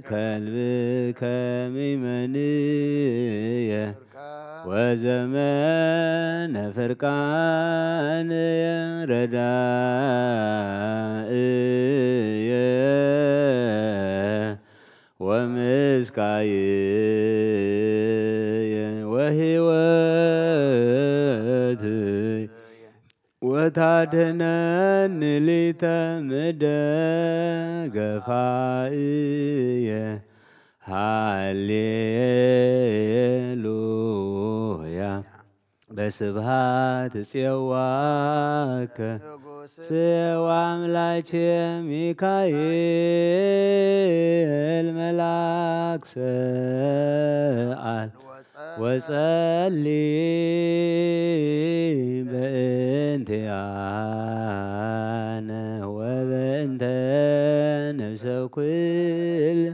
كلبك ميمنية وزمان فرقان ردائي ومسكاي وهوتي وتعدنن لتمدقفائي هاليلويا بسبحات سواك سوا أملاك ميكائيل ملاك سأل وصلي بانتيانا وبانت نفسه كل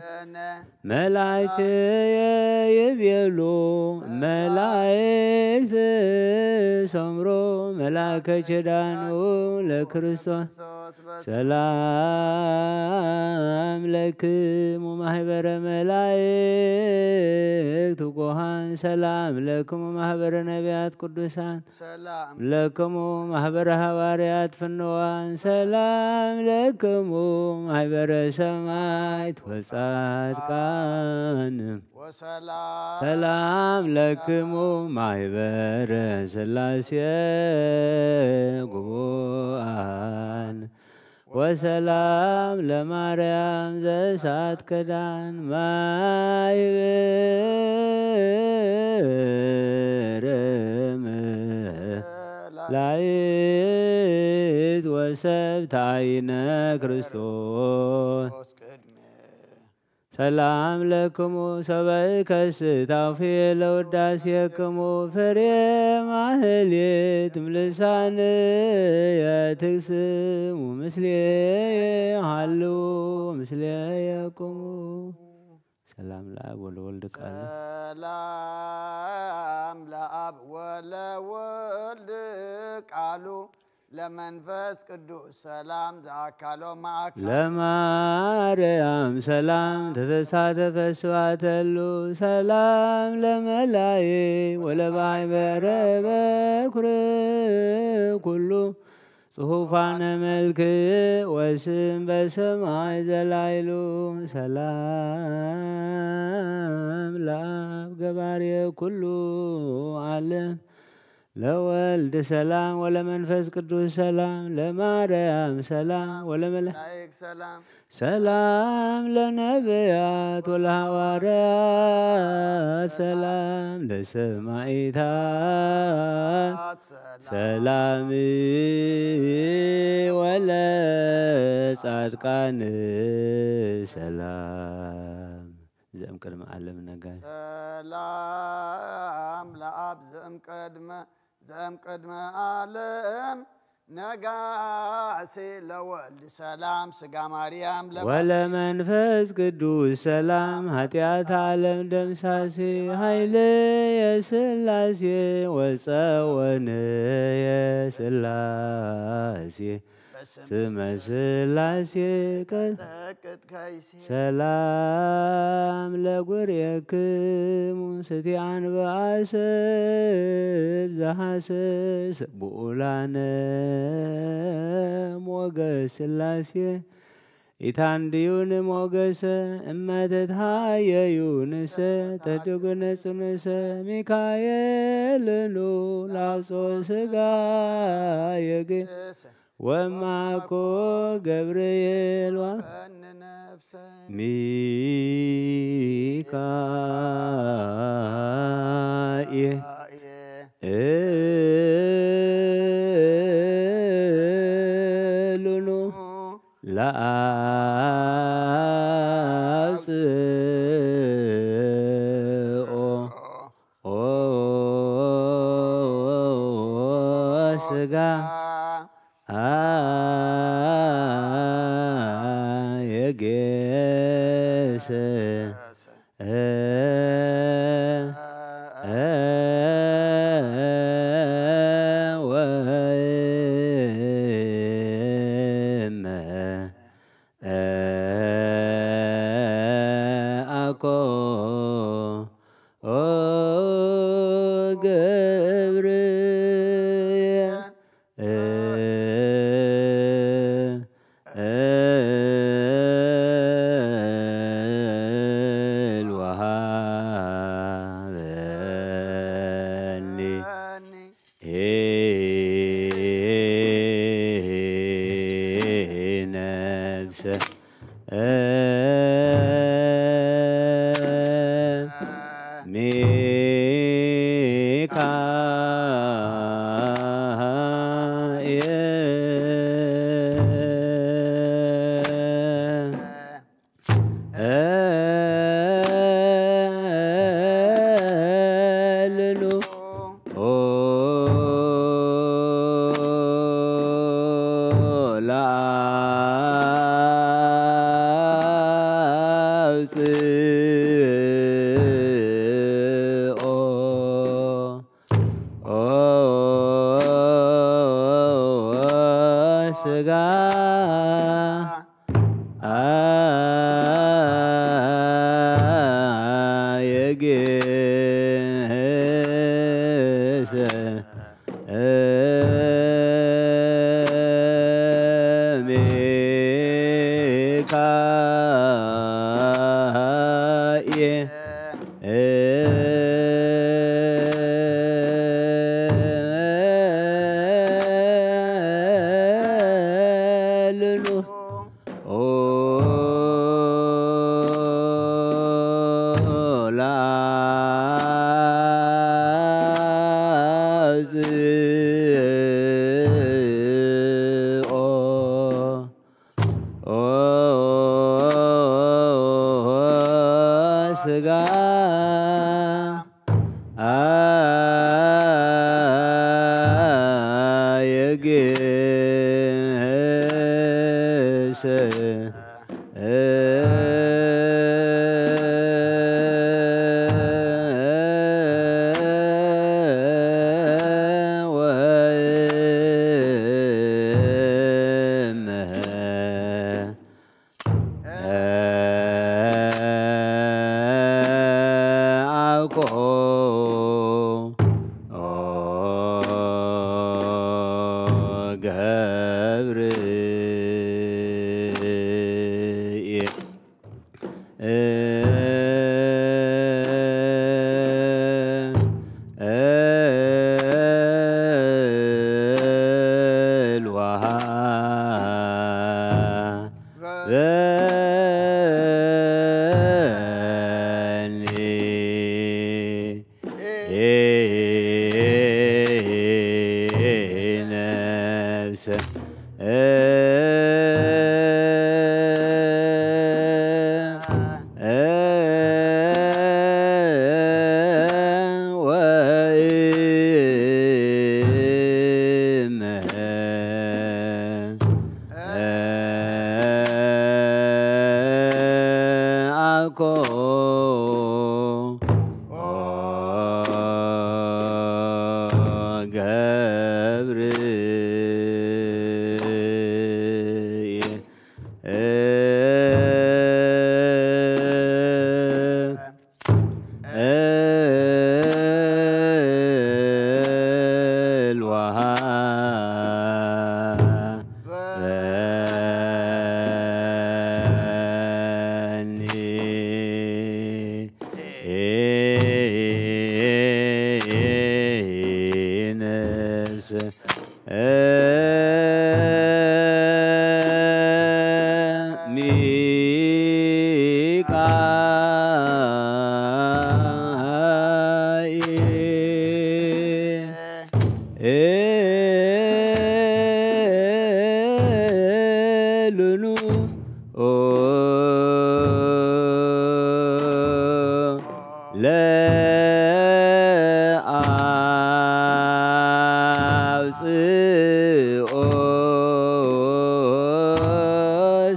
ملاك يبيلو ملاك سمرو ملاك جدانو لكريستوس سلام لكم ومحبر ملاك تقوهان سلام لكم ومحبر نبيات قدسان سلام لكم ومحبر هواريات فنوان سلام لكم ومحبر سمايت وصادقان سلام لكم ومحبر سلاسيا قبوان وسلام لمريم زسات كدان ما يبرم لايت وسبت عين كريستوس سلام لكم سبعك ستافي لوداسيكم فريم أهليت ملسان يتقسم ومثلي حلو مثليكم سلام لأب والولد قالوا سلام لأب والولد قالوا لمنفس قدوس سلام ذاكالو معك لمريم سلام تتساتف سواتلو سلام لملاي ولباي بربكر كله صحفان ملك واسم بسماي زلايلو سلام لأب قباري كله عالم لولد سلام ولمنفس قدوس سلام لمريم سلام ولملائك سلام سلام لنبيات والحواريات سلام لسمائيتات سلام ولا صادقان سلام زم قدم عالم نجاي سلام لأب زم قدم عالم نجاسي لولد سلام سقا مريم ولا منفس قدوس سلام هتيات عالم دمساسي هايلي يا سلاسي وصون يا سلاسي سمسلاسي سلام لغريكم ستيان باسب زحاسس بولانا موغس سلاسي إتانديون موغس أمتت هاي يونس تدقنس نس ميكايل نو لابسو سغايق ومعكو جبريل ميكائيل لونو لا سغا يجيس ነፍሰ ስጋ የጌሰ ስጋ የጌሰ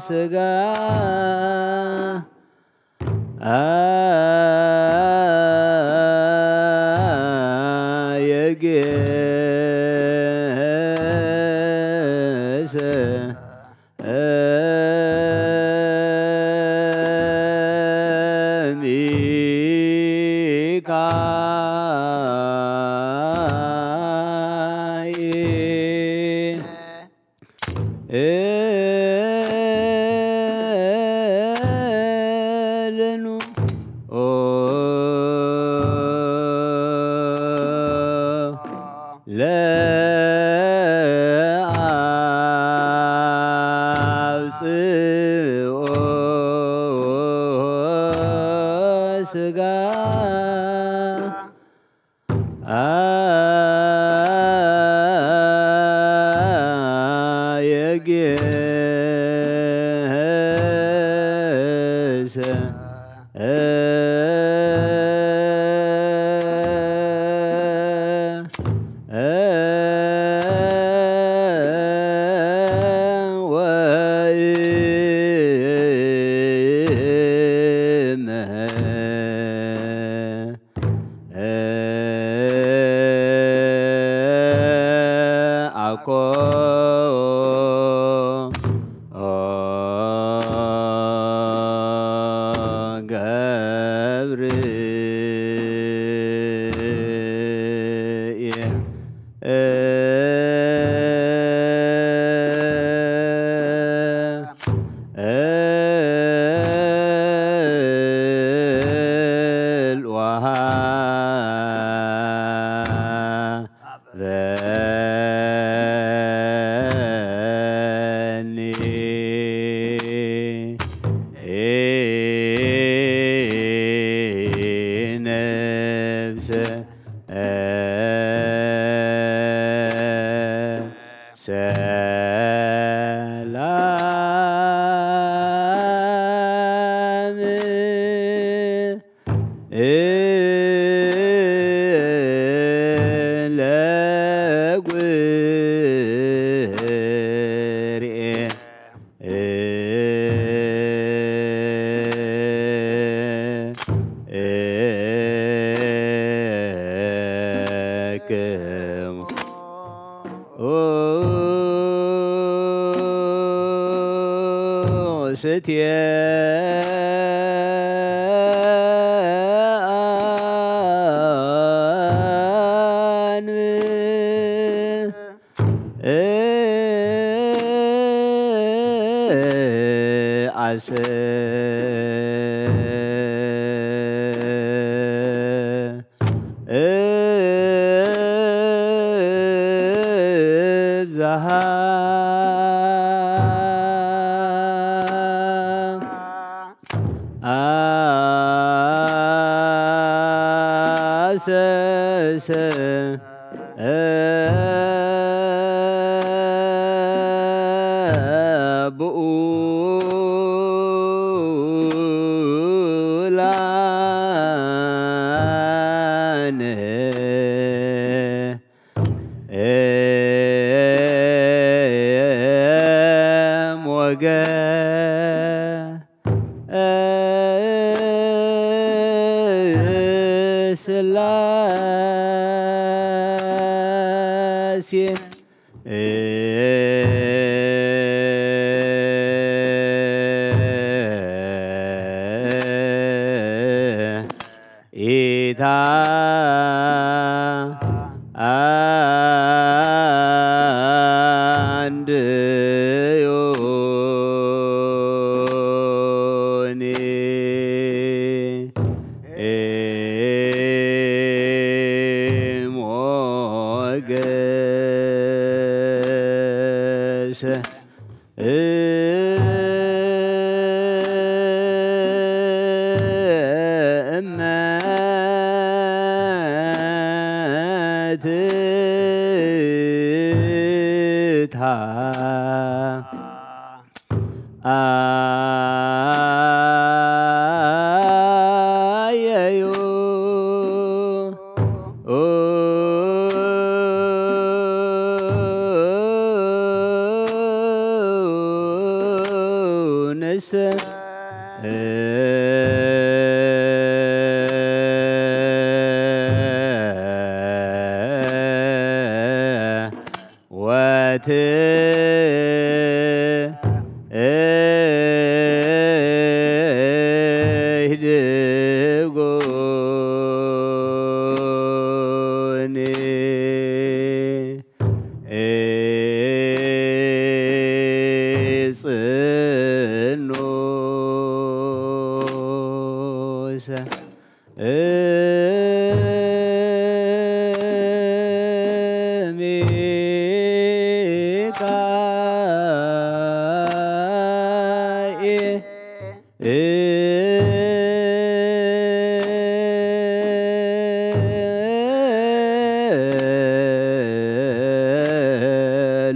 ስጋ የጌሰ ለአብጽ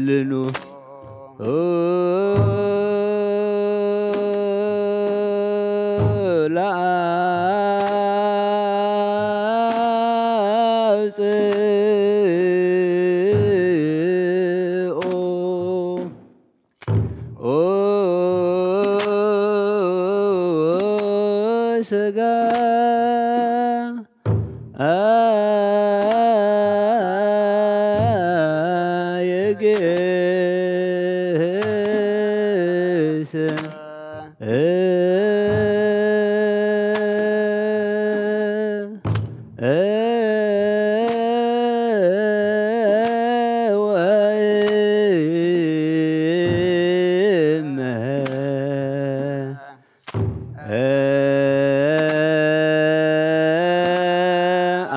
ልኑ ስጋ የግስ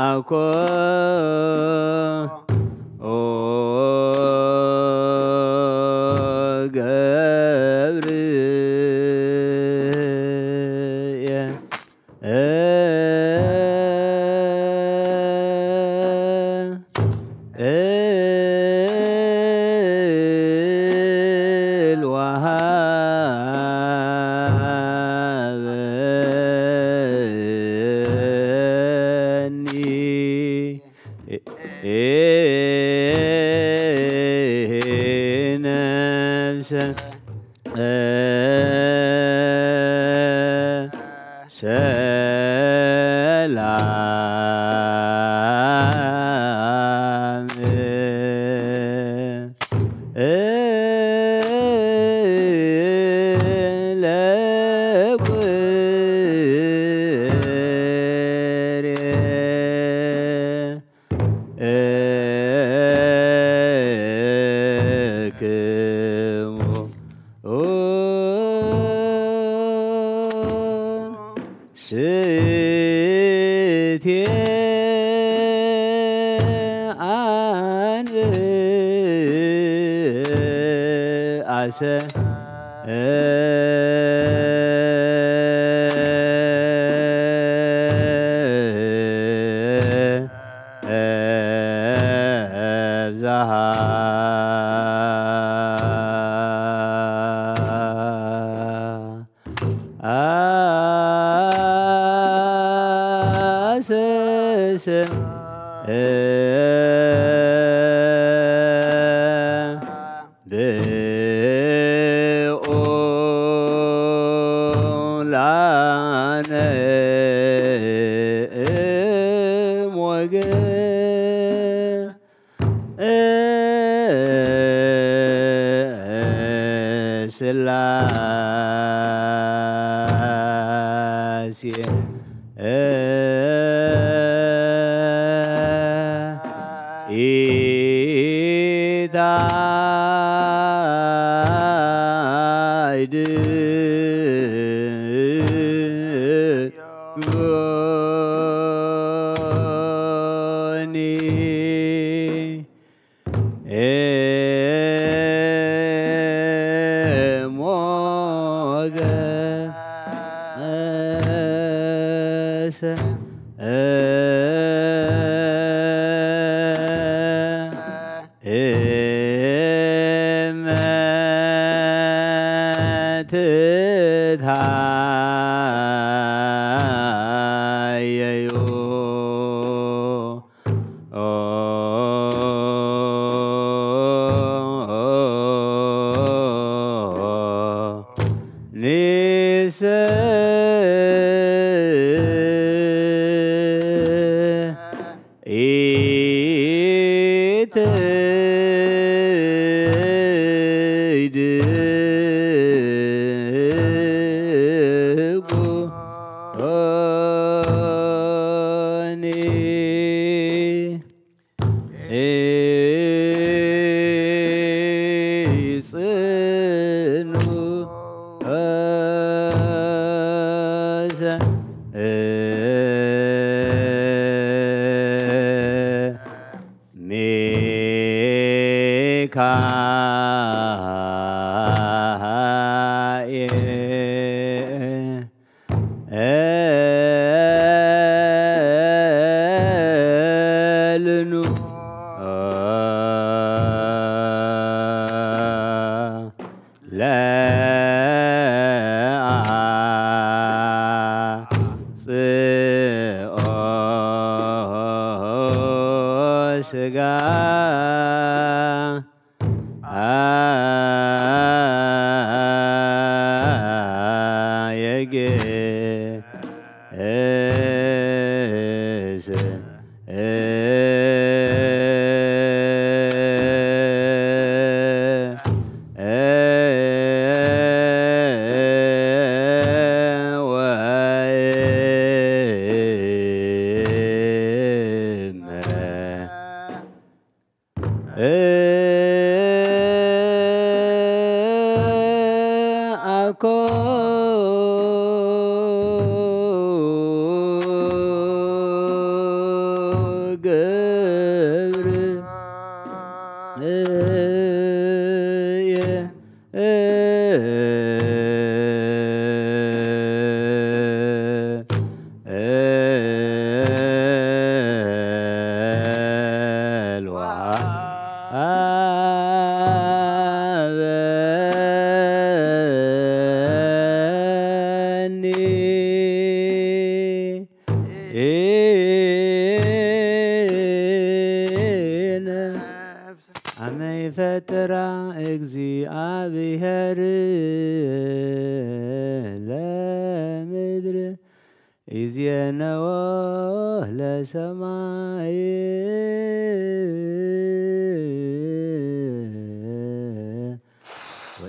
አኮ ገብርየ ሰላም ለኩርክሙ ስቴ አንአሰ ብዛሃ አሰሰ ብኦ ላነ ስላሴ ኢታይድ ጎኒ ሞገሰ ትታየዮ ኒስ ኢትይድ ጎኒ ጽኑ ሚካኤልኑ ለአ ፈጥራ እግዚአብሔር ለምድር ኢዜነዎ ለሰማይ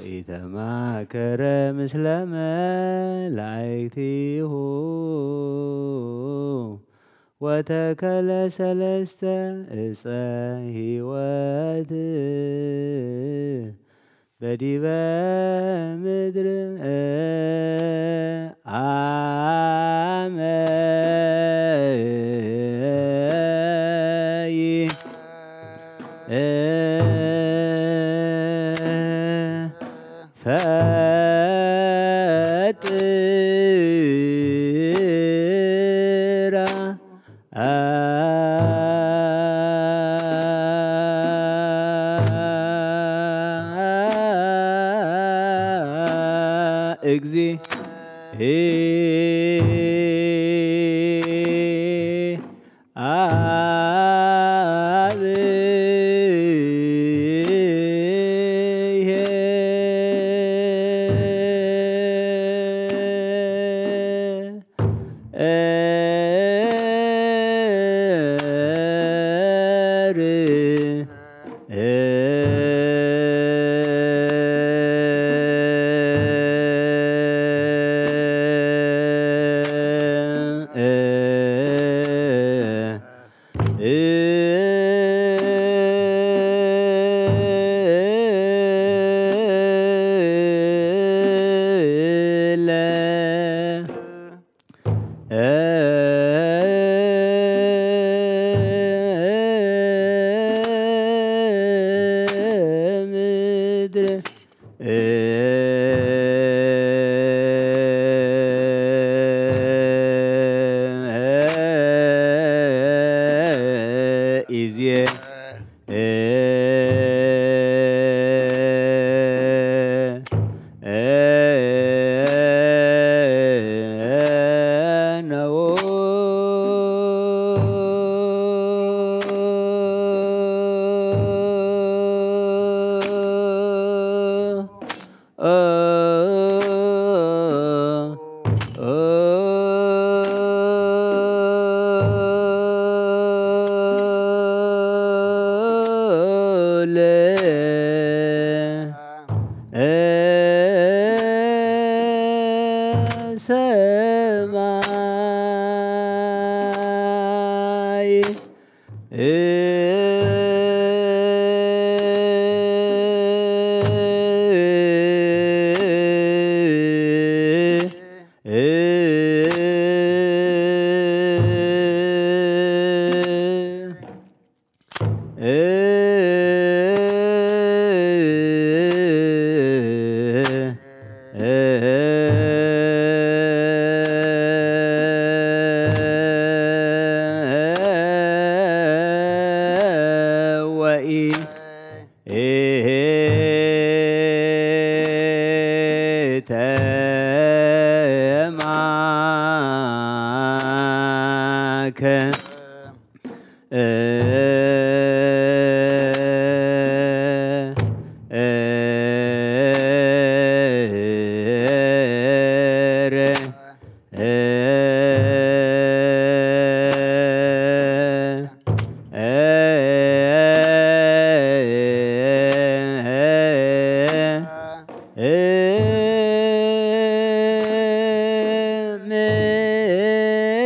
ወኢተማከረ ምስለ መላእክቲሁ ወተከለ ሰለስተ ዕፀ ሕይወት በዲበ ምድር አመ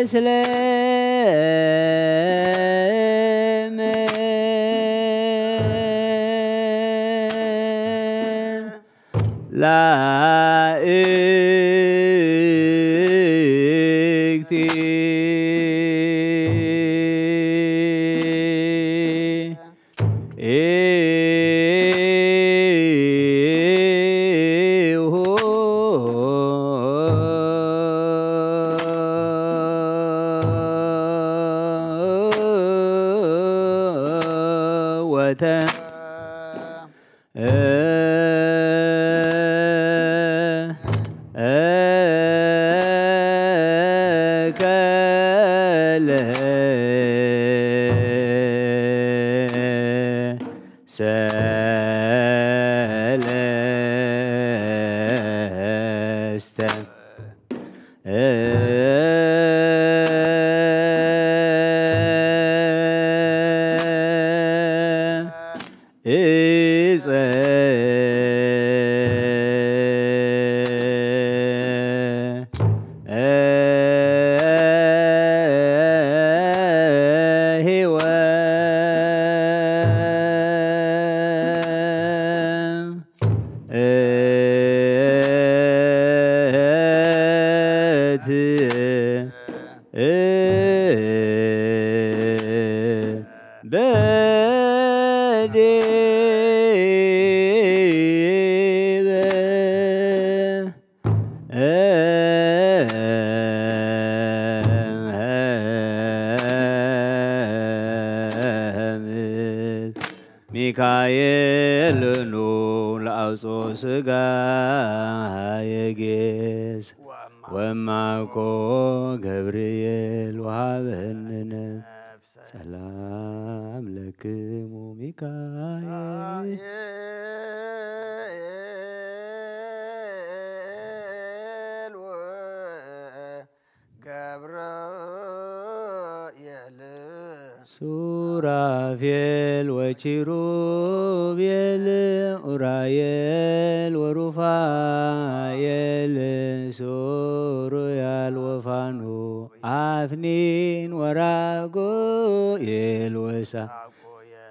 ምስለ ላእክቲ ወተ ከለ ሰለስተ እፀ ሚካኤል ኑ ለአውጾ ሥጋ የጌስ ወማኮ ገብርኤል ወሀበነ ሰላም ለክሙ ሚካኤል ገብርኤል ሱራፌል ወኪሩቤል ኡራኤል ወሩፋኤል ሱሩያል ወፋኑ አፍኒን ወራጉኤል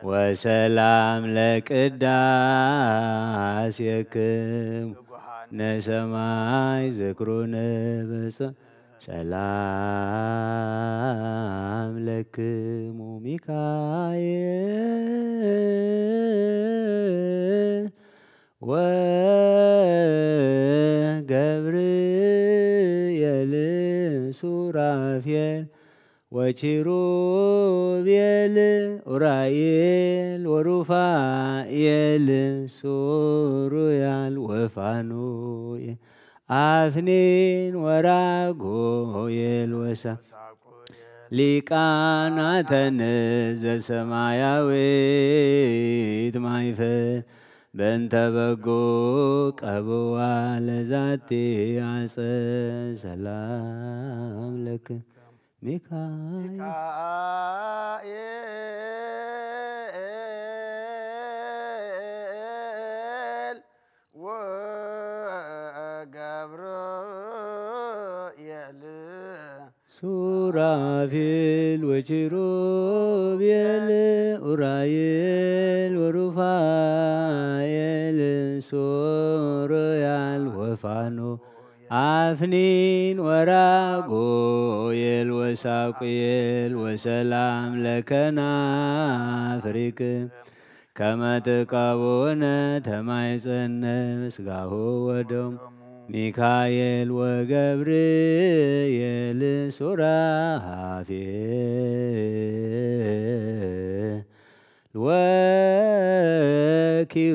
ወሰላም ለቅዳሴክሙ ነሰማይ ዝክሩነ በጽ ሰላም ለክሙ ሚካኤል ወገብርኤል ሱራፌል ወኪሩቤል ኡራኤል ወሩፋኤል ሱሩያል ወፋኑኤል አፍኒን ወራጉኤል ሊቃናተ ዘሰማያዊት ማይፈር በእንተ በጎ ቀብዋ ለዛቲ አጸ ሰላም ለክ ሚካኤል ወገብርኤል ሱራፌል ወኪሩቤል ኡራኤል ወሩፋኤል ሱሩያል ወፋኑ አፍኒን ወራጉኤል ወሳቁኤል ወሰላም ለከናፍሪክሙ ከመ ትቀቡነ ተማይጸነ ምስጋሁ ወደሙ ሚካኤል ወገብርኤል ሱራፌል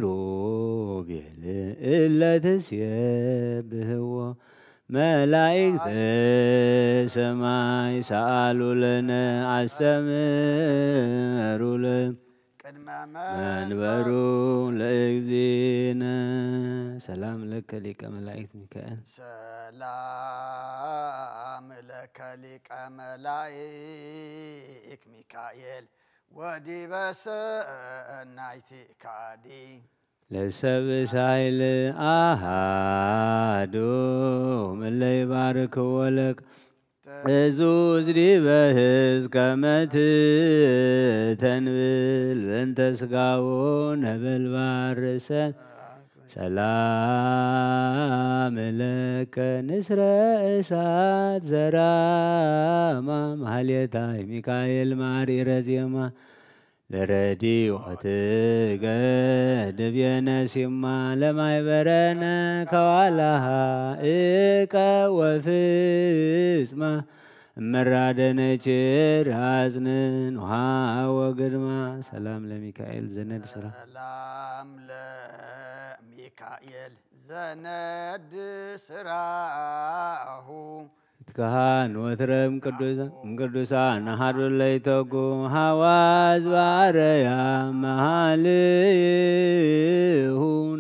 ወኪሩቤል እለ ትሴብሕዎ መላእክተ ሰማይ ሰአሉ ለነ አስተምሩ ለነ ቅድመ መንበሩ ለእግዚእነ ሰላም ለከ ሊቀ መላእክት ሚካኤል ሰላም ለከ ሊቀ መላእክት ሚካኤል ወዲበ ሰናይቲከ ለሰብእ ሳይል አሃዱ እምእለ ይባርክ ወለቅ እዙ ዝዲበ ሕዝብ ከመ ትንብል በእንተ ሥጋው ነበልባል ርእሰ ሰላም ለከ ንስረ እሳት ዘራማ ማህሌታይ ሚካኤል ማሪረ ዜማ ለረዲኦትከ ድቤነ ሲማ ለማይበረነ ከዋላሃ እቀ ወፍጽማ እመራደነችር አጽንን ውሃ ወግድማ ሰላም ለሚካኤል ዘነድ ስራ ሰላም ለሚካኤል ዘነድ ስራሁ ካህን ወትረም ቅዱሳን አሐዱ ለይተጉ ሐዋዝ ባረያ መሃልሁ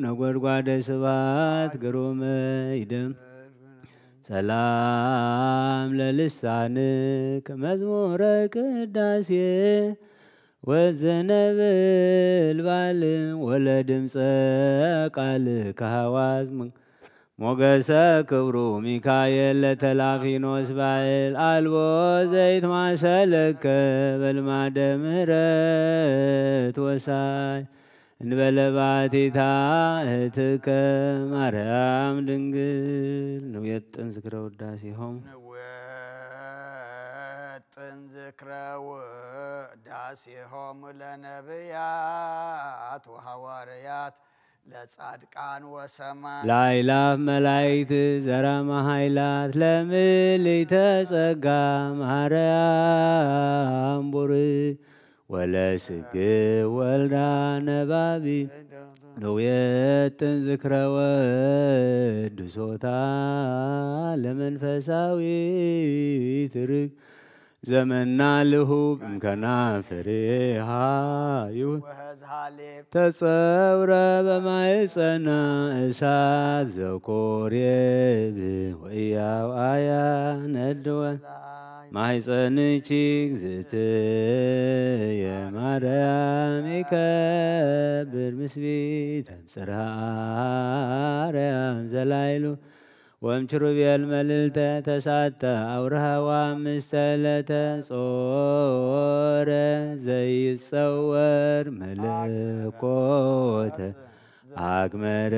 ነጐድጓደ ስብሐት ግሩመ ይደም ሰላም ለልሳንከ መዝሙረ ቅዳሴ ወዘነበልባል ወለድምፀ ቃልከ ሐዋዝ ሞገሰ ክብሩ ሚካኤል ለተላፊኖስ ባኤል አልቦ ዘይት ማሰለከ በልማደ ምሕረት ወሳይ እንበለ ባቲታ እህትከ ማርያም ድንግል ንውየጥን ዝክረ ውዳሴሆሙ ንውየጥን ዝክረ ውዳሴሆሙ ለነቢያት ወሐዋርያት ለጻድቃን ወሰማዕታት ላዕላፍ መላእክት ዘራማ ኃይላት ለምልዕተ ጸጋ ማርያም ቡርክ ወለስግእ ወልዳ ነባቢ ንውየጥን ዝክረ ወድሶታ ለመንፈሳዊት ርግ ዘመና ልሁብ እምከናፍሬሃ ይሁን ተጸውረ በማኅፀነ እሳት ዘኮሬብ ወኢያውአያ ነድወን ማኅፀንኪ እግዝእትየ ማርያም ይከብር ምስቢተ እምጽርሐ አርያም ዘላይሉ ወእምኪሩቤል መልዕልተ ተሳተ አውርሃ ወአምስተ ዕለተ ጾረ ዘይጸወር መለኮተ አግመረ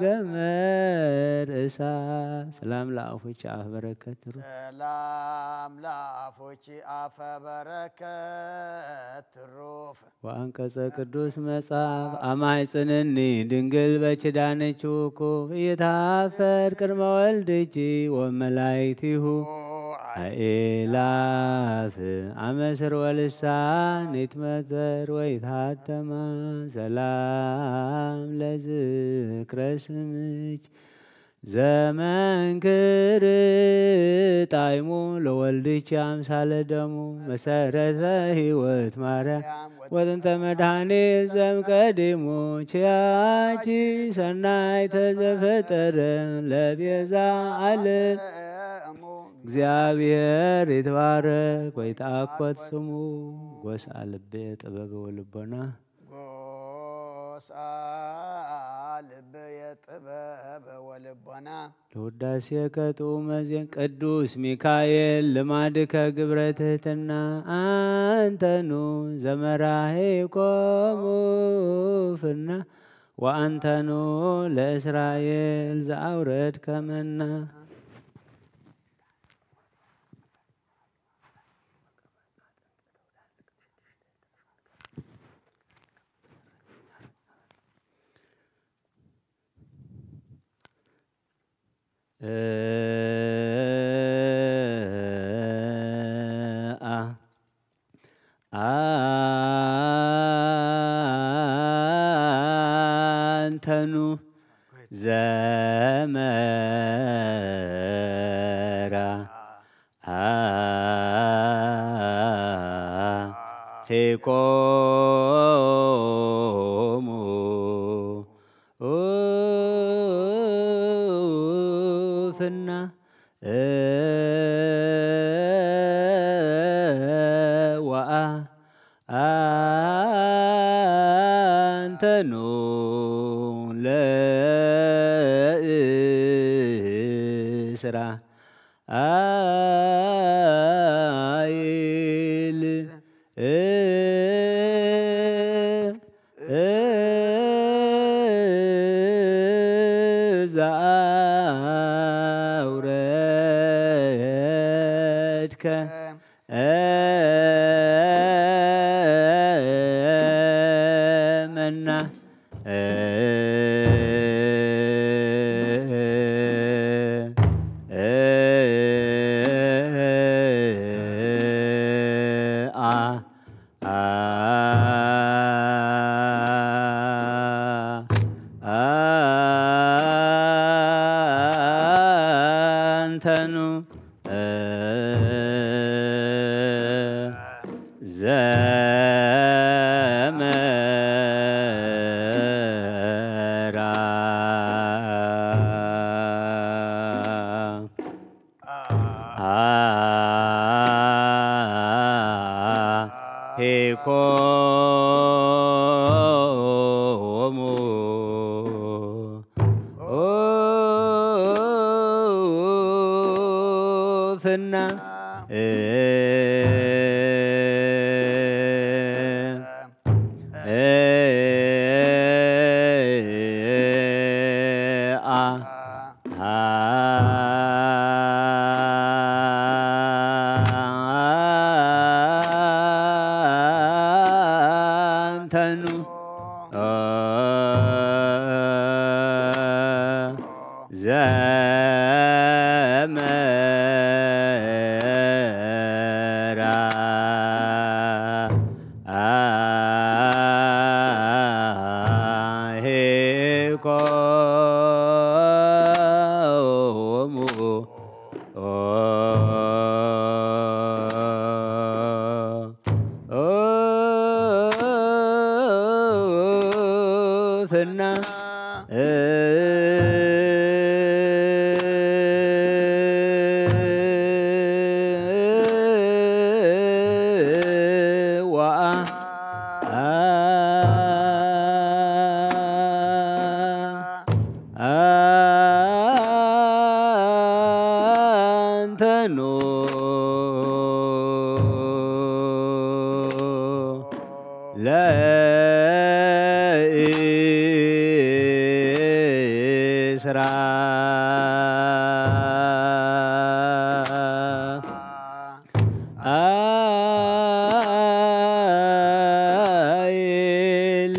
ዘይትገመር እሳት ሰላም ለአፎች አፈ በረከት ሰላም ለአፎች አፈ በረከት ትሩፍ ወአንቀጸ ቅዱስ መጽሐፍ አማኅፅንኒ ድንግል በኪዳንኪ ውኩፍ ኢታፈር ቅድመ ወልድኪ ወመላእክቲሁ አእላፍ አመስር ወልሳን ይትመዘር ወይታተማ ሰላም ለዝክረ ስምኪ ዘመንክር ጣዕሙ ለወልድኪ አምሳለ ደሙ መሰረተ ሕይወት ማርያም ወጥንተ መድኃኒት ዘእምቀዲሙ ኪያኪ ሰናይተ ዘፈጠረ ለቤዛ ዓለም እግዚአብሔር ይትባረክ ወይትአኰት ስሙ ጎሳ ልቤ ጥበብ ወልቦና ጎሳ ልቤ ጥበብ ወልቦና ለውዳሴከ ጥዑመ ዜን ቅዱስ ሚካኤል ልማድከ ግብረ ትሕትና አንተኑ ዘመራሄኮሙ ፍና ወአንተኑ ለእስራኤል ዘአውረድከ መና አንተኑ ዘመራ ሄኮሙ ፍና ስራ አይል ዘአውረድከ መና አንተኑ ዘመራ ሄኮሙ ፍና አንተኑ ዘመራ ሄኮሙ ፍና አንተኑ ለኢስራ አይል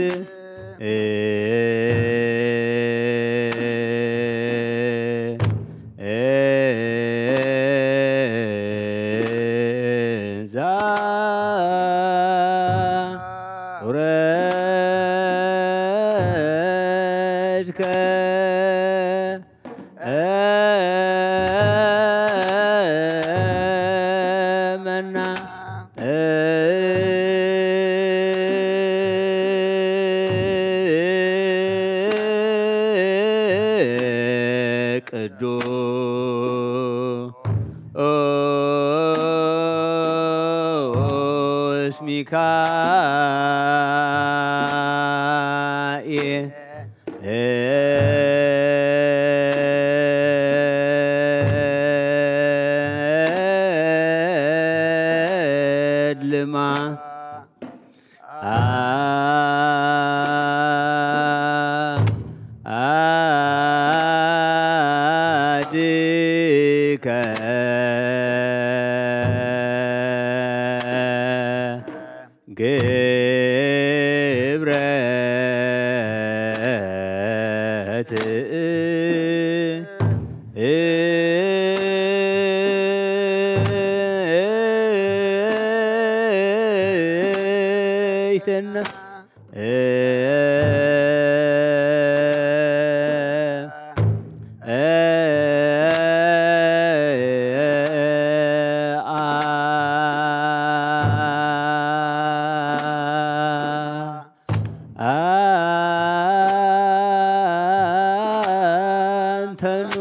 ዘአውረድከ መና ቅዱስ ሚካኤል ልማ አድከ ግብረ ትእይትና አንተኑ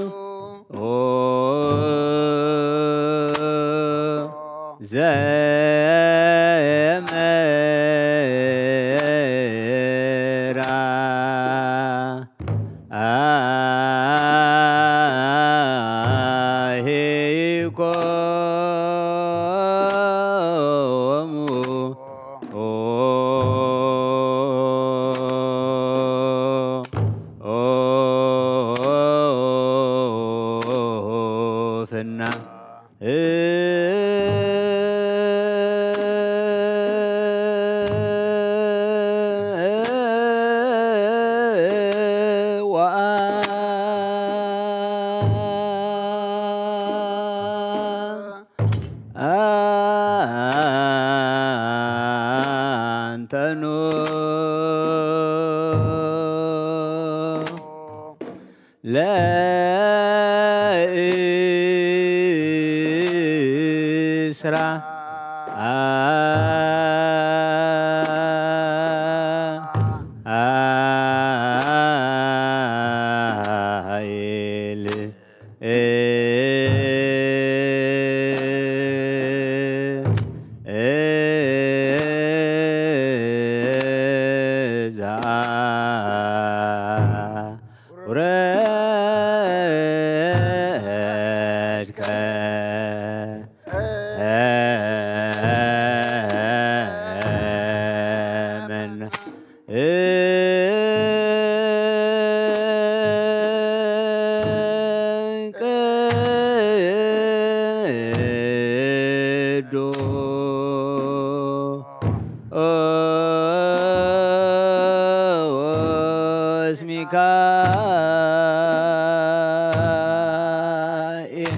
ዘመራ አንተኑ ለእስራ አይል ውረድከ መና ቅዱስ ሚካኤል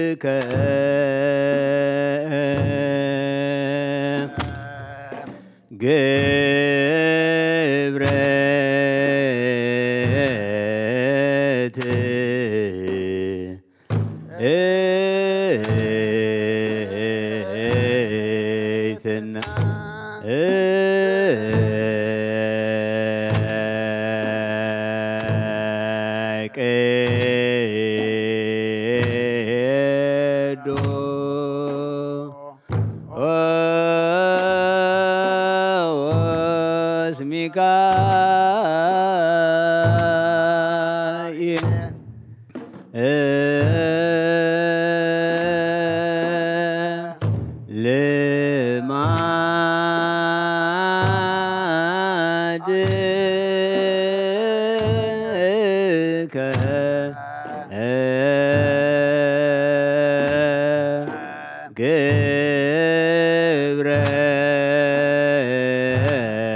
ልማድከ ግብረት እይትና ቅዱስ ሚካኤል ልማድከ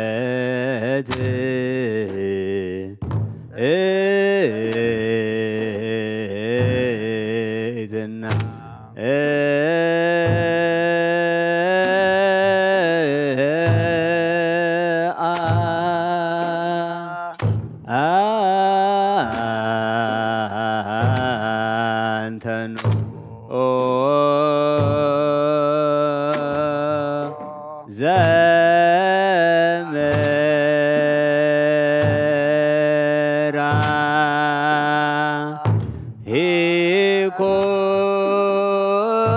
ግብረት እይትና አንተኑ ዘመራ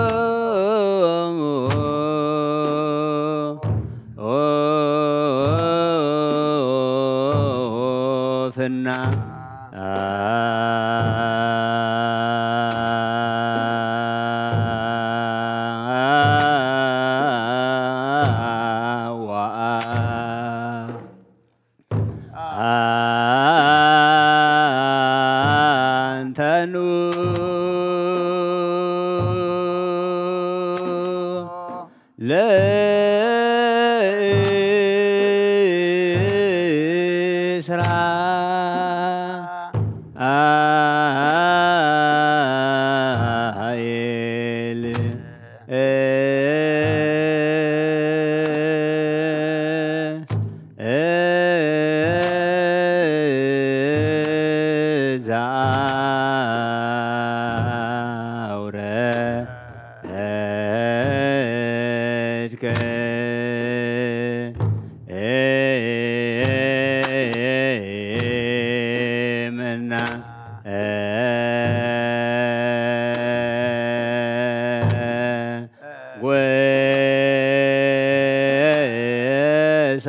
ሂኮሙ ፍና አንተኑ ለእስራ አይል ዛውረድከ መና ጎሳ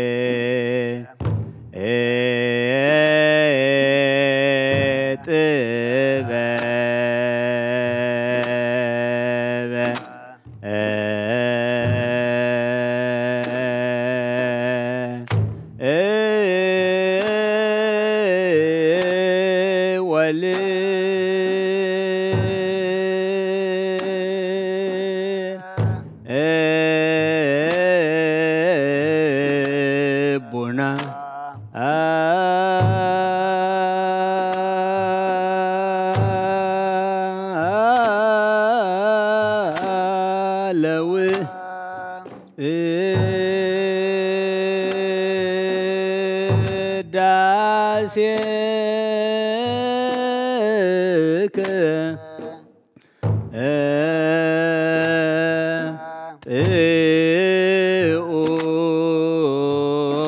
ልብየ ዳሴከ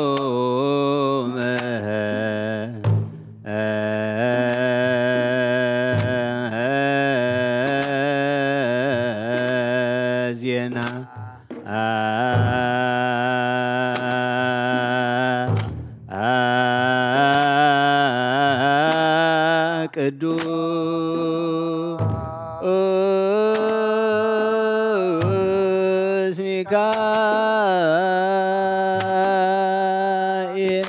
ጥዑመ ዜና ቅዱስ ሚካኤል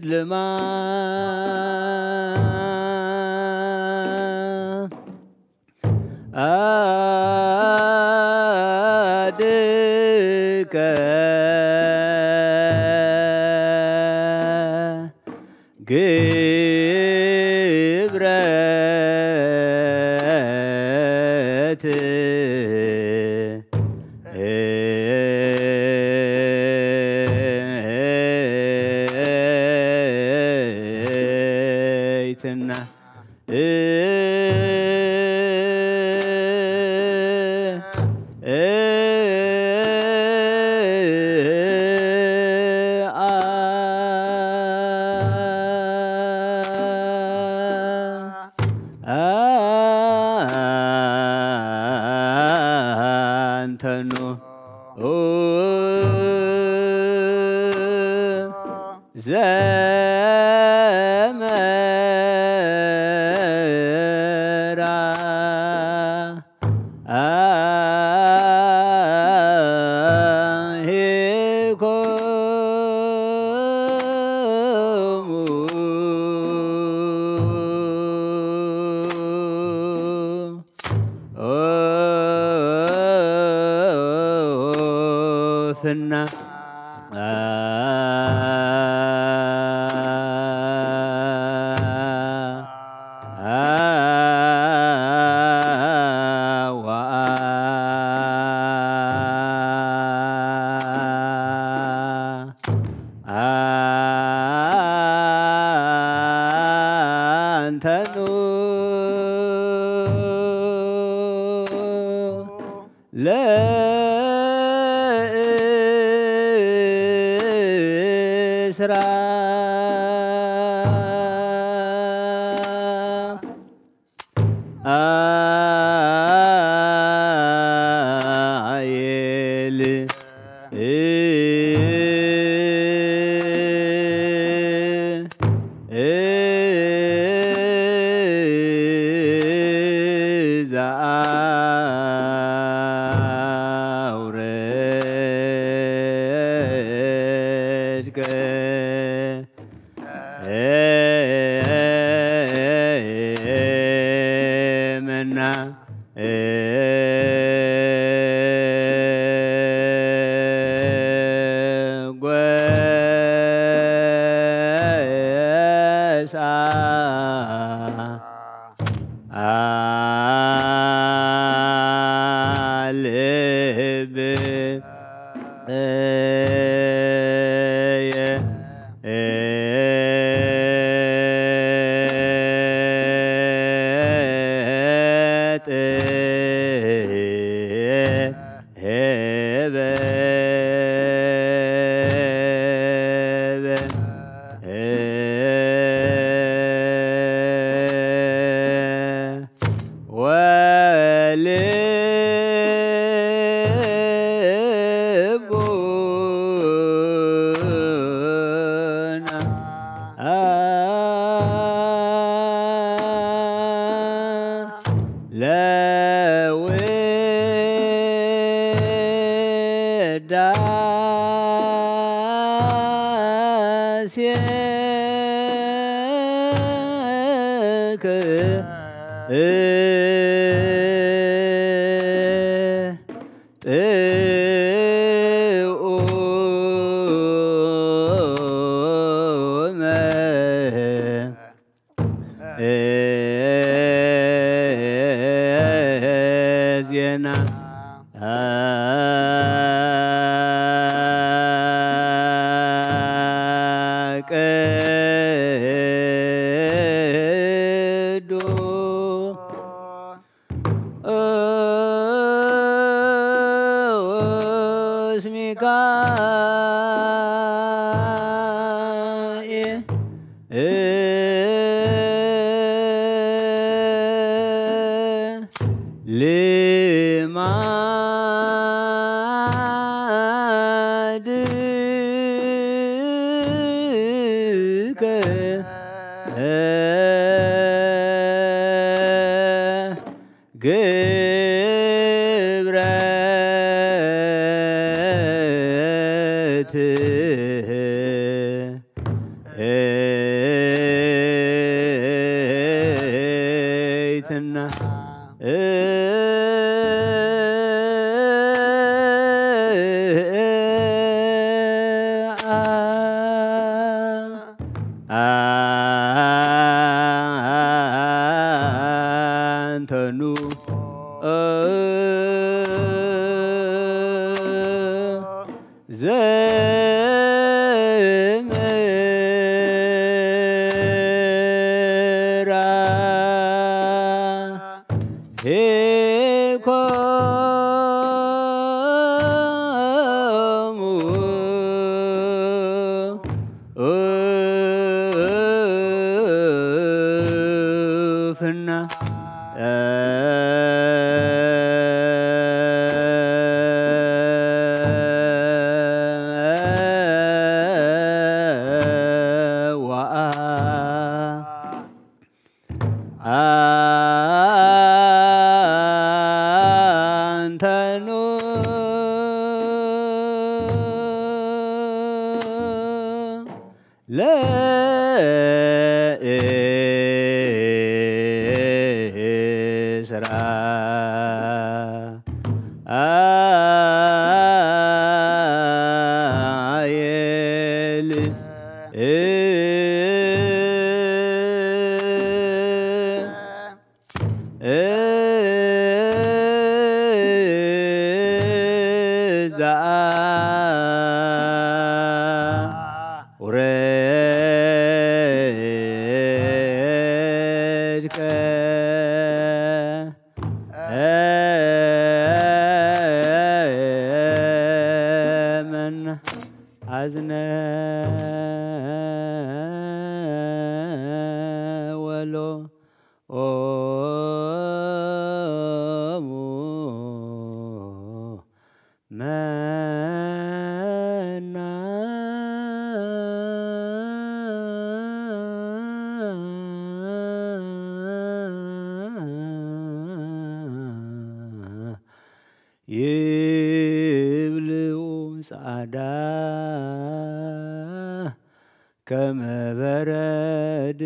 ልማ አድከ ግብረት ይትና አንተኑ ዘመራ ፍና አንተኑ ለእስራ አየል ዘአውረድከ መና ጐሳ ልብ ጥዑመ ጻዳ ከመበረድ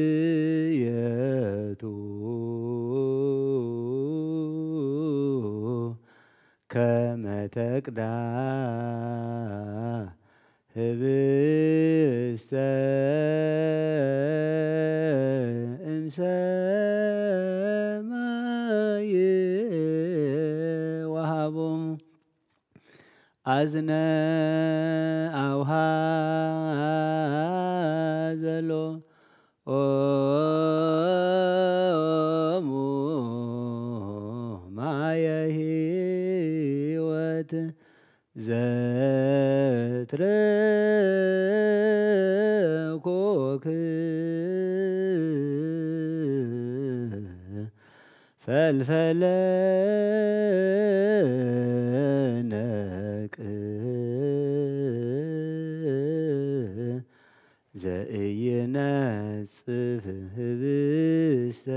ወርየቱ ከመተቅዳ ህብስተ እምሰማይ ወሃቦሙ አዝነ አውሃ ዘሎ ኦሙ ማየ ሕይወት ዘትረኮክ ፈልፈለ ነቅ ዘኢይነጽፍ ህብስተ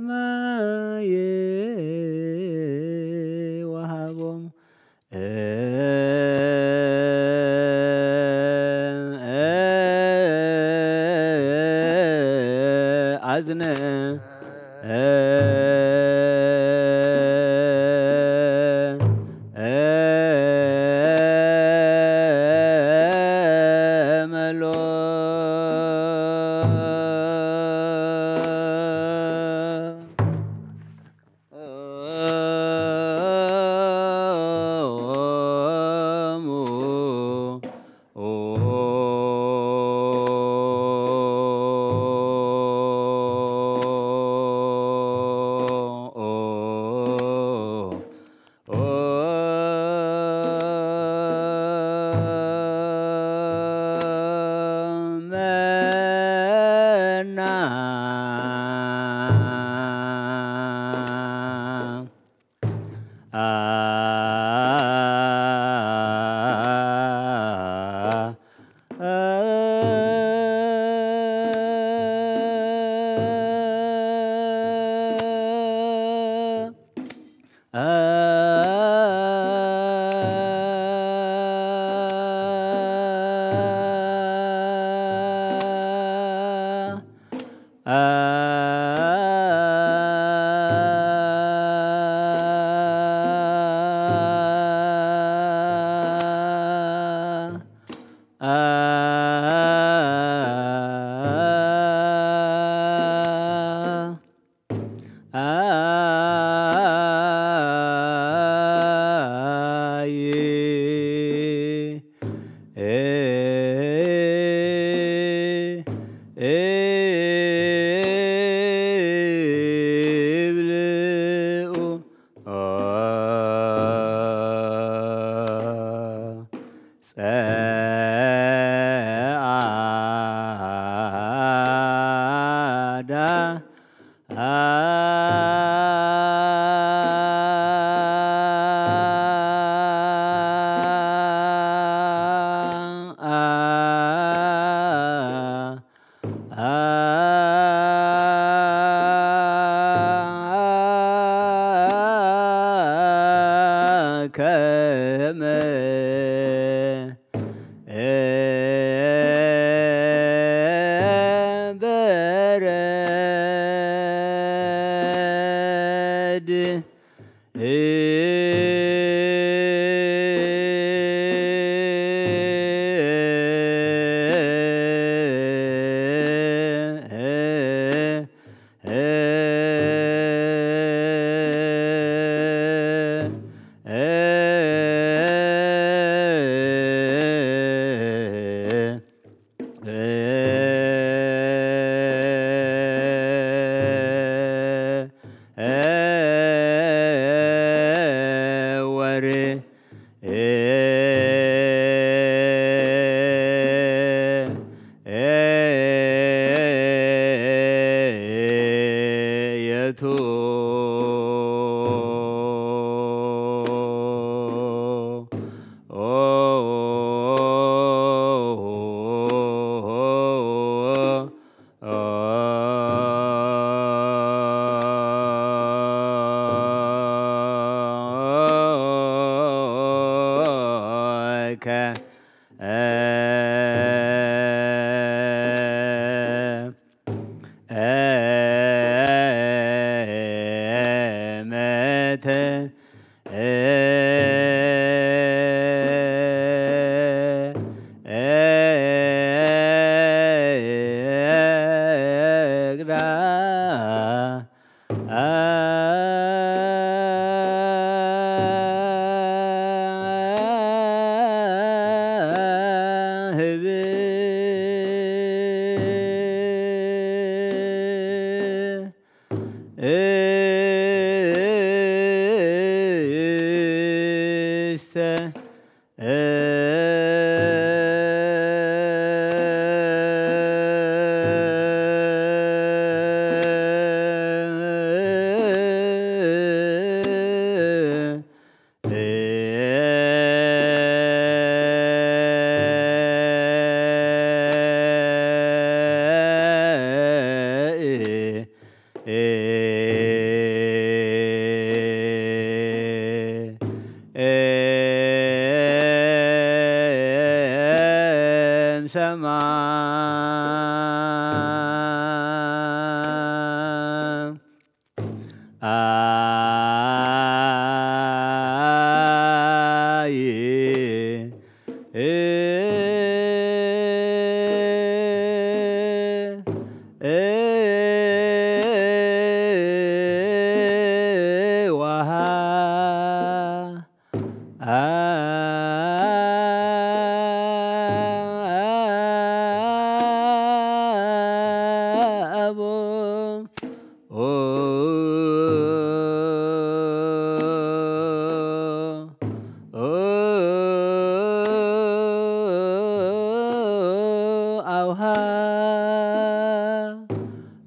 እምሰማይ ወሃቦሙ አዝነ መሎ ኦ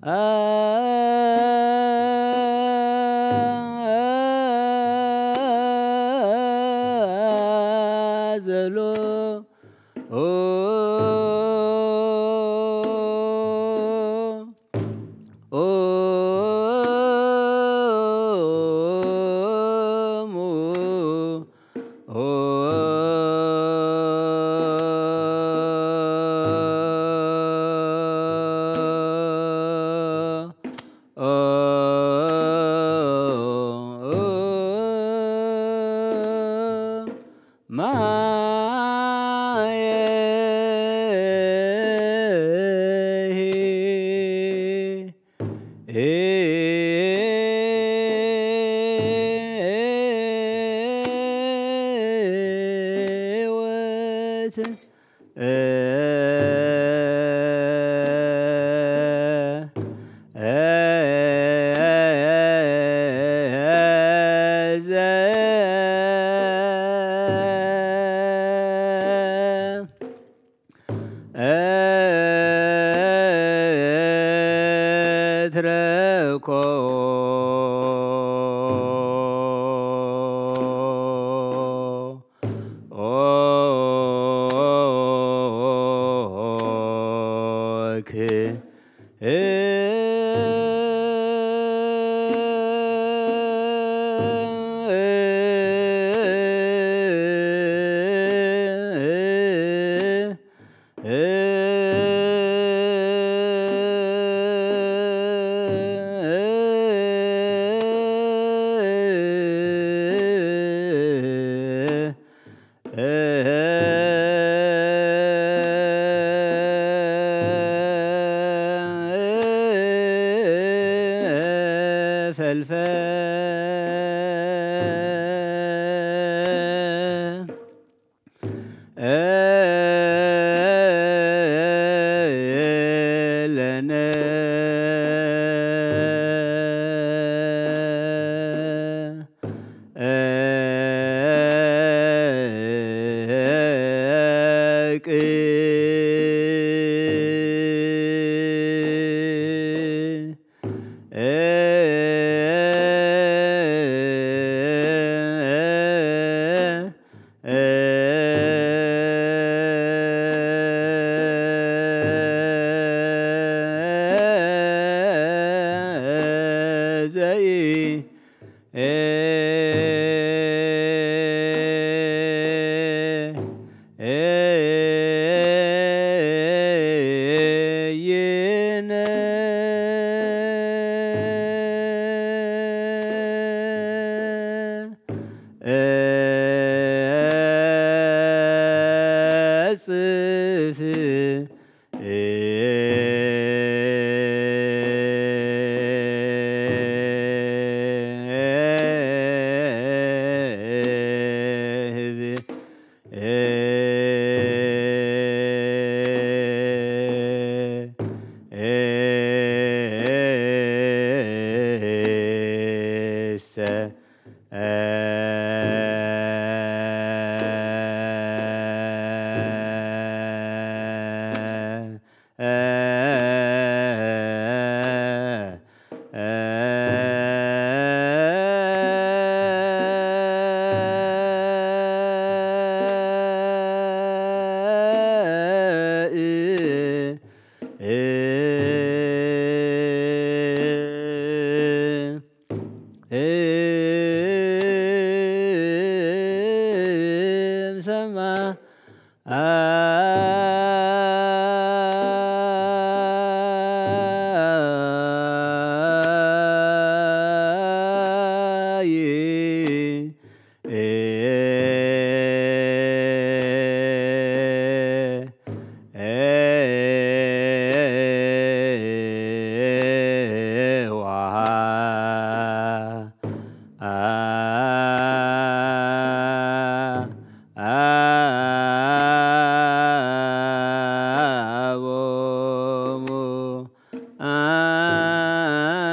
አዘሎ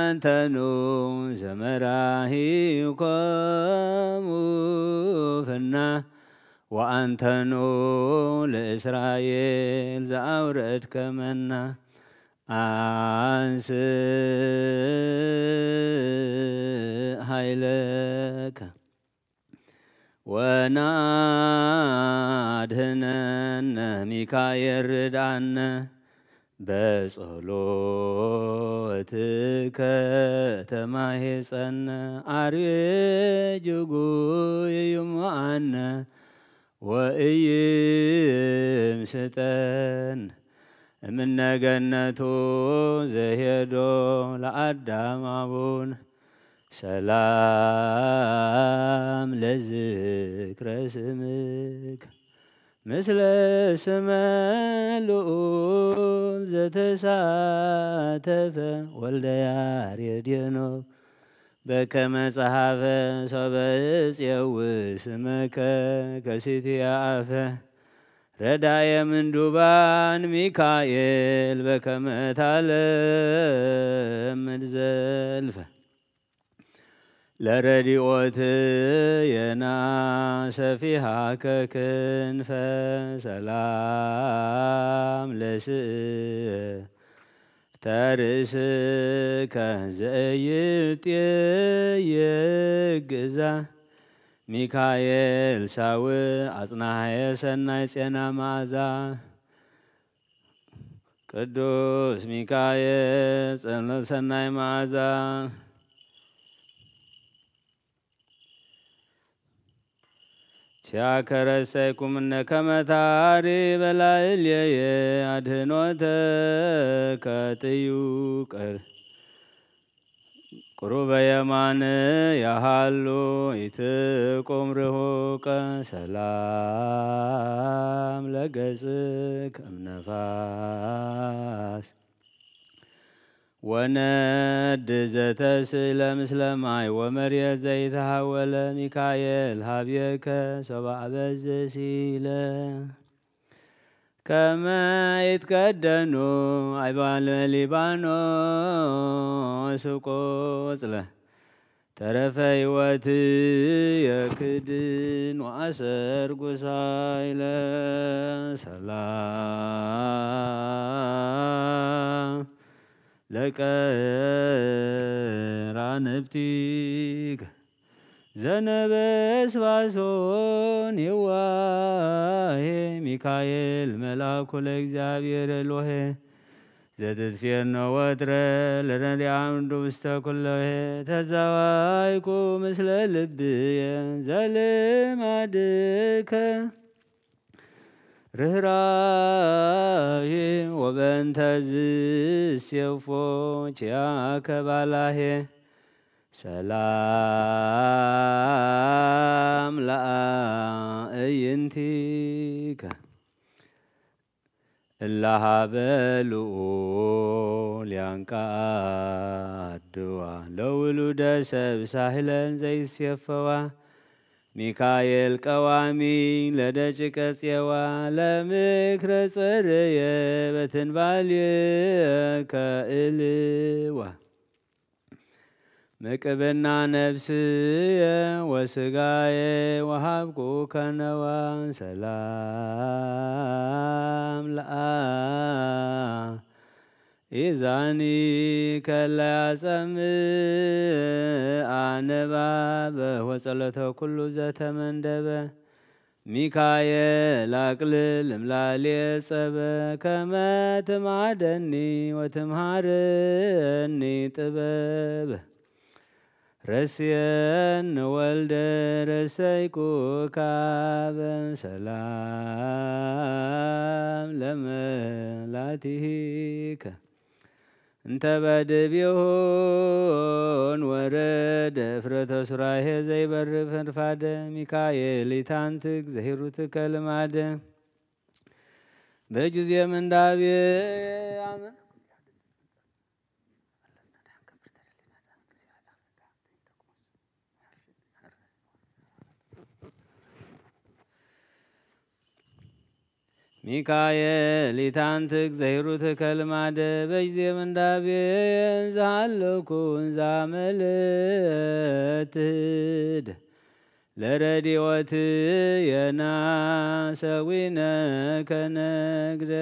አንተኑ ዘመራሂኮሙ ፍና ወአንተኑ ለእስራኤል ዘአውረድከ መና አንስ ኃይለከ ወናድህነነ ሚካኤል ርዳነ በጸሎትከ ተማሄፀነ አርዌ ጅጉይ ይሙአነ ወኢይምስጠን እምነገነቱ ዘሄዶ ለአዳም አቡን ሰላም ለዝክረ ስምከ ምስለ ስመ ልዑል ዘተሳተፈ ወልደ ያሬድ ሄኖክ በከመ ጸሐፈ ሶበ እፄው ስመከ ከሲትየ አፈ ረዳየ ምንዱባን ሚካኤል በከመ ታለምድ ዘልፈ ለረዲኦት የና ሰፊሃከ ክንፈ ሰላም ተርእስከ ዘኢይትየግዛ ሚካኤል ሳውዕ አጽናሐየ ሰናይ ጼና መዓዛ ቅዱስ ሚካኤል ጸሎተ ሰናይ መዓዛ ቻከረሰይኩምነ ከመታሪ በላዕልየ አድኅኖተ ከጥዩቅ ቁሩበ የማን ያሃሉ ኢትቁም ርሁቀ ሰላም ለገጽከ እምነፋስ ወነድ ዘተስእለ ምስለ ማይ ወመርየት ዘይተሃወለ ሚካኤል ሀብየከ ሰብአ በዘ ሲለ ከመ ይትከደኑ አይባለ ሊባኖስ ቆጽለ ተረፈ ሕይወት የክድን ወአሰርጉሳይለ ሰላም ለቀራንብቲከ ዘነበስባሶን የዋሄ ሚካኤል መልአኩ ለእግዚአብሔር ኤሎሄ ዘትትፌኖ ወትረ ለነዲያምዱ ውስተ ኩለሄ ተዛዋይኩ ምስለ ልብየ ዘልማድከ ርኅራኄ ወበእንተ ዝሴፎ ኪያከ ባላሄ ሰላም ለአዕይንቲከ እላሃ በልዑል ያንቃድዋ ለውሉደ ሰብእ ሳህለን ዘይሴፈዋ ሚካኤል ቀዋሚ ለደቂቀ ፄዋ ለምክረ ጽርየ በትንባልየ ከእልዋ ምቅብና ነፍስየ ወስጋየ ወሃብኩ ከነዋ ሰላም ኢዛኒ ከለያጸምዕ አነባበ ወጸሎተ ኩሉ ዘተመንደበ ሚካኤል አቅልል እምላልየ ጸበ ከመ ትማደኒ ወትምሃረኒ ጥበበ ረስየን ወልደ ረሰይኩ ካበ ሰላም ለመላቲከ እንተ በድቢሆን ወረደ ፍረተ ሱራሄ ዘይበርህ ፈድፋደ ሚካኤል ኢታንትክ ዘሂሩትከ ልማደ በጊዜ ምንዳቤ ሚካኤል ኢታንትክ ዘሂሩትከ ልማደ በጊዜ ምንዳቤ እንዛሃለኩ እንዛመልትድ ለረዲኦት የናሰዊነ ከነግደ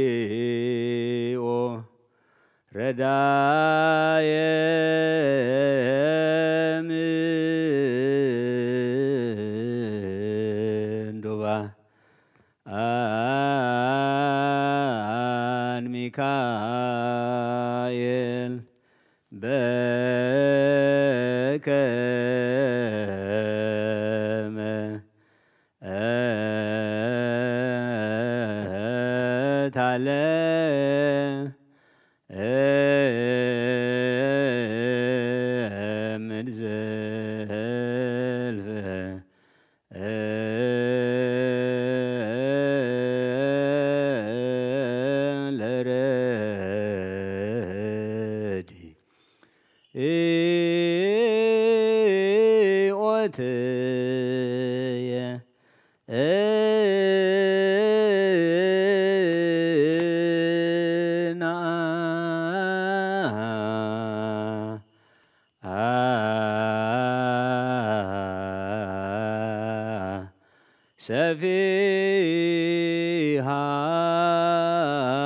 ለረዲኦ ረዳየ ምንዱባ ሚካኤል በከመ ታለ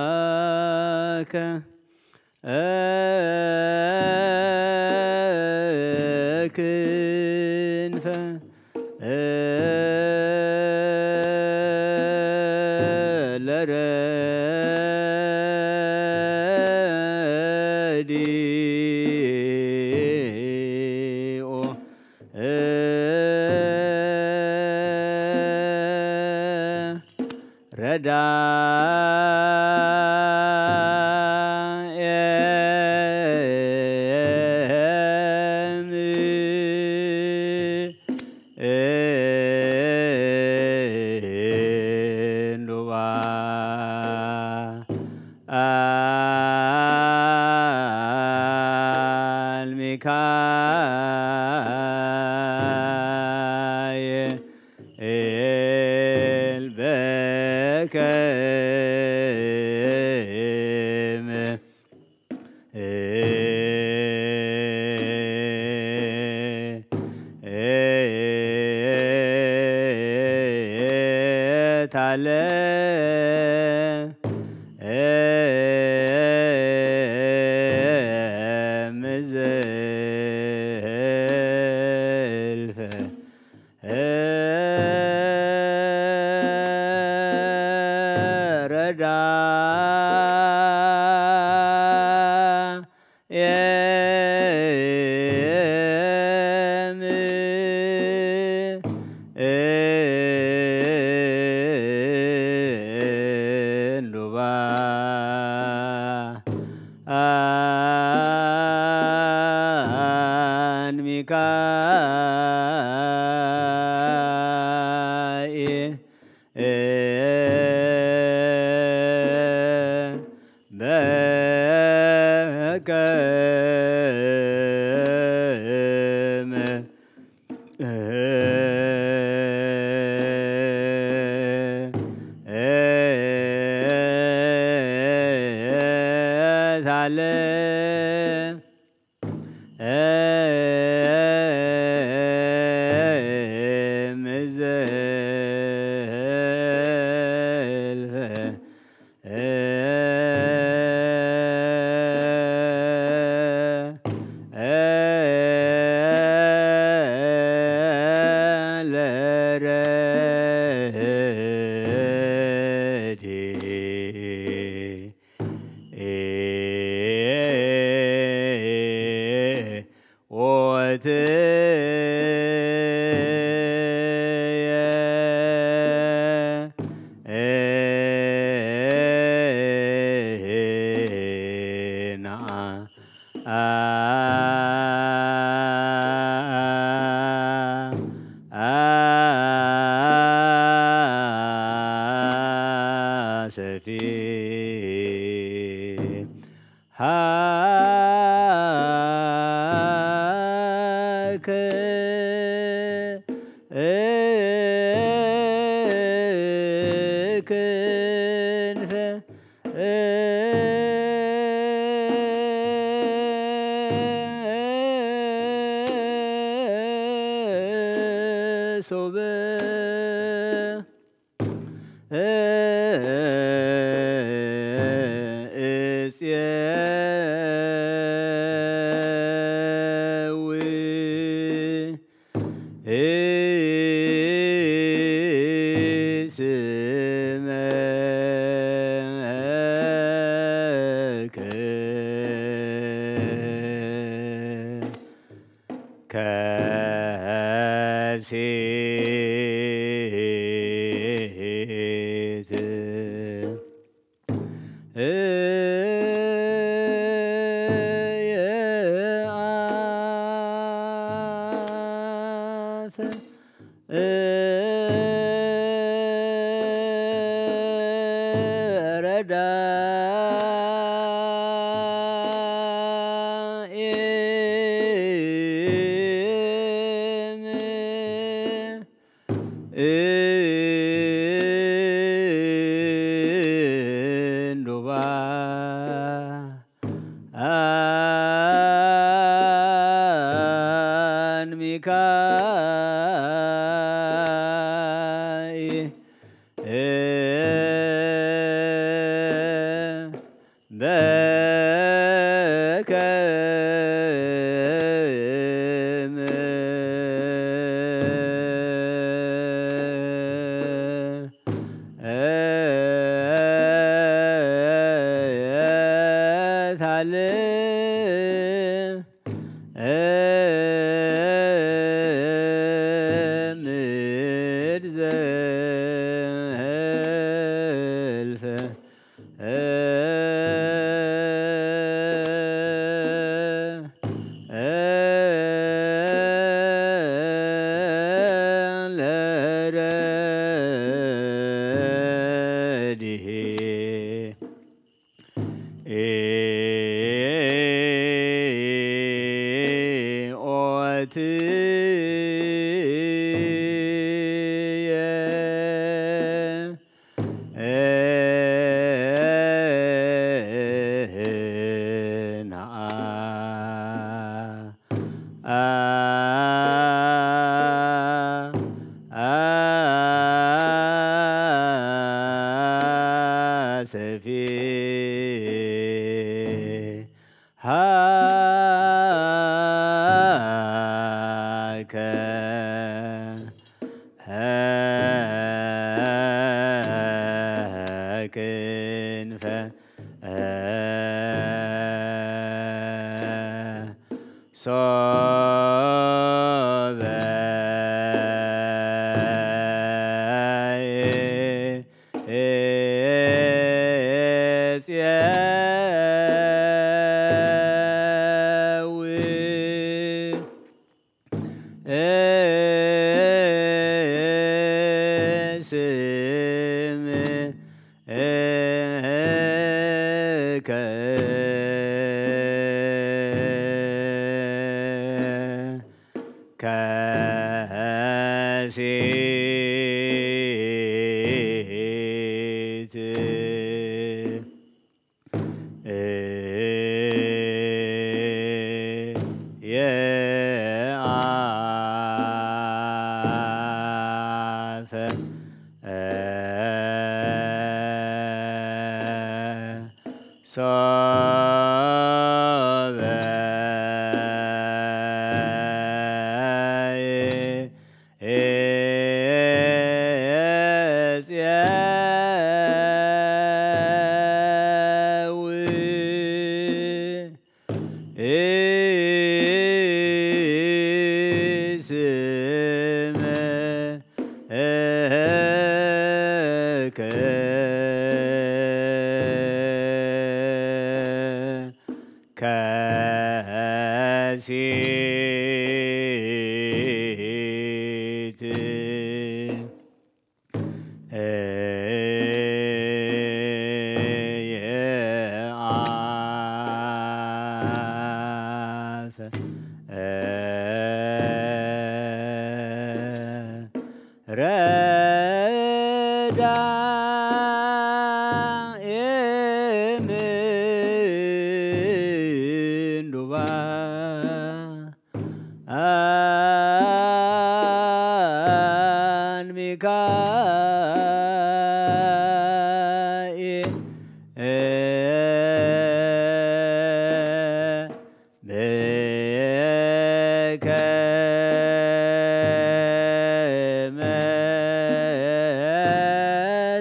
ሰፊሃከ ክንፈ ለረዲኦ ረዳየ ምንዱባ ሚካኤል በከመ ታለ ምዘልፈ ረዳየ ምንዱባ ታለ ምዘልፈ ሰፊ ሃከ ክንፈ ሶበ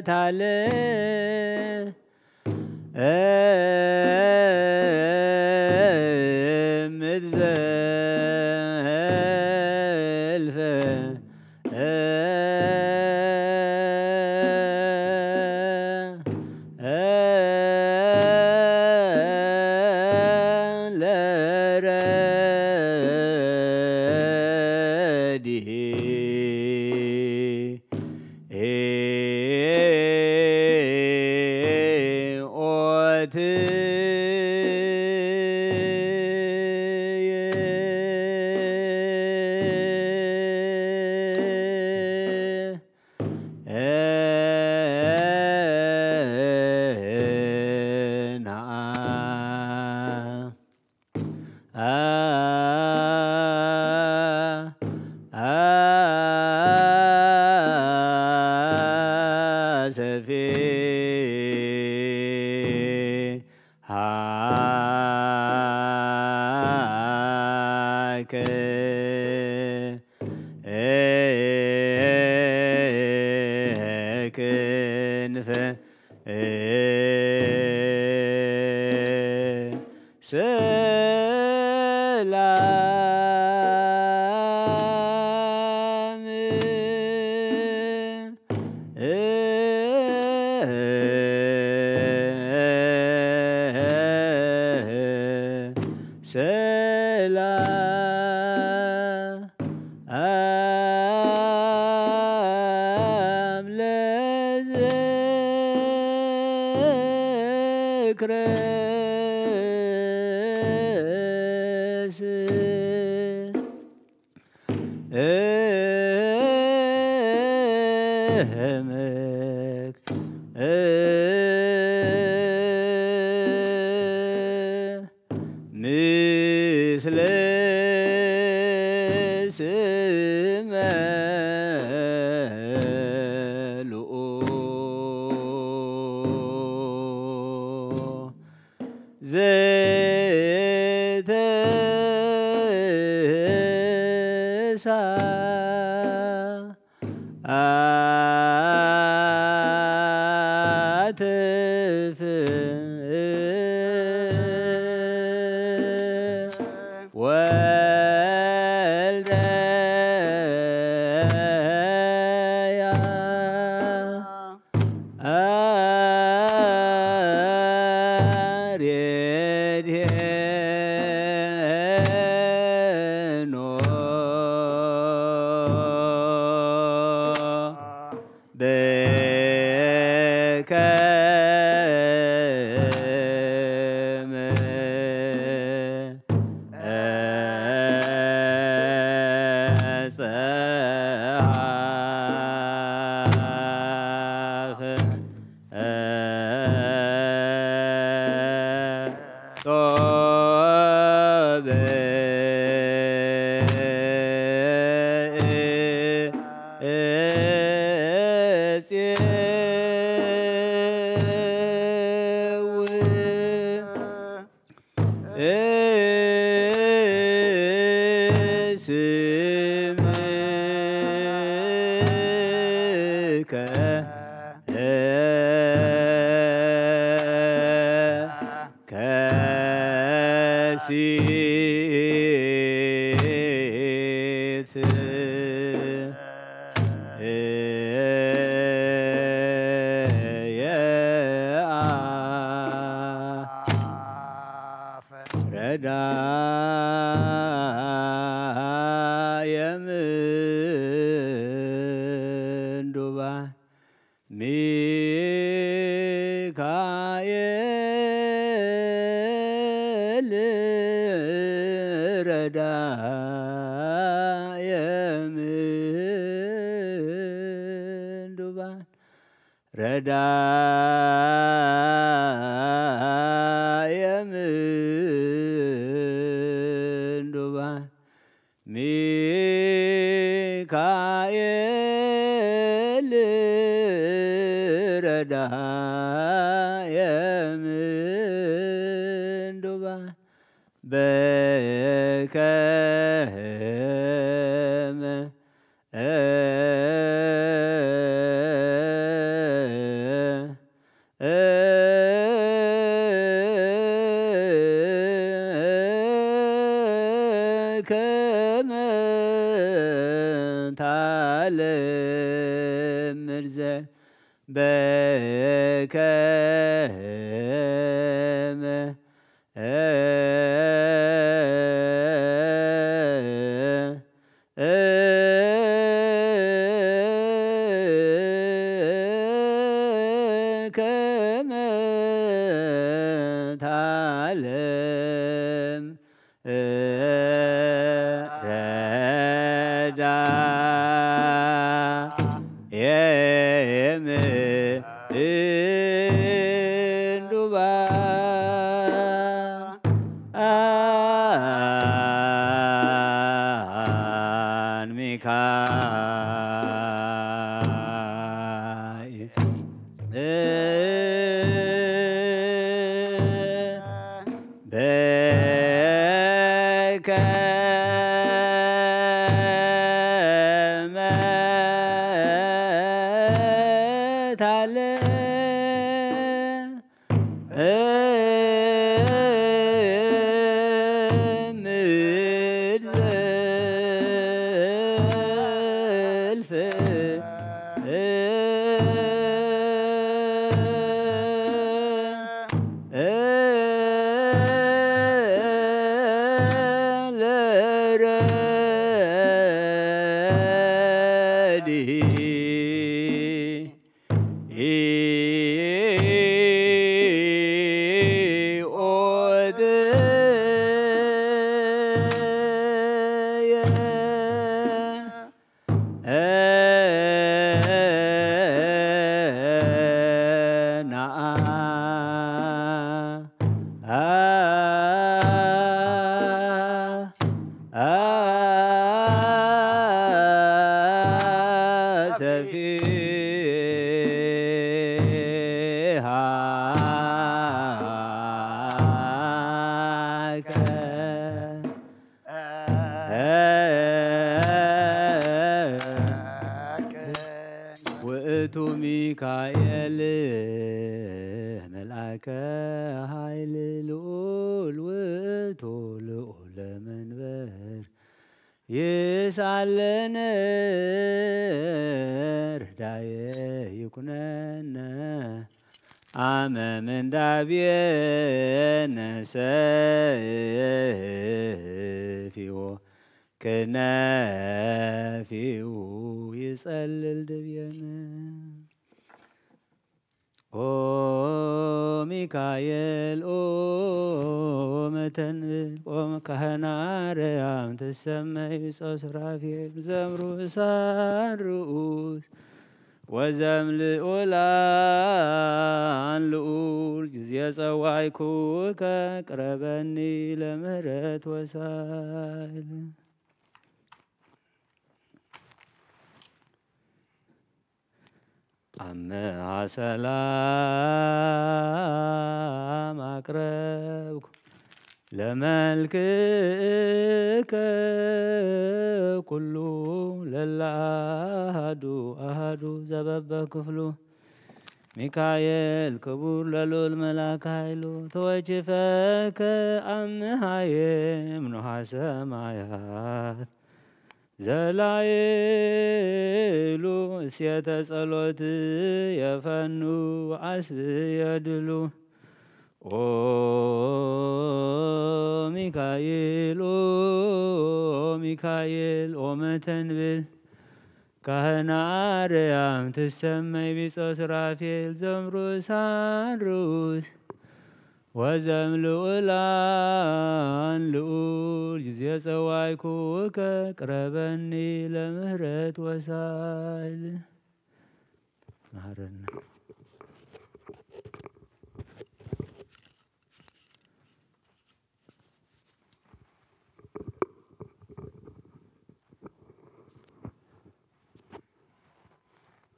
ታለ ምትዘልፈ ሰፌ ሃከ ክንፈ ሰላም ሰላም ለዝክረ እመክ ምስለ ስመ ዘተሳ አትፍ ወልደ ከሲት ረዳ የምንዱባን ሚካኤል ረዳ የምንዱባን ረዳ የምንዱባን ሚካኤል ረዳ የምንዱባን በከመ بكم كما تعلم ردا يمين دبا آن ميكائيل وأتو ميكائيل ملأك هايل لؤول وأتو لؤول منبر يسألن رداي يكونن عم من دابين سيفيو كنافيو يسألل دبيان او ميكائيل او متنبل او كهنا ريام تسمي سرافيل زمرو سان رؤوس وزمل أولان لؤول جزية صوايكوك قربني لمهرت وسائل عما سلام أقربك لملكك كله للأهدو أهدو زبب كفلو ميكائيل كبور للو الملاك هايلو توجفك أم هايم نوح سمايات زلايلو سيادة صلوت يفنو عسب يدلو او ميكائيل او متنبل كهنا ريام تسمي بيصو سرافيل زمرو سانروس وزمل أولان لؤول جزية صوايكوك قربني لمهرت وسائل مهرنا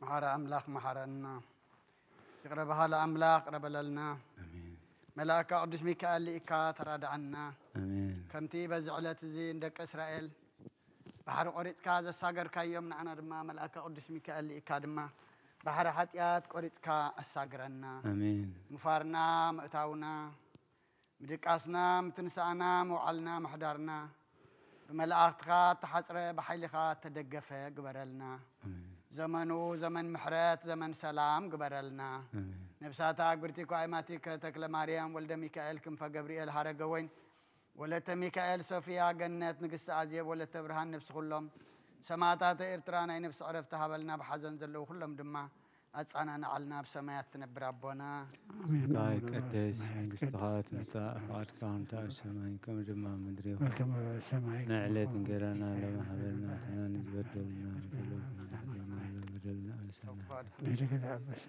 محر أملاك محرنا يقربها لأملاك قرب لنا ملاك قدس ميكائيل لإكا تراد عنا آمين كمتي بزعلت زين دك إسرائيل بحر قريت كازا ساقر كايوم نعنا دما ملاك قدس ميكائيل لإكا دما بحر حتيات قريت كا الساقرنا آمين مفارنا مأتاونا مدقاسنا متنسانا موعلنا محدارنا بملاك تخات تحصر بحيلخات تدقفة قبرلنا زمنو زمن محرات زمن سلام قبرلنا نفساتا قرتي قائماتي كتكل مريم ولد ميكائيل كم فجبريل هرجوين ولت ميكائيل صفيا جنات نقص عزيب ولت برهان نفس كلهم سماعات إرترانا نفس عرفتها بلنا بحزن زلوا كلهم دما أتصانا نعلنا بسمايات نبر ربنا لايك قديس قصتها مساء فات كانت السماء كم دما مدري كم السماء نعلت نقرنا لما حبلنا تنان بدلنا بدلنا لسنا نجيك بس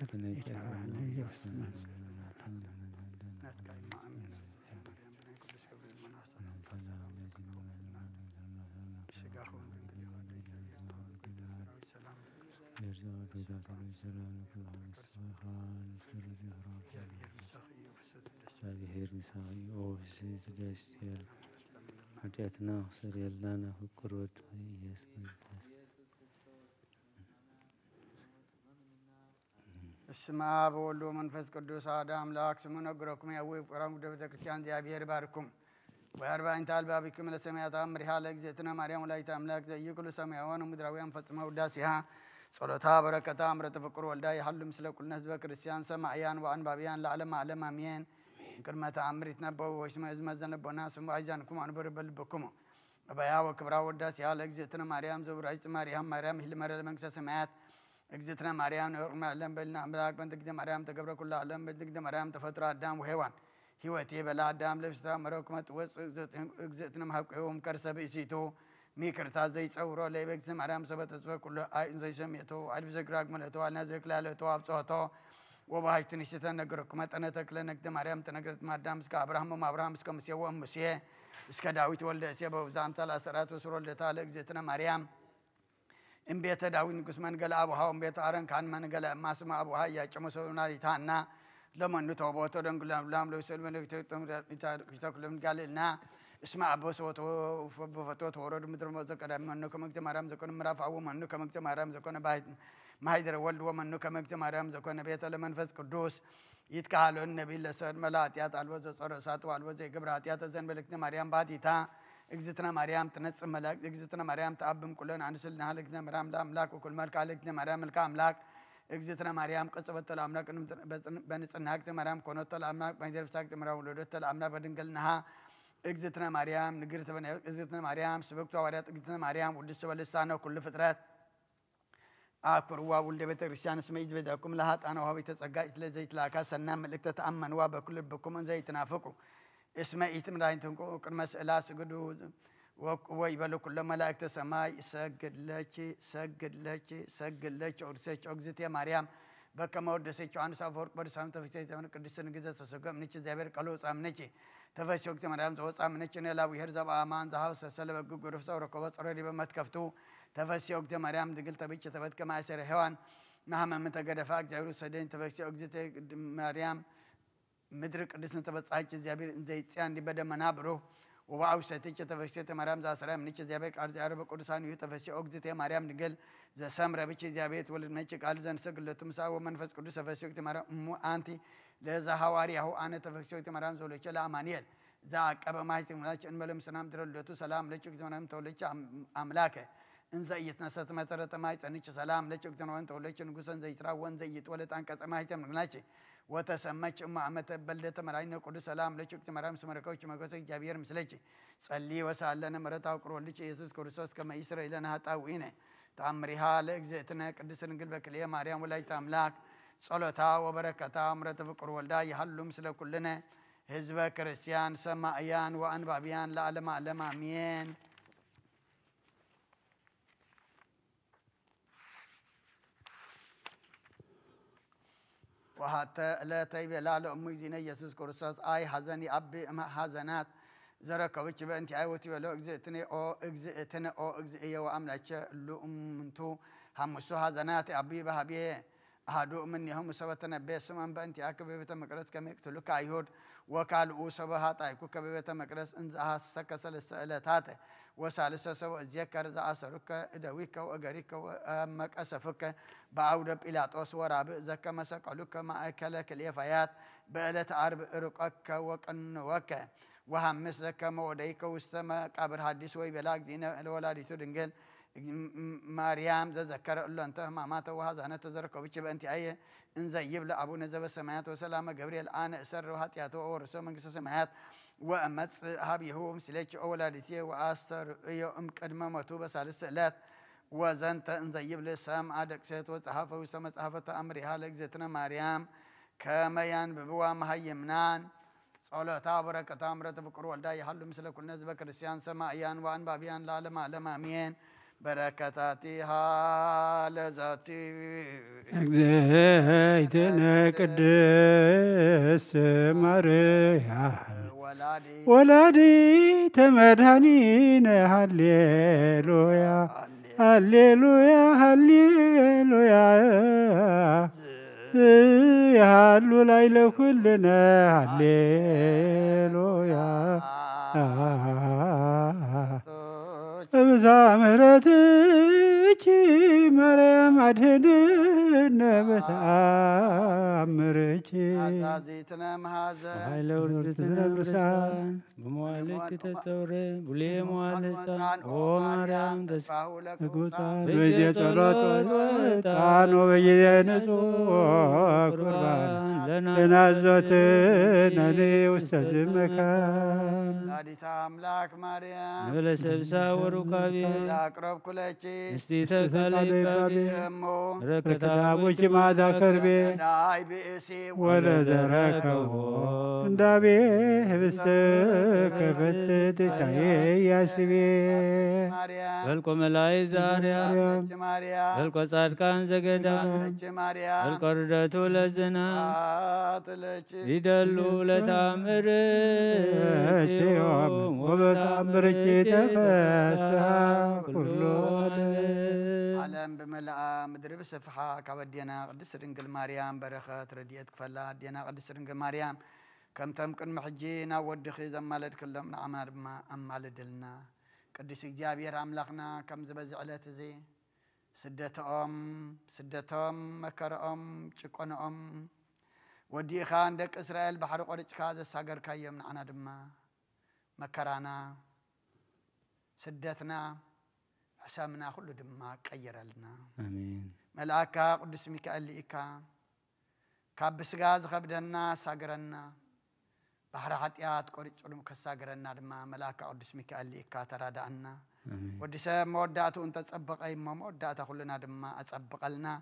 هذه مساعي أو سيد داستير حاجاتنا خسر يلانا في كروت يس السماء بولو منفس قدوس آدم لاك سمون أقرأكم يا ويف قرام قدوس كريستيان دي أبير باركم وأربعين تال بابكم لسماء أمرها لك زيتنا مريم ولا يتأملك زي كل سماء وانا مدراويا فتسمى وداسها صلوتها بركتها أمر تفكر والداي حل مثل كل ناس بكريستيان سماعيان وعن بابيان لا علم علم أمين كلمة أمرتنا بو واسم إزمة زنب وناس وعجانكم عن بربل بكم أبايا وكبرا وداسها لك زيتنا مريم زبر عيس مريم هل مريم منكس سماعات اجزتنا مريم نورما علم بلنا أملاك بنتك دي مريم تقبر كل علم بنتك دي مريم تفترة الدم وهوان هوتي بلا الدم لبستا مروكمة وس اجزتنا محق يوم كرسة بيسيتو ميكرتا زي تصورو لي بيكس مريم سبت اسفا كل آي زي سميتو علب زكراك ملتو على زيك لالتو أبصوتو وبهاي تنشتنا نقركمة أنا تكلنك دي مريم تنقرت ما الدم اسكا أبراهام وما أبراهام اسكا مسيا ومسيا اسكا داويت ولد اسيا بوزام تالا سرات وسرو لتال اجزتنا مريم إن بيت داوين قسمان قال أبوها وإن بيت أرن كان من قال ما سمع أبوها يا جمسونا ريتانا لما نتوبوا تودن قلنا لام لو سلمنا كتاكلم قال لنا اسمع أبو صوته وفتوت ورد مدر مزكرة منو كم اجتماعهم زكون مرافع ومنو كم اجتماعهم زكون بايت ما يدر ولد ومنو كم اجتماعهم زكون بيت لمنفذ قدوس يتكالون النبي لسر ملاتيات الوز صرصات والوز قبراتيات زين بلكنا مريم باديتا اجزتنا مريم تنص ملاك اجزتنا مريم تأبم كلنا عن سلنا هلكنا مريم لا أملاك وكل ملك هلكنا مريم ملك أملاك اجزتنا مريم قصبت الأملاك بنصنها كت مريم كونت الأملاك بنجرب ساكت مريم ولدت الأملاك بدنقلناها اجزتنا مريم نقرت بن اجزتنا مريم سبقت ووريت اجزتنا مريم ولسه ولسانه كل فترات أكروا ولد بيت كريستيان اسمه بدكم لهات أنا وهو بيتصقى إلى زيت لاكا سنام ملك تتأمن وبكل بكم زيت نافقوا اسمه إتم راينتم كل مسألة سجدوا ويبلو كل ملائكة السماء سجد لك أرسل أجزتي مريم بكم أردسي عن سافر برسام تفسير تمن كردستان جزء سسقم نيجي زبير كلوس أمنيجي تفسير وقت مريم زوج أمنيجي نلا ويهرزب أمان زهاو سسلب جوجرفس وركوبس أوريدي بمتكفتو تفسير وقت مريم دقل تبيش تبت كما يصير هوان مهما متقدر فاق جاورو سدين تفسير أجزتي مريم مدرك قدسنا تبت عايش زبير زي سيان دي بدأ منابرو وواو ستيجي تفسير مريم زاسرام نيجي زبير أرز عرب قدسان يو تفسير أجزتي مريم دقل ز سامرا بيجي زبير ولد نيجي قالزن سقل تمسا ومنفس قدس تفسير وقت مريم مو أنتي لذا هواري هو أنا تفسير وقت مريم زولش لا أمانيل ذاك أبا ما يتم لاش إن ملهم سلام درلتو سلام ليش وقت مريم تولش أملاكه إن زيت نسات ما ترى تمايت أنيش سلام ليش وقت مريم تولش نقصن زيت راون زيت ولد أنك ما يتم لاش وتسمّج عمّة بلدة مرعين قدس سلام لك وقت مرام سمركوش مقصد جابير مثلك صلي وسألنا مرتا وقرول لك يسوع كريستوس كما إسرائيل لنا تاوينه تأمرها لك زيتنا قدس نقلبك ليه مريم ولا يتملاك صلاتها وبركتها مرت وقرول دا يحل مثل كلنا حزب كريستيان سماعيان وأنبابيان لا علم أمين وحتى لا تيبي لا لأمي دين يسوع كريستوس أي حزني أبي ما حزنات زرك وجه بنتي عيوتي ولا أجزئتني أو أجزئية وأملك لأمنتو هم سو حزنات أبي بهبيه هادو مني هم سبتنا بسمان بنتي أكبر بيت مقرس كم يقتلوا كايهود وقالوا سبها تايكو كبر بيت مقرس إن سكسل السألات وسالسة سو ذكر زعسرك دويك وأجريك وأمك أسفك بعودب إلى طوس وراب زكى مسكلك ما أكلك اليفيات بألة عرب رقك وكنوك وهم مسك موديك والسماء قبر حديث ويبلاغ دين الولادي تدنجل ማርያም ዘዘከረ እሎ እንተ ህማማተ ወሐዘነ ተዘረከቡ ብቻ በእንቲ አየ እንዘ ይብለ አቡነ ዘበሰማያት ወሰላመ ገብርኤል አነ እሰረው ኃጢአቶ ወርሶ መንግስተ ሰማያት ወእመጽ ሀቢሁ ምስሌች ወላዲቴ ወአስተርእዮ እምቅድመ ሞቱ በሳልስ ዕለት ወዘንተ እንዘ ይብል ሰምዐ ደቅሰት ወጸሐፈ ውስተ መጽሐፈ ተአምሪሃ ለእግዝእትነ ማርያም ከመ ያንብብዋ መሃይምናን ጸሎታ በረከታ ምሕረተ ፍቁር ወልዳ ይሃሉ ምስለ ኩልነ ህዝበ ክርስቲያን ሰማዕያን ወአንባቢያን ለዓለመ ዓለም አሜን። በረከታቲሃ ለዛቲ እግዝእትነ ቅድስት ማርያም ወላዲተ መድኃኒነ ሃሌሉያ ሃሌሉያ ሃሌሉያ ያሉ ላይ ለኩልነ ሃሌሉያ በብዛ ምሕረትኪ ማርያም አድኅንነ በተአምርኪ አዛዚትነ መሐዘን ኃይለ ውርዝትነ ብርሳን በመዋልድ ተጸውረ ቡሌ መዋል ሕፃን ኦ ማርያም ተስፋሁ ተጉጻን በየጸሎት ወጣን ወበየ ንጹሕ ቁርባን ለናዞትን እኔ ውስተ ዝመካን ወላዲተ አምላክ ማርያም ንበለሰብሳ ወሩካቤ ዛቅረብኩ ለኪ ንስቲተ ቃልባቤ እሞ ረከታቦች ማዛ ከርቤ ዳይ ብእሲ ወለዘረከቦ እንዳቤ ህብስተ ከፈትት ኢሳይያስቤ ማርያም በልቆ መላይ ዛርያ ማርያም በልቆ ጻድቃን ዘገዳ ማርያም በልቆ ርደቱ ለዝና አጥለች ይደሉ ለታምር ወበተአምርኪ ተፈስሐ ኩሉ ዓለም በመልአ ምድር ብስፍሓ ካበዴና ቅድስት ድንግል ማርያም በረኸት ረድኤት ክፈላ ኣዴና ቅድስት ድንግል ማርያም ከምተም ቅድሚ ሕጂ ናብ ወድኺ ዘማለድክሎም ንዓና ድማ ኣማልድልና። ቅዱስ እግዚአብሔር ኣምላኽና ከም ዝበዚ ዕለት እዚ ስደቶም መከረኦም ጭቆነኦም ወዲእኻ ንደቂ እስራኤል ባሕሪ ቆሪጭካ ዘሳገርካዮም ንዓና ድማ መከራና ስደትና حسامنا كله دم قيرلنا آمين. ملاكا قدس ميكائيل ليكا كابس غاز خبدنا ساغرنا بحر حطيات قريص ودم كساغرنا دما ملاكا قدس ميكائيل ليكا ترادانا ودس موداتو انت تصبقاي موداتا كلنا دما اصبقلنا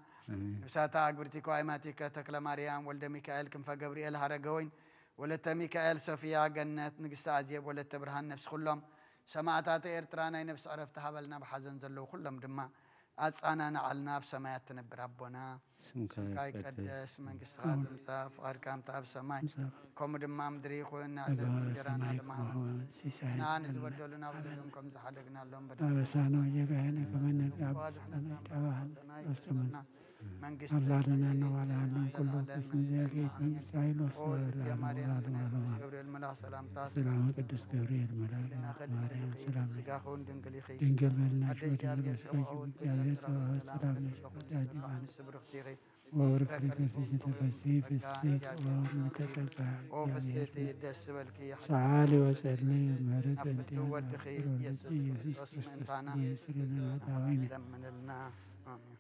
بساتا اغبرتيكو ايماتيكا تكل مريم ولد ميكائيل كنف جبريل هرغوين ولت ميكائيل صوفيا جنات نغست عزيب ولت برهان نفس كلهم سمعتات إرترانا نفس عرفتها بلنا بحزن زلوا كلهم دما أصانا نعلنا بسمايات تنبر ربنا سمكاي قدس من قصات مساف أركام تاب سماي كم دما مدري خونا على جرانا دما نان زودوا لنا ودهم كم زحدقنا لهم بدنا بسانو يجاهنا كمان نتعب أستمر الله لنا نوال عنهم كل قسم زاكيت من سعيل وصول سلام قدس جبريل ملاك مريم سلام دنقل ملنا شوت البسكاك يا سوا سلام نشوت وورك في تفسي في السيف ومتفقع سعالي وسلمي مرت انت يسوس يسرنا تعويني آمين.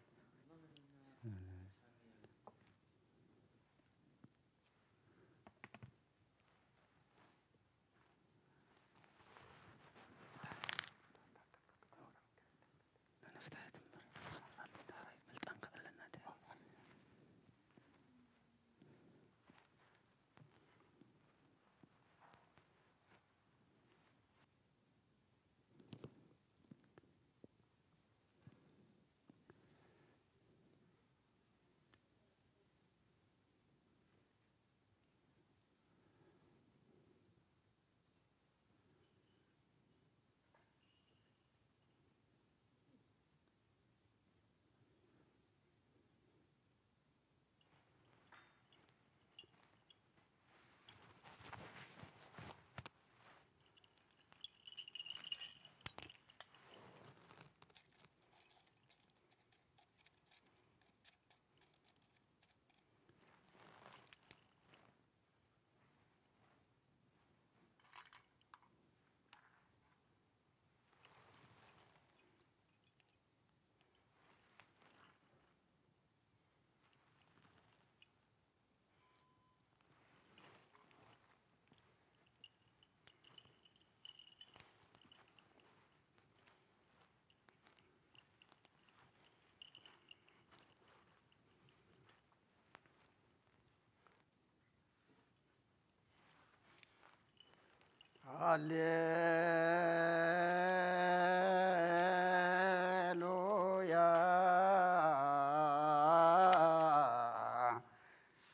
هللويا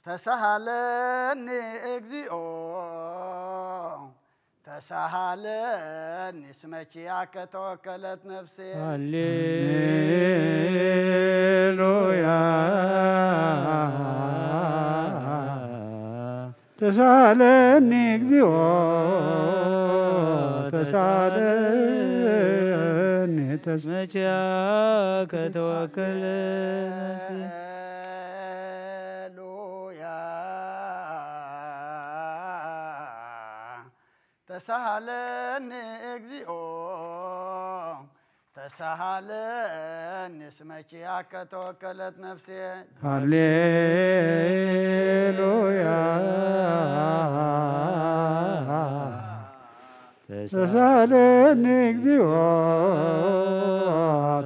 تسهلني اكزيو تسهلني اسمك ياك توكلت نفسي هللويا تسالني اكزيو تسالني اسمك ياك توكلت تسهلني اكزيو تسهلني اسمك ياك توكلت نفسي هللويا تسالني اكزيو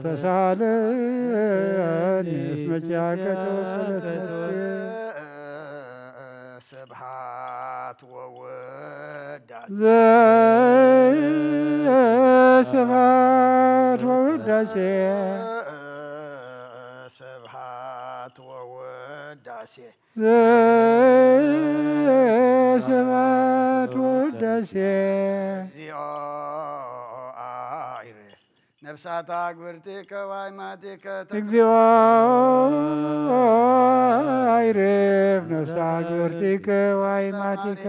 تسالني اسمك ياك توكلت نفسي سبحات ووداس سبحات ووداسي سبحات ووداسي سبحات ووداسي نفسات أكبرتك وايماتك اكزيو عيرف نفسك برتك وايماتك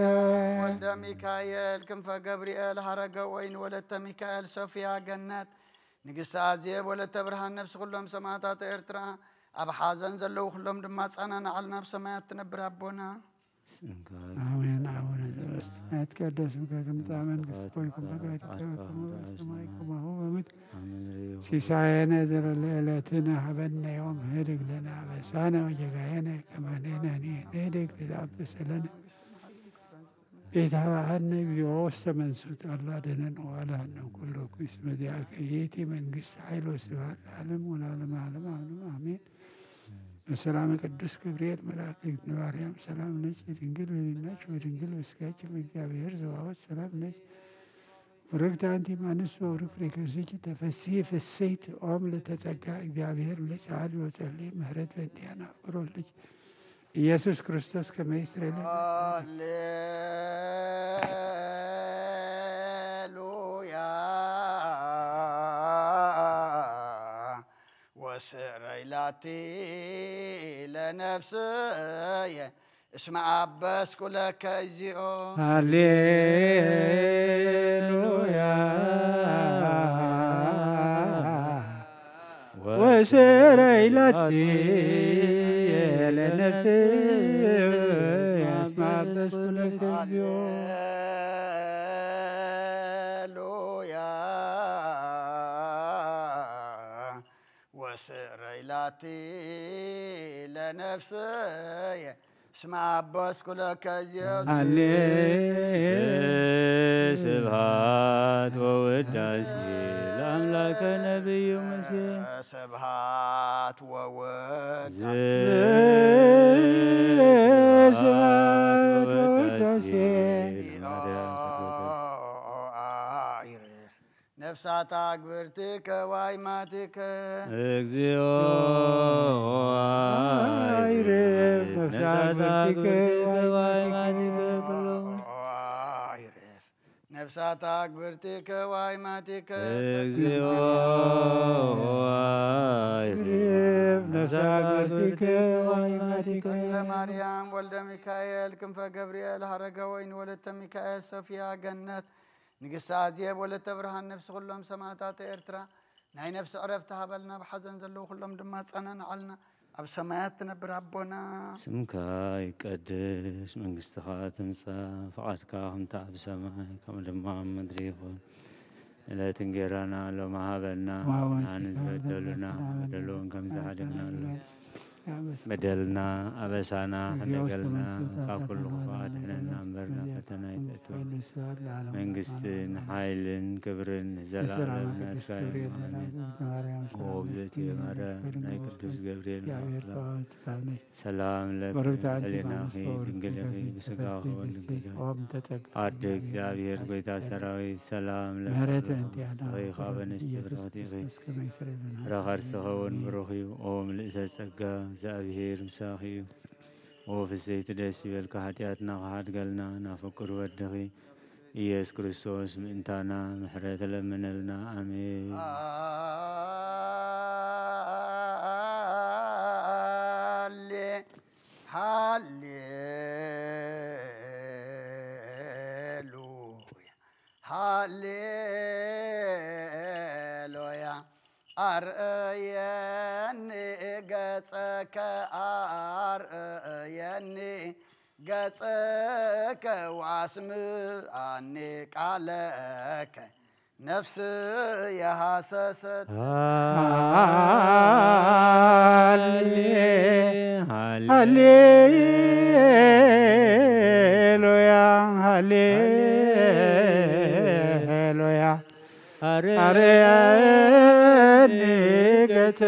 ولد ميكائيل كنف جبريل حرق وين ولدت ميكائيل صوفيا جنات نقص عزيب ولدت برهان نفس كلهم سماعات إرترا أب حازن زلوا كلهم دمات أنا نعلنا بسماعات تنبر أبونا آمين آمين أتقدس بكم تعمل قسطويكم بقيتكم وسمايكم وهو مثل سيساينا ذر ليلتنا حبنا يوم هدق لنا بسانا وجقاينا كما نيناني نهدق لذعب سلنا إتهاهن بيوست من سوت الله دنن وعلى أنه كله اسم دياك يتي من قسط حيلو سبحان العالم والعالم عالم آمين السلام ቅዱስ ገብርኤል መልአክ ማርያም ሰላም ነች ድንግል ወሊናች ወድንግል ወስጋች በእግዚአብሔር ዘዋወት ሰላም ነች ወረግታ አንቲ ማንስ ወሩፍ ፍሬከርሲች ተፈሲ ፍሴት ኦም ለተጸጋ እግዚአብሔር ለቻል ወጸልይ ምህረት በእንቲያና ፍሮልጅ ኢየሱስ ክርስቶስ ከመይስራኤል ሃሌሉያ وسريلاتي لنفسي اسمع عباس كلك اجيو هللويا وسريلاتي لنفسي اسمع عباس كلك اجيو وسريلاتي لنفسي اسمع عباس كلك اجيو سبحات ووداسي لأملاك نبي مسيح سبحات ووداسي سبحات ووداسي نفسات أكبرتك وايماتك اكزيو عيرف نفسات أكبرتك وايماتك نفسات أكبرتك وايماتك اكزيو عيرف نفسات أكبرتك وايماتك مريم ولد ميكائيل كنف جبريل حرق وين ولدت ميكائيل صوفيا جنات نقص عزيب ولدت برهان نفس كلهم سماعات إرترا ناي نفس عرفتها بلنا بحزن زلوا كلهم دمات أنا نعلنا أب سماعات تنبر ربنا سمك يقدس من قستخات تمسى فقعتك هم تعب سماي كما لما مدريهم لا تنقرانا لو ما هبلنا عن زبدلنا بدلون كم زعجنا بدلنا أبسانا حنقلنا كل خفات حننا أمبرنا فتنا يتأتون من قستن حيل كبرن زلالنا شايم آمين وبزتي مرة نايكدوس جبريل سلام لك لنا خي دنقل خي بسقاخ ودنقل عدك زابير بيتا سراوي سلام لك خي خابن استبراتي خي رغر سخون بروخي أوم لإساسقا زابير مساخي وفي الزيت ديسي بالكحاتياتنا قحات قلنا نفكر ودخي إياس كريستوس منتانا محرات لمن لنا آمين هاليلويا أرأيني قصك أرأيني قصك وعسم عنك عليك نفسي حسست هاليلويا هاليلويا أريني قصك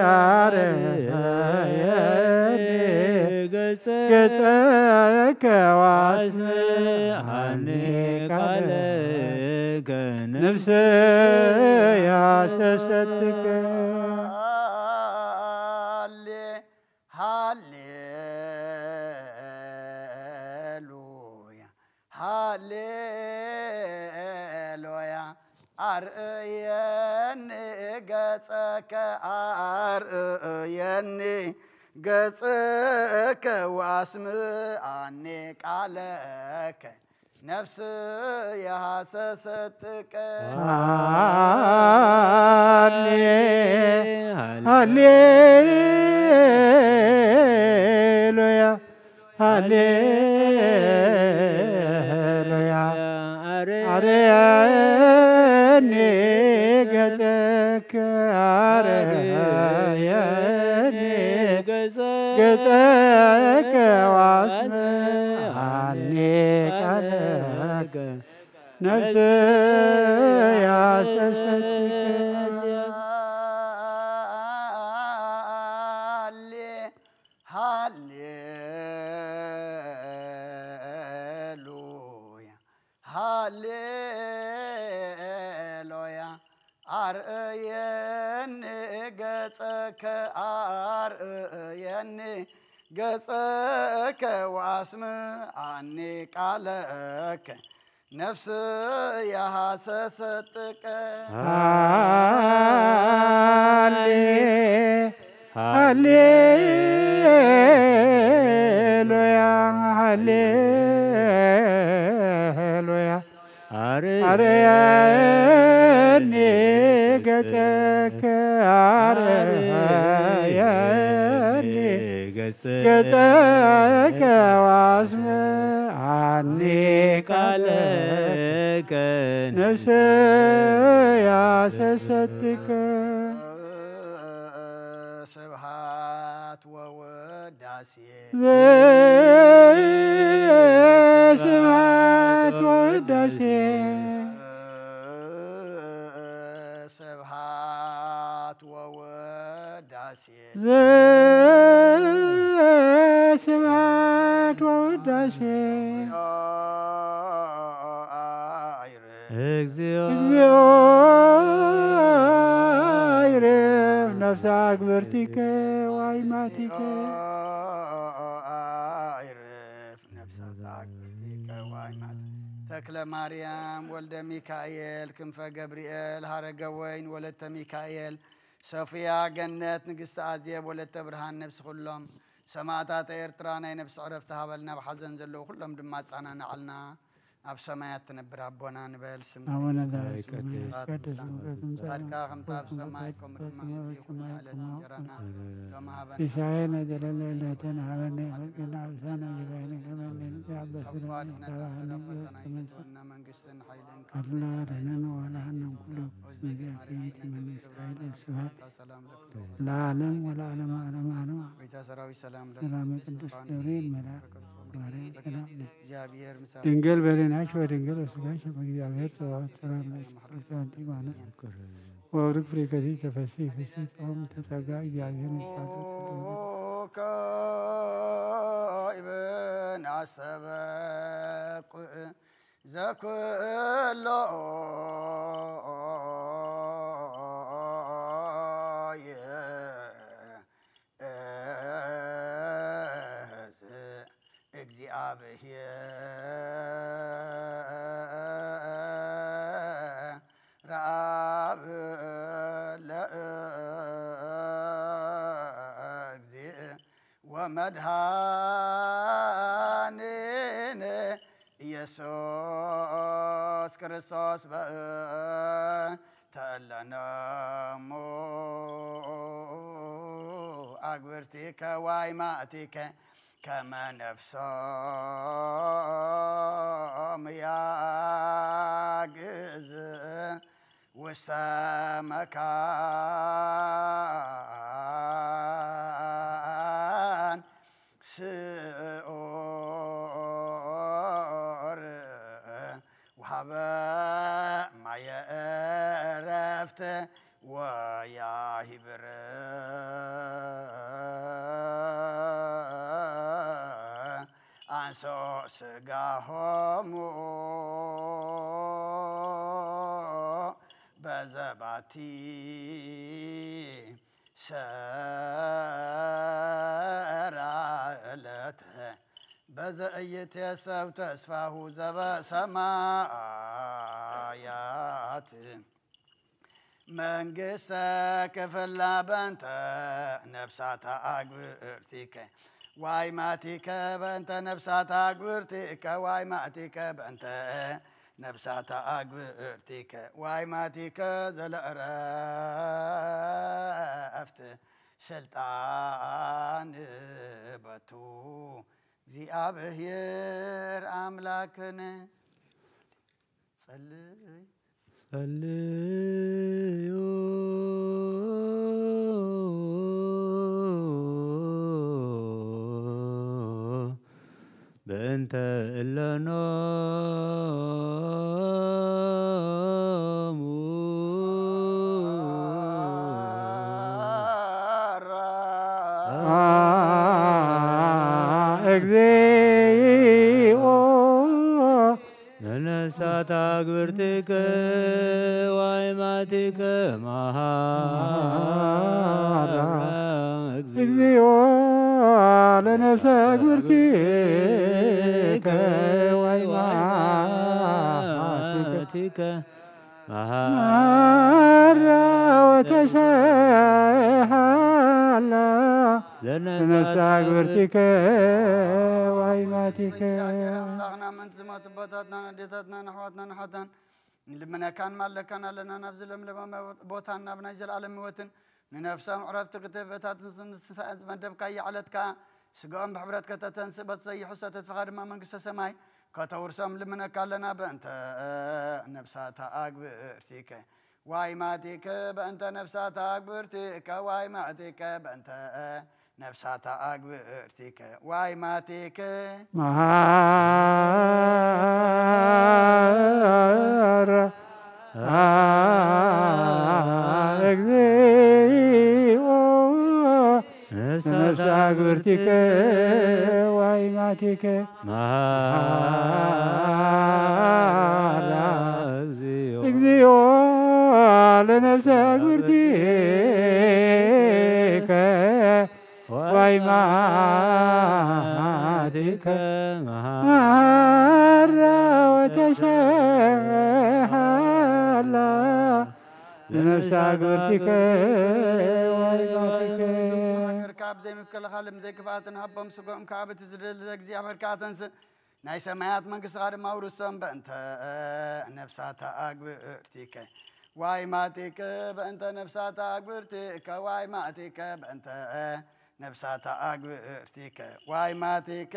أريني قصك واسم عنك عليك نفسي حسستك هاليلويا هاليلويا أرأيني قصك أرأيني قصك واسم عنك عليك نفسي حسستك هاليلويا هاليلويا أريني قصك أريني قصك واسم عنك عليك نفسي حسستك هاليلويا هاليلويا أرأيني قصك أرأيني قصك واسم عنك عليك نفسي حسستك هاليلويا هاليلويا أريني قصك أريني قصك واسم عنك عليك نفسي حسستك سبحات ووداسي سبحات ووداسي سبحات ووداسي سبحات ووداسي እግዚኦ ይረፍ ነፍሳክ ብርቲከ ዋይማቲከ አይረፍ ነፍሳክ ብርቲከ ዋይማት ተክለ ማርያም ወልደ ሚካኤል ክንፈ ገብርኤል ሀረገ ወይን ወለተ ሚካኤል ሶፊያ ገነት ንግሥተ አዜብ ወለተ ብርሃን ነፍስ ኩሎም ሰማዕታት ኤርትራ ናይ ነፍሲ ዕረፍቲ ሃበልና ብሓዘን ዘለዉ ኩሎም ድማ ጻናናዓልና ኣብ ሰማያት ትነብር ኣቦና ንበል ስም አቡነ ዘበሰማያት ጻድቃ ከምታ ኣብ ሰማይ ከምኡ ድማ ይኹን ሃለና እንጀራና ሎማ ሃበና ሲሳየነ ዘለለዕለትነ ሀበነ ወርቅና አብሳነ ይባይነ ከመነ ንዛበስነ መንግስትን ኃይልን አላ ለነነ ወላህነ ኩሉ مجاهدين من إسرائيل والسبات العالم والعالم عالم عالم سلام القدس جبريل ملاك مريم سلام دنجل بريناش ودنجل وسكاش بجابير سواء سلام لك معنا وأورك في كثير تفسير فسيط أم تتقى جابير ابن عسبق زكلو راب لأجزي ومدهانين يسوس كريستوس تألنا مو أقبرتك وايماتك كما نفسهم ياجز وسمكان سؤر وهبا ما يعرفت ويا هبر أنسو سقاهم بزباتي سرالته بزأيت يسو تسفاه زبا سمايات منقستك فلا بنت نفسات أقبرتك وايماتك بنت نفسات أقبرتك وايماتك بنت نفسات أقبرتك وايماتك زل رفت سلطان بتو زي أبهير أملاكنا صلي بأنت إلا نسات أقبرتك وايماتك مهارا لنفس أقبرتك وايماتك مهارا وتشهلا لنفس أقبرتك وايماتك من زمات بوتاتنا نديتاتنا نحواتنا نحوتنا لمن كان مالكنا لنا نبذل لما بوتنا بنجل على موتن ننفسهم عرفت كتابات سنسات مدبك علتك سقام بحبرتك تتنسبت زي حسة تفخر ما منقص سماي كتورسهم لمن كان لنا بأنت نفسات أكبرتك وايماتك بأنت نفسات أكبرتك وايماتك بأنت نفسات أكبرتك وايماتك مهار نفسات أكبرتك وايماتك مهار اكزيو لنفس أكبرتك وايماتك مهارا وتشهلا لنفس أقبرتك وايماتك كعب زي مكل خالم زي كفاتن هبم سقوم كعبة زرل زي زي بركاتنس ناي سمايات منقص غار ماورسم بأنت نفسات أقبرتك وايماتك بأنت نفسات أقبرتك وايماتك بأنت نفسات أقبرتك وايماتك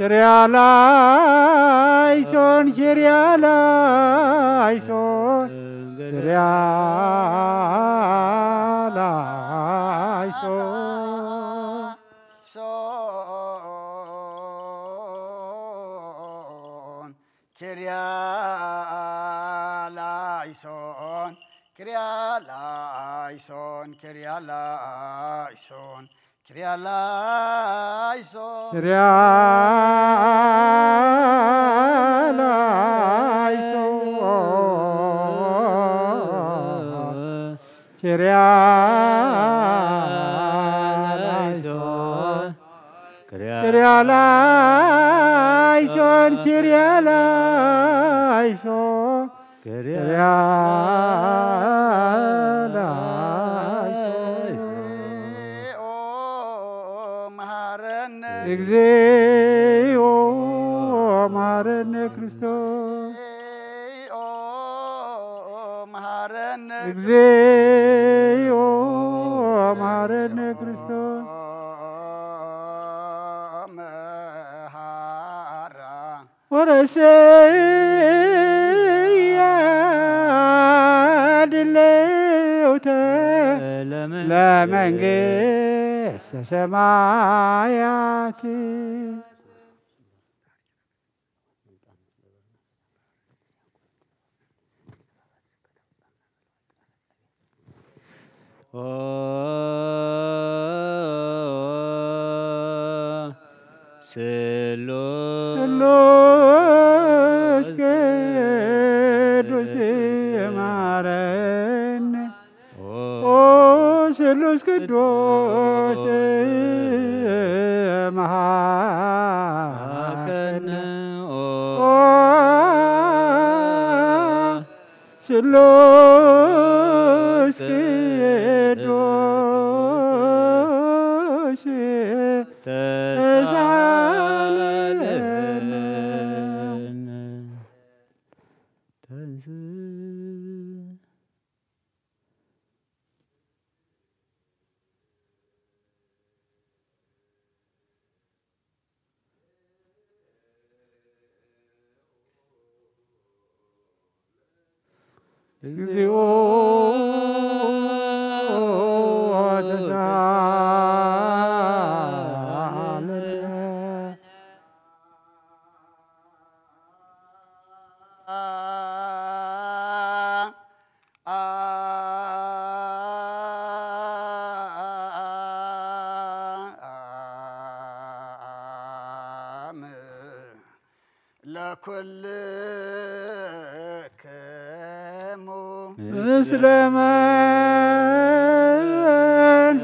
Kyrieleison, Kyrieleison, Kyrieleison. Kyrieleison, Kyrieleison, Kyrieleison, Kyrieleison, Kyrieleison, Kyrieleison, Kyrieleison, Kyrieleison, Exeo Maharane Christos. Exeo Maharane Christos. Ora seya dileute la መንግሥተ ሰማያት ስሉስ ቅዱስ ማረን ስሉስ ቅዱስ መሐከነ ስሉስ ቅዱስ ተሳለን እግዚኦ ለኩልክሙ ምስለ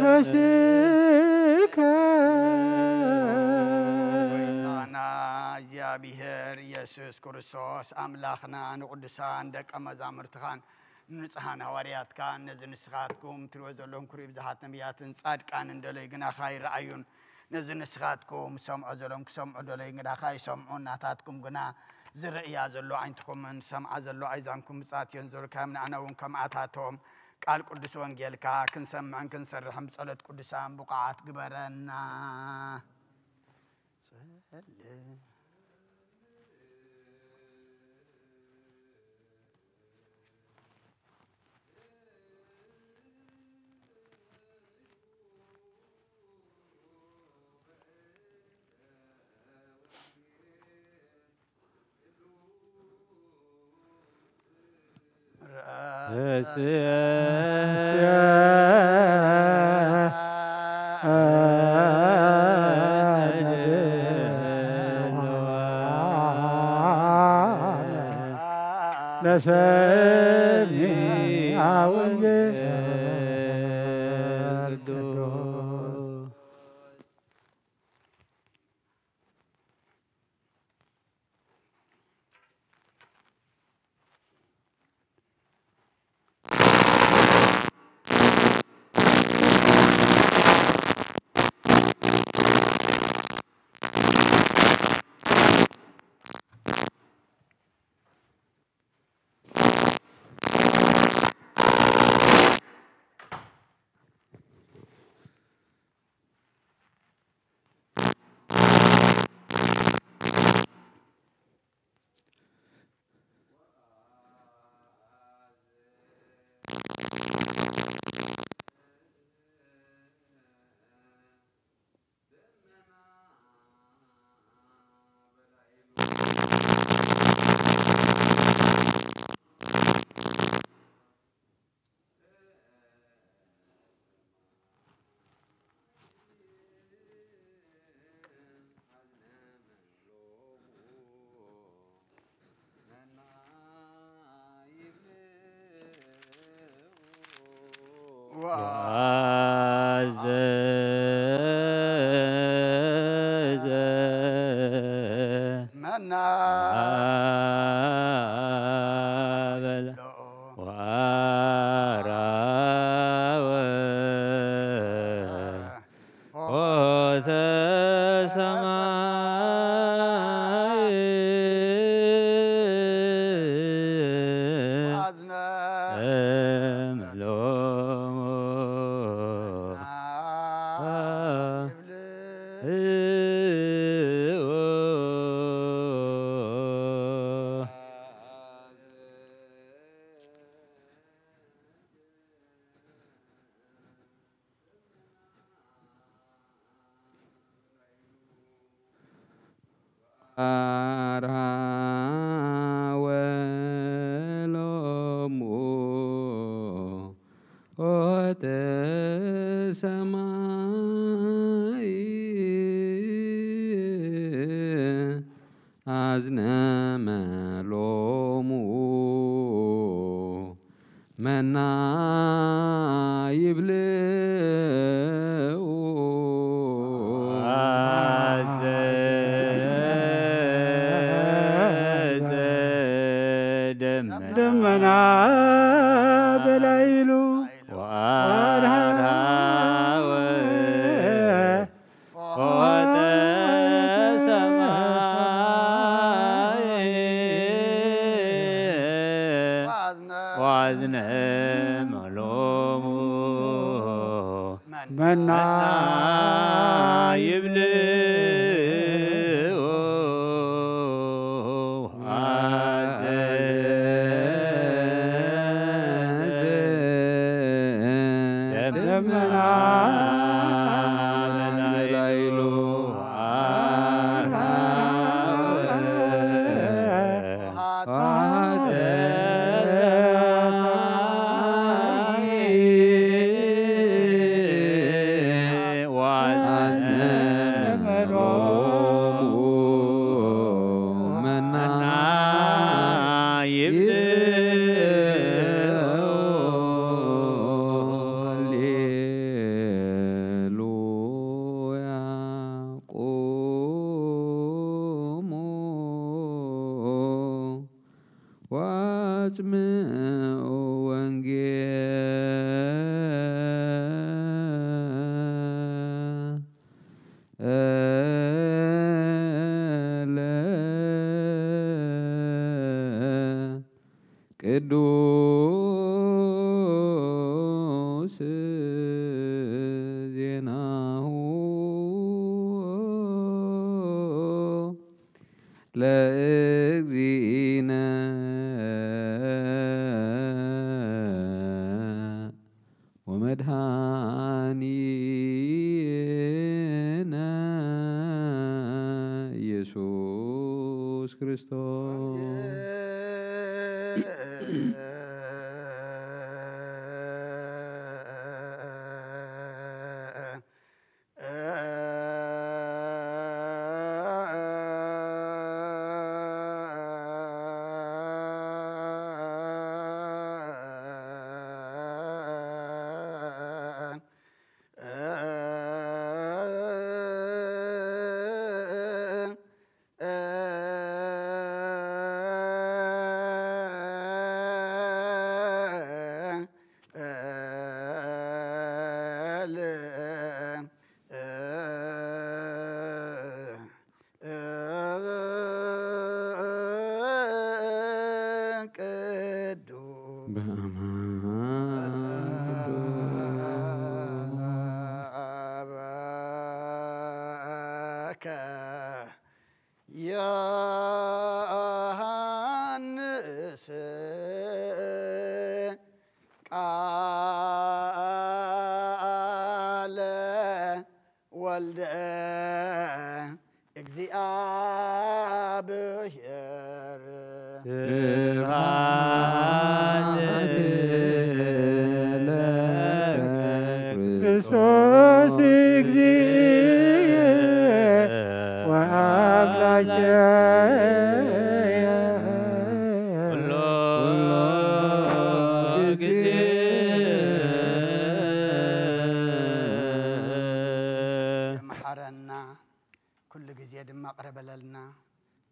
መንፈስከ ወይናና እግዚአብሔር ኢየሱስ ክርስቶስ አምላኽና ንቅዱሳን ደቀ መዛሙርትኻን ንጹሓን ሃዋርያትካ እነዚህ ንስኻትኩም ትሪኦ ዘለኹም ኩሩይ ብዙሓት ነቢያትን ጻድቃን እንደለይ ግና ካይረአዩን ነዚ ንስኻትኩም ሰምዖ ዘሎም ክሰምዑ ደለይ ግናኻ ይሰምዑ እናታትኩም ግና ዝርእያ ዘሎ ዓይንትኹምን ሰምዓ ዘሎ ኣይዛንኩም ብጻትዮን ዘልካዮም ንኣና እውን ከምኣታቶም ቃል ቅዱስ ወንጌልካ ክንሰምዕን ክንሰርሕን ብጸሎት ቅዱሳን ብቕዓት ግበረና ለሰሚዐ ወንጌል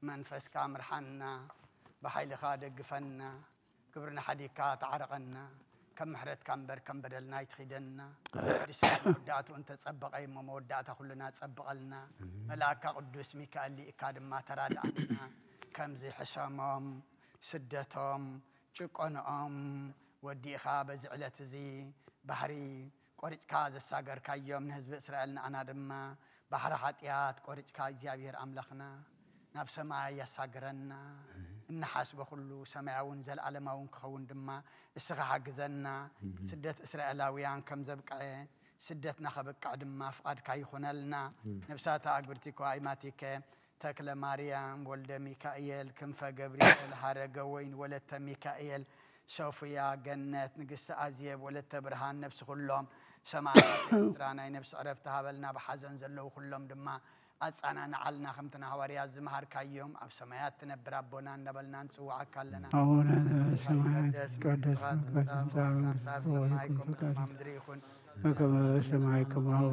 منفس كامر حنا بحيل خادق فنا كبرنا حديكا تعرقنا كم محرت كمبر كم بدلنا يتخدنا رسالة مودات وانت تصبق أي مودات كلنا تصبق لنا ملاك قدوس ميكائيل اللي إكاد ما تراد عنا كم زي حسامهم سدتهم شقنهم ودي خاب زعلت زي بحري قريت كاز الساقر كيوم من حزب إسرائيل أنا دما بحر حاتيات قرج كاجابير أملاخنا نفس ما يساقرنا النحاس بخلو سماعون زل علماون كخون دما السغا حقزنا سدت إسرائيلاويان كم زبقعي سدتنا خبقع دما فقاد كايخونا لنا نفساتا أكبرتيكو آيماتيك تكل مريم ولد ميكائيل كنفة جبريل حرقوين ولدت ميكائيل صوفيا جنة نقص أزيب ولدت برهان نفس كلهم سمعنا ترانا نفس عرفتها بلنا بحزن زلوا كلهم دما أصعنا نعلنا خمتنا هواريا الزمهر كايوم أب سمايات تنبر ربنا نبلنا نسوع كلنا أولا سمايات قدس مكتب وكما سمعكم هو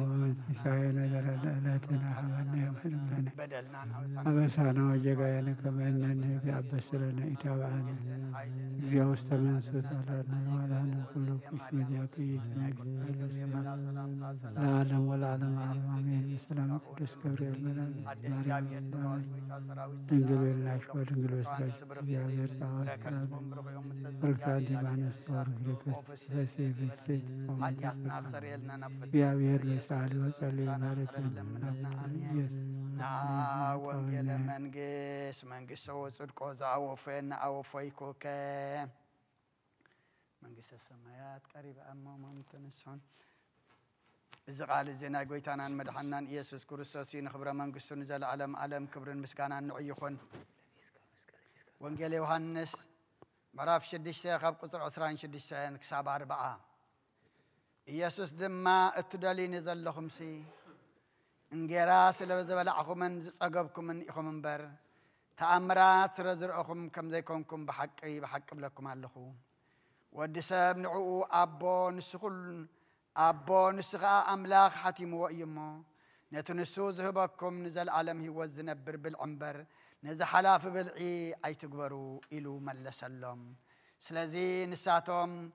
سعينا دلالاتنا حملنا وحلمنا بدلنا أبسانا وجقاينا كما أننا يعبس لنا إتابعنا في أستمن سلطانا وعلانا كل قسم دياكية لا أعلم ولا أعلم أعلم أمين السلام قدس كبريل مريم دنقل الناشوة دنقل السلاج يا بيرتاوات فرقتان دي معنا الصور فرقس فسيف السيد يا بير لسالي وسالي مارتنا وانجيل منجس وصدقو زعوفين عوفيكوك منجس السمايات قريبة أما ممتنسون إذا قال الزنا قويتانا مدحنان إيسوس كريستوسين خبر منجس نزل علم كبر مسكانا نعيخون وانجيل يوحنس مراف شدش خاب قصر عسران شدش كساب 4 إيسوس دما اتدالي نزل لهم سي انجراس لبزبلعكم من أجابكم من إخم بر تأمرات رزركم كم زيكمكم بحق بلكم علىكم ودسب نعو أبو نسخة أملاك حتيم وإيمو نتنسو ذهبكم نزل عالم هو الزنبر بالعنبر نزل حلاف بالعي أي تكبروا إلو ملسلم سلازي نساتهم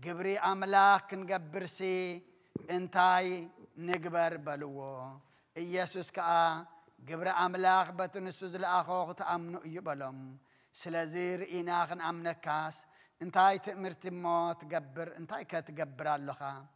قبري أملاك نقبرسي انتاي نقبر بلوو إيسوس كا قبر أملاك بتنسوز الأخوخ تأمنو يبلم سلازير إناخن أمنكاس انتاي تأمر تمو تقبر انتاي كتقبر اللخا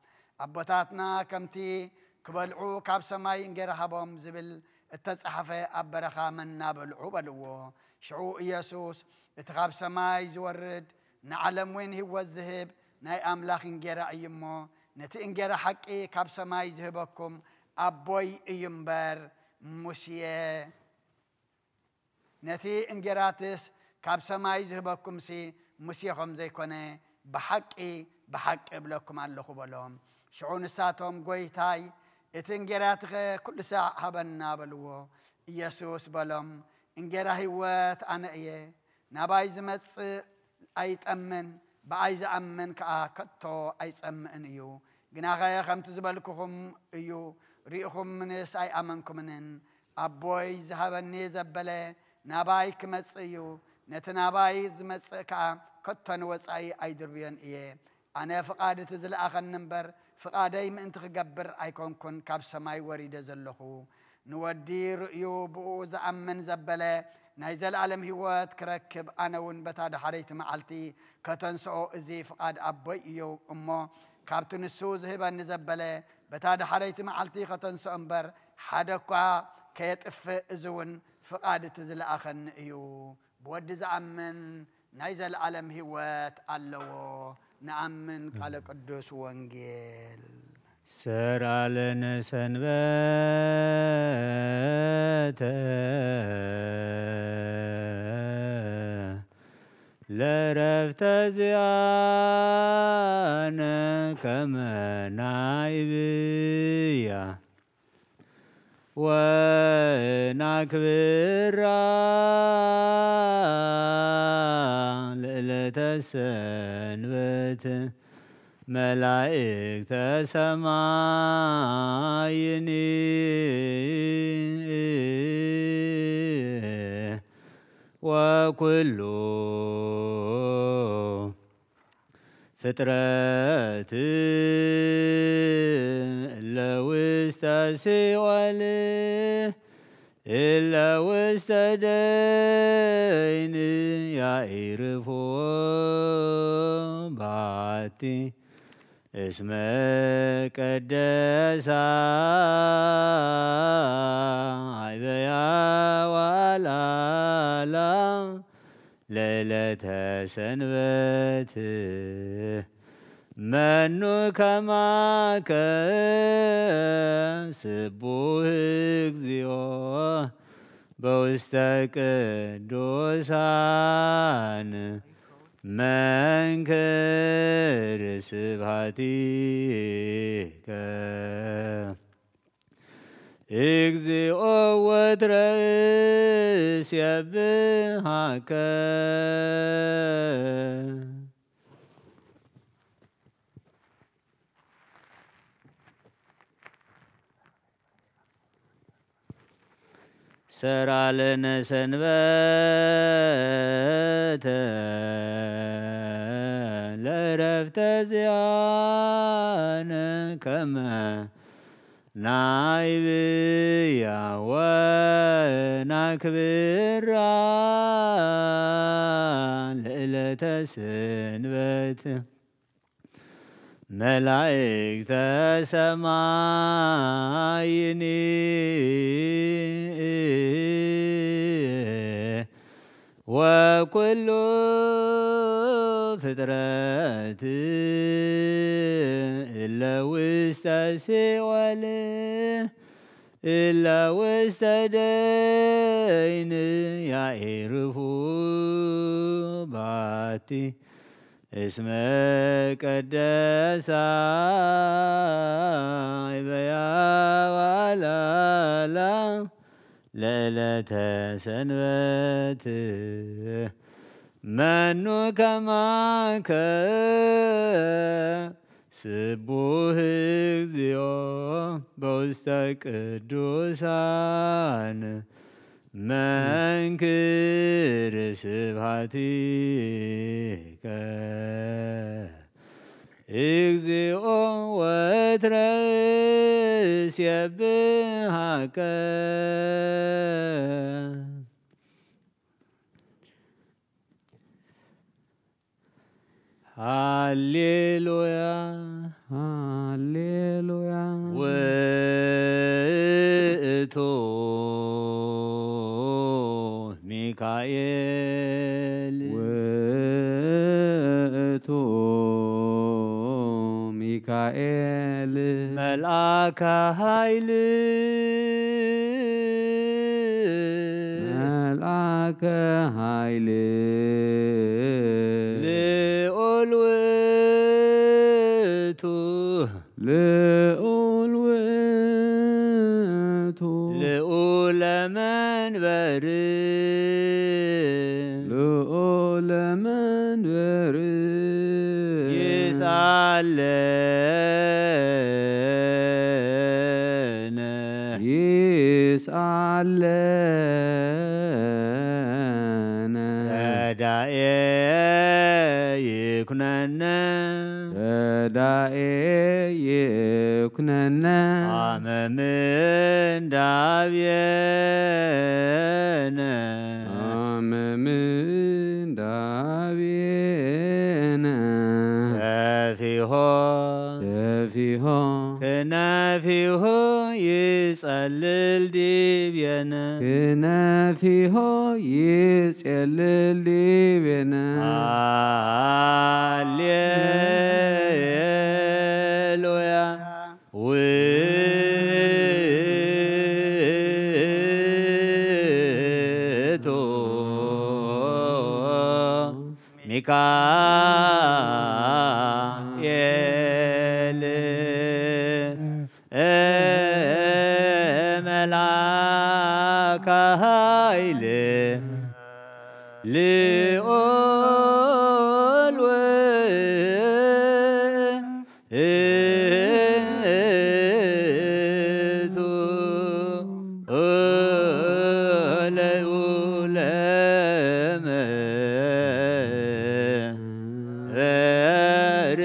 أبوتاتنا كمتي كبلعو كاب سماي انقرها بهم زبل التصحفة أبرخا من نابلعو بلوو شعو إيسوس اتغاب سماي زورد نعلم وين هو الذهب ناي أملاك انقرا أيمو نتي انقرا حقي كاب سماي زهبكم أبوي إيمبر موسيه نتي انقراتس كاب سماي زهبكم سي موسيهم زي كونه بحق بلكم على خبلهم شعون ساتهم قويتاي اتنقراتخ كل ساعة هبنا بلوو يسوس بلهم انقرا هوات أنا إيه نبايز مس أيت أمن بعايز أمن كأكتو أيت أمن إيو جناغا خمت زبالكم إيو ريخم من ساي أمنكم منن أبوي ذهبني زبلة نبايك مسيو نتنابايز مسكا كتن وساي أيدربيان إيه أنا فقادة زل آخر نمبر فقادة من أنت خجبر أيكون كن كاب سماي وريد زلخو نودي رؤيو بوز أمن زبلة نايزل عالم هوات كركب أنا ونبتاد حريت معلتي كتنسو إزي فقاد أبوي إيو أمو كابتن السوز هبا نزبلة بتاد حريت معلتي كتنسو أمبر حدقا كيتف إزون فقاد تزل آخن إيو بود زعمن نايزل عالم هوات اللو نأمن قال قدوس وانجيل سر على سنبات لرفت زيانا كما نايبيا ونكبر ليلة السنبات ملائكة سمايني وكل فطرات لو استسوال إلا واستدين يعرفوا بعتي እስመ ቀደሳ አይበያ ዋላላ ለዕለተ ሰንበት መኑ ከማከ ስቡሕ እግዚኦ በውስተ ቅዱሳን መንክር ስብሐቲከ እግዚኦ ወትረ እሴብሐከ ሰራ ለነ ሰንበተ ለዕረፍተ ዚአነ ከመ ናይብያ ወናክብራ ለዕለተ ሰንበት መላእክተ ሰማይኒ ወኩሉ ፍጥረት እለ ውስተ ሲኦል እለ ውስተ ደይን ያዕርፉ ባቲ እስመ ቀደሳ አይበያ ዋላላ ለዕለተ ሰንበት መኑ ከማከ ስቡሕ እግዚኦ በውስተ ቅዱሳን መንክር ስብሐቲከ እግዚኦ ወትረ እሴብሐከ ሃሌሉያ ሃሌሉያ ውእቱ ሚካኤል ውእቱ ሚካኤል መልአከ ኃይል መልአከ ኃይል ልዑል ውእቱ ልዑል ውእቱ ልዑለ መንበር ልዑለ መንበር ይሳለነ ይስአለነ ረዳኤ ይኩነነ ረዳኤ ይኩነነ አመ ምንዳቤነ አመ ምንዳቤነ ሰፊሖ ሰፊሖ ክነፊሖ ይጸልል ዲቤነ ክነፊሖ ይጼልል ዲቤነ ሃሌሉያ ውእቱ ሚካኤል መልአከ ኃይል ልዑል ውእቱ ልዑለ መንበር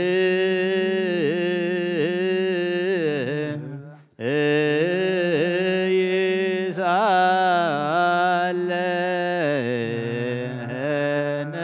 ይሳለነ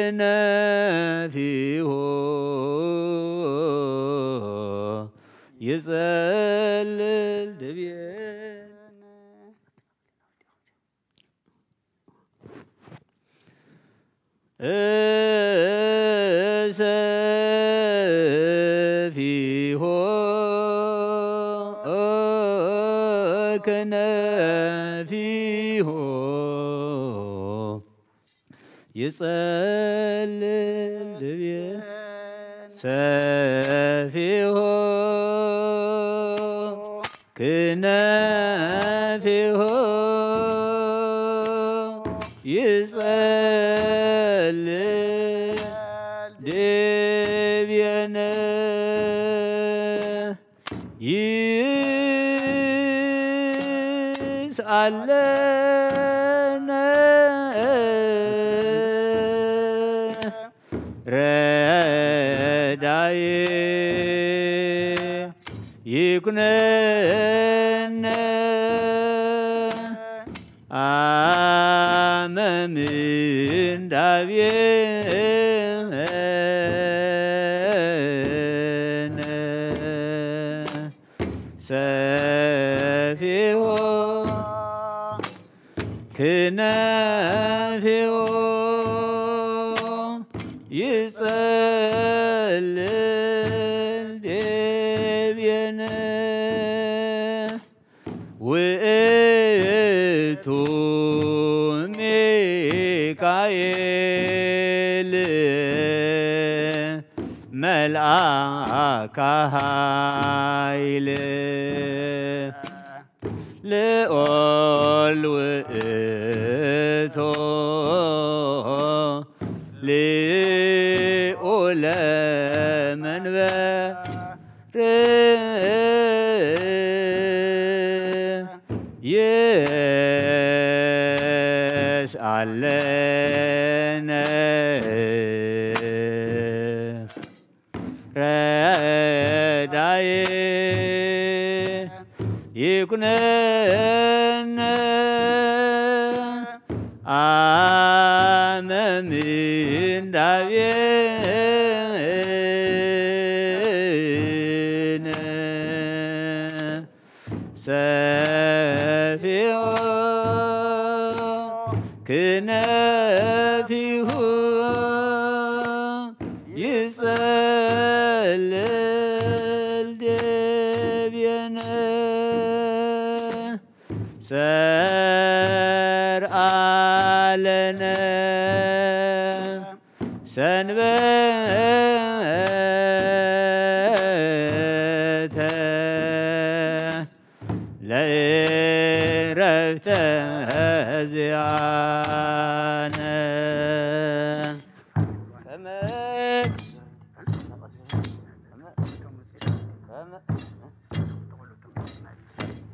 كنافه يصلل دبيان سفيه كنافيه يصلل دبيان سفيه كنافيه يصلل دبيان يسألنا رداي يكونن من دابين سفيه كنافيه يصلل دبيان وإتو ميكائيل ملأك هايل لأول وإتو لأول من يسألنا رداي يكونن من دابين سفيه كنافيه يصلل دبيان سرعلنا سنبت لعرفت زعانا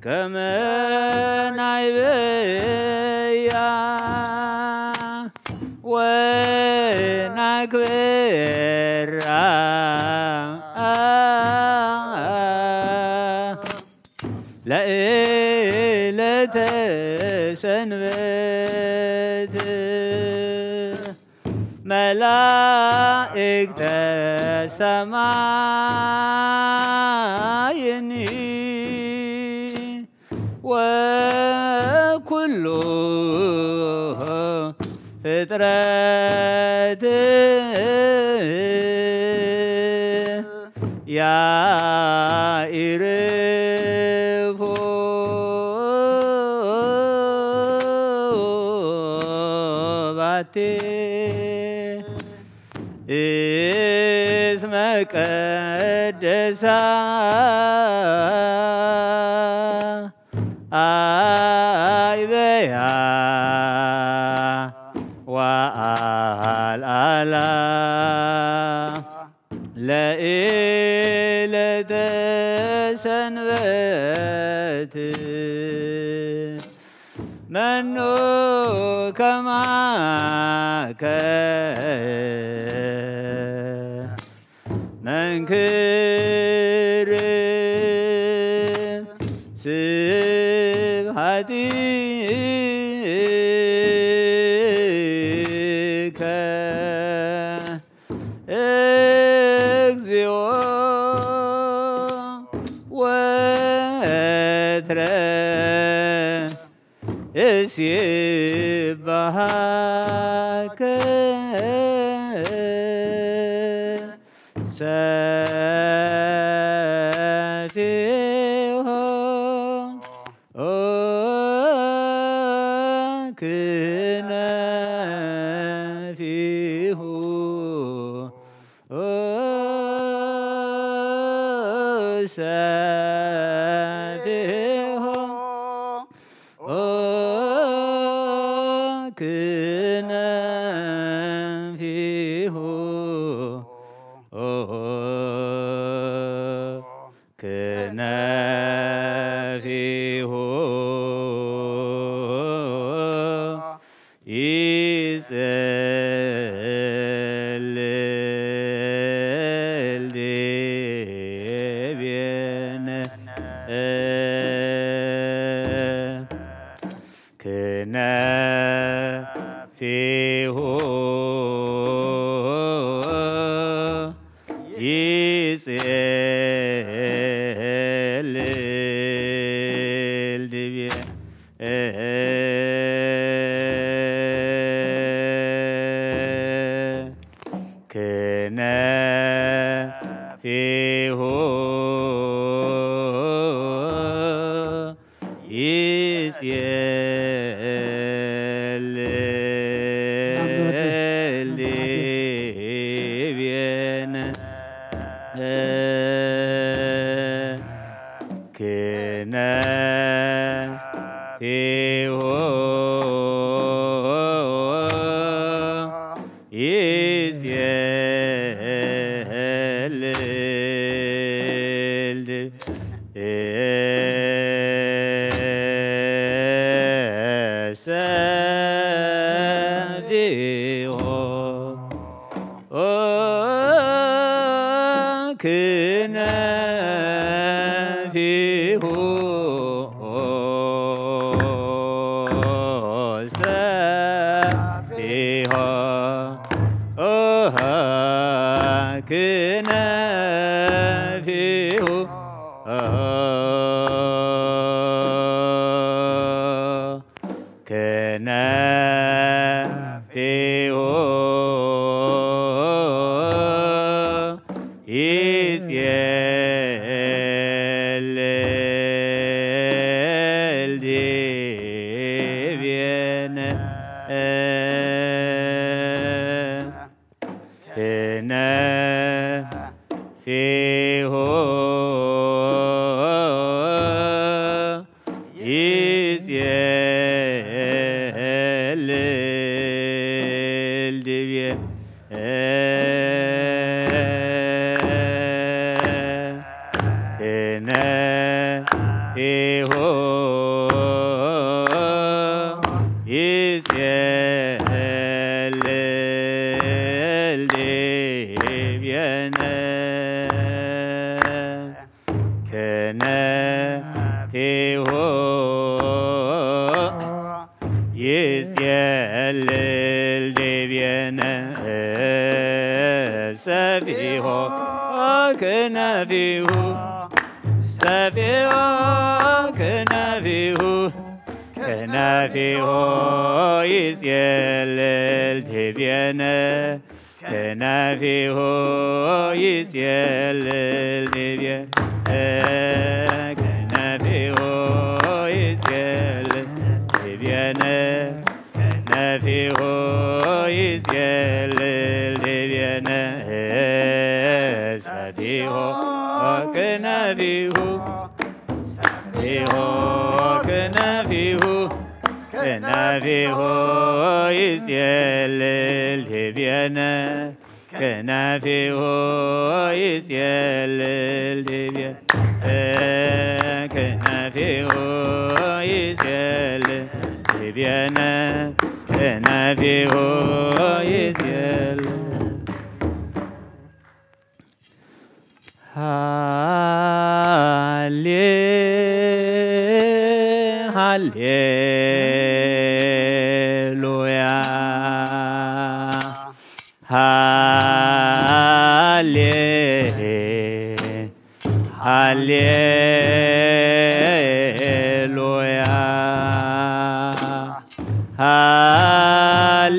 كما نعبيا ونكبر ليلة سنبت ملائكة سمايني وكل فطرة يعرف باتي اسمك قدسا أيبيا وآلآلا ليلة سنبت منو كماك منكر سبحتك اكزيو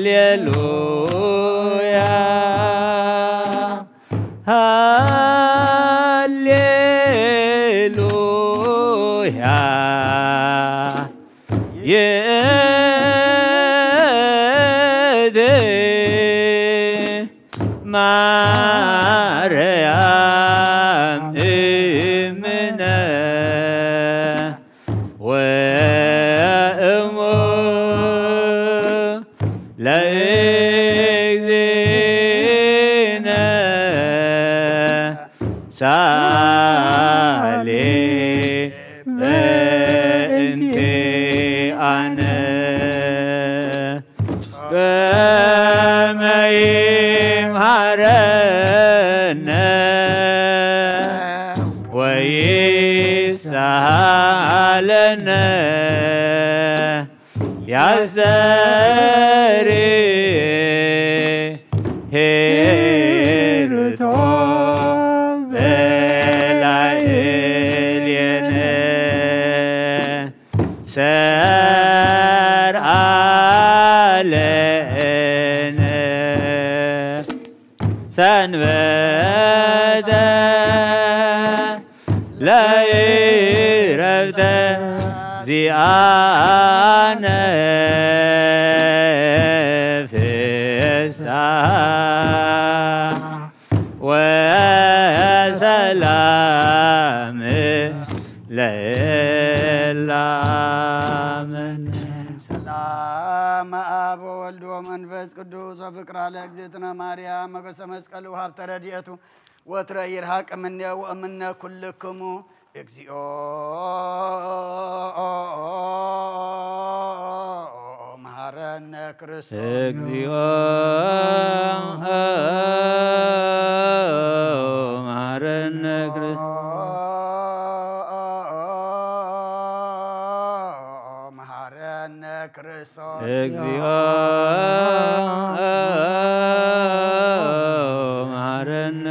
Hallelujah. ማርያም እምነ ወእሙ ለእግዚእነ ሳሌ በእንቲአነ በመይምሃረነ ወይሳለነ ያዘሪ ሄርቶ በላዕሌነ ሰርአ ለነ ሰንበተ ለዕረፍተ ዚአነ ፍስሐ ወሰላም ለላመነ ሰላም አብ ወወልድ ወመንፈስ ቅዱስ ወፍቅር ለእግዝእትነ ማርያም መገሰ መስቀሉ ሀብተ ረድኤቱ ወትረ ይርሐቅ እምኔ ወእምነ ኩልክሙ እግዚኦ መሐረነ ክርስቶስ እግዚኦ መሐረነ ክርስቶስ መሐረነ ክርስቶስ እግዚኦ መሐረነ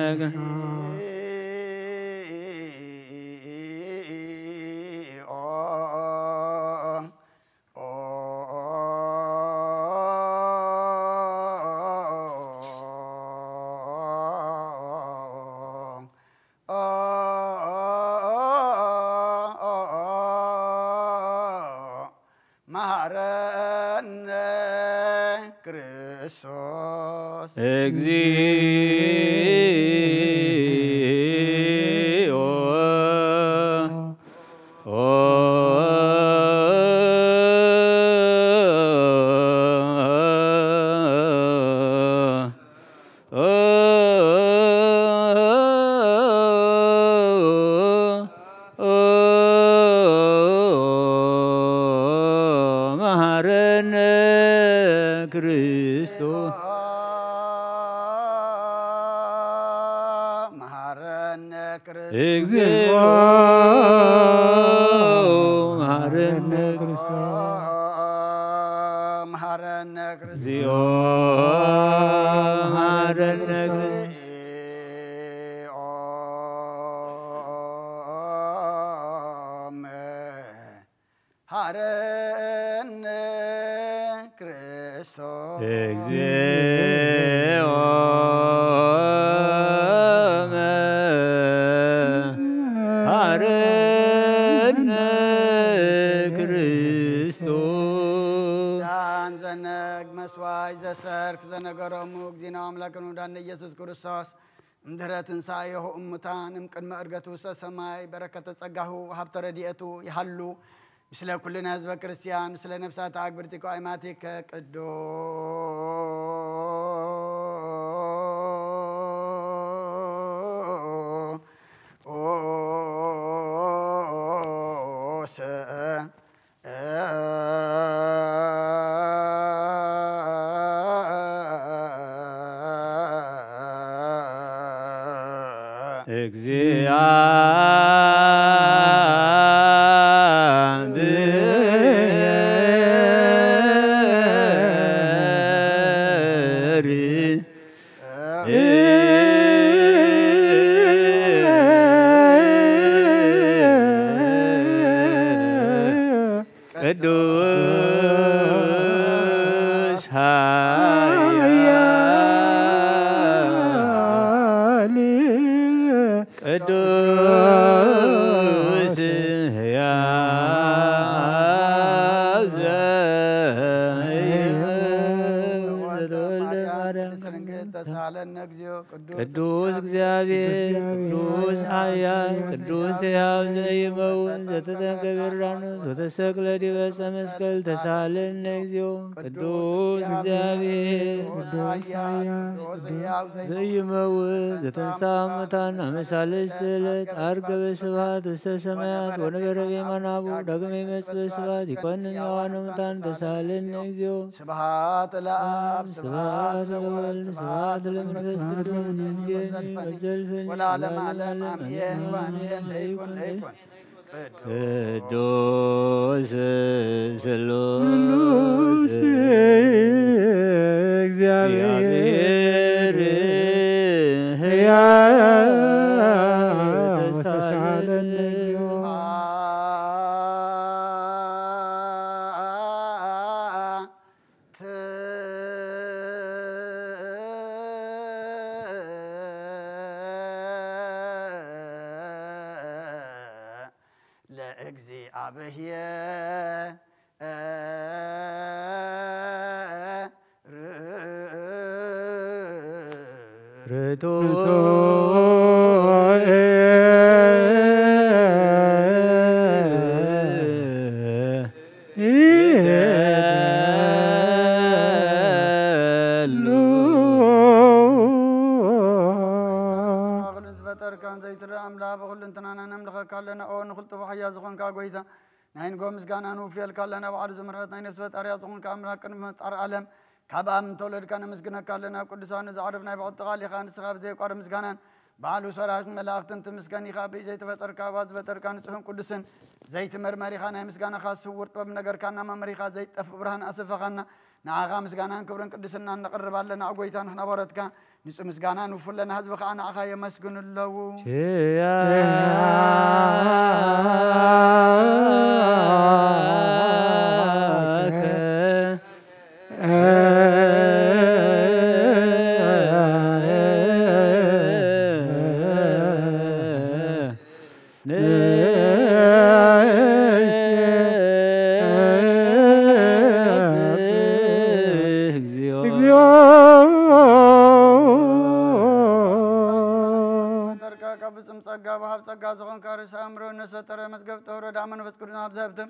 መሐረነ ክርስቶስ እግዚኦ መሐረነ ክርስቶስ መሐረነ ክርስቶስ እግዚኦ መሐረነ ክርስቶስ መሐረነ ክርስቶስ እግዚኦ መሐረነ ክርስቶስ መሐረነ ክርስቶስ እግዚኦ መሐረነ ክርስቶስ ዳን ዘነግ መስዋይ ዘሰርክ ዘነገሮሙ እግዚእነ አምላክነ ወዳነ ኢየሱስ ክርስቶስ እምድኅረ ትንሣኤሁ እሙታን እምቅድመ ዕርገቱ ውስተ ሰማይ በረከተ ጸጋሁ ሀብተ ረድኤቱ ይሃሉ ምስለ ኩልነ ህዝበ ክርስቲያን ምስለ ነፍሳት አግብርቲከ አእማቲከ ቅዱስ ቅዱስ ኃያል ቅዱስ ሕያው ተሳለነ እግዚኦ ቅዱስ እግዚአብሔር ቅዱስ ኃያል ቅዱስ ሕያው ዘይመውት ዘተተንከቢራኖስ ወተሰቅለ ዲበ ዕፀ መስቀል ተሳለነ እግዚኦ ቅዱስ እግዚአብሔር ዘይመውት ዘተንሥአ እሙታን አመ ሣልስት ዕለት ዐርገ በስብሐት ውስተ ሰማያት ወነበረ በየማነ ዳግመ ይመጽእ በስብሐት ይኰንን ሕያዋነ ሙታን ተሳለነ እግዚኦ ስብሐት ለአብ ስብሐት ለወልድ ስብሐት ለመንፈስ ቅዱስ ወዘልፈኒ ወለዓለመ ዓለም አሜን ወአሜን ለይኩን ለይኩን ቅዱስ ስሉስ እግዚአብሔር ሕያው ተሳለነ ናይን ጎምስ ጋና ኑፊል ካለና በዓሉ ዘመራት ናይን ነፍስ ፈጣሪያ ዝኾን ከአምላክ ቅድመ ፈጣሪ ዓለም ካብ ኣብ ተወለድካ ነመስግነካ ኣለና ቅዱሳን ዝዓረብ ናይ በዓል ተቓሊኻ ንስኻ ብዘይቋር ምስጋናን በዓሉ ሰራዊት መላእኽትን ትምስገን ኢኻ ብዘይተፈጠርካ ዝፈጠርካ ንጹሕን ቅዱስን ዘይትመርመሪኻ ናይ ምስጋናኻ ስውር ጥበብ ነገርካና መምሪኻ ዘይጠፍእ ብርሃን ኣስፈኻና ንዓኻ ምስጋናን ክብርን ቅድስናን ነቕርብ ኣለና ኣብ ጎይታ ንሕና በረትካ ንጹህ ምስጋና ንውፍለና ህዝቢ ከዓ ንዓኻ የመስግኑ ኣለዉ ጸጋ ዝኾን ካርሳ አምሮ ነሰጠረ መዝገብ ተወረዳ መንፈስ ቅዱስ አብዛብተም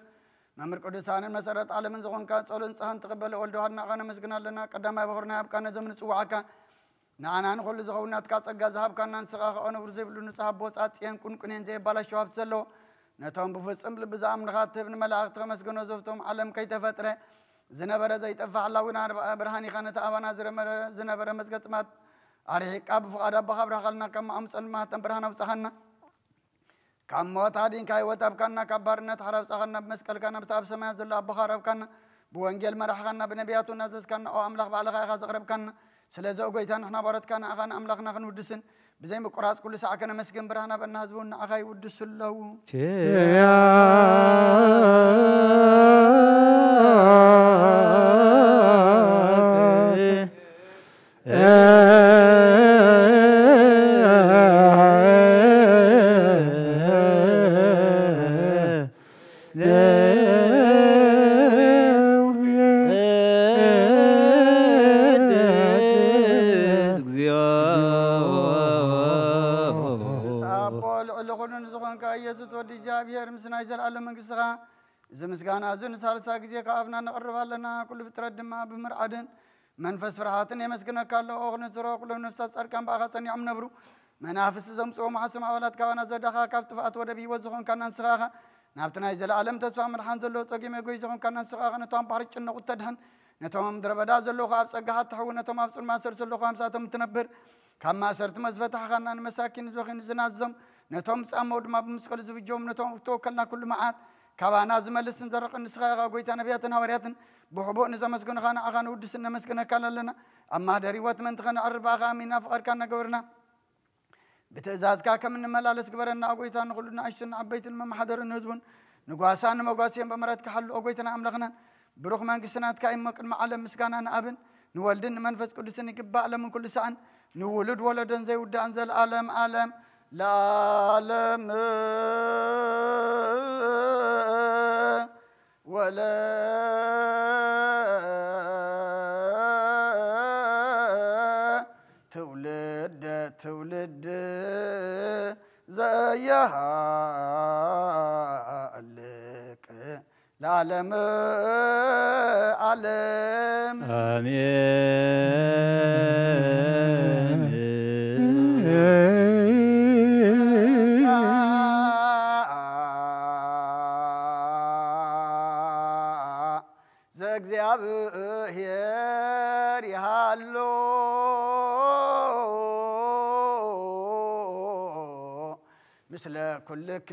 መምህር ቅዱሳንን መሰረት ዓለምን ዝኾንካ ጸሎን ጸሃን ተቀበለ ወልዶ ሀድናኻ ነመስግናለና ቀዳማይ በኹርና ያብቃነ ዘምን ጽዋዓካ ንዓናን ኩሉ ዝኸውናትካ ጸጋ ዝሃብካና ንስኻ ኸኦነ ውር ዘይብሉ ንጹሕ ኣቦ ጻጽየን ቁንቁንን ዘይባላሸው ሃብቲ ዘለዎ ነቶም ብፍጽም ልቢ ዝኣምንኻ ትህብ ንመላእኽቲ ከመስግኖ ዘብቶም ዓለም ከይተፈጥረ ዝነበረ ዘይጠፋ ሓላዊና ብርሃን ኢኻ ነቲ ኣባና ዝነበረ መዝገጥማት ኣርሒቃ ብፍቓድ ኣቦኻ ብረኻልና ከም ኣምፀን ማህተም ብርሃን ኣውፅኻና ካብ ሞት ሃዲንካ ህይወት ኣብካና ካብ ባርነት ሓራብፃኻና ብመስቀልካ ናብቲ ኣብ ሰማያት ዘሎ ኣቦኻ ረብካና ብወንጌል መራሕኻና ብነቢያቱ እናዘዝካና ኦ ኣምላኽ ባዕልኻ ኢኻ ዘቕረብካና ስለዚ ጎይታ ንሕና ባሮትካ ንዓኻ ንኣምላኽና ክንውድስን ብዘይ ምቁራፅ ኩሉ ሰዓከ ነመስግን ብርሃና በና ህዝቡን ንዓኻ ይውድሱ ኣለዉ እግዚአብሔር ምስናይ ዘላለም መንግሥትኻ ዝምስጋና ዝን ሳልሳ ጊዜ ከአብና ነቅርባለና ኩሉ ፍጥረት ድማ ብምርዓድን መንፈስ ፍርሃትን የመስግነካ ኣለዎ ኦኽነትሮ ኩሎም ነፍሳት ጻድቃን በኣኻ ጸኒዖም ነብሩ መናፍስ ዘምጽኦ ማሕሰም ኣባላት ካባና ዘዳኻ ካብ ጥፍኣት ወደ ብሂወት ዝኾንካና ንስኻኻ ናብቲ ናይ ዘለኣለም ተስፋ ምድሓን ዘለዎ ጸጊመ ጎይ ዝኾንካና ንስኻኻ ነቶም ባሕሪ ጭነቑ ተድሃን ነቶም ምድረ በዳ ዘለኹ ኣብ ጸጋኻ ትሕውን ነቶም ኣብ ጽልማ ማእሰር ዘለኹ ኣምሳቶም ትነብር ካብ ማእሰርቲ መዝፈታሕኻና ንመሳኪን ዝበኺን ዝናዞም ነቶም ጻመው ድማ ብምስቀል ዝብጆም ነቶም ተወከልና ኩሉ መዓት ካባና ዝመልስን ዘርቕን ንስኻኻ ጎይታ ነቢያትን ሃዋርያትን ብሕቡእ ንዘመስግኑኻ ንዓኻ ንውድስን ነመስግነካ ኣለና ኣብ ማህደር ህይወት መንቲ ኸነዕርባኻ ኣሚና ፍቐድካ ነገበርና ብትእዛዝካ ከም እንመላለስ ግበረና ጎይታ ንኹሉና ንእሽትን ዓበይትን መማሓደርን ህዝቡን ንጓሳን ንመጓስයෙන් በምሕረትካ ሓሉ ጎይታና ኣምላኽና ብሩኽ መንግስትናትካ እሞ ቅድሚ ዓለም ምስጋና ንኣብን ንወልድን ንመንፈስ ቅዱስን ይግባእ ለምን ኩሉ ሰዓን ንውሉድ ወለዶን ዘይውዳእን ዘለዓለም ዓለም ለዓለም ወለ تولد تولد زيهالك العالم عالم آمين زغزيابهر يهالو مثل كلك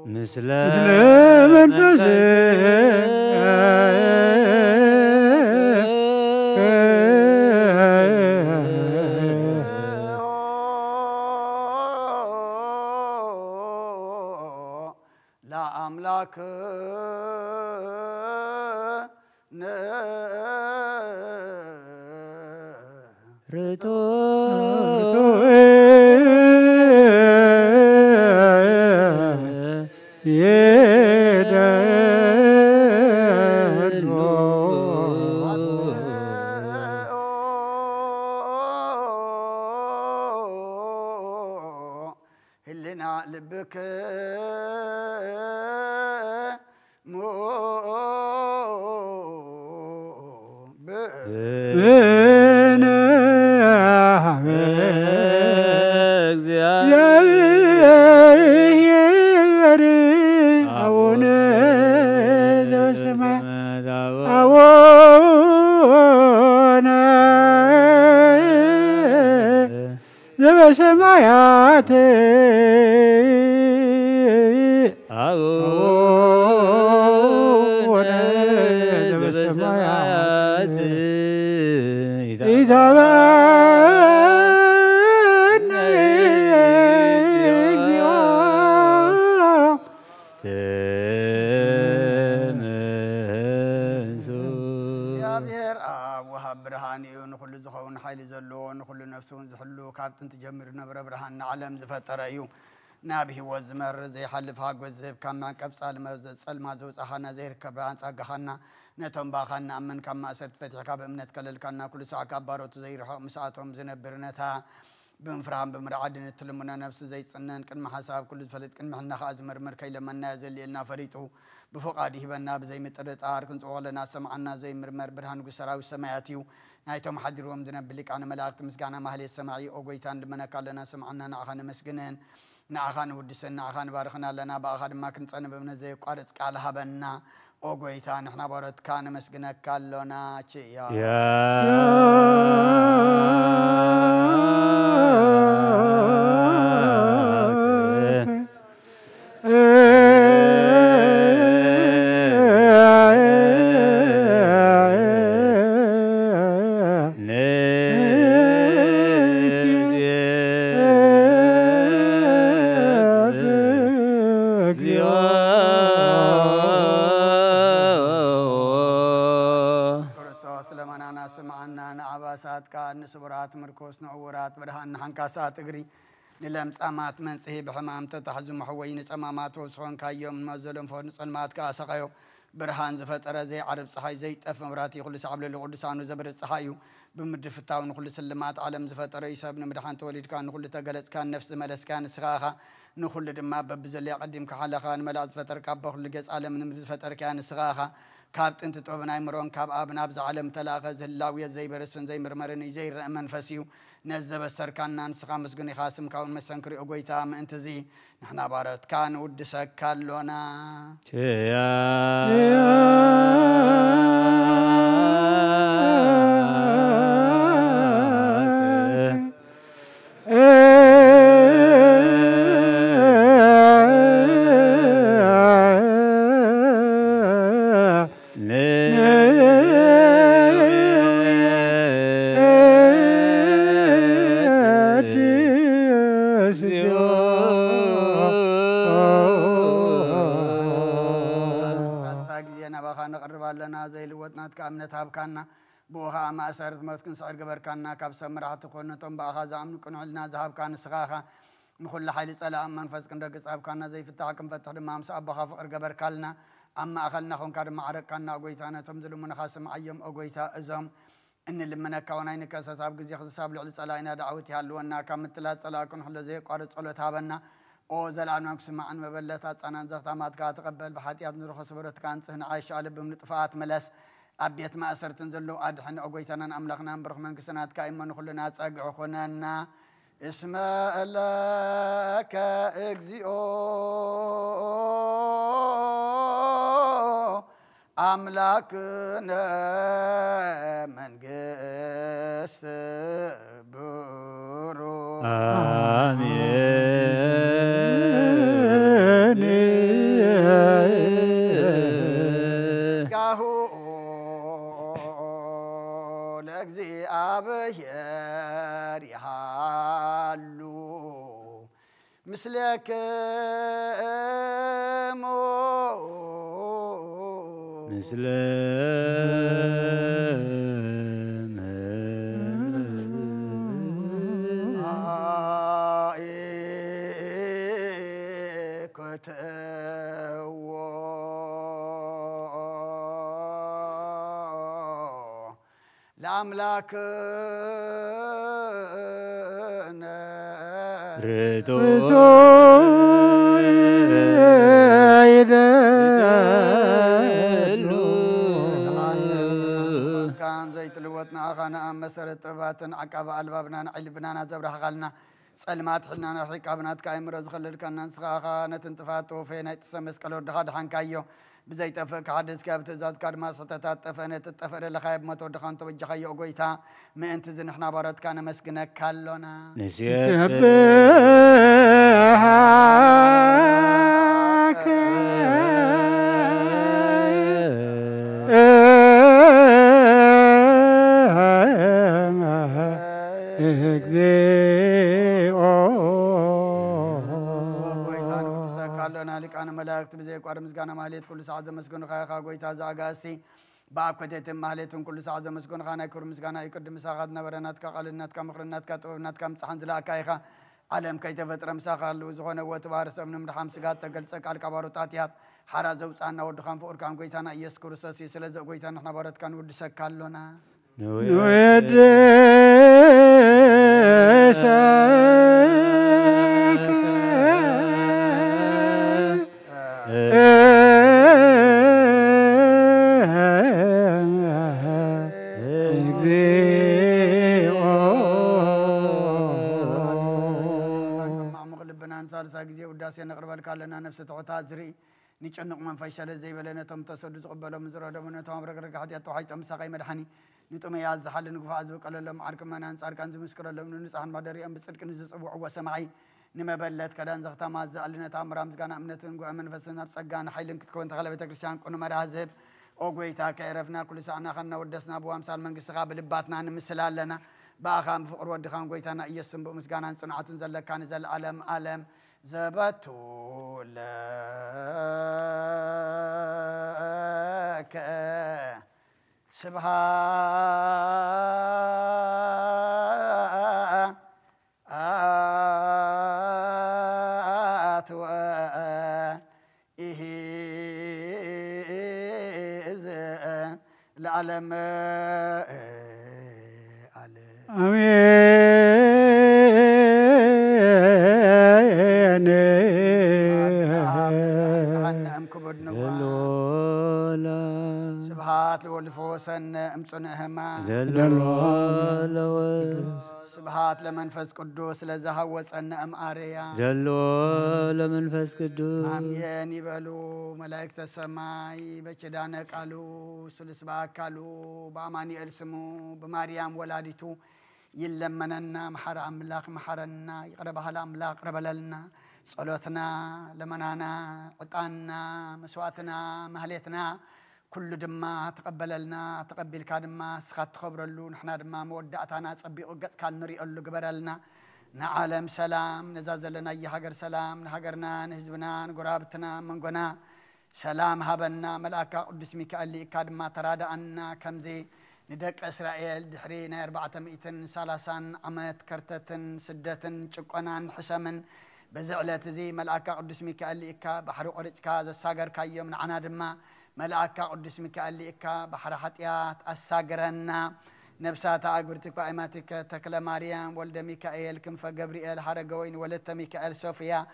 مثل لا أملاك هلنا لبك سمايات كل زخون حيل زلون كل نفسون زحلو كابتن تجمر نبر برهان عالم زفتر أيو نابه وزمر زي حلف هاق وزيب كما كبس سلما زوز أخانا زي ركبران ساقخانا نتم باخانا أمن كما أسرت فتح كاب امنت كلل كنا كل ساعة كباروت زي رحق مساعتهم زنبرنتها بنفرهم بمرعاد نتلمنا نفس زي سنان كن محاساب كل فلت كن محنا خاز مرمر كي لما نازل لنا فريته بفقاده بنا بزي مترت كنت أولنا سمعنا زي مرمر برهان قسراو السماياتيو نايتهم حدرهم ذنبلك عن ملاك مسجانا مهلي السماعي أوجيتان لمنا كلنا سمعنا نعخان مسجنين نعخان ودسنا نعخان بارخنا لنا بأخذ ما كنت أنا بمن زي قارت كالها بنا أوجيتان إحنا بارت كان مسجنا كلنا شيا كان سبرات مركوس نعورات برهان حنكاسات اغري نلم صامات منصه بحمام تتحزم حوين صمامات وسخون كايوم مزلم فون صلمات كاسقيو برهان زفتر زي عرب صحي زي طف مراتي كل صعب للقدسان زبر صحيو بمدفتاو كل سلمات عالم زفتر يساب مدحان توليد كان كل تجلس كان نفس ملس كان سخاخه نخل دما ببزل قديم كحلخان ملاز فتر كبخ لجس عالم من زفتر كان سخاخه كابت انت توبنا يمرون كاب ابنا بز عالم تلاغز اللاويه زي برسن زي مرمرني زي منفسيو نزب السركان نسخا مسغني خاسم كون مسنكري اوغيتا ما انت زي نحنا بارت كان ودسك كالونا زي الوطنات كامنت هابكانا بوها ما أسرت مسكن سعر قبركانا كاب سمرات كنا تم بأخذ عمن كنا علنا ذهب كان سخاخة نخل حالي سلام منفس كن رقص هابكانا زي فتحكم فتح دمام سأب بخاف قبركالنا أما أخلنا خون كار معركنا أقويتانا تمزلوا من خاسم عيم أقويتا أزم إن اللي منك وناين كاساب جزء خساب لعلس علينا دعوتي هالونا كمثلات صلاكن حلا زي قارة صلاة هابنا أو زلان مقسم عن مبلتات أنا زغت ما تقبل بحاتيات نروح صبرت كانت هنا عايش على بمنطفات ملس أبيت ما أسرت تنزلوا أدحن أقويتنا أملقنا برخ من كسنات كائما نخلنا تسقع خننا اسم لك اجزئو أملاكنا من قس برو آمين كهو لكزي أبير يحلو مثلك مسلم لأملاكنا كان زيت لوتنا أخانا مسرت طباتنا عقبة ألبابنا علبنا نزبرها غلنا سلمات حلنا نحرق أبنات كايم رز خلل كنا نسخاخا نتنتفاتو فينا تسمس كالور دخاد حنكايو بزيت أفك حدث كابت زاد كار ما ستتات تفنت تفر لخايب متو دخان توجه خيو قويتا ما انت زين احنا بارد كان مسكنا كالونا نسيت أنا ملاك بزي قارم مسجانا ماليت كل ساعة مسجون خايخا قويتا زاغاسي باب كتيتم ماليتون كل ساعة مسجون خانا يكور مسجانا يقدم مساغاتنا برناتك قالناتك مخرناتك توبناتك مسحنزلا كايخا علم كي تفتر مساغال وزغونا وتبارس من مرحام سجات تقلسك على كباروتاتيات حرا زوصانا ودخان فور كان قويتانا يسكر ساسي سلازا قويتانا احنا بارد كان ودسك كالونا نويد ساجزي وداسي نقرب لنا نفس تعطات زري نيشنق من فيشل زي بلنا تم تسود تقبلوا من زرادة من توام رجع حد يتوحي تم ساقي مدحني نتوم يعز حل نقف عزوك على لهم عرك ما ننسى كان زمسكر لهم ننسى ما دري أم بتصير كنز أبو وسمعي نما بلت كذا نزغت ما زعلنا تام رامز كان أمنة نقول أمن فسنا بسجان حيلن كتكون تغلب تكريسيان كنا مرازب أوجي تاك عرفنا كل سنة خلنا ودسنا أبو أمثال من قصة بلباتنا نمثل لنا باخام فقر ودخان قويتنا يسم بمسجانا صنعة زل كان زل عالم زبطوا لك سبحات وإهز العالم سبحات والفوسن امصنهما سبحات لمنفس قدوس لزهوص ان اماريا جلو لمنفس قدوس امين يبلو ملائكه السماي بچدانه قالو سلسبا قالو باماني السمو بماريام ولاديتو يلمننا محر املاك محرنا يقربها الاملاك قربللنا صلوتنا لمنانا عطانا مسواتنا مهلتنا كل دما تقبللنا تقبل كادما سخات خبرلو نحنا دما مودعتنا صبيق قص كان نريقلو قبرلنا نعالم سلام نزازلنا يهاجر سلام نهاجرنا نحزبنا نقرابتنا منقنا سلام هبنا ملاك قدس ميكائيل كادما تراد عنا كمزي ندك إسرائيل دحرينا 430 عمات كرتة سدة شقنا حسما بزعلت زي ملائكة قدس ميكائيل لإكا بحر قرجكا زساجر كايوم نعنا دما ملائكة قدس ميكائيل لإكا بحر حطيات الساجرنا نفسات أقولتك بأيماتك تكلا مريم ولد ميكائيل كنف جبريل حرقوين ولدت ميكائيل صوفيا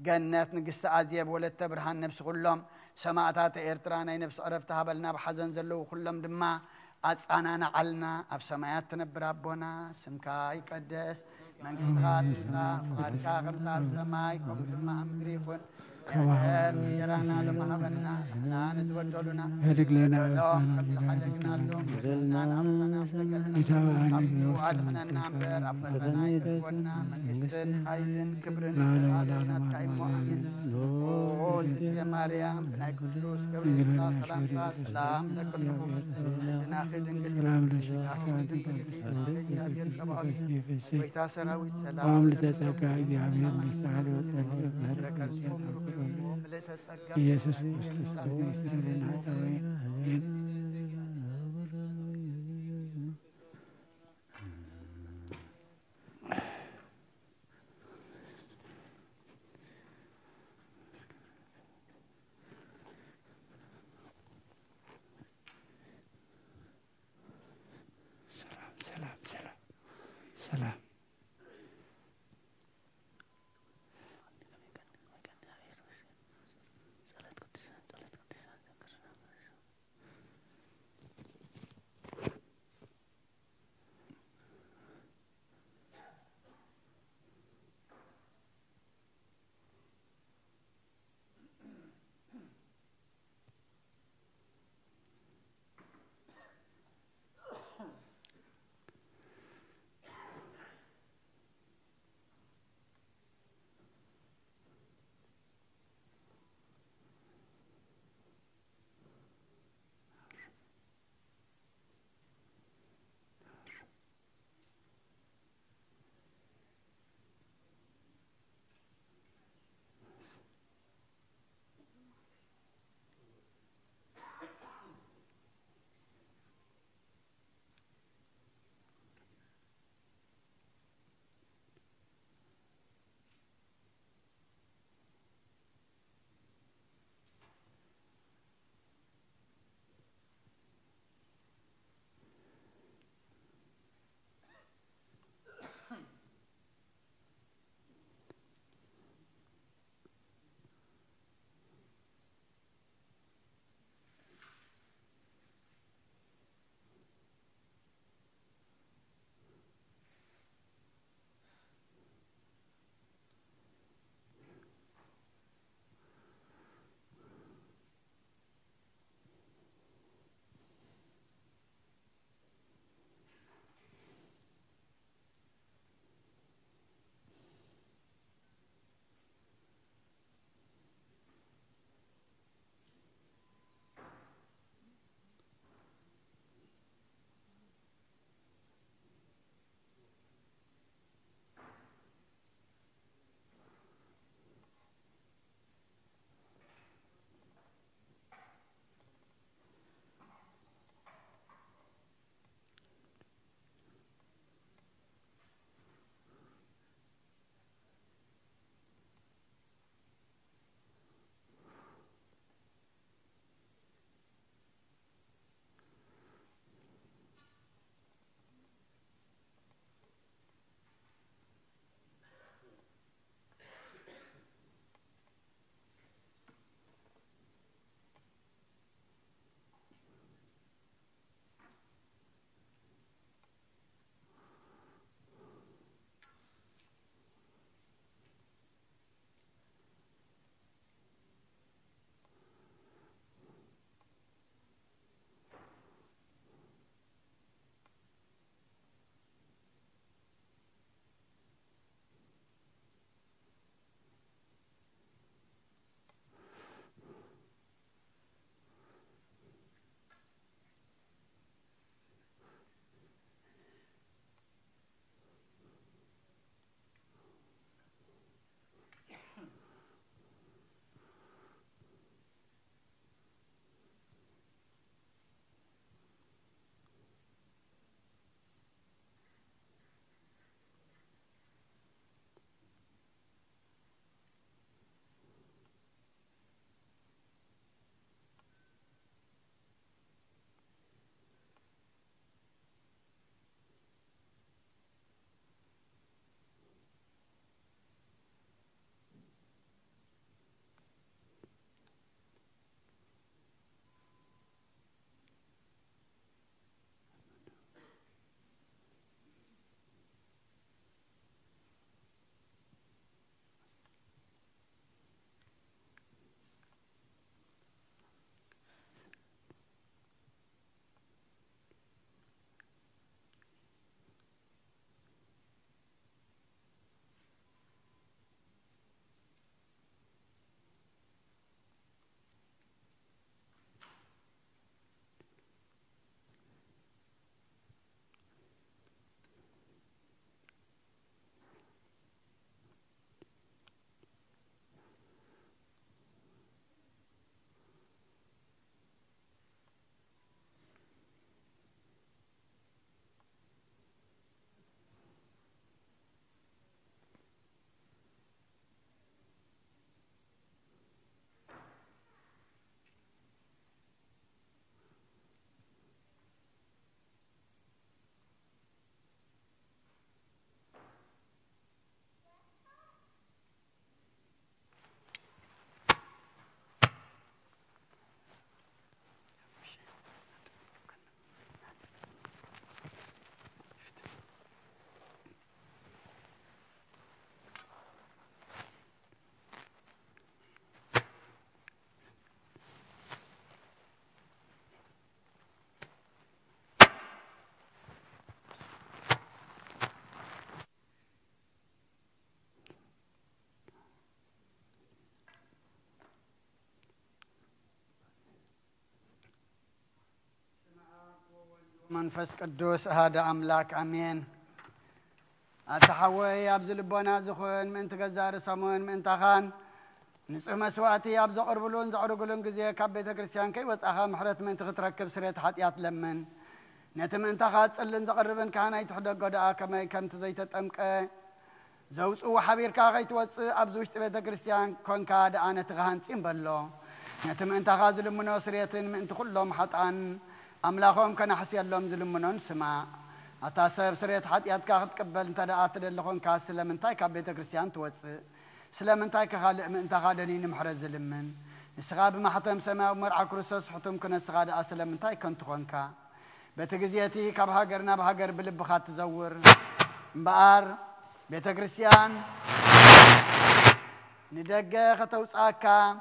جنات نقصت أذيب ولدت برهان نفس كلهم سماعتات إيرترانا نفس عرفتها بلنا بحزن زلو كلهم دما أنا نعلنا أبسمايات تنبر ربنا سمكاي قدس من قصغات فاركا غمتا بسماي كم دما أمدريكون يرانا لما هبنا نا نزودلنا هدق لنا حلقنا لهم بدلنا نفسنا وعدنا نامبر أفضلنا يتكونا من قصن حيدن كبرن علينا كايمو أمين زيت يا مريم بنا قدوس كبرن سلام سلام لكل لنا خدن سلام ويتا سراوي سلام وعمل تسقى يا أمير مستعد وسلم يسوع سلام منفس قدوس هذا أملاك أمين أتحوي أبزل بنا زخون من تجزار سمون من تخان نسمع مسواتي أبزق قربلون زعرو قلون جزية كبيت كريستيان كي وسأخا محرت من تركب سريت حتيات لمن نتمن تخات سلن زقربن كان يتحدى قداء كما كان تزيت أمك زوج وحبير كاغيت وص أبزوش بيت كريستيان كون كاد أنا تغهان سيمبلو نتمن تخات لمنو سريتن من تخلهم حتى أملاكهم كان حسيا لهم زلمنون سما أتاسر سريت حتيات كاغت قبل تدعات للخون كاس سلمن تاي كبيت كريستيان توص سلام انتاي كخالق من تغادنين محرز لمن السغاب ما حتم سما ومرع كرسوس حتم كنا السغاد اسلام انتاي كنت خونكا بتجزيتي كبهاجرنا بهاجر بلب خات تزور مبار بيت كريستيان ندقه خطوصاكا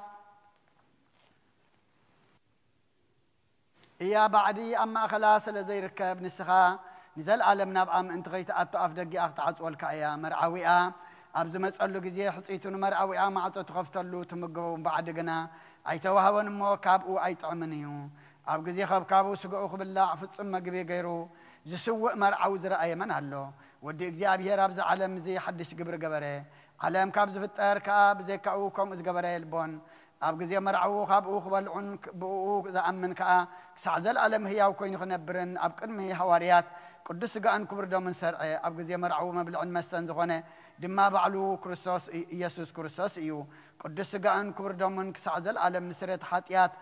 يا بعدي اما خلاص لزي ركب نسخا نزل عالمنا بام انت غيت اتقف دقي اقطع يا مرعويا أبز مسألة جزية حسيتون مرأة وعامة عطت خفتلو تمجوا بعد جنا أيتوهون مو كابو أيتعمنيو أب جزية خاب كابو سجوا خب الله عفت ثم جبي غيره جسوا مرأة وزر أي من هلو ودي جزية بيه رابز علم زي حدش جبر جبره علم كابز في التار كاب زي كأوكم إز جبره البون أب جزية مرأة وخاب أخبل عنك بو إذا أمن كا سعزل علم هي وكين خنبرن أب كن هي حواريات قدس جان كبر دمن سرع أب جزية مرأة وما بالعن مسن زخنه دما بعلو كريستوس يسوع كريستوس يو قدس جان كبر دمن كسعزل علم نسرت حاتيات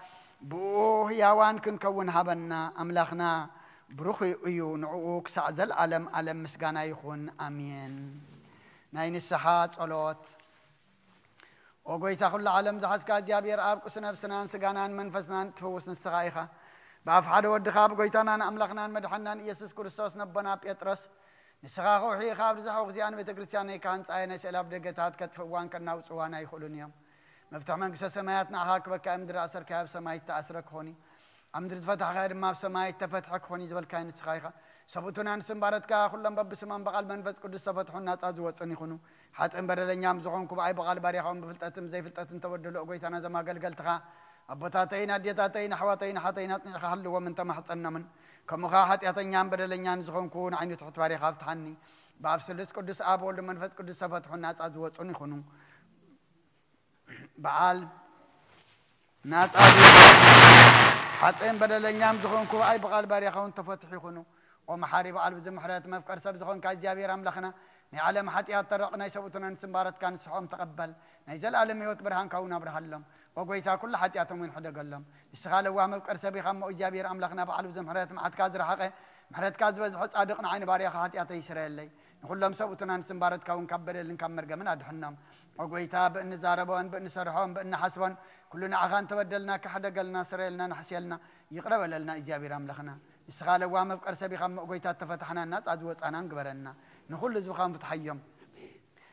بو هيوان كنكون هبنا أملاخنا بروخ يو نعوك كسعزل علم مسجانا يخون آمين ناين السحات صلوات وقويت أخل العالم زحز كاديا بيرعاب كسنا بسنان سجانان منفسنان تفوسن السغايخة بافحد ودخاب قويتنا أملاخنا مدحنان يسوع كريستوس نبنا بيترس نسخاخو حي خاب زحو غزيان بيت كريستيان كان صاينا سلاب دقتات كتفوان كنا وصوانا يخلون يوم مفتح منكس سماياتنا هاك بك امدر اسر كاب سمايت تاسرك هوني امدر فتح غير ما سمايت تفتحك هوني زبل كاين سخايخه سبوتنا نسمبارتك كلهم باب سمان بقال منفس قدس فتحنا صاز وصن يخونو حاتم بدلنيام زخونكو باي بقال باريخون بفلطتم زي فلطتن تودلو قويتنا زما قلقلتخا أبوتاتين أديتاتين حواتين حاتين خلوا ومن تمحصنا من كمخاحت يتنيام بدلنيان زخون كون عيني تحت واري خافت حني بابسلس قدس آب ولد منفت قدس فتحنا أزوج أني خنو بعال ناس أبي حاتين بدلنيام زخون كو أي بقال باري خون تفتحي خنو ومحارب على بزم محرات ما فكر سب زخون كاجابي رملخنا نعلم حتى طرقنا يسوتنا نسمبارت كان سحوم تقبل نيزل عالم يوت برهان كونا برهلم وقويتا كل حتياتهم من حدا قلم استغال وهم بكر سبي خم ايجابي رملخنا بعلو بزم محرات ما كازر حقه محرات كاز بزح صادقنا عين باريخ حتيات يسرى لي كلهم سوتنا نسمبارت كون كبر نكمر جمن ادحنم وقويتا بان زاربون بان سرحون بان حسبون كلنا عغان تبدلنا كحدا قلنا سريلنا نحسيلنا يقرب لنا ايجابي رملخنا استغال وهم بكر سبي خم قويتا تفتحنا الناس ازوج انا نقبرنا نقول لزو خام فتحيم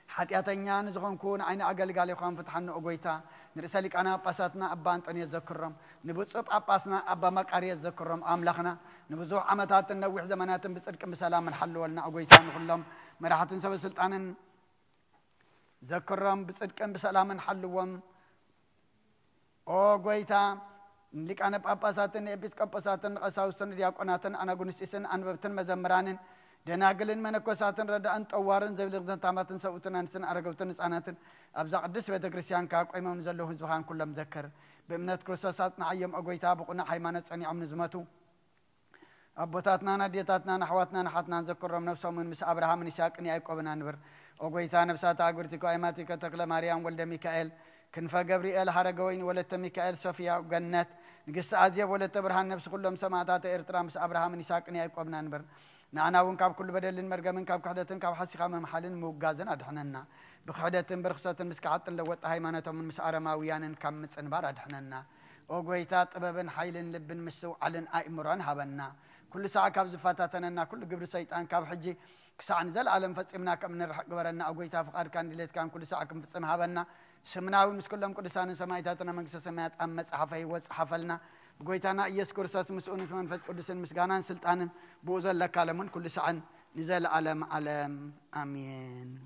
حتياتنا نزغون كون عين عقل قال يخام فتحنا قويتا نرسلك أنا بساتنا أبان تاني يذكرهم نبصب أباسنا أبا مكاري يذكرهم أملاخنا نبزوح عمتات النوح زمانات بصدق بسلام الحل ولنا قويتا نقولهم مراحة سوى سلطان ذكرهم بصدق بسلام حلوهم أو قويتا لك أنا بأباساتن إبسك أباساتن أساوسن دياقوناتن أنا قنسيسن أنا ببتن مزمرانن دناقلن منكوساتن ردا أنت أوارن زي بلغدن تاماتن سوتن أنسن أرقوتن إساناتن أبزا قدس بيت كريستيان كاك وإمام نزلوه زبخان كلهم ذكر بإمنات كريستوساتنا عيم أقويتا بقنا حيمانات ساني عم نزمتو أبوتاتنا نديتاتنا نحواتنا نحاتنا نذكرهم نفسهم من مس أبراهام نساق ني أيقوبنا نبر أقويتا نفساتا أقورتكو أيماتك تقل مريم ولد ميكائيل كنفا جبريل حرقوين ولد ميكائيل صوفيا وجنات نقص عزيب ولد برهان نفس كلهم سماعتات إرترا مس أبراهام نساق ني أيقوبنا نبر نانا ونكاب كل بدل المرجع كاب كحدتن كاب حسيقة من محل موجزن أدحننا بخدتن برخصتن مسكعتن لوت هيمانتهم من مسعر ماويان كم متسنبار أدحننا وقويتات أببن حيلن لبن مسو علن أئمران هبنا كل ساعة كاب زفاتاتنا كل قبر سيطان كاب حجي كساعة نزل على مفتمنا كم نرحق قبرنا وقويتا فقار كان دليت كان كل ساعة كم فتم هبنا سمناوي مس كلهم كل سنة سمايتاتنا مقص سمايات أمس حفي وس حفلنا بقيتنا يسكر ساس مسؤول من فس قدس مسجانا سلطان بوزل لك علمون كل ساعة نزل علم آمين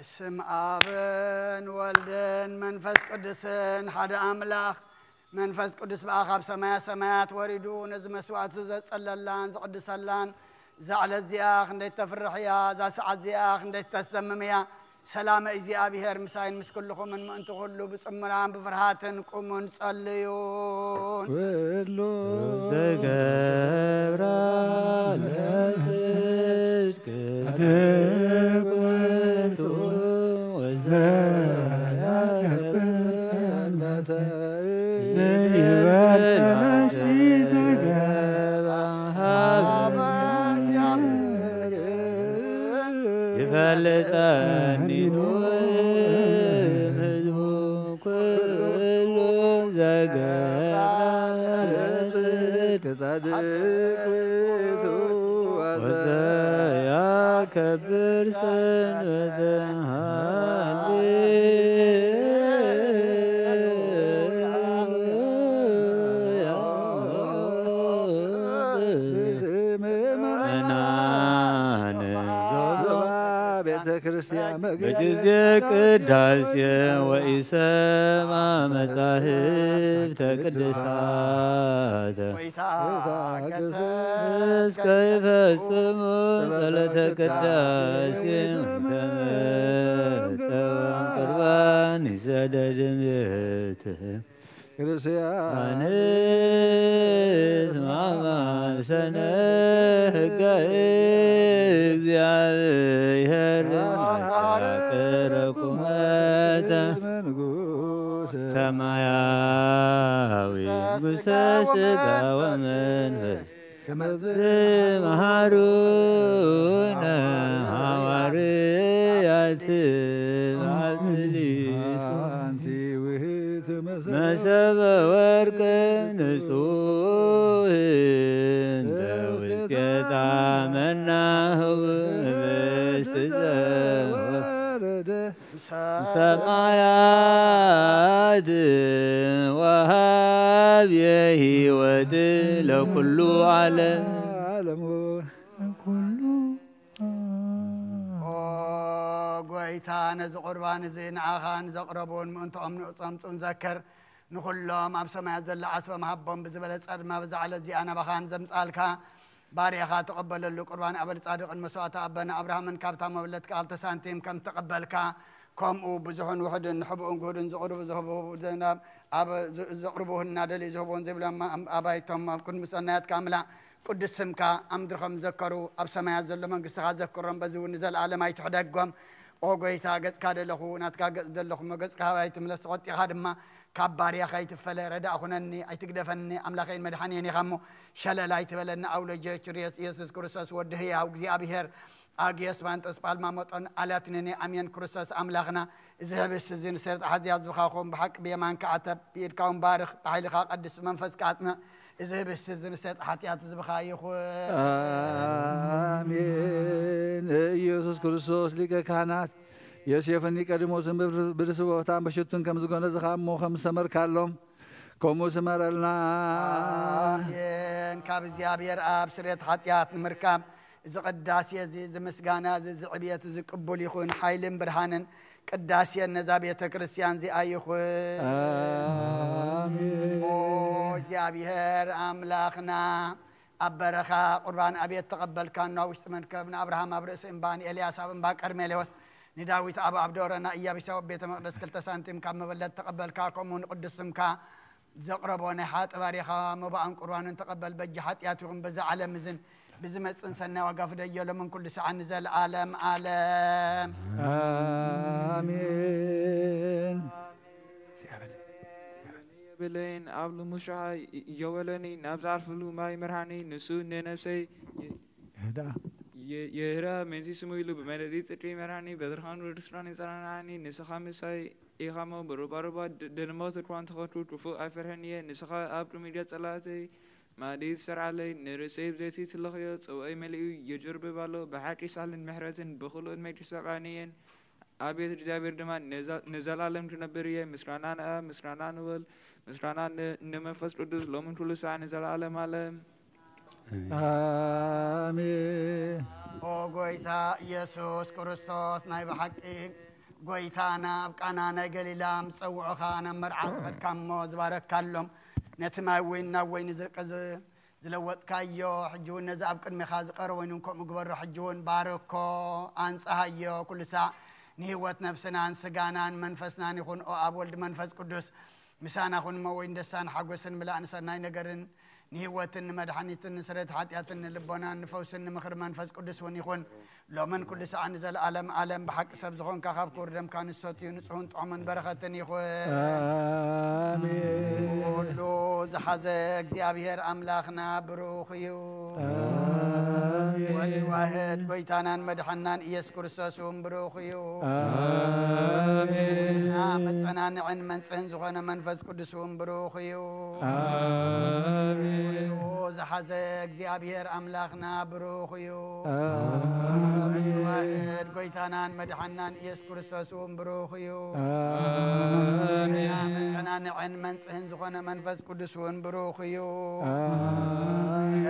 بسم آبن والدن منفس قدسن حدا أملاخ منفس قدس بآخاب سمايات وردون إذ مسوات زلالان زقدسلان زعل الزياخ نديت تفرحيا زا سعد زياخ نديت تسمميا سلام إزي أبيهر مساين مش كلكم من ما أنتو كلوا بصمران بفرحاتن قومون صليون كلو زغبرا لسج كدقوتو وزايا كبلتا زيبالاشي يفلتني نوزو كل زغرات كصدقتو وزايا كبر بجزء قداسية وإسماء مذاهب تقدسات ويتعكسس كيف السمو صلاة قداسية وتمتوان قربان سدد جميته أنس ماما سنه قايز يعيهر كركماتا سماياوي مساسقا ومنفس مهارونا حواريات معدليس مسب ورق نسوه توسكت عمناه بستزاوه سمايات وهاب يهيود لكل عالم قويتان ز قربان زين عخان زقربون من تأمن صمتون ذكر نخلهم أب سماع زل عصب محبهم بزبلة صار ما بزعل زي أنا بخان زمت ألكا باريخا تقبل اللي قربان أبل صادق المسوات أبنا أبراهام من كابتا مولد قالت سانتيم كم تقبلك كم وبزحون وحد نحبون قهرن زقرب زهبوا زينب أب زقربوهن نادلي زهبون زبلا أبايتهم كن مسنات كاملة قدس سمكا أمدرهم ذكروا أب سماع زل من قصة ذكرهم بزون نزل عالم يتحدقهم أوجيتا جس كذا لخو ناتكا دلخو ما جس كهاي تملس قطي خادمة كباريا خايت فلا ردا أخونني أيتقدفني أملاكين مدحني يعني خمو شلا لا يتبلن أولى جيتشريس يسوع كريستوس ودهي أو زي أبيهر أجيس بانت أسبال ما متن علاتني أمين كريستوس أملاكنا إذا بس زين سرت أحد يعز بخاخهم بحق بيمان كعتب بيركون بارخ تعيل خاق قدس منفس كعتنا إذا بس زين سرت أحد يعز بخايخ آمين يسوع كريستوس لك كهنات يسيفني كريموسن برسوا تام بشتون كم زغنا زخام مو خم سمر كالهم كومو سمرلنا آمين كابز يابير آب سريت حتيات مركب إذا قداسية زي مسجانا زي عبية زي قبول يخون حيلم برهانن قداسية نزابية كريستيان زي أيخو آمين أو يابير أملاخنا أبرخا قربان أبي تقبل كان نوشت من كابن أبراهام أبرس إنباني إلياس أبن أرميليوس نداويت أبو عبدورنا إياه بسبب بيت مقدس كل تسانتم كم بلد تقبل كاكم ونقدسم كا زقربون حات باريخا مبان قرآن تقبل بجحات ياتهم بزعل مزن بزمت إنسان وقف ديال من كل ساعة نزل عالم عالم آمين بلين قبل مشاع يولني نبزار فلو ماي مرهاني نسون نفسي يهرا منزي سمويلو بمدري تري مرهاني بدرخان ورسراني زراني نسخة مساي إخامو بروباربا دنموت كوان تخطو تفو أفرهنيه نسخة أبرو ميديا صلاتي ما ديد سر علي نرسيب زيتي تلخيط أو أي ملئو يجرب بالو بحكي سالن محرزن بخلو الميتي سبعانيين أبيت جابر دمان نزل عالم تنبريه مسرانا نول مسرانا نمفس قدس لومن كل ساعة نزل عالم عالم آمين أو قويتا يسوس كريستوس ناي بحقي قويتانا بقانا نقليلا مصوعخانا مرعاز قدكم موز بارك كالهم نتما وين زرق زلوت كايو حجون نزاب قد مخاز قروينكم مقبر حجون باركو انصحيو كل ساعة نهوت نفسنا انسقانا منفسنا نكون اب ولد منفس قدس مسانا خون موين دسان حقوسن ملان سناي نغرن نهوتن مدحنيتن سرت حاتياتن لبونا نفوسن مخر منفس قدس ونيخون لو من كل ساعة نزل عالم بحق سب زخون كخاب كوردم كان الصوت ينصحون طعمن بركتن يخون آمين كلو زحزك እግዚአብሔር أملاخنا بروخيو والواحد بيتانان مدحنان إيس كرساسهم بروخيو آمين مدحنان عن منصحن زخون منفس قدسهم بروخيو زحزك እግዚአብሔር أملاخنا بروخيو والواحد بيتانان مدحنان إيس كرساسهم بروخيو مدحنان عن منصحن زخون منفس قدسهم بروخيو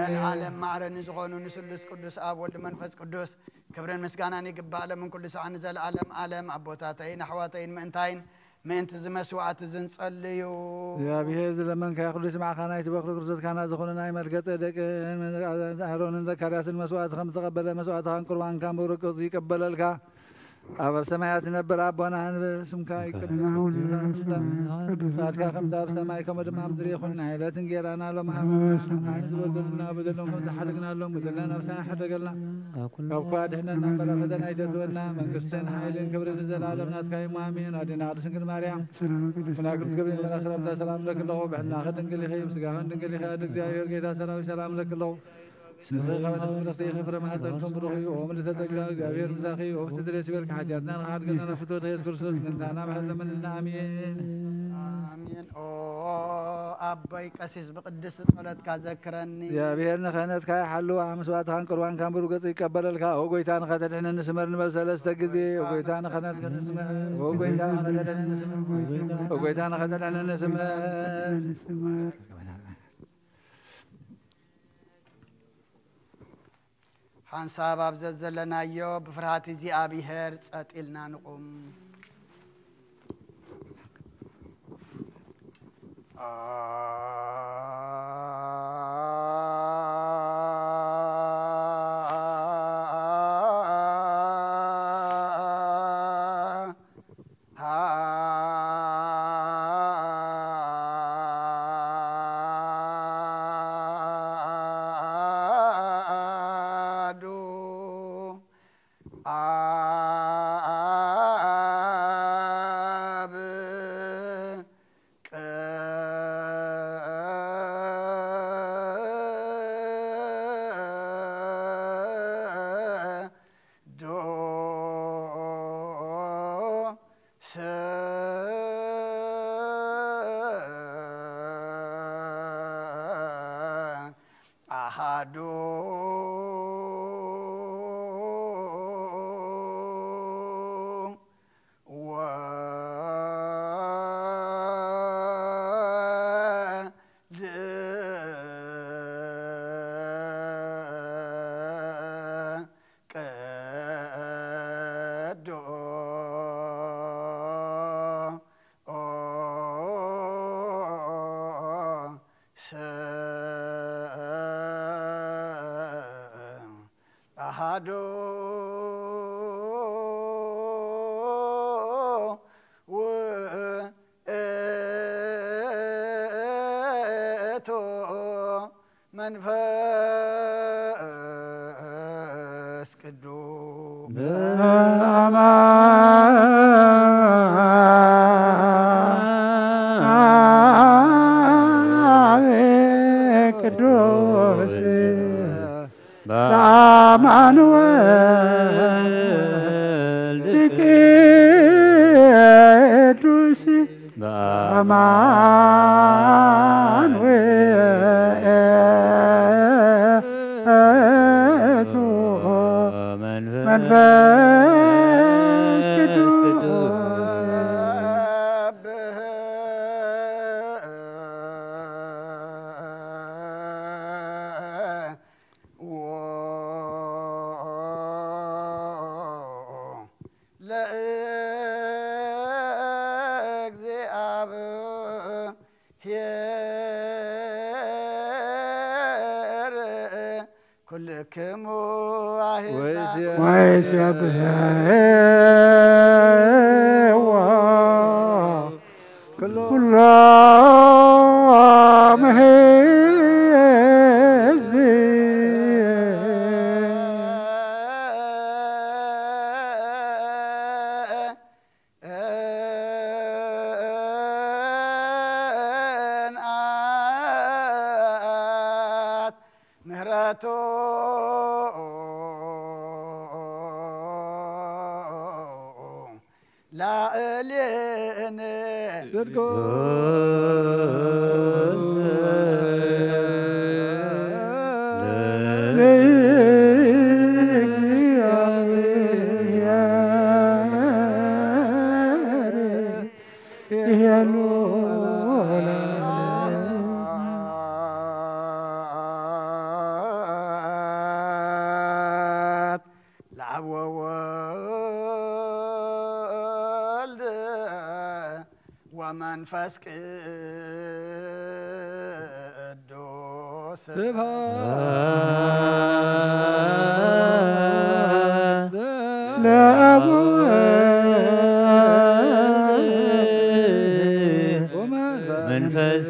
العالم معرن زخون نسلس قدس آب ولد منفس قدس كبرن مسقانا يقبع من كل ساعة نزل عالم عبوتاتين أحواتين مئنتين مئنت زمسوعات زنصليو يا بهذا لمن كان يقول اسمع خانا يتبخر كرزت كان زخوننا يمرقت لك أهرون ذكرياس المسوعات خمس تقبل مسوعات خان قربان كان بركض يقبل لك أبا سمايات نبر أبونا سمك يقبل فاتك خمسة أبا سماي كم دم عبد ريخنا لا تنجيرانا لهم عايز بدلنا بدلنا حرقنا لهم بدلنا وسنا حرقنا أبقى دهنا نبر بدنا يجدونا من قستين حيلين كبر نزل عالمنا تكاي مامين أدينا عرس كل مريم فناكل كبر لنا سلام لك الله وبحنا خد نقلي خيب سجاهن نقلي خير نجزاير كيدا سلام لك الله نسخة ونسخة نسخة خبر ما تنكم بروحي ومن تتجا جابير مساخي وفتدرس بيرك حاجاتنا نحاد قلنا نفتور هيس كرسوس نتانا محل من آمين آمين أباي قسيس بقدس طلت كذكرني يا بيرنا خانت كاي حلو مسوات خان قربان كان بروقت يقبل لك وقيتان خدت احنا نسمر نبرسل استجزي وقيتان خانت نسمر وقيتان خدت احنا نسمر حنساب أبزلنا يو بفرحات زي أبي هرت أتقلنا نقوم منفس قدوس قدوس بأمانويل قدوس منفس قدوس لا كمو ويسبح كل ومنفس قدوس منفس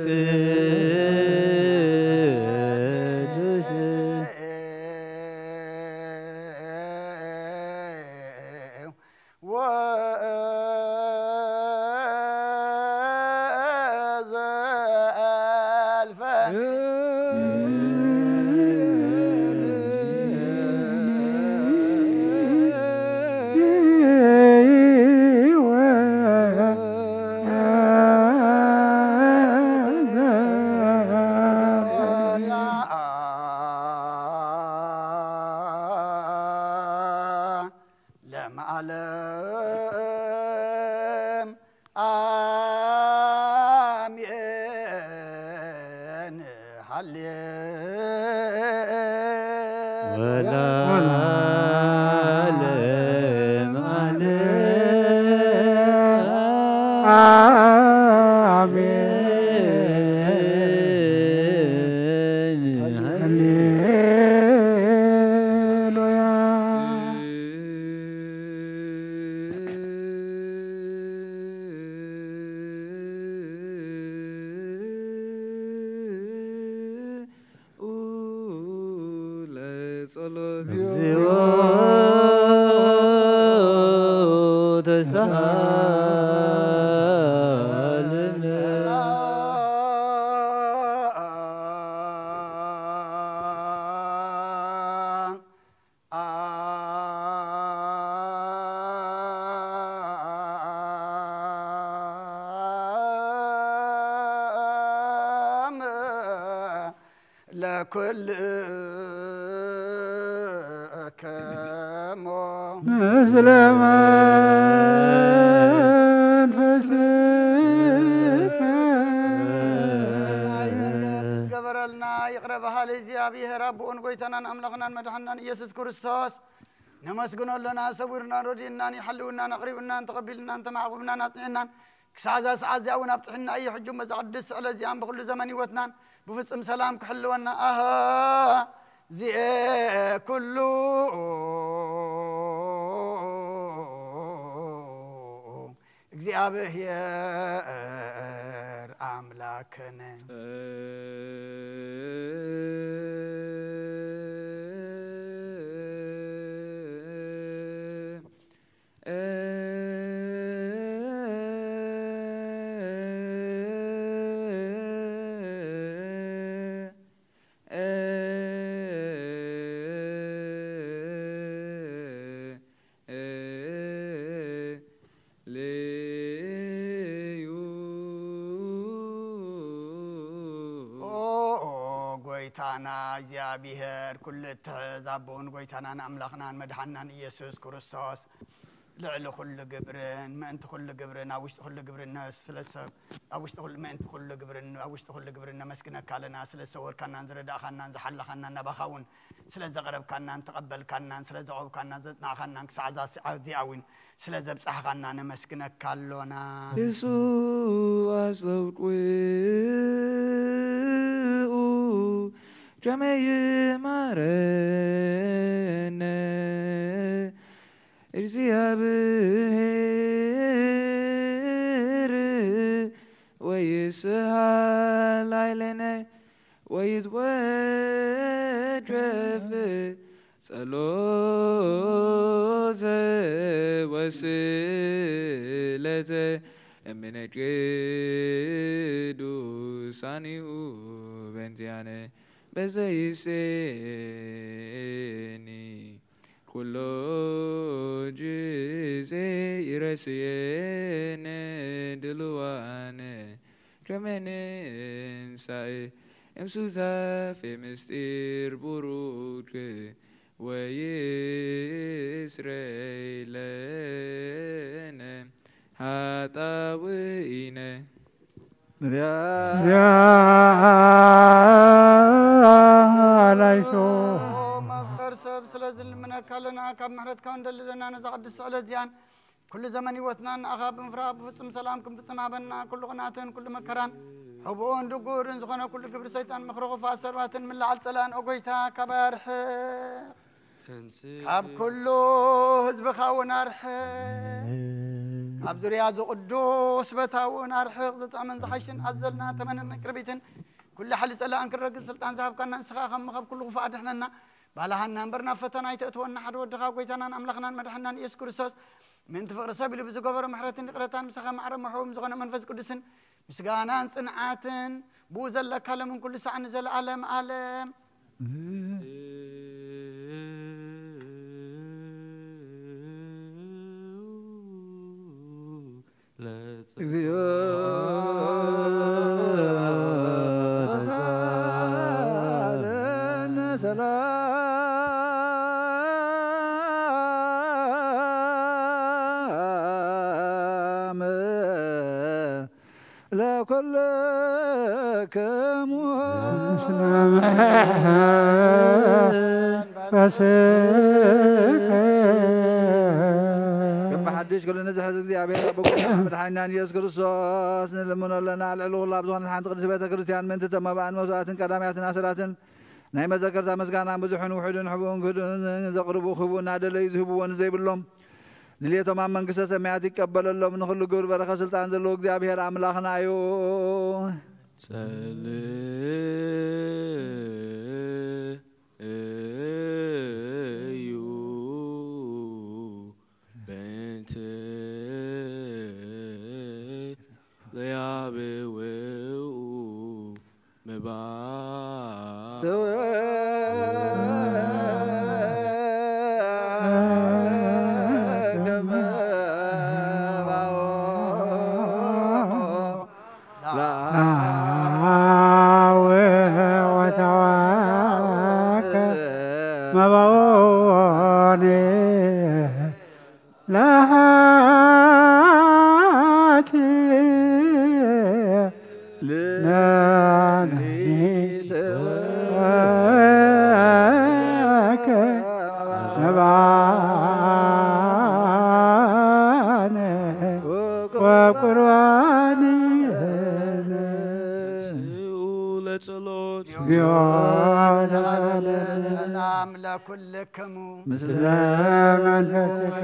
لكل كمو مثل منفس قبرلنا يقربها لزيابيه رب ونقويتنا أملقنا مدحنا يسوس كريستوس نمسكنا لنا سورنا ردينا يحلونا نقربنا نتقبلنا نتمعقبنا نطعنا كسعزا سعزا ونبطحنا أي حجم مزقدس على زيان بكل زمن يوتنا بفصم سلام كحلونا زي كله እግዚአብሔር አምላክን ጎይታና እግዚአብሔር ኩሉ ተዛቦን ጎይታና አምላክና መድኃኒና ኢየሱስ ክርስቶስ ልዕሊ ኩሉ ግብርን ምእንቲ ኩሉ ግብርን አውሽጥ ኩሉ ግብርን ስለሰብ አውሽጥ ኩሉ ምእንቲ ኩሉ ግብርን አውሽጥ ኩሉ ግብርን መስግነካ ለና ስለሰወርካና ዝረዳእካና ዝሓለኻና ናባኻውን ስለዘቀረብካና ተቀበልካና ስለዘቆብካና ዘጥናኻና ክሳዕዛ ዚአዊን ስለዘብጻሕካና ነመስግነካ አሎና ኢየሱስ አስለውቁ جمعي مارنا إرزيا بهير ويسهل علينا ويتوجف صلوة وسيلة من القدوساني وبنتيانه بزيسيني كله جزء يرسيني دلوانه كمن ساي امسوزا في مستير بروك ويسرائيلنا هاتاوينا ላይሶ መፍቀር ሰብ ስለዚህ ልምነካለና ካብ ምሕረትካ እንደልለና ነዛቅድስ ስዕለት ዚያን ኩሉ ዘመን ህይወትናን ኣኻብ እንፍራ ብፍጹም ሰላም ክንፍጽም ሃበና ኩሉ ቅናትን ኩሉ መከራን ሕቡኡን ድጉርን ዝኾነ ኩሉ ግብሪ ሰይጣን ምኽረኹፋ ሰርባትን ምላዓል ፀላን ኦጎይታ ካባርሕ ካብ ኩሉ ህዝብኻ እውን ኣርሕቕ ኣብ ዙርያ ዝቕዱስ በታ እውን ኣርሕቕ ዝጥዕምን ዝሓሽን ኣዘልና ተመንን ቅርቢትን ኩሉ ሓሊ ፀላእን ክንረግዝ ስልጣን ዝሃብካና ንስኻ ከም ምኸብ ኩሉ ክፉእ ኣድሕነና ባላሃና እምበርና ፈተና ይተእትወና ሓደ ወድኻ ጎይታናን ኣምላኽናን መድሕናን ኢየሱስ ክርስቶስ من تفقر سبيل بزجبر محرتين قرتان مسخا معرم محوم زغنا منفذ قدسن مسجانان صنعاتن بوزل لك كلام من كل ساعة نزل عالم عالم لكل كموس كم حدش كل نزح زي أبي بقول محمد حنان يذكر الصوص نلمنا لنا على الله بزوان الحين تقدس بيت كريستيان من تتم بعد موسوعات كلامات ناصرات نايم ذكرت مسكانا بزحون وحدون حبون كدون زقربوا خبون نادل يذهبون زي باللوم نليه تمام من قصة سمعت يقبل الله من خلق جور بركة سلطان ذلوك ذي أبي هرام لخنا أيو بنت ليابي ويو مبا كلكم مسلم منفسك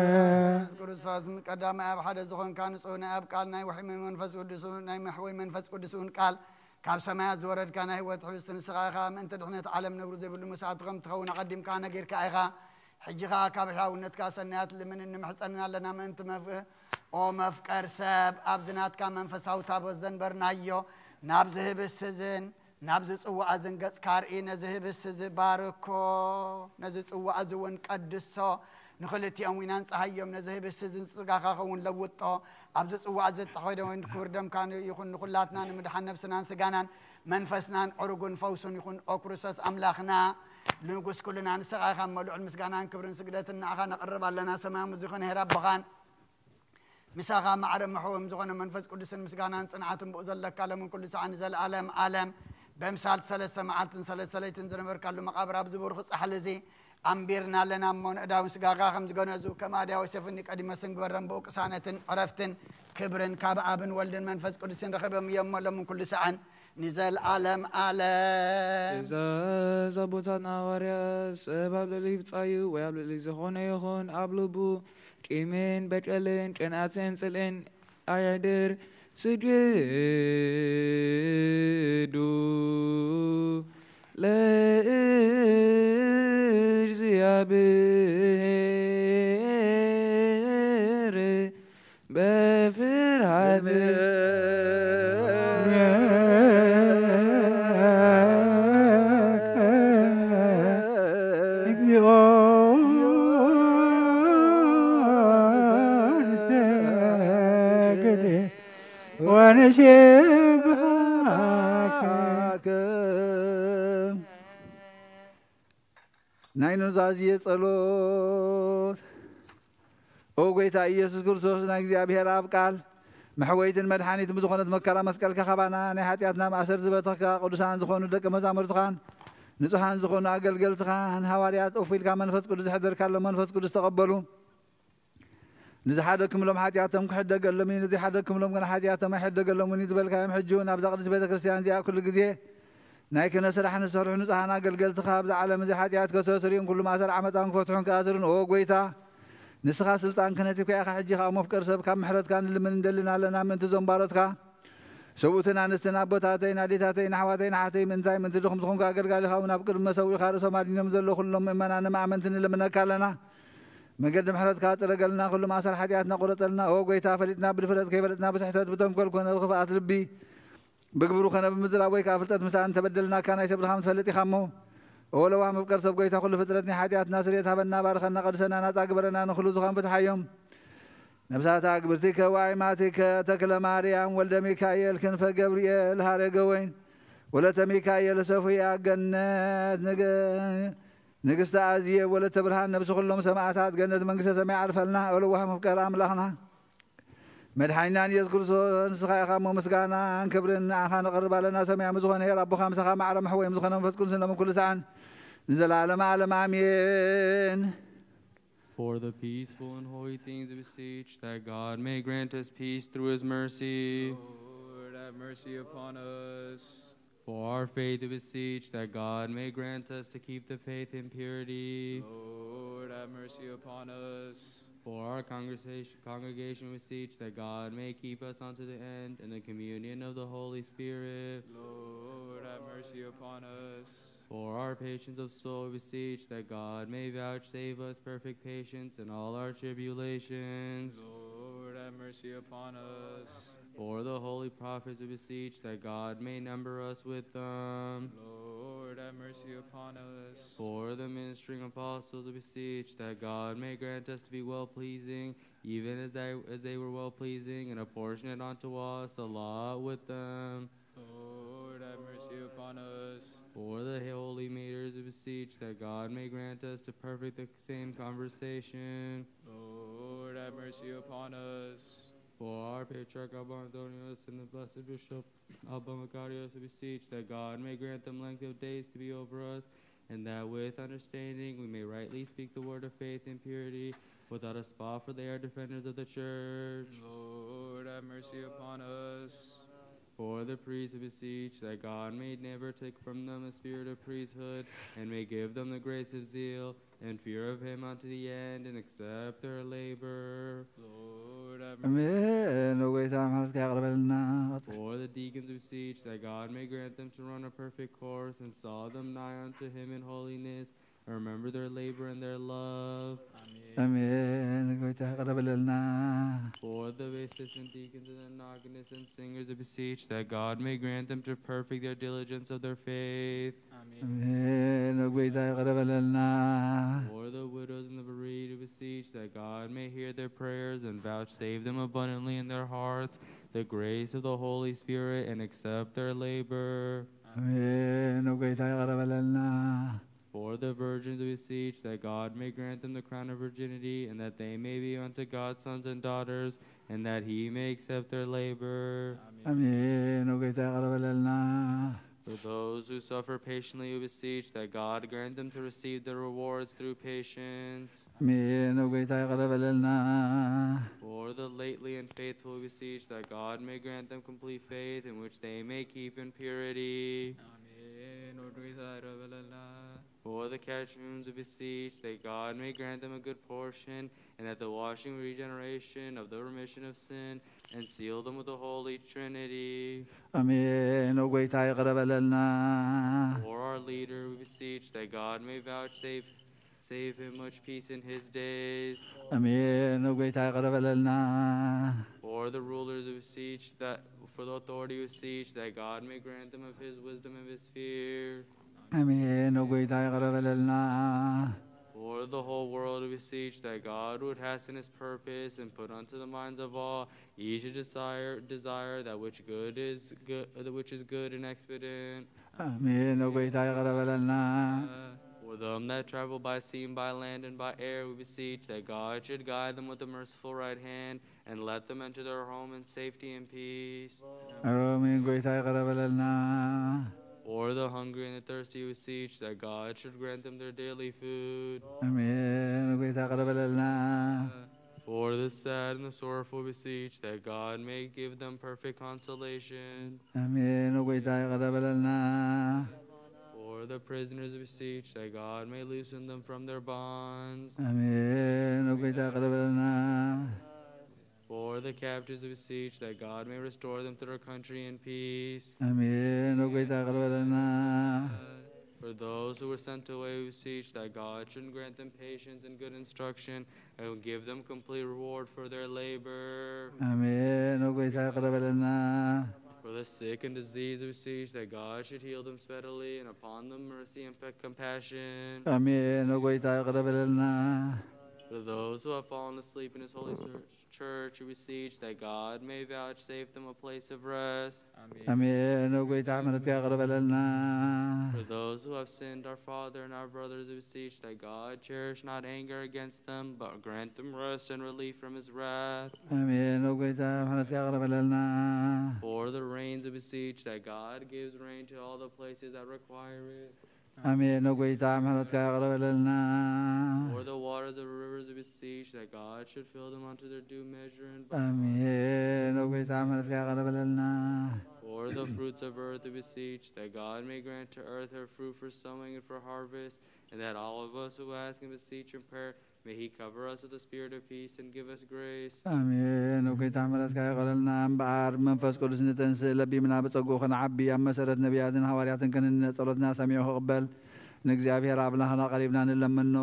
ክርስቶስ ቀዳማይ ኣብ ሓደ ዝኾን ካንጾ ናይ ኣብ ቃል ናይ ወሕይ መንፈስ ቅዱስ ናይ መሕወይ መንፈስ ቅዱስን ቃል ካብ ሰማያት ዝወረድካ ናይ ህይወት ሕብስት ንስኻ ኢኻ ምእንቲ ድሕነት ዓለም ነብሩ ዘይብሉ መሳት ከም ትኸውን ኣቐዲምካ ነጊርካ ኢኻ ሕጂኻ ካብ ሕያውነትካ ሰናያት ልምን ንምሕፀንና ኣለና ምእንቲ መፍቀር ሰብ ኣብ ዝናትካ መንፈሳዊ ታቦት ዘንበርናዮ ናብ ዝህብስ ህዝን نابز صواع زنجس كاري نزهب السزباركو نزه صواع زون قدسو نخلتي أمينان صحيهم نزهب السزن صقاقا خون لوطو أبز صواع زت حويدا وين كوردم كان يكون نخلاتنا نمدحن نفسنا سجانان منفسنا عرقون فوسون يكون أكروسس أملاخنا لنقص كلنا نسقاقا ملوع المسجانان كبرن سجدتنا أخا نقرب لنا سماء مزخن هرب بغان مساقا معرم محوم زغن منفس قدسن مسجانان صنعاتهم بؤذل لك على من كل ساعة نزل عالم بمثال ثلاثة معاتن ثلاثة تنزل كله مقابر أبز برخص أحلزي أمبيرنا لنا من أداون سجاقا خمس جنازو كما أداو سفني قديم سنجبرن بوك سنة عرفتن كبرن كاب أبن ولدن منفس قدسين رخبهم يوم ولا من كل ساعة ንዘለዓለም ዓለም እዛ ዘቦታትና ዋርያስ ኣብ ልዕሊ ብፃዩ ወይ ኣብ ልዕሊ ዝኾነ ይኹን ኣብ ልቡ ቂምን በቀልን ቅንዓትን ፅልእን ኣየድር ስግዱ ለእግዚአብሔር በፍርሃት ናይ ኑዛዝየ ጸሎት ኦ ጐይታ ኢየሱስ ክርስቶስ ናይ እግዚኣብሔር ኣብ ቃል መሕወይትን መድሓኒትን ብዝኾነት መከራ መስቀልካ ኸባና ናይ ሓጢኣትና ማእሰር ዝበተኽካ ቅዱሳን ዝኾኑ ደቂ መዛሙርትኻን ንጹሓን ዝኾኑ ኣገልገልትኻን ሃዋርያት ኦፊልካ መንፈስ ቅዱስ ዝሕድርካሎ መንፈስ ቅዱስ ተቐበሉ ንዝሓደክምሎም ሓጢኣቶም ክሕደገሎም እዩ ንዘይሓደክምሎም ግን ሓጢኣቶም ኣይሕደገሎምን እዩ ዝበልካዮም ሕጂ እውን ኣብዛ ቅዱስ ቤተ ክርስቲያን እዚኣ ኩሉ ግዜ ናይ ክህነት ስራሕ ንሰርሑ ንጹሓን ኣገልገልትኻ ኣብዛ ዓለም እዚ ሓጢኣት ከሰስርዩን ኩሉ ማእሰር ዓመፃውን ክፈትሑን ክኣስርን ኦ ጐይታ ንስኻ ስልጣን ክህነት ይብካ ኢኻ ሕጂ ካብ መፍቀር ሰብ ካብ ምሕረትካ ንልምን እንደልና ኣለና ምንቲ ዞም ባሮትካ ሰብኡትን ኣንስትን ኣቦታተይ ኣዴታተይ ኣሕዋተይ ንሓተይ ምንታይ ምንቲ ድኹም ዝኾንኩ ኣገልጋሊኻ እውን ኣብ ቅድሚ መሰዊኻ ርእሶም ኣድኖም ዘሎ ኩሎም ምእመናን ንማእመንቲ ንልምነካ ኣለና መገዲ ምሕረትካ ፅረገልና ኩሉ ማእሰር ሓጢኣትና ቁረፀልና ኦ ጐይታ ፈሊጥና ብድፍረት ከይበለጥና ብስሕተት ብተንኰል ኮነ ብኽፍኣት ልቢ ብግብሩ ኸነ ብምዝራብ ወይ ከዓ ፍልጠት ምሳእን ተበደልናካ ናይ ሰብ ድኻም ትፈልጥ ኢኻ እሞ ኦ ለዋህ መፍቀር ሰብ ጐይታ ኩሉ ፍጥረት ናይ ሓጢኣትና ስርየት ሃበና ባርኸና ቀድሰና ናፃ ግበረና ንኹሉ ዝኾን ፍትሓዮም ነብሳታ ግብርቲከ ዋይማቲከ ተክለ ማርያም ወልደ ሚካኤል ክንፈ ገብርኤል ሃረገ ወይን ወለተ ሚካኤል ሰፉያ ገነት ንግስተ ኣዝየ ወለተ ብርሃን ነብሲ ኩሎም ሰማዕታት ገነት መንግስተ ሰማይ ዓርፈልና ኦ ለዋህ መፍቀር ኣምላኽና መድሓኒናን ኢየሱስ ክርስቶስ ንስኻ ኢኻ እሞ ምስጋናን ክብርን ንዓኻ ነቕርብ ኣለና ሰማያዊ ዝኾነ ሄር ኣቦኻ ምሳኻ ማዕረ መሕወይም ዝኾነ መንፈስ ቅዱስ ንሎምን ኩሉ ሰዓን ንዘለዓለመ ዓለም ኣሜን For the peaceful and holy things we beseech that God may grant us peace through his mercy. Lord, have mercy upon us. For our faith we beseech that God may grant us to keep the faith in purity. Lord, have mercy upon us. For our congregation we beseech that God may keep us unto the end in the communion of the Holy Spirit. Lord, have mercy upon us. For our patience of soul we beseech that God may vouchsafe us perfect patience in all our tribulations. Lord, have mercy upon us. For the holy prophets we beseech that God may number us with them. Lord, have mercy upon us. For the ministering apostles we beseech that God may grant us to be well-pleasing, even as they were well-pleasing, and apportionate unto us a lot with them. Lord, have mercy upon us. For the holy martyrs we beseech that God may grant us to perfect the same conversation. Lord, have mercy upon us. For our patriarch Abba Antonius and the blessed Bishop Abba Macarius we beseech that God may grant them length of days to be over us, and that with understanding we may rightly speak the word of faith in purity, without a spot, for they are defenders of the church. Lord, have mercy upon us. For the priests we beseech that God may never take from them the spirit of priesthood, and may give them the grace of zeal and fear of him unto the end, and accept their labor. Lord, have አሜን ጌታ ምሕረትካ ያቅርበልና For the deacons we beseech that God may grant them to run a perfect course, and saw them nigh unto him in holiness, and remember their labor and their love. አሜን ጌታ ያቅርበልና For the assistant deacons and the agonists and singers we beseech that God may grant them to perfect their diligence of their faith. አሜን ጌታ ያቅርበልና For the widows and the bereaved we beseech that God may hear their prayers and vouchsafe them abundantly in their hearts the grace of the Holy Spirit, and accept their labor. አሜን ጌታ ያቅርበልና For the virgins we beseech that God may grant them the crown of virginity, and that they may be unto God's sons and daughters, and that he may accept their labor. አሜን ጌታ ያቅርበልና For those who suffer patiently we beseech that God grant them to receive their rewards through patience. አሜን ጌታ ያቅርበልና For the lately and faithful, we beseech that God may grant them complete faith in which they may keep in purity. For the Catechumenes, we beseech that God may grant them a good portion, and that the washing and regeneration of the remission of sin, and seal them with the Holy Trinity. Amen. For our leader, we beseech that God may vouchsafe save him much peace in his days. Amen. For the rulers, we beseech that, for the authority, we beseech that God may grant them of his wisdom and his fear. Amen. For the whole world, we beseech that God would hasten his purpose and put unto the minds of all each a desire that which is good and expedient. Amen. For them that travel by sea and by land and by air, we beseech that God should guide them with a merciful right hand, and let them enter their home in safety and peace. For the hungry and the thirsty, we beseech that God should grant them their daily food. Amen. For the sad and the sorrowful, we beseech that God may give them perfect consolation. Amen. For the prisoners, we beseech that God may loosen them from their bonds. Amen. For the captives, we beseech that God may restore them to their country in peace. Amen. For those who were sent away, we beseech that God should grant them patience and good instruction, and will give them complete reward for their labor. Amen. For the sick and diseased, we beseech that God should heal them speedily, and upon them mercy and compassion. Amen. For those who have fallen asleep in his holy church, we beseech that God may vouchsafe them a place of rest. Amen. For those who have sinned, our Father and our brothers, we beseech that God cherish not anger against them, but grant them rest and relief from his wrath. Amen. For the rains, we beseech that God gives rain to all the places that require it. Amen. For the waters of the rivers, we beseech that God should fill them unto their due measure. Amen. For the fruits of earth, we beseech that God may grant to earth her fruit for sowing and for harvest, and that all of us who ask and beseech in prayer, may he cover us with the spirit of peace and give us grace. Amen. መንፈስ ቅዱስ ንተንስእ ለቢምና በጸጎ ኸነዓቢ ኣብ መሰረት ነቢያትን ሐዋርያትን ክንነት ጸሎትና ሰሚዑ ክቕበል ንእግዚአብሔር አብናኸና ቀሪብና ንለምኖ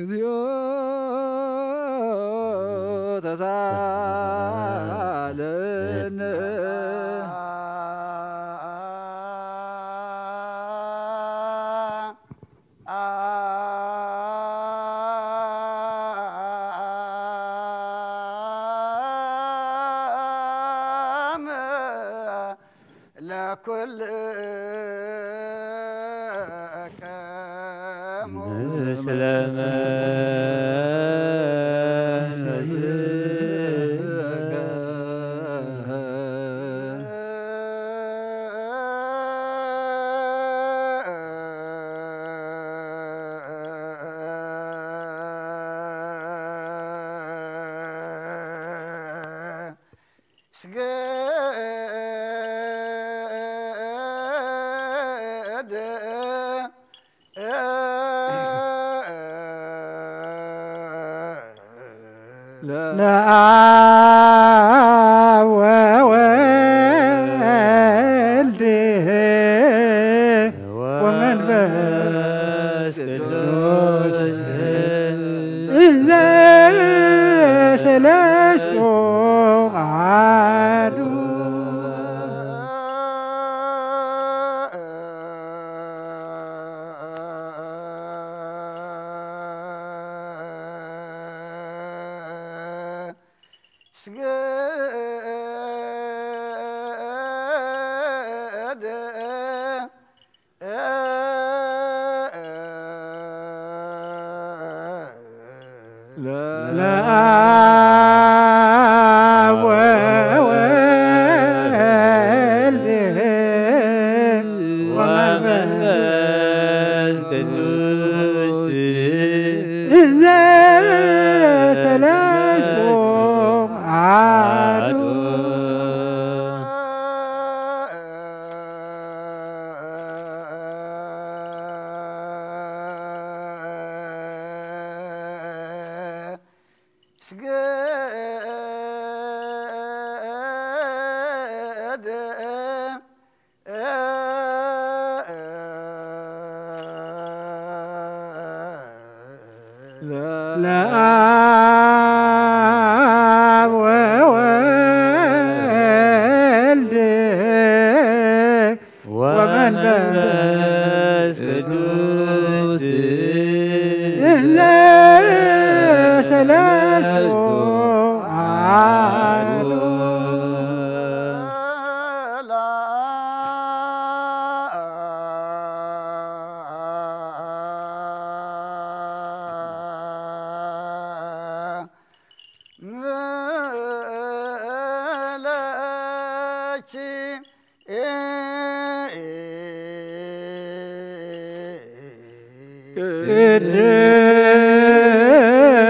እግዚኦ ተሳለነ لكل ለአብ ወወልድ ወመንፈስ ቅዱስ እንዘ ሰለስቱ አሐዱ ለአብ ወወልድ ወመንፈስ ቅዱስ ሰለስቱ አሐዱ ለአብ ወወልድ ወመንፈስ ቅዱስ እንዘ ሰለስቱ አሐዱ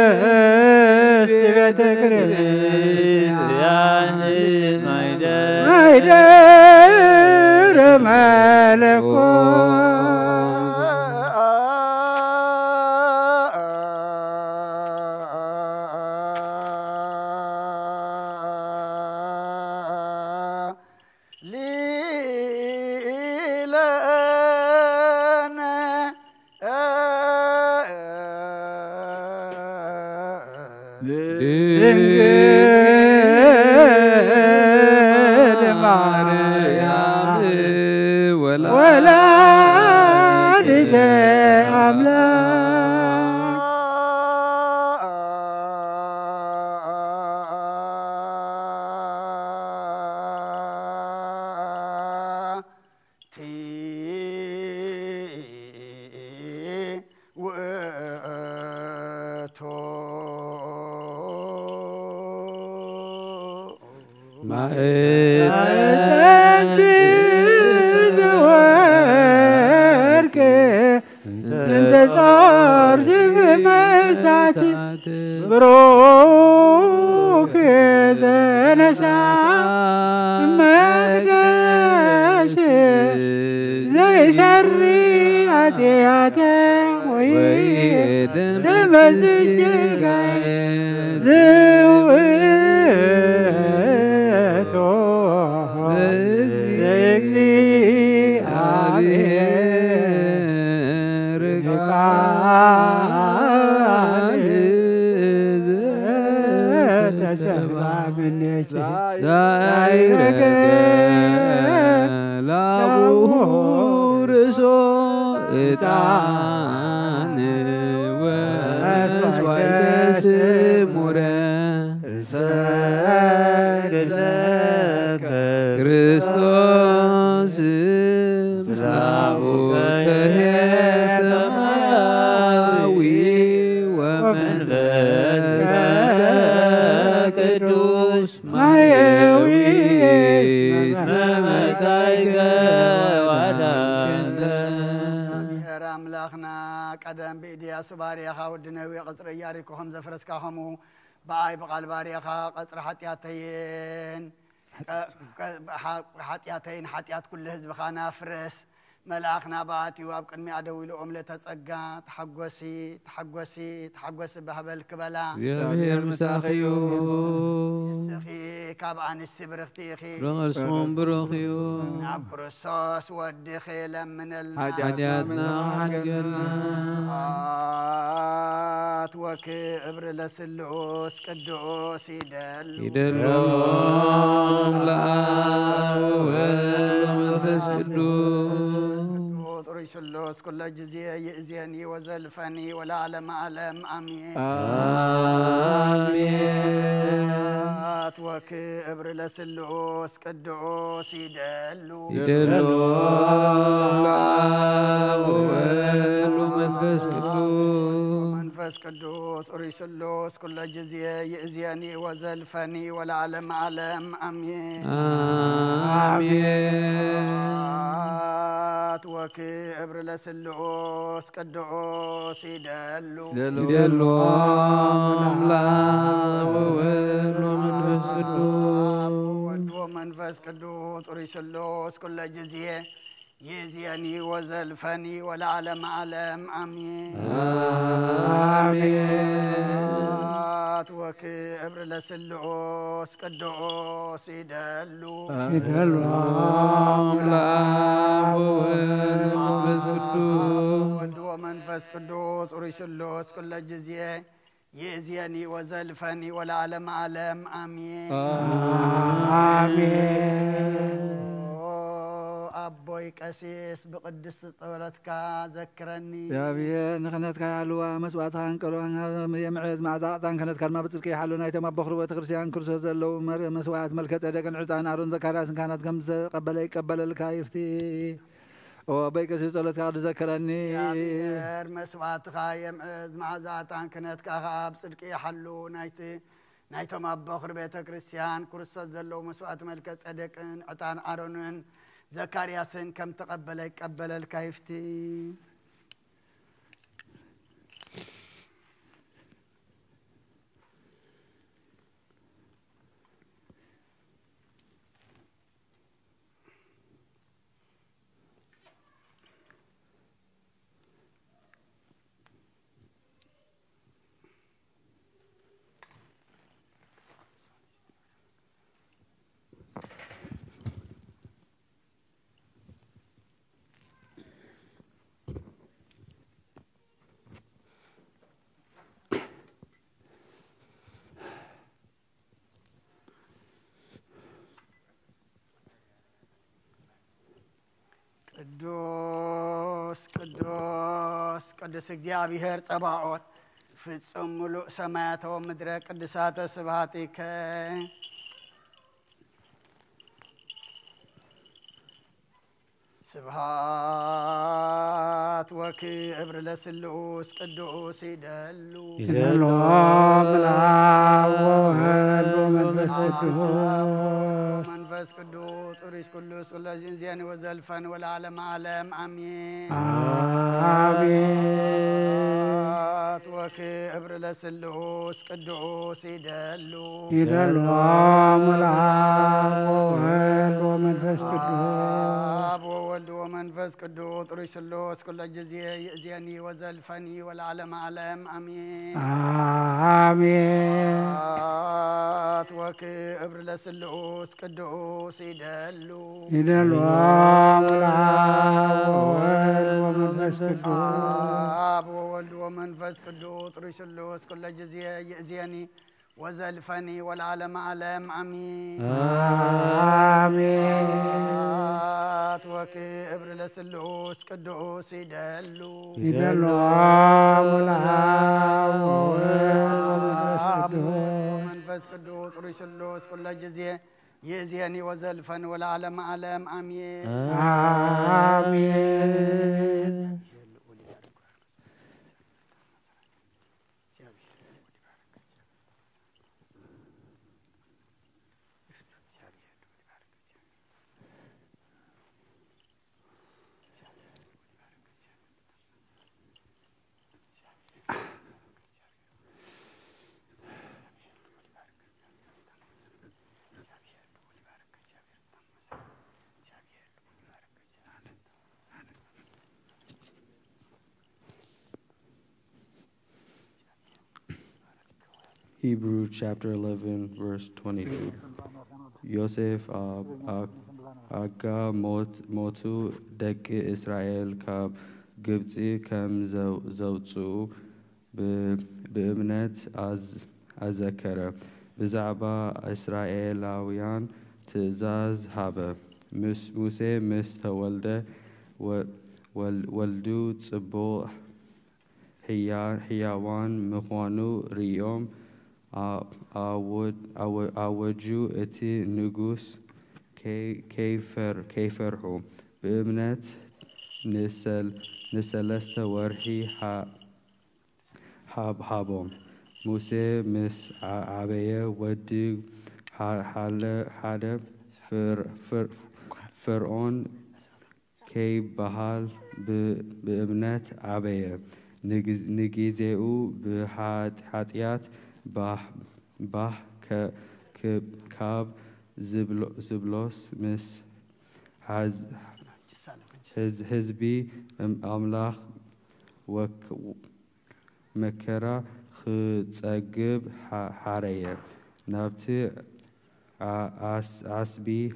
ቅድስት ቤተ ክርስቲያን ማኅደረ መለኮት ድንግል ማርያም ወላዲተ አምላክ ውእቶ ማዕጠንት ዘወርቅ እንተ ጻርት በመሳት ብሩክ ተነሳ መቅደስ ዘይሰሪ ኃጢአተ ወይደመ ስጋዬ ዝውእቱ እግዚአብሔር ቃል ዘተሰብአ እምኔኪ ዛይረገ ላቡሁ ርእሶ ዕጣን ወመሥዋዕተ ስሙረ ክርስቶስ ምስላቡከ ሰማያዊ ወመንፈስ ቅዱስ ማየዊ መመሳይከ ዋዳንተ ብሔር አምላኽና ቀደም ብኢድያሱ ባርያኻ ወድነዊ ቅፅሪ ኢያሪኮኹም ዘፍረስካኹሙ በአይ በቃል ባርያኻ ቀፅሪ ሓጢአተይን ሓጢአተይን ሓጢአት ኩሉ ህዝብኻ ናፍርስ መልአኽና በኣትዩ ኣብ ቅድሚ ኣደው ኢሎኦም ለተፀጋ ተሓጐሲ ተሓጐሲ ተሓጐሲ ባህበል ክበላ እግዚአብሔር ምሳኺ እዩ ንስኺ ካብ ኣንስቲ ብርኽቲ ኢኺ ርቕርስኹም ብሩኽ እዩ ናብ ክርስቶስ ወዲኺ ለምነልና ሓጢአትና ሓድገልና ወክብር ለስሉስ ቅዱስ ይደሎም ለአብ ወወልድ ወመንፈስ ቅዱስ ጥሩይ ስሉስ ኩለ ጊዜ ይእዜኒ ወዘልፈኒ ወለዓለመ ዓለም አሜን አሜን ወክብር ለስሉስ ቅዱስ ይደሎም ለአብ ወወልድ ወመንፈስ ቅዱስ መንፈስ ቅዱስ ኦሪስሎስ ኩለ ጊዜ ይእዜኒ ወዘልፈኒ ወለዓለም ዓለም አሜን አሜን ወክብር ለስሉስ ቅዱስ ይደሉ አምላክ ወወልድ ወመንፈስ ቅዱስ ወልድ ወመንፈስ ቅዱስ ኦሪስሎስ ኩለ ጊዜ ይእዜኒ ወዘልፈኒ ወለዓለም ዓለም አሜን አሜን ወክብር ለስሉስ ቅዱስ ይደሉ አምላክ ወወልድ ወመንፈስ ቅዱስ ወልድ ወመንፈስ ቅዱስ ኦሪስሎስ ኩለ ጊዜ ይእዜኒ ወዘልፈኒ ወለዓለም ዓለም አሜን አሜን أبوي قسيس بقدس طولتك ذكرني يا بي نخنتك حلوة مسواتان كروان يمعز مع زعطان كانت كلمة بتلقي حلونا يتم بخرو وتخرسيان كرسو زلو مسوات ملكة دقن عطان أرون زكاراس كانت قمز قبل الكايفتي وأبوي قسيس طولتك ذكرني يا بي مسواتك يمعز مع زعطان كانت كهاب بتلقي حلونا نايتم بخرو بيتكرسيان كرسو زلو مسوات ملكة دقن عطان أرونن زكرياسن كم قبل الكايفتي ቅዱስ እግዚአብሔር ጸባኦት ፍጹም ሙሉእ ሰማያት ወምድረ ቅዱሳተ ስብሐቲከ ስብሐት ወክብር ለስሉስ ቅዱስ ይደሉ አምላክ ወወልድ ወመንፈስ ቅዱስ መንፈስ ቅዱስ ኦሪስ ኩሉስ ወለዚን ዜኒ ወዘልፈን ወለዓለም ዓለም አሜን አሜን ወክብር ለስሉስ ቅዱስ ይደሉ አምላክ ወወልድ ወመንፈስ ቅዱስ ወወልድ ወመንፈስ ቅዱስ ኦሪስ ኩሉስ ኩለ ጊዜ ይእዜኒ ወዘልፈኒ ወለዓለም ዓለም አሜን አሜን ወክብር ለስሉስ ቅዱስ ይደሉ አምላክ ወወልድ ወመንፈስ ቅዱስ ወወልድ ወመንፈስ ቅዱስ ኦሪስ ኩሉስ ኩለ ጊዜ ይእዜኒ وزلفني والعالم عالم أمين آمين وكبر لسلوس قدوس يدلو ومنفس قدوس رسلوس كل جزية يزيني وزلفن والعالم عالم أمين آمين Hebrews chapter 11, verse 22. Yosef aga motu dek Israel kab Gibzi kam zawtsu be'emnet azakara bizaba Israelawiyan tizaz haba Muse mistawalde waldu tsibo hiyawan mkhwanu riyom አወጁ እቲ ንጉስ ከይፈርሑ ብእምነት ንሰለስተ ወርሒ حابهم موسى مس عبية ودي حالة فرعون كي بحال بابنة عبية نجيزيو بحاتيات بح كاب زبلوس مس حزبي أملاخ مكرا ختصقب حارية نبتي عسبي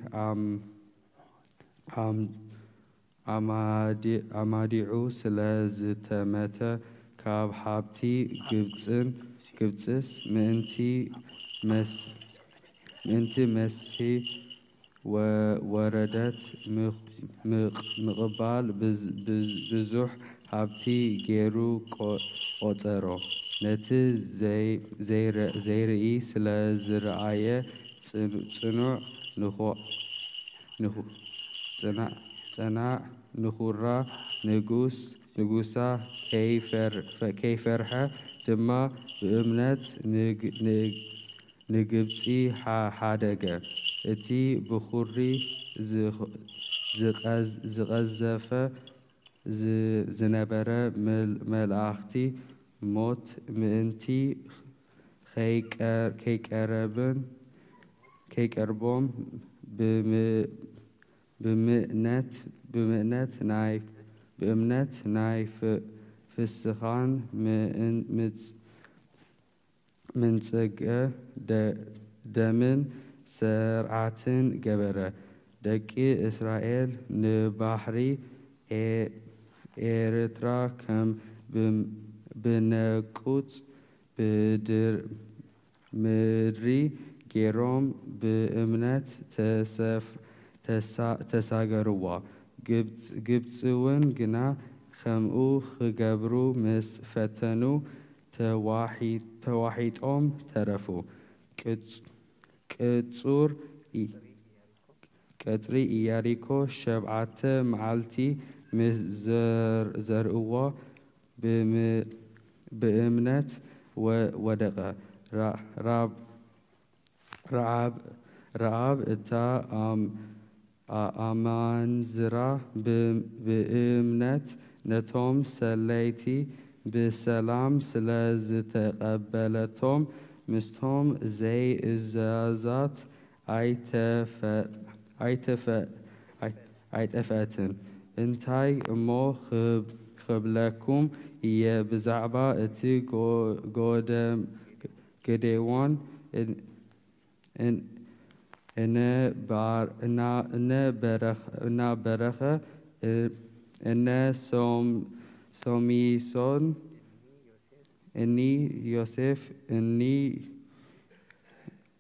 أماديعو سلازتمتا كاب حابتي قبتس منتي مسي وردت مقبال بزح حابتي جيرو قطرو نتي زيرئي سلازرعاية صنوع صنع نخورا نجوسا كيفرها دما بأمنت نجبتي حادقة اتي بخوري زغزفة زنبرة ملاختي موت منتي كيكربوم بمئنت ناي فسخان من تسقى دمن سرعتن جبرة دكي إسرائيل نبحري إيرترا كم بنكوت بدر مدري جيروم بأمنت تساقروا قبتسون جنا خمئو خجبرو مس فتنو تواحيد ترفو كتور كتري إياريكو شبعت معلتي مس زرقوا بأمنت ودقة رعب اتا أمانزرا بأمنت نتوم سليتي بسلام سلاز تقبلتهم مستهم زي إزازات أيتفتن انتاي مو خبلكم هي بزعبا اتي قديوان إن برخة إن سوميسون إني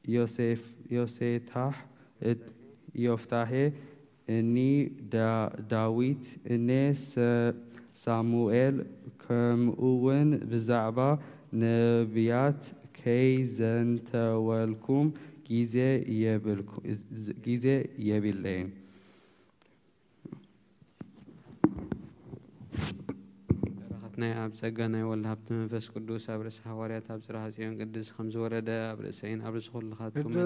يوسفتح يفتح إني داويد إني ساموئيل كم أون بزعبا نبيات كي زنتولكم جيزة يبلين برختنا أب سجنا ولا هبت منفس قدوس أبرس حواريات أب سرها سيان قدس خمس وردة أبرسين أبرس خل خاتكم من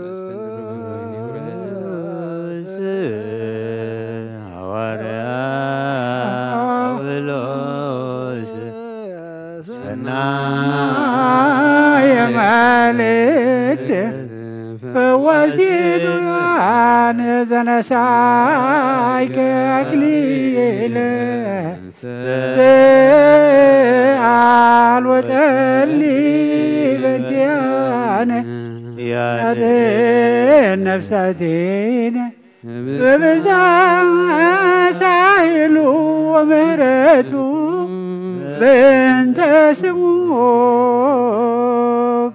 حواريات أبلوس يا مالك فواسير عن ذنسايك أكليل سأل وتلي بنتيانة يا نفساتين بمزاح ساهل ومهرته بنت سمو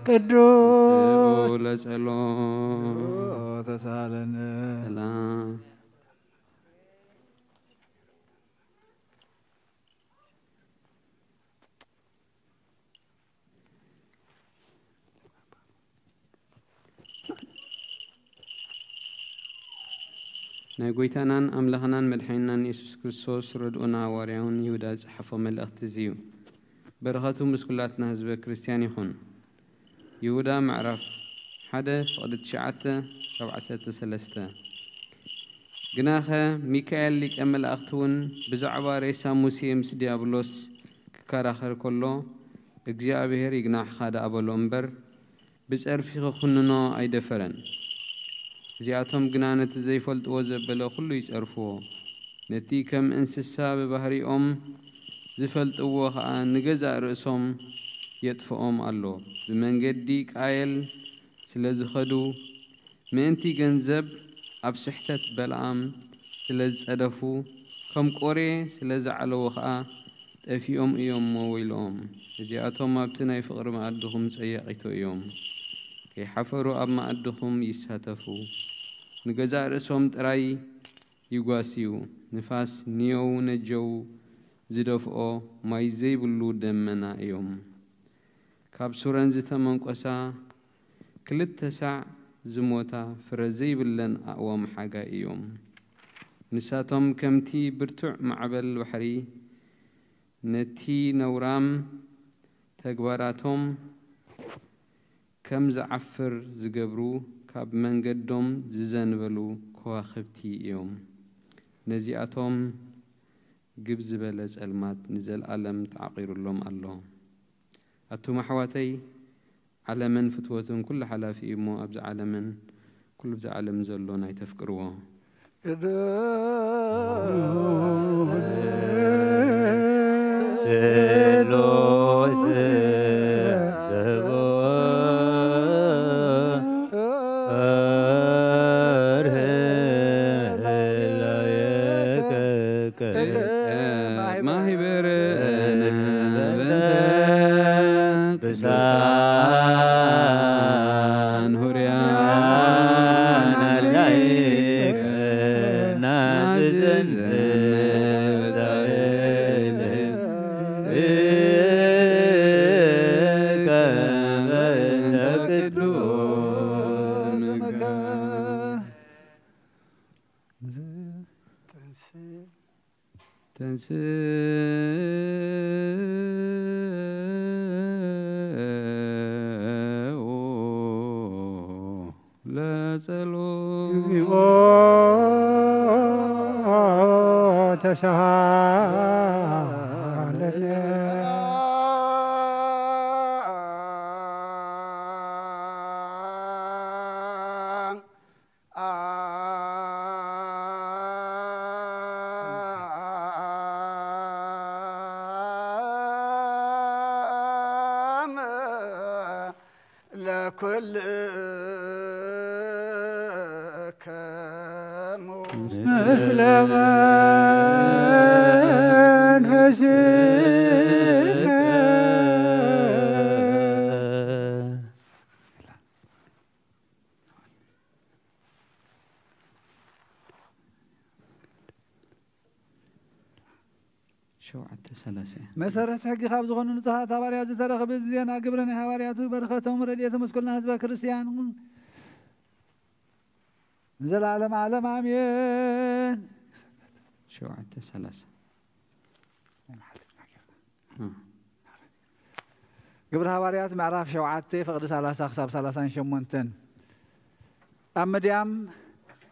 قدوس لسلام تسالنا سلام نايقويتانان أملخنان مدحينان يسوس كريستوس ردونا واريون يودا زحفو ملأخت زيو برخته مسكولاتنا حزب كريستيان يخون يهودا معرف حدا فقد تشعته سبعة سلسته جناخه ميكائيل لك أمل أختون بزعبا ريسا موسى مس ديابلوس كاراخر كله إجزاء بهر يجناح خادا أبو لومبر بسأرفي خننا أيد فرن زياتهم جنانة زي فلت وزبلا كله يسأرفوه نتي كم انسسا ببهري زفلت أوه نجزاء رأسهم يدفعهم الله بمن جديك عيل سلز خدو منتي جنزب أبسحتت بلعام سلز أدفو كم قري سلز على وخاء تفيهم يوم ويلهم زياتهم أبتنا يفقر ما أدهم سيئتو يوم يحفروا أب ما أدهم يسهتفوا نجزاء رأسهم تراي يقاسيو نفاس نيو نجو زدفؤو ما يزيب اللو دمنا يوم كابسوران زتمن قسا كل تسع زموتا فرزيب لن أقوام حاجة يوم نساتهم كمتي برتع معبل وحري نتي نورام تقباراتهم كم زعفر زقبرو كاب من قدهم زنبلو كواخبتي يوم نزياتهم جبز بلز المات نزل ألم تعقير لهم الله أتو محواتي على من فتوتهم كل حلا في إمو أبز على من كل أبز على من زلونا يتفكروه لكل مسارة حق خابز غنون تها تباريات ترى خبز دينا قبرنا حواريات برختهم رديتهم مسكولنا حزب كريستيان نزل عالم عالم عمين شو عدت ثلاثة قبل حواريات معرف شو عدتي فقد ثلاثة خساب ثلاثة شمونتن أما ديام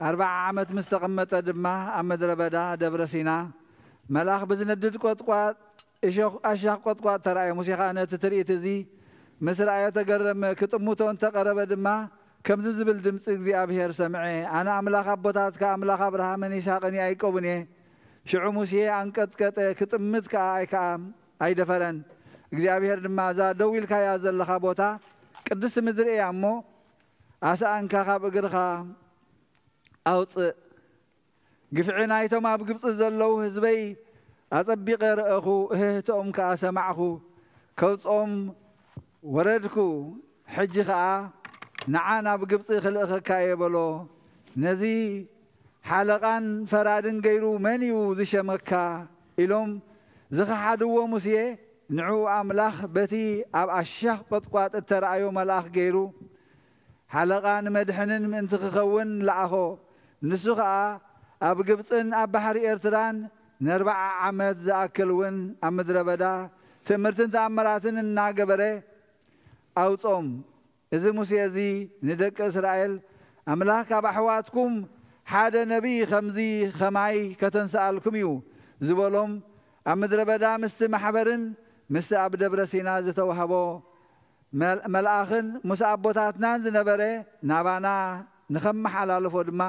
4 عامات مستقمة دمه أما دربدا دبر سينا ملاخ بزندد قطقات أشياء قطقات ترى موسيقى أنا تتريت ذي مثل آيات قرم كتموتو أنت قرب دمه كم زبل دمس እግዚአብሔር سمعي أنا أملاك أبوتات كأملاك أبراهام إسحاق يعقوب شعو موسى أنقطقط كتمت أي دفرن እግዚአብሔር دما ذا دويل كيا زلخ أبوتا قدس مدر أمو أسا أنك خاب أجرخا أوت قفعنا يتم أبقبط زلو هزبي أطبق رأخو هتأم كأسمعخو كوتأم وردكو حجخا نعانا بقبط خلق كايبلو نزي حلقان فرادن غيرو منيو زشمكا إلهم زخحدو موسى نعو أملاخ بتي أب أشيخ قطقات الترأيو ملاخ غيرو حلقان مدحنن من تخخون لأخو نسخا أب قبطن أب بحر إرتران 4 عامات زأكلون أمدر بدا ትምህርትን ተአምራትን እናገበረ አውጾም እዚ ሙሴ እዚ ንደቂ እስራኤል አምላክ ካብ ኣሕዋትኩም ሓደ ነቢይ ከምዚ ከማይ ከተንሰኣልኩም እዩ ዝበሎም ኣብ ምድረ በዳ ምስቲ ማሕበርን ምስ ኣብ ደብረ ሲና ዝተዋህቦ መልኣኽን ምስ ኣቦታትናን ዝነበረ ናባና ንኸመሓላልፎ ድማ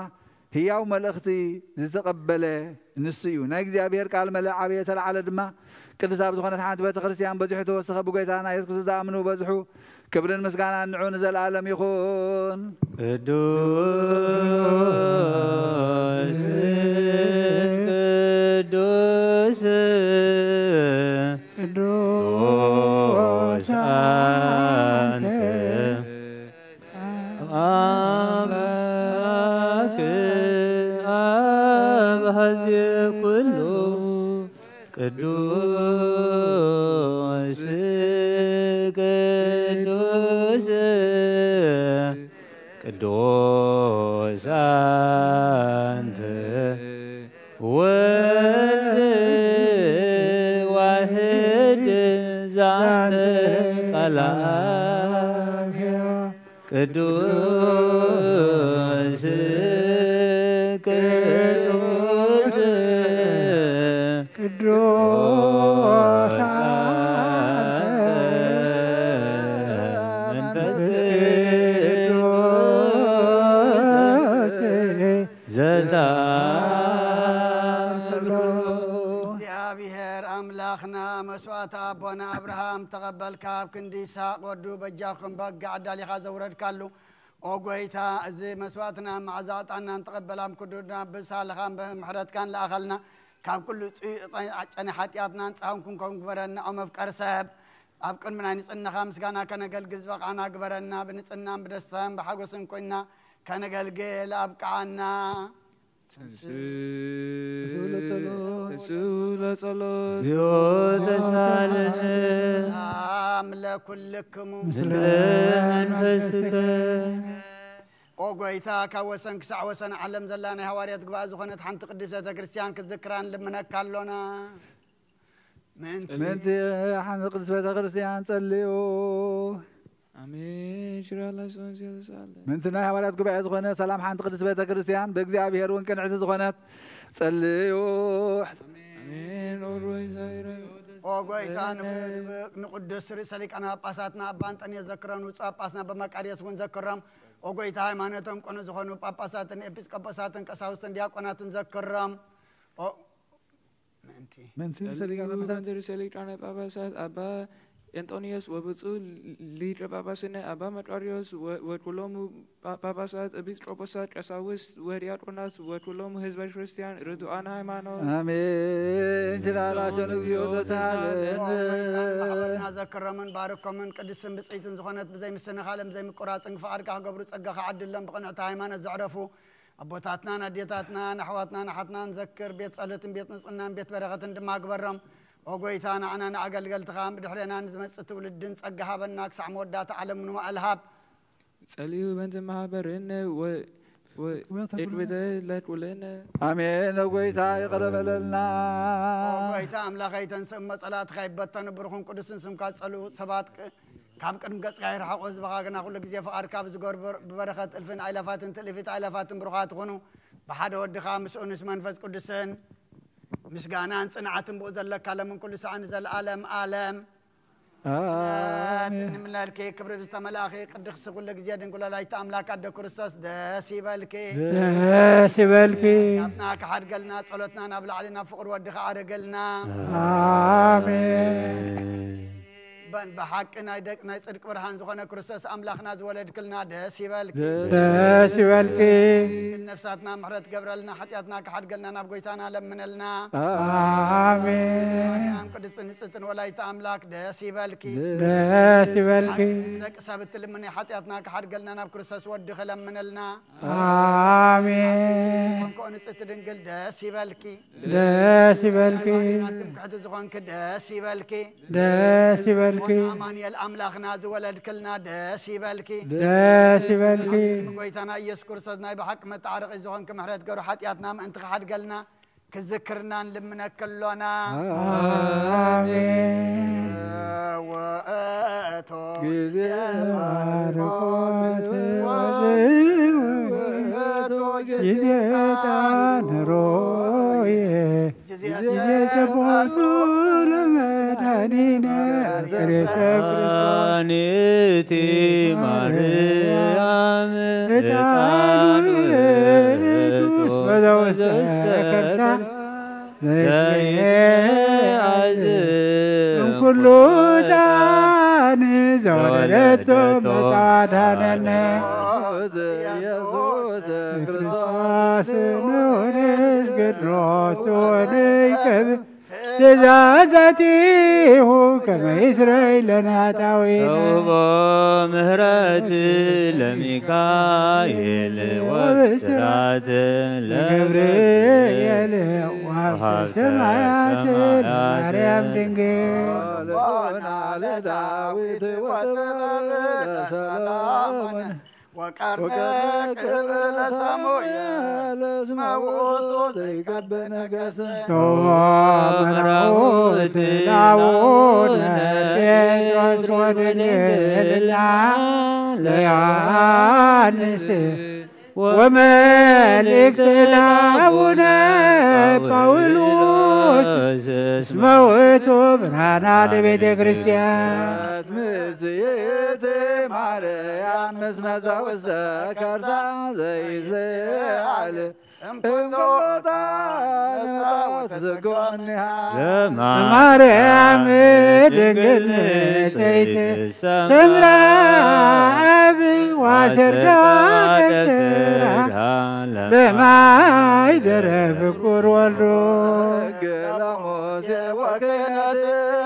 ህያው መልእኽቲ ዝተቐበለ ንሱ እዩ ናይ እግዚኣብሔር ቃል መልእ ዓብየ ተለዓለ ድማ ቅዱስ ኣብ ዝኾነት ሓንቲ ቤተ ክርስቲያን በዚሑ ተወሰኸ ብጎይታና ኢየሱስ ክርስቶስ ዝኣምኑ በዝሑ ክብርን ምስጋናን ንዑ ንዘለኣለም ይኹን ቅዱስ ቅዱስ አንተ አምላክ አብ ኀዜ ኩሉ ቅዱስ ቅዱስ ቅዱስ አንተ ወልድ ዋሕድ ዘአንተ ቃላህ ቅዱስ ቅዱስ ቅዱስ መንፈስ ቅዱስ እግዚአብሔር አምላክና መስዋዕት አቦና አብርሃም ተቀበልካ ኣብ ክንዲ ይስሐቅ ወዱ በጃኹም በጋ ዓዳሊኻ ዘውረድካሉ ኦ ጎይታ እዚ መስዋዕትና መዓዛ ዕጣንና ንተቐበላም ክዱድና ብሳልኻን ብምሕረትካን ለኣኸልና ካብ ኩሉ ጨኒ ሓጢኣትና ንፃምኩም ከም ግበረና ኦ መፍቀር ሰብ ኣብ ቅድሚ ናይ ንፅናኻ ምስጋና ከነገልግል ዝበቕዓና ግበረና ብንፅናን ብደስታን ብሓጎስን ኮይና ከነገልግል ኣብቅዓና تسول صلاة سلام لكلكم مسلم فسك او غويتا كوسن كسع وسن علم زلانا حواريات غبا زخنت حنت قدسه كريستيان كذكران لمنكالونا من حنت قدسه كريستيان صليو امين شرع الله سبحانه من تنا حواريات غبا زخنه سلام حنت قدسه كريستيان بእግዚአብሔር ወንከን ዕት ዝኮነት صليو امين وروي زاير او غويتا نقدس رسالكنا ጳጳሳትና አባንጠን የዘክረን ጳጳስና በመቃሪያስ ወን ዘክረም او غويتا ሃይማኖተም ቆነ ዝሆኑ ጳጳሳትን ኤጲስቆጶሳትን ቀሳውስትን ዲያቆናትን ዘክረም او منتي سليكنا ጳጳሳት አባ أنطونيوس وبتصو ليدر باباسنا أبا متريوس وكلهم باباسات أبيس روباسات كساوس وريات وناس وكلهم حزب الكريستيان ردوا أنا إيمانه آمين جلال عشان يوتا سهلنا ذكر من باركم من قدسن بصيتن زخنت بزي مسنا خالم زي مقراصن فارقا قبرو صقا عدلن بقنعت هيمانه زعرفو أبوتاتنا نديتاتنا نحواتنا نحتنا نذكر بيت صلتن بيت نصنا بيت بركتن دما قبرم وقويتانا أنا نعقل قلت خام بدحرنا نزمت تولدن صقها بناك سع مودات علم من الهاب سأليو بنت محبرن و إدوده لا تولنا آمين وقويتا يقرب لنا وقويتا أملاخيتن سمت صلاة خيبتن برخون قدسن سمكات صلو سبات كاب كرم قص غير حقوز بغاقنا كل جزية فأركاب زقور ببركة ألفين آلافات تلفت آلافات بروخات غنو بحد ود خامس أنس منفذ قدسن مسجانان صنعتن بوزلك كلام من كل ساعة نزل عالم عالم آمين من الكي كبر بستملاخي قد خص كل جزية نقول لا يتأملك قد كرساس داسي بالكي يعطنا كحد قلنا صلتنا نبل علينا فقر ودخ عرقلنا آمين بحق نايدك نايصدق برهان زخنا كرساس أملاخنا زولد كلنا داسي بالكي نفساتنا محرت قبرلنا حتياتنا كحد قلنا نبقيتانا لمنلنا آمين قدس نستن ولا يتأملك داسي بالكي لك سابت لمني حتياتنا كحد قلنا نبكرساس ودخ لمنلنا آمين كون ستدنقل داسي بالكي أنتم كحد زخونك داسي بالكي أماني الأملاخ ناز ولد كلنا داسي بالكي قويتنا يسكر صدنا بحق متعرق الزغن كمحرات قرو حتياتنا ما انت حد قلنا كذكرنا لمنا كلنا آمين وآتو جزيتان رويه جزيتان لمدانينا رسانيتي مريم إتان وزوستكرنا كل تاني زولت مساعدنا ክርስቶስ ንሆንሽ ቅድሮት ወደይከብ ትእዛዛቲሁ ከመ ይስረይ ለናታዊነ ተውቦ ምህረት ለሚካኤል ወብስራት ለገብርኤል ወሀብተ ሰማያት ማርያም ድንግል ለዳዊት ወሰሎሞን وقرنك لسمويل اسمعوت ذيكب نجسة ومنعوت داود بيتوس ودليلنا ليعنس وملك لابنا باولوس اسموت برهانا لبيت كريستيان مزيت مريم مسمزة وزكرزة زي زعل مريم دقل سيت سمرا أبي وسردات بما يدرب كور والروح وكانت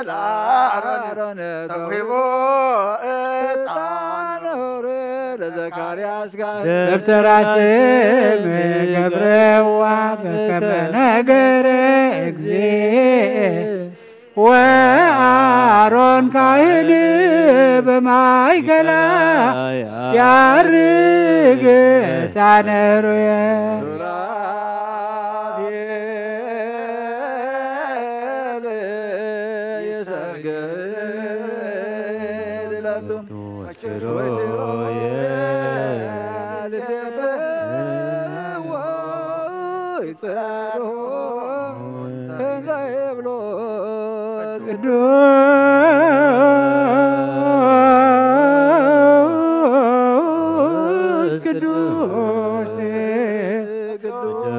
العرن تغيبو زكرياس دفتر عسيم قبروا بكم نقر اكزي وآرون كاين بمايكلا يارق تعنرو يا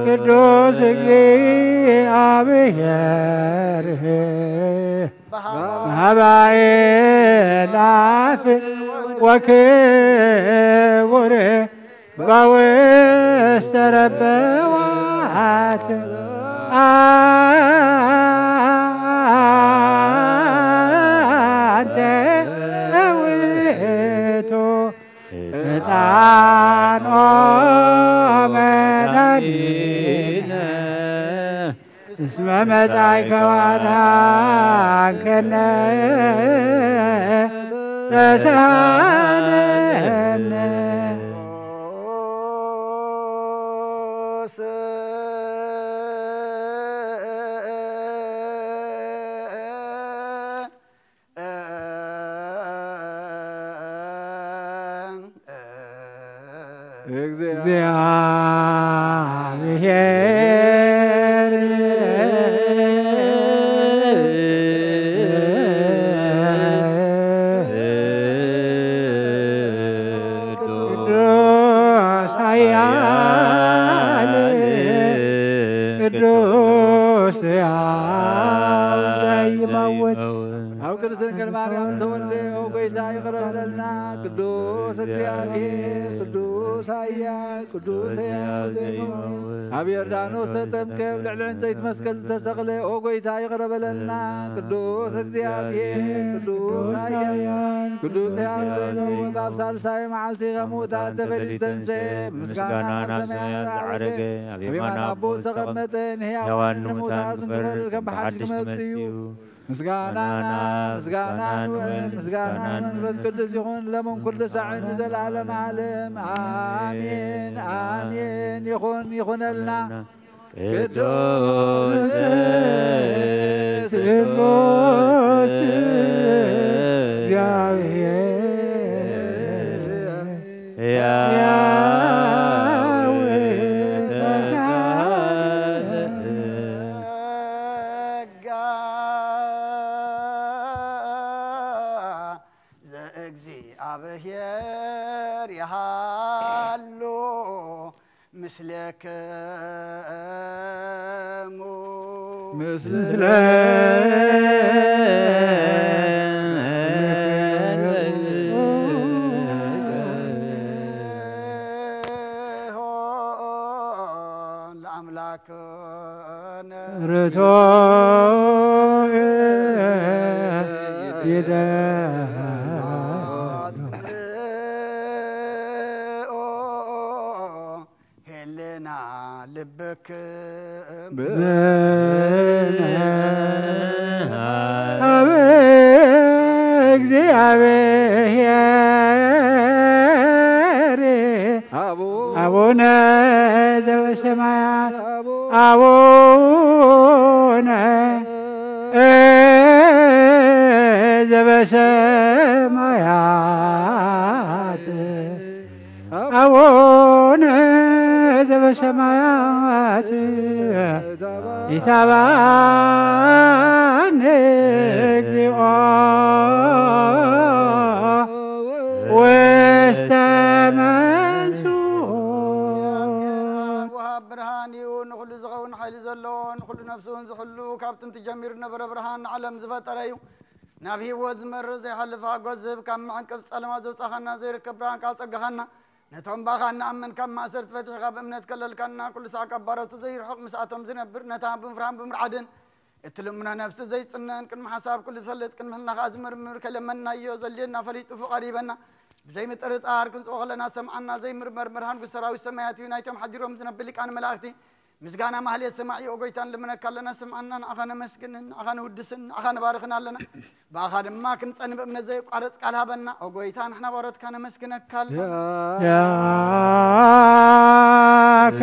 ቅዱስ እግዚአብሔር በሀባዬ ላፍ ወክቡር በውስተ ረበዋት አንተ ውእቱ ዕጣን መድኃኒነ እስመ መጻእከ ወአድኃንከነ ተሳሃለነ ቅዱስ እግዚአብሔር ቅዱስ ኃያል ቅዱስ ሕያው ኣብ ዮርዳኖስ ተጠምቀ ልዕሊ ዕንፀይቲ መስቀል ዝተሰቕለ ኦ ጎይታ ይቕረ በለና ቅዱስ እግዚአብሔር ቅዱስ ኃያል ቅዱስ ሕያው ዘይነውጥ ኣብ ሳልሳይ መዓልቲ ከሙኡታት ተፈሊጥ ተንሥአ ምስጋና ናብ ሰማያት ዝዓረገ ኣብ የማነ ኣቦ ዝተቐመጠ ንሕያዋን ንሙታት እንትፈርድ ከም ብሓድሽ ክመጽእ እዩ ምስጋና መንፈስ ቅዱስ ይኹን ለምን ኩሉ ሰዓት ንዘለዓለም ዓለም አሜን አሜን ይኹነልና ቅዱስ ስሉስ እግዚአብሔር ዘእግዚአብሔር ያሃሎ ምስለከሙ ምስለ ለአምላክነ ርቶ ይደ ሄልና ልብክም አብ እግዚአብሔር አቡነ ዘበሰማያት አቡነ ዘበሰማያት አቡነ ዘበሰማያት ኢታባነ እግዚኦ ውስተ መንሱት ወሃብ ብርሃን እዩ ንኩሉ ዝኸውን ሓይሊ ዘለዎ ንኩሉ ነፍሱን ዝሕሉ ካብ ጥንቲ ጀሚሩ ነበረ ብርሃን ዓለም ዝፈጠረ እዩ ናብ ሂወት ዝመርእ ዘይሓልፍ ሓጎስ ዝህብ ካብ መዕንቅብ ፀለማት ዘውፃኸና ዘይርከብ ብርሃን ካብ ፀጋኻና ነቶም ባኻ ንኣምን ካብ ማእሰርቲ ፈቲሕካ ብእምነት ከለልካና ኩሉ ሰዓት ካብ ባሮቱ ዘይርሕቕ ምስኣቶም ዝነብር ነታ ብምፍራን ብምርዓድን እቲ ልሙና ነፍሲ ዘይፅነን ቅድሚ ሓሳብ ኩሉ ዝፈልጥ ቅድሚ ህልናኻ ዝምርምር ከለመናዮ ዘልየና ፈሊጡ ቀሪበና ብዘይ ምጥርጣር ክንፅኦ ከለና ሰምዓና ዘይምርመር ብርሃን ሰራዊት ሰማያት እዩ ናይቶም ሓዲሮም ዝነብር ሊቃነ መላእክቲ ምስጋና ማህሌት ሰማዕ እዩ ጎይታን ልምነካ ኣለና ሰምዓና ንዓኻ ነመስግንን ንዓኻ ንውድስን ንዓኻ ነባርኽን ኣለና ብኣኻ ድማ ክንፀኒ ብእምነት ዘይቋረፅ ቃል ሃበና ኦ ጎይታ ንሕና ባሮትካ ነመስግነካ ያከ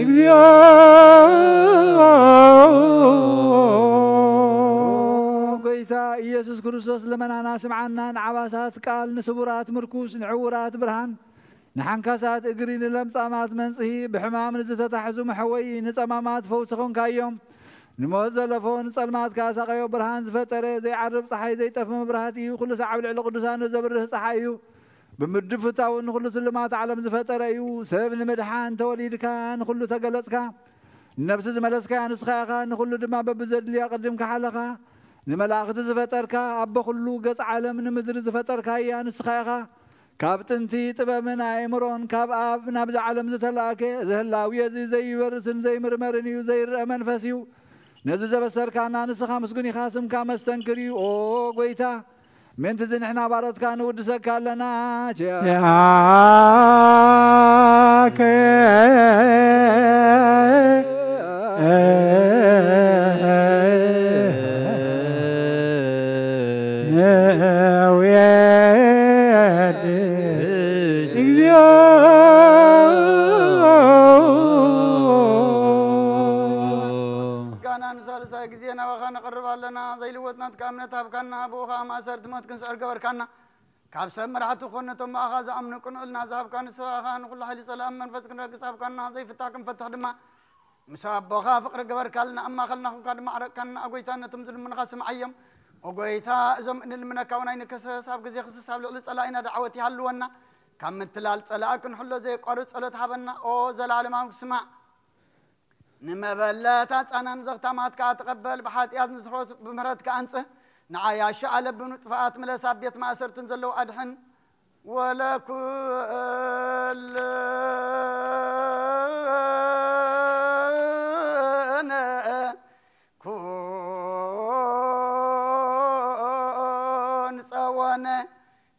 እግዚኦ ጎይታ ኢየሱስ ክርስቶስ ለመናና ስምዓና ንዓባሳት ቃል ንስቡራት ምርኩስ ንዕውራት ብርሃን ንሓንካሳት እግሪ ንለምፃማት መንጽሂ ብሕማም ንዝተታሕዙ መሐወይ ንፀማማት ፈውሲ ኾንካዮም ንሞት ዘለፎ ንፀልማት ካሳቐዮ ብርሃን ዝፈጠረ ዘይዓርብ ፀሓይ ዘይጠፍ መብራህቲ እዩ ኩሉ ሰዓብ ልዕሊ ቅዱሳን ዘብርህ ፀሓይ እዩ ብምድብ ፍታው ንኩሉ ስልማት ዓለም ዝፈጠረ እዩ ሰብ ንምድሓን ተወሊድካ ንኩሉ ተገለጽካ ነብሲ ዝመለስካ ንስኻ ኢኻ ንኩሉ ድማ በብዘድልያ ቅድምካ ሓለኻ ንመላእኽቲ ዝፈጠርካ ኣቦ ኩሉ ገጽ ዓለም ንምድሪ ዝፈጠርካ እያ ንስኻ ኢኻ ካብ ጥንቲ ጥበብን ኣእምሮን ካብ ኣብ ናብዚ ዓለም ዝተላእከ ዝህላዊ እዚ ዘይበርስን ዘይምርመርን እዩ ዘይርአ መንፈስ እዩ ነዚ ዘበሰርካና ንስኻ ምስጉን ኢኻ ስምካ መስተንክር እዩ ኦ ጎይታ ምንቲ እዚ ንሕና ባሮትካ ንውድሰካ ኣለና ያከ ጊዜ ናባኻ ነቕርብ ኣለና ዘይልወጥና ትካእምነት ሃብካና ብኡኻ ማእሰርቲ ሞት ክንስዕር ገበርካና ካብ ሰብ መራሕቲ ኮን ነቶም ማእኻ ዝኣምኑ ቅንኡልና ዝሃብካ ንስኻ ንኩሉ ሓይሊ ሰላም መንፈስ ክንረግፅ ሃብካና ዘይፍታሕ ክንፈትሕ ድማ ምስ ኣቦኻ ፍቅሪ ገበርካልና እማኸልና ኩንካ ድማ ዓረቅካና ኣጎይታ ነቶም ዝልምንኻ ስምዓዮም ወጎይታ እዞም እንልምነካ እውን ኣይንከሰስ ኣብ ግዜ ክስስ ኣብ ልዕሊ ፀላኢና ዳዕወት ይሃልወና ካብ ምትላል ፀላእ ክንሕሎ ዘይቋርፅ ጸሎት ሃበና ኦ ዘላለማዊ ክስማዕ نمبلات أنا نزغتمات كاتقبل بحاتيات نزخرت بمرات كأنسه نعايا شعل بنطفات ملا سابيت ما أسرت نزلوا أدحن ولا كل كون سوانا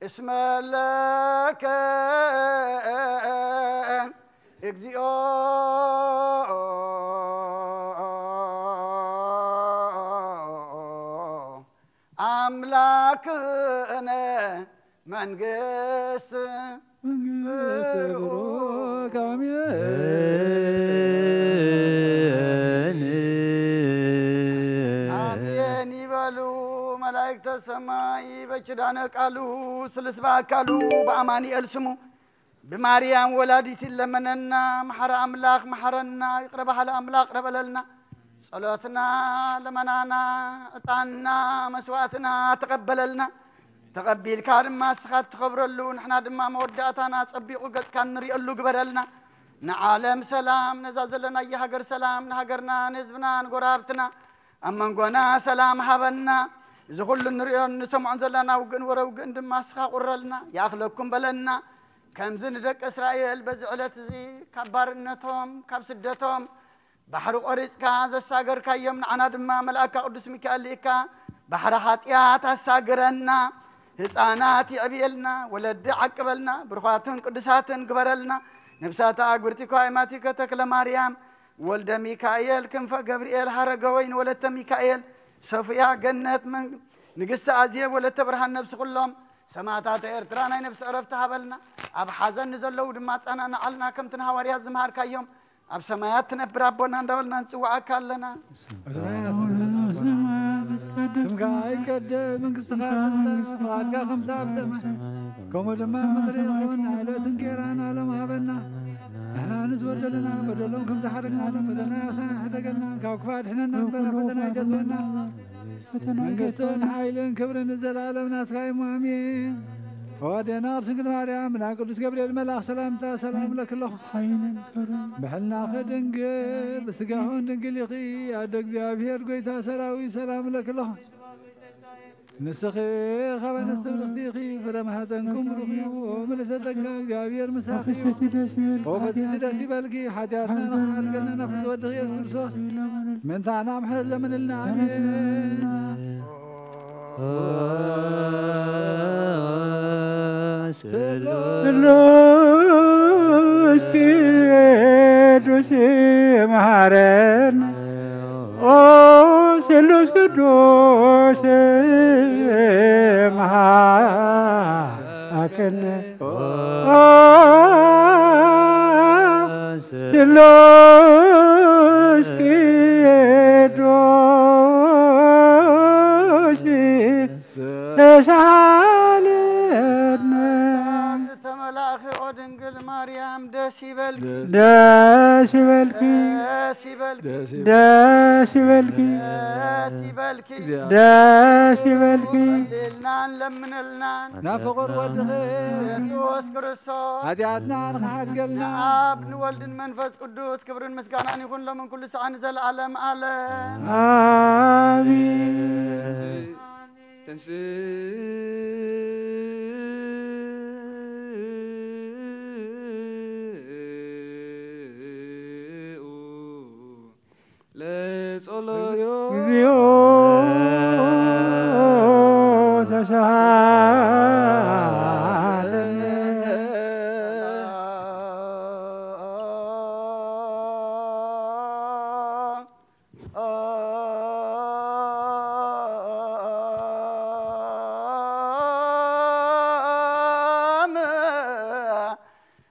اسم لك اجزئوا أملاكنا منقست آمين يبالو ملائكة السماء بجدانك قالوا سلسبا قالوا بأماني ألسمو بماريام ولادي لمننا محر أملاك محرنا يقرب على أملاك قرب لنا صلاتنا لمنانا أطعنا مسواتنا تقبل لنا تقبل كارم ما سخات تخبر له نحن دما موداتنا صبيقو قص كان نريق له قبر لنا نعالم سلام نزازل لنا يهجر سلام نهجرنا نزبنا نقرابتنا أما نقونا سلام حبنا إذا كل نريق نسمع زلنا وقن ورا وقن دما سخا قرلنا يأخلكم بلنا كم زندك إسرائيل بزعلت زي كبارنتهم كبسدتهم بحر قريس كاز الساجر كيوم عنا دما ملاك قدس ميكاليكا بحر حاتيات الساجرنا هسانات عبيلنا ولد عقبلنا برخاتن قدساتن قبرلنا نفسات أقبرتك وإماتك تكل مريم ولد ميكائيل كنف جبريل حرقوين ولد ميكائيل صفيا جنة من نقص عزيز ولد برهان نفس كلهم سماعات إرترانا نفس عرفتها بلنا أب حزن نزل لود ما أنا نعلنا كم تنهاريا زمهار كيوم أب سماعات نبر ربنا ندولنا نسوى أكلنا سمعي كده من قصة غادقة خمسة بسمة كم دم مدريون على تنكران على ما بنا نحنا نزود لنا بدلهم كم زحرنا بدلنا سنة حتى قلنا كوكفات حنا نبلا بدنا جزونا من قصة حايلين كبر نزل على ناس قايم وامين فوادينا رسول مريم من قدس جبريل الملاك سلامتا سلام لك الله بحلنا خدنقل سقاهون دنقل يقي عدق جابير قويتا سلاوي سلام لك الله نسخي خبا نستغرقتيخي فلما هاتنكم رخي وملثتك جابير مساخي وفتي داسي بالكي حاجاتنا نخار قلنا نفذ ودخي يسكر صوص من ثعنا محل من النعمين Los quedos se maharen, oh, se los quedos se maharen, oh, se los quedos se مريم داسيبل داسيبل داسيبل داسيبل داسيبل داسيبل لنا لمن لنا نفقر ودخل يسوس كريستوس هدياتنا نخاد قلنا اب نولد المنفس قدوس كبر المسكان يكون لمن كل ساعه نزل العالم عالم آمين Let's all of you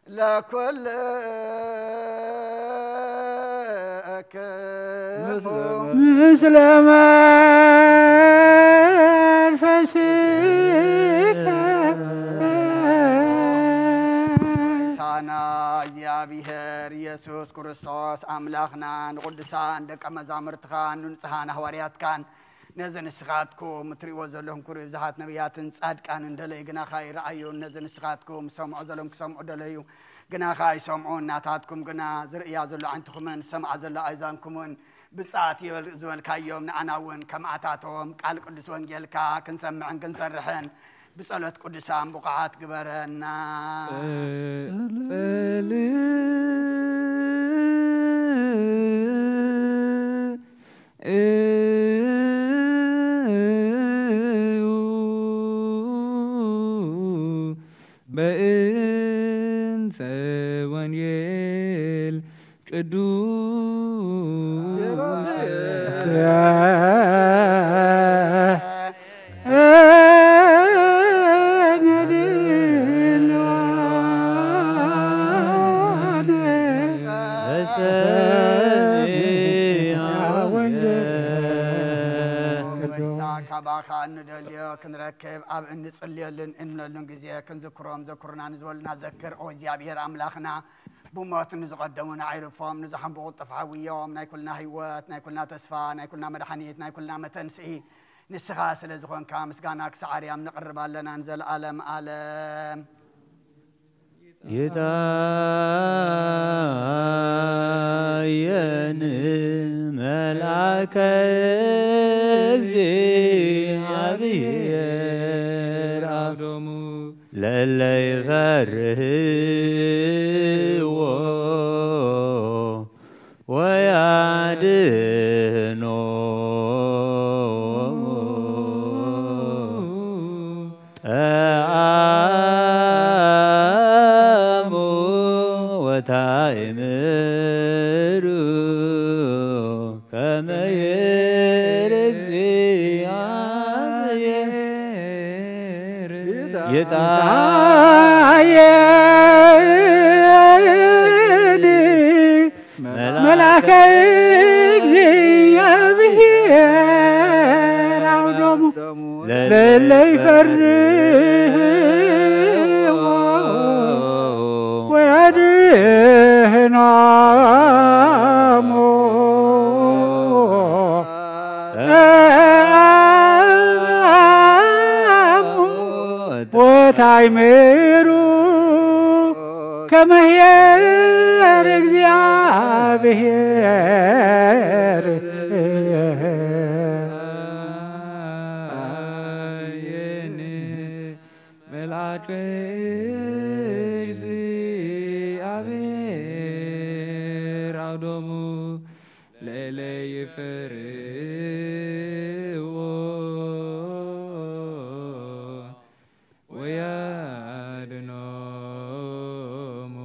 لكل مثل ما الفسيك ثانا እግዚአብሔር ኢየሱስ ክርስቶስ አምላኽና ንቅዱሳን ደቀ መዛሙርትኻን ንንጽሓን ሐዋርያትካን ነዘን ንስኻትኩም እትሪእዎ ዘለኹም ክቡር ብዙሓት ነቢያትን ጻድቃን እንደለዩ ግና ኻይረኣዩ ነዘን ንስኻትኩም ሰምዑ ዘለኹም ክሰምዑ ደለዩ ግና ኻይሰምዑ እናታትኩም ግና ዝርእያ ዘሎ ዓይንትኹምን ሰምዓ ዘሎ ኣእዛንኩምን ብጻት ዝበልካዮም ንኣና እውን ከምኣታቶም ቃል ቅዱስ ወንጌልካ ክንሰምዕን ክንሰርሕን بصلاه قدسان بقعات قبرنا بإنس ونيل قدوس كنركب أب نصلي لن إن لن جزية كنذكرهم ذكرنا نزولنا ذكر أو زيابير أملاخنا بومات نزقدمنا عرفهم نزحم بقط فعوية ومنا كلنا هيوات ناكلنا تسفا ناكلنا مدحنيت ناكلنا متنسي نسخاس لزخون كامس كانك سعريام نقرب لنا ننزل عالم عالم يتعين ملعك زيابير للي يفره ويعدنو وتعمرو كما يرزي يتعين ملاك يبهر عودهم للي يفرق ويدهنا وتعمرو كما هي እግዚአብሔር የኔ መልአክ እግዚአብሔር አውዶሙ ለለይፈርዎ ወያድኖሙ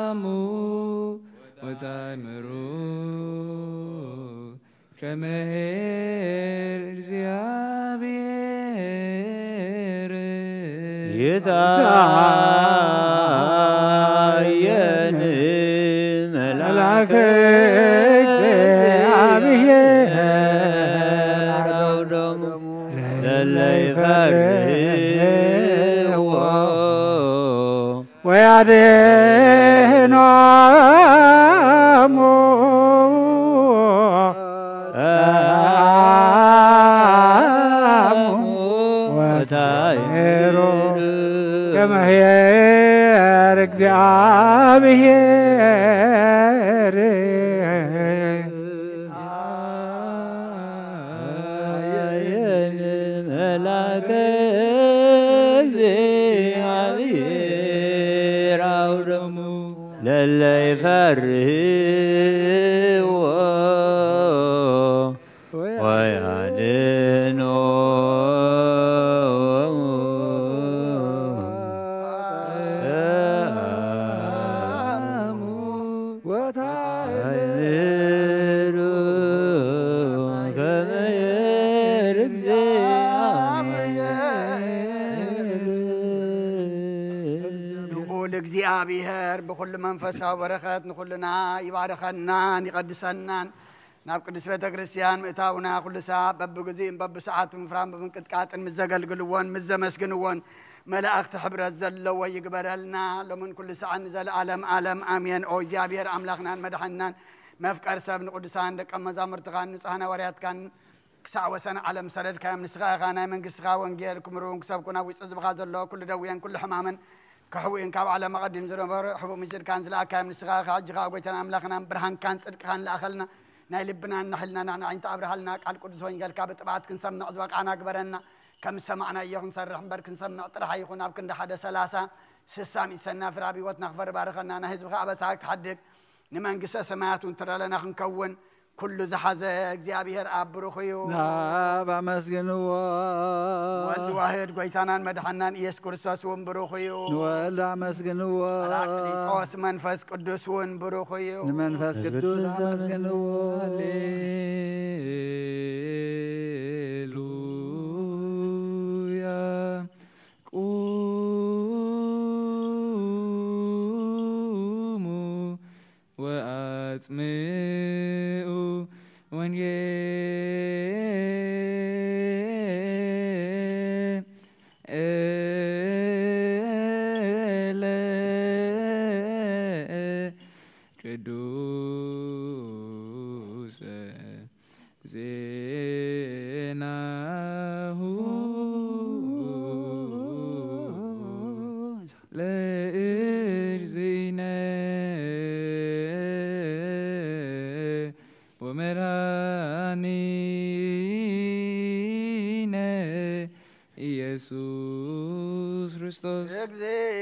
አሙ ወታእምሩ ከመ እግዚአብሔር يتعين ملاك እግዚአብሔር አውዶሙ ለለይ ፈርህዎ ወያድኅኖሙ ወታእምሩ ከመ ኄር እግዚአብሔር መልአከ እግዚአብሔር አውዶሙ ለለይፈርህዎ እግዚአብሔር በኩል መንፈሳዊ በረከት ንኩልና ይባርከና ይቀድሰና ናብ ቅዱስ ቤተ ክርስቲያን ምእታውና ኩሉ ሰዓት በብግዚእን በብሰዓቱ ምፍራን በምንቅጥቃጥን ምዘገልግልዎን ምዘመስግንዎን መላእክት ሕብረት ዘለዎ ይግበረልና ለምን ኩሉ ሰዓት ንዘለዓለም ዓለም አሜን። ኦ እግዚአብሔር አምላክናን መድሓንናን መፍቀር ሰብ ንቅዱሳን ደቀ መዛሙርትካን ንጹሐን ሐዋርያትካን ክሳዕ ወሰን ዓለም ሰደድካዮም ንስኻ ኢኻ ናይ መንግስትኻ ወንጌል ክምሩን ክሰብኩን ኣብ ውሽጢ ዝብኻ ዘሎ ኩሉ ደውየን ኩሉ ሕማምን كحوين كاب على مقدم زربر حبو مجر كان زلا كام نسخة خاجها وبيتنا أملاكنا برهان كان صدق كان لأخلنا نايلبنا نحلنا نحن عين تعبرهلنا على القدس وين قال كاب تبعت كنسمع أزواج أنا كبرنا كم سمعنا يخن صرح بر كنسمع طرح يخون أب كن حدا ثلاثة سسامي سنة في رابي وتنخبر بارخنا نهزب خاب ساعة حدك نمان قصة سماعات ونترى لنا نكون كل زحزة እግዚአብሔር አብ ብሩኽዩ ናብ ኣመስግንዎ ወልድ ዋሕድ ጐይታናን መድሓናን ኢየሱስ ክርስቶስ እውን ብሩኽ እዩ ንወልድ ኣመስግንዎ ጰራቅሊጦስ መንፈስ ቅዱስ እውን ብሩኽ እዩ ንመንፈስ ቅዱስ ኣመስግንዎ ሃሌሉያ ቁሙ ወአጽምዑ ኢየሱስ ክርስቶስ እግዚአብሔር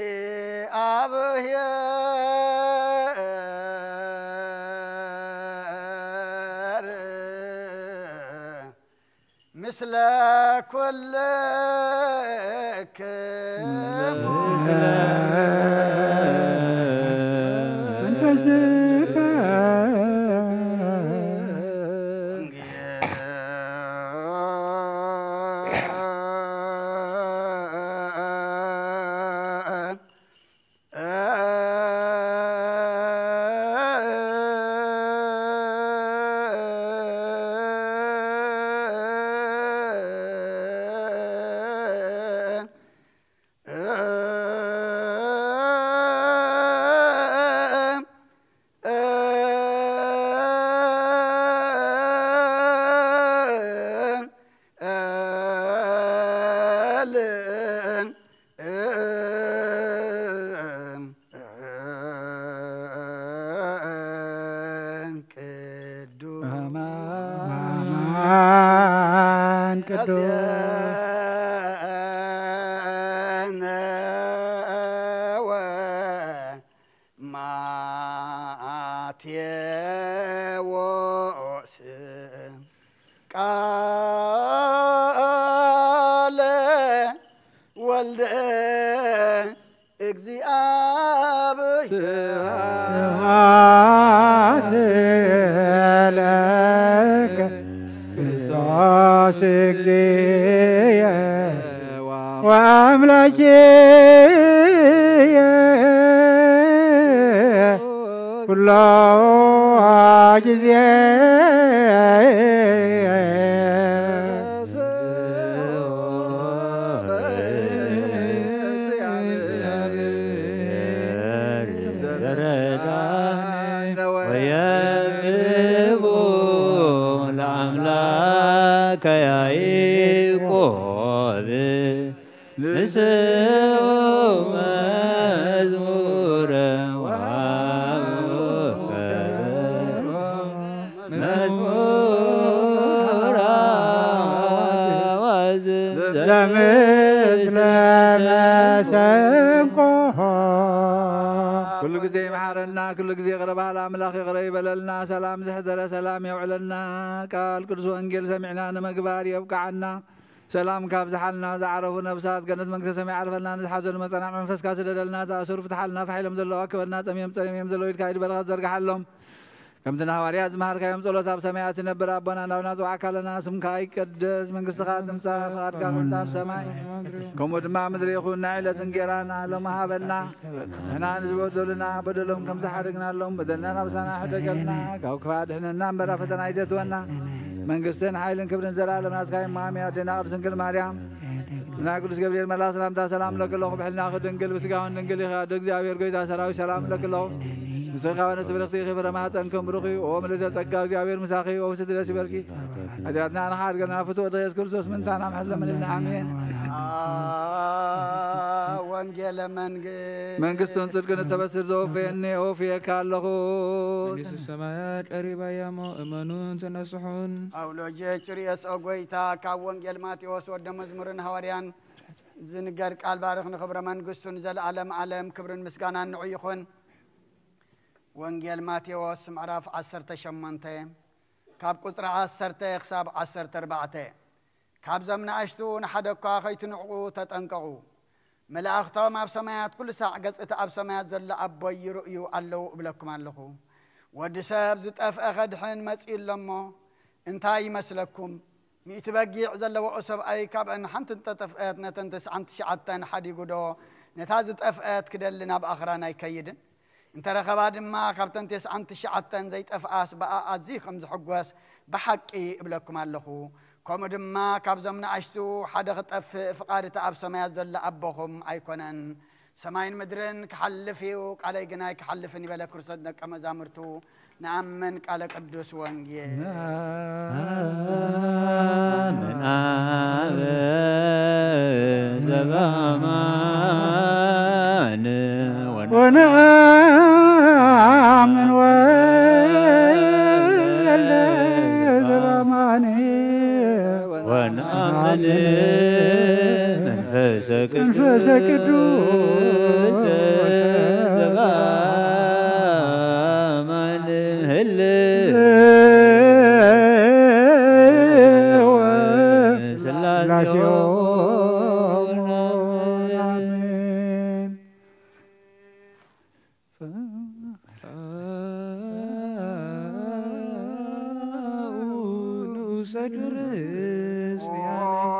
ምስለ ኩልክሙ سلام زحدر سلام يوعلنا قال قدس وانجيل سمعنا نمقبار يبقعنا سلام كاب زحلنا زعرفوا نفسات قنت منك سمع عرفنا نتحزن مطنع من فسكا سددلنا تأسر فتحلنا فحيلم ذلو أكبرنا تميم ذلو يتكايد بلغت زرق حلهم كم تنهواريات زمهر كيم طولة اب سمايات نبر ربنا لو نازو عكالنا سمكاي قدس من قصدقات نمسا فقاد قامنا السماي كم ودما مدري يخونا عيلة انقرانا لما هابلنا هنا نزبودو لنا بدلهم كم سحرقنا لهم بدلنا نفسنا حدقلنا كو كفاد احنا نامبرا فتنا ايجتونا من قصدين حايلن كبرن زلالم ناسكاي مامي عدنا ارسن كل مريم من قدس جبريل ملا سلام تا سلام لك الله بحلنا خد انقل بسقاون انقل يخاد اغزابير قيتا سلاوي سلام لك الله مسخاونا سبرختي خبر ما تنكم بروخي وملد تقا اغزابير مساخي وفسد لسبركي ادعتنا انا حارقنا فتو ديس كرسوس من تانا محزم لنا امين وانجيل منقستون صدقنا تبسر زوفيني وفيك اللخو نيس السماوات قريبا يا مؤمنون تنصحون أولو جيتشريس أقويتا كاوانجيل ماتيوس ود مزمورن هواريان زنقر قال بارخ نخبر منقستون زل علم كبرن مسقانا نعيخون وانجيل ماتيوس معراف 10 شمانته كاب قصر 10 خساب 10 4 كاب زمن أشتون حدكا خيتنعو تتنقعو ملاختهم أب سمايات كل ساعة قصة أب سمايات زل أبوي رؤيو ألو بلكم ألخو ودساب زت أخد حين مسئل لما انتاي مسلكم ميت بقيع زل وأسب أي كاب أن حنت تتفقات نتنتس عن تشعتين حد يقولو نتازت أفقات كده لنا بآخرانا يكيدن انت رخباد ما كابتن تس عن تشعتين زيت أفقاس بقى أزي خمس حقواس بحقي بلكم ألخو كم دما كاب زمن عشتو حدا خطف فقارة أب سمايات زل أبوهم أيكونن سماين مدرن كحلفيو على جناي كحلفني بلا كرسدنا كما زامرتو نأمن على قدوس وانجيل من زمان ونأمن زمان ونأمن መንፈሰ ቅዱስ ዘበአማን ህልው ስላሴሆሙ አሜን።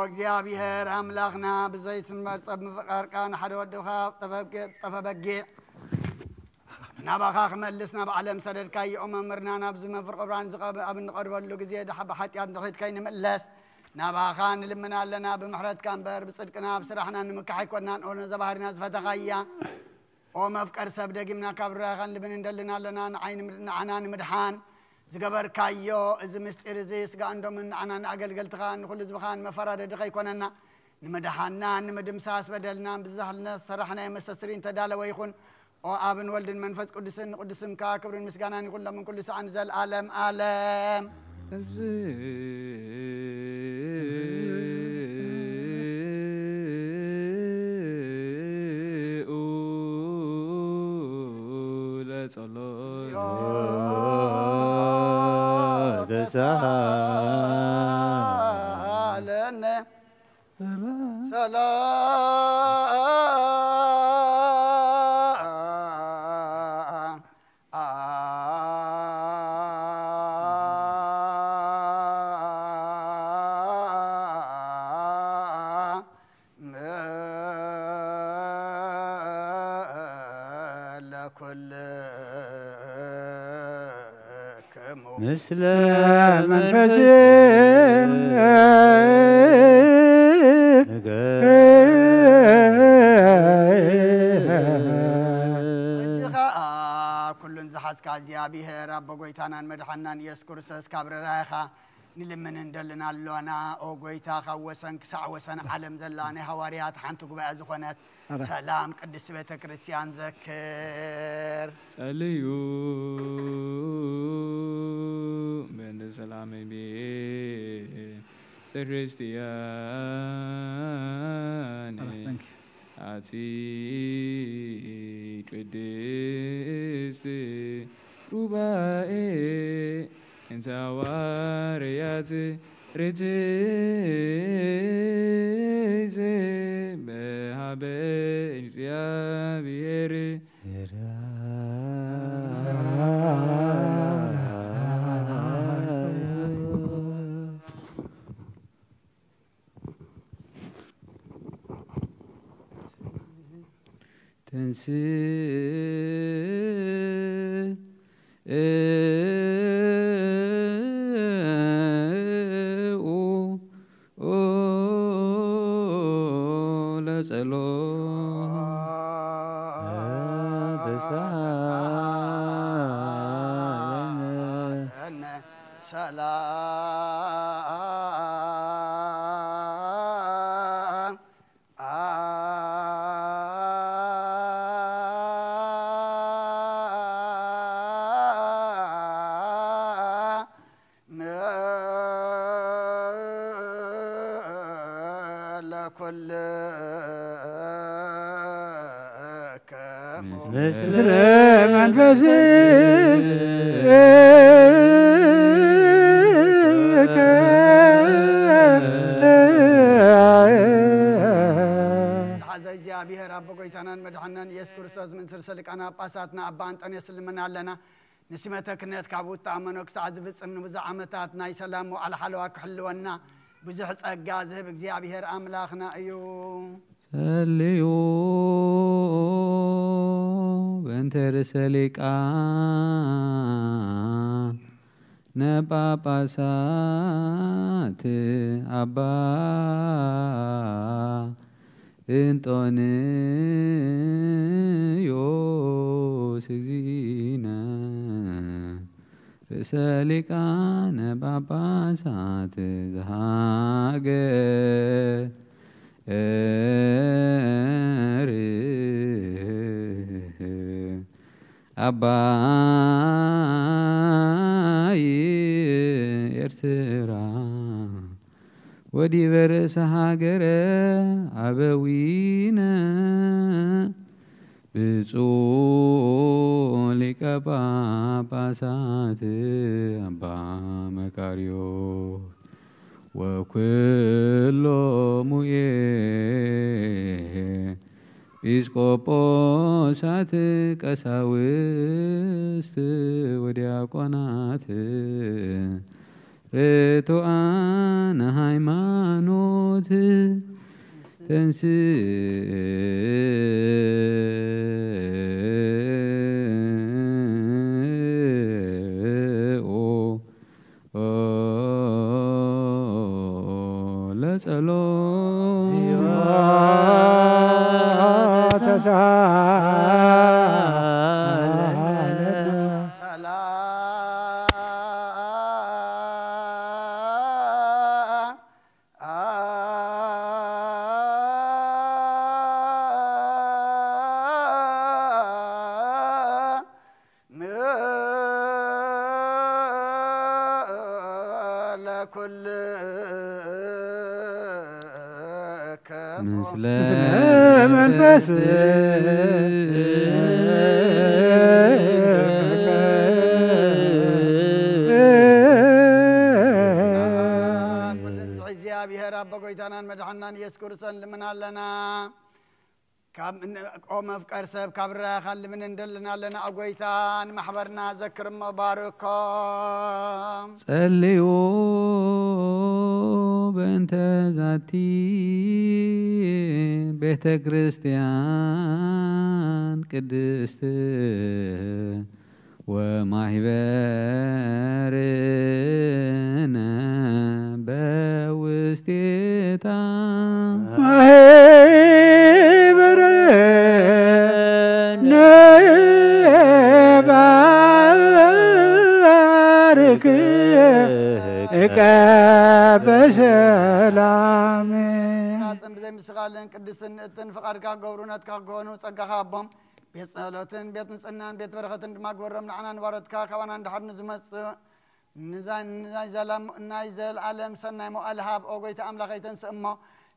እግዚአብሔር አምላኽና ብዘይትመጸብ ምፍቃርካ ንሓደ ወድኻ ጠፈ በጊዕ ናባኻ ክመልስ ናብ ዓለም ሰደድካዮ መምህርና ናብዚ መፍር ቅብራን ኣብ እንቐርበሉ ግዜ ብሓጢኣት ንድሕሪት ከይንምለስ ናባኻ ንልምና ኣለና ብምሕረትካ እምበር ብፅድቅና ብስራሕና ንምካሕ ኣይኮንናን ኦ ነዘባህርና ዝፈተኻያ ኦ መፍቀር ሰብ ደጊምና ካብ ራኻን ልብን እንደልና ኣለና ንዓና ንምድሓን ዝገበርካዮ እዚ ምስጢር እዚ ስጋ እንዶምን ንዓና ንኣገልገልትኻ ንኩሉ ዝብኻን መፈራደዲ ከይኮነና ንምድሓና ንምድምሳስ በደልና ብዛሕልና ሰራሕናዮ መሰስሪ እንተዳለወ ይኹን ኦ ኣብን ወልድን መንፈስ ቅዱስን ቅዱስምካ ክብርን ምስጋናን ይኹን ሎምን ኩሉ ሰዓን ዘለዓለም ዓለም سالنا سلام لكل مثل منفذ كل زحزك እግዚአብሔር አብ ጎይታናን መድሓናን ኢየሱስ ክርስቶስ ካብ ረራኻ ንልምን እንደልና ኣለና ኦ ጎይታ ካብ ወሰን ክሳዕ ወሰን ዓለም ዘላ ናይ ሃዋርያት ሓንቲ ጉባኤ ዝኾነት ሰላም ቅድስት ቤተ ክርስቲያን ዘክር ጸልዩ በእንተ ሰላም ቤተ ክርስቲያን አቲ ቅድስት ሩባኤ እንተ ሐዋርያት ርትዕት በሀበ እግዚአብሔር مثل منفذ እግዚአብሔር አብ ጎይታናን መድሓናን ኢየሱስ ክርስቶስ ምን ስርሰልቃና ጳሳትና አባ አንጦንዮስ ልመና ኣለና ንስመተ ክህነት ካብ ውጣመኖ ክሳዕ ዝፍፅም ንብዙሕ ዓመታት ናይ ሰላም ዋዕላ ሓለዋ ክሕልወና ብዙሕ ጸጋ ዝህብ እግዚአብሔር ኣምላኽና እዩ ጸልዩ በእንተ ርእሰ ሊቃን ነጳጳሳት አባ እንጦንዮስ እግዚእነ ርእሰ ሊቃነ ጳጳሳት ዘሀገር አባይ ኤርትራ ودي برس هاجر أبوينا بصولك باباسات أبا مكاريو وكل مؤيه بيسقوبوسات قساوست ودياقونات رتوان ሃይማኖት ተንሥኦ ምስለ መንፈስ እግዚአብሔር አብ በጎይታናን መድኃናን ኢየሱስ ክርስቶስን ልምናለና قوم أفكار سب كبرة خل من ندلنا لنا أقويتان محبرنا ذكر مباركم صليوا بنت ذاتي بيت كريستيان قدست ومحبرنا بوستيتا بسلام ناتن بزي مسغالن قدسن اتن فقار كا غورونات كا غونو صقا خابم بيت صلوتن بيت نصنان بيت برختن ما غورم نعنا نورت كا كوانا اندحر نزمص نزان زلام نايزل عالم سناي مو الهاب اوغيت املاخيتن سمو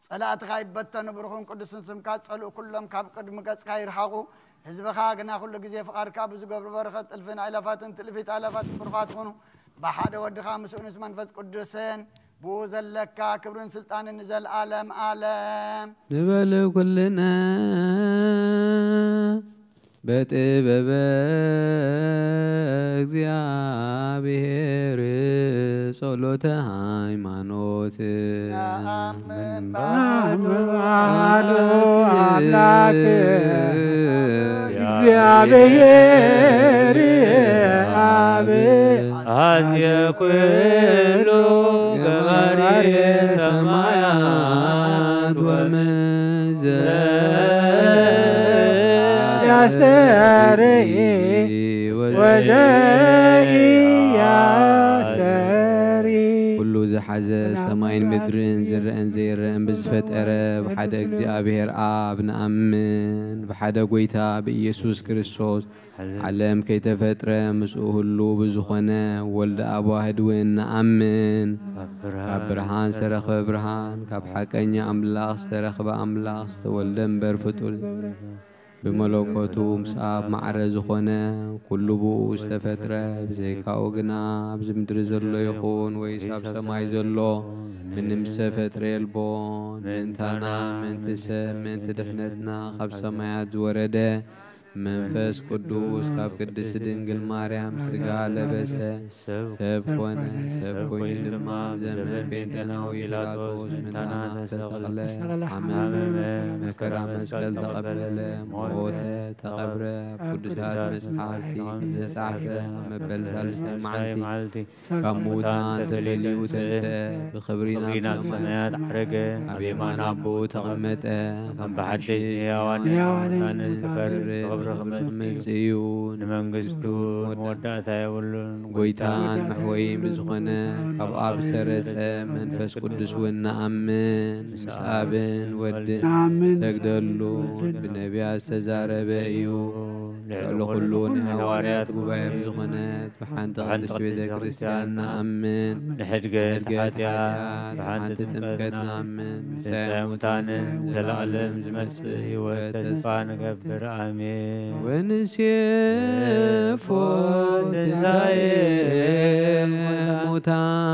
صلات غايبتن برخون قدسن سم كا صلو كلهم كاب قدم قص خير حقو حزبخا غنا كل غزي فقار كا بزو غبر برخت الفن الافاتن تلفيت الافات برخات خونو بحد ود خامس ونس منفس قدسن بوزلك كبرن سلطان نزل عالم عالم نبل كلنا بتبب እግዚአብሔር ጸሎተ ሃይማኖት አሜን ባሉ አምላክ እግዚአብሔር አብ አዝየ ኩሉ ገባሬ ሰማያት ወምድር ያስተርኢ ኩሉ ዝሓዘ ሰማይን ምድርን ዝርአን ዘይርአን ብዝፈጠረ ብሓደ እግዚአብሔር አብ ንኣምን ብሓደ ጎይታ ብኢየሱስ ክርስቶስ ዓለም ከይተፈጥረ ምስኡ ሁሉ ብዝኾነ ወልደ አብ ዋሕድ እውን ንኣምን ካብ ብርሃን ዝተረኸበ ብርሃን ካብ ሓቀኛ ኣምላኽ ዝተረኸበ ኣምላኽ ዝተወልደ እምበር ፍጡር بملوكوتو مصاب معرض خونه كل بو استفتره بزيكاو غنا بزمدر زلو يخون ويساب سماي زلو من مسفتره البون من تانا من تسم من تدحنتنا خب سمايات ورده منفس قدوس خب قدس دنجل مريم سغا لبسه سب كون لما زمن بيننا ويلاطوس من تانا تسغله حمام مكرم مسجل تقبل موت تقبر قدسات مسحاتي زصعفه مبل سالس معلتي كموتان تفليو تنسى بخبرينا سمايات حرقه ابي ما نابو تقمته كم بحدش ياوان كان الفر كبر مزيون نمنجستون مودعتا يقولون قويتان محويم بزخنا أب أب سرس منفس قدس ونأمن مسابن ود تقدلو بالنبي استزار بأيو لعلو خلون هواريات قبايا بزخنات وحانت قدس بيت كريستيان نأمن نحدقت حاتيات وحانت تمكت نأمن سامتان زلعلم زمسي وتسفى نقبر آمين ونسيفو نزايم متان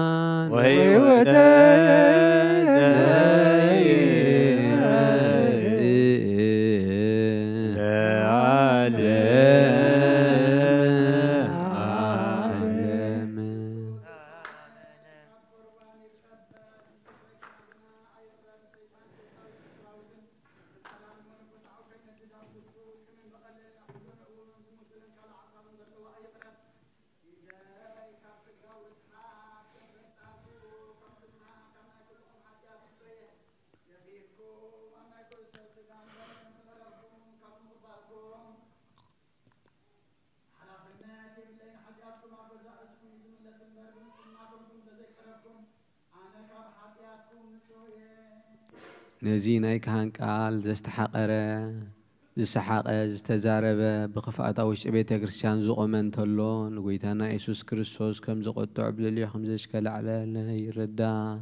نزيناي كان قال زستحقره زسحقه زتزاربه بخفاءة وش بيت كريستيان زقمن تلو نقويتنا يسوع كريستوس كم زقطع بللي خمسة كلا على يردا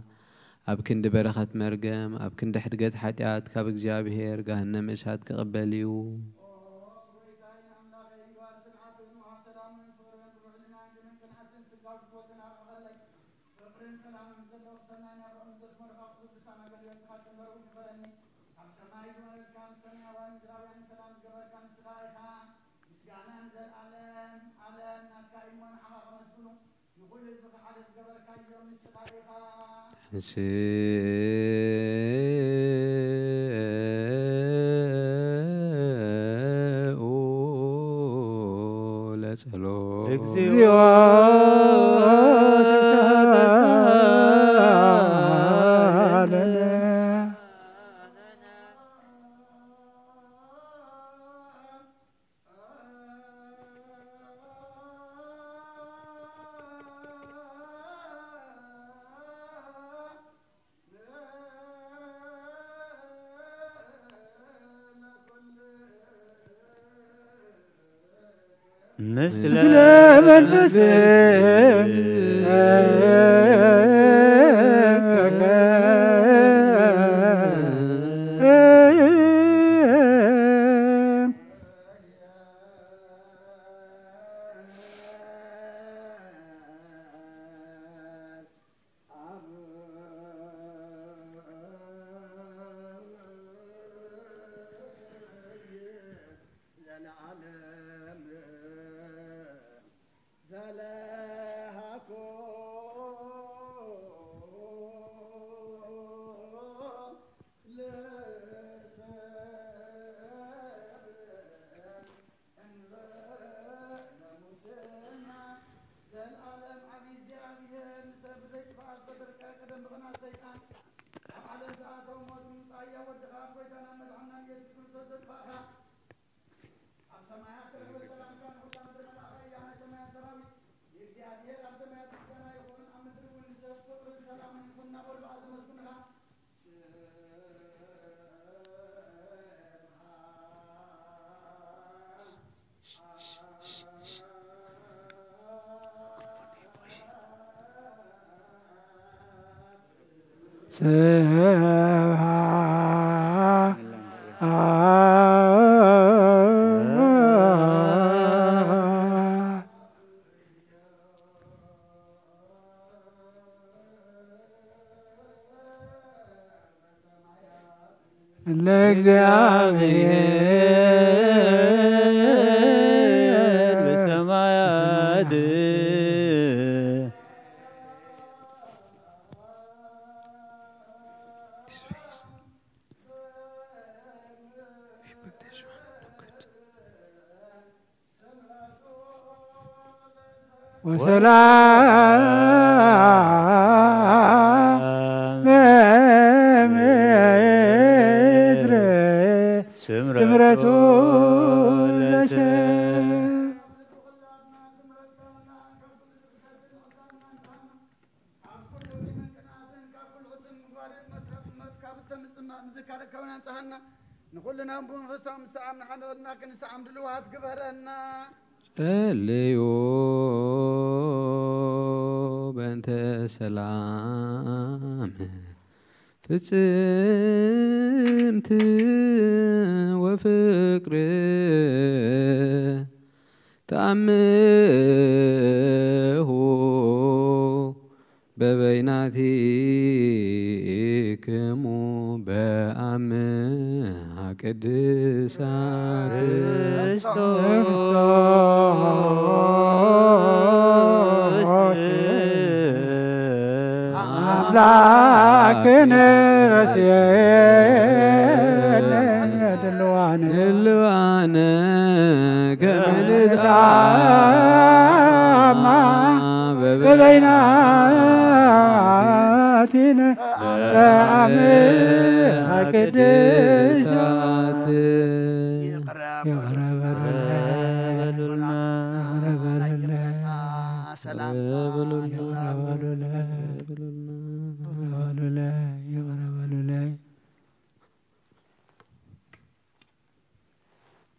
أبكند برخة مرقم أبكند حدقت حتيات كابك جابهير جهنم إشهاد كقبليو Let's مثل منفس كونا انتهنا نقولنا بنفسهم ساعة من حنودنا كن ساعة من دلوات كبرنا صليو بنت سلام فصمت وفقر تأمه ببيناتكم بأمها قدسا أملاكن رسيل الوان كمن تعمى ببيناتنا بأمها قدسات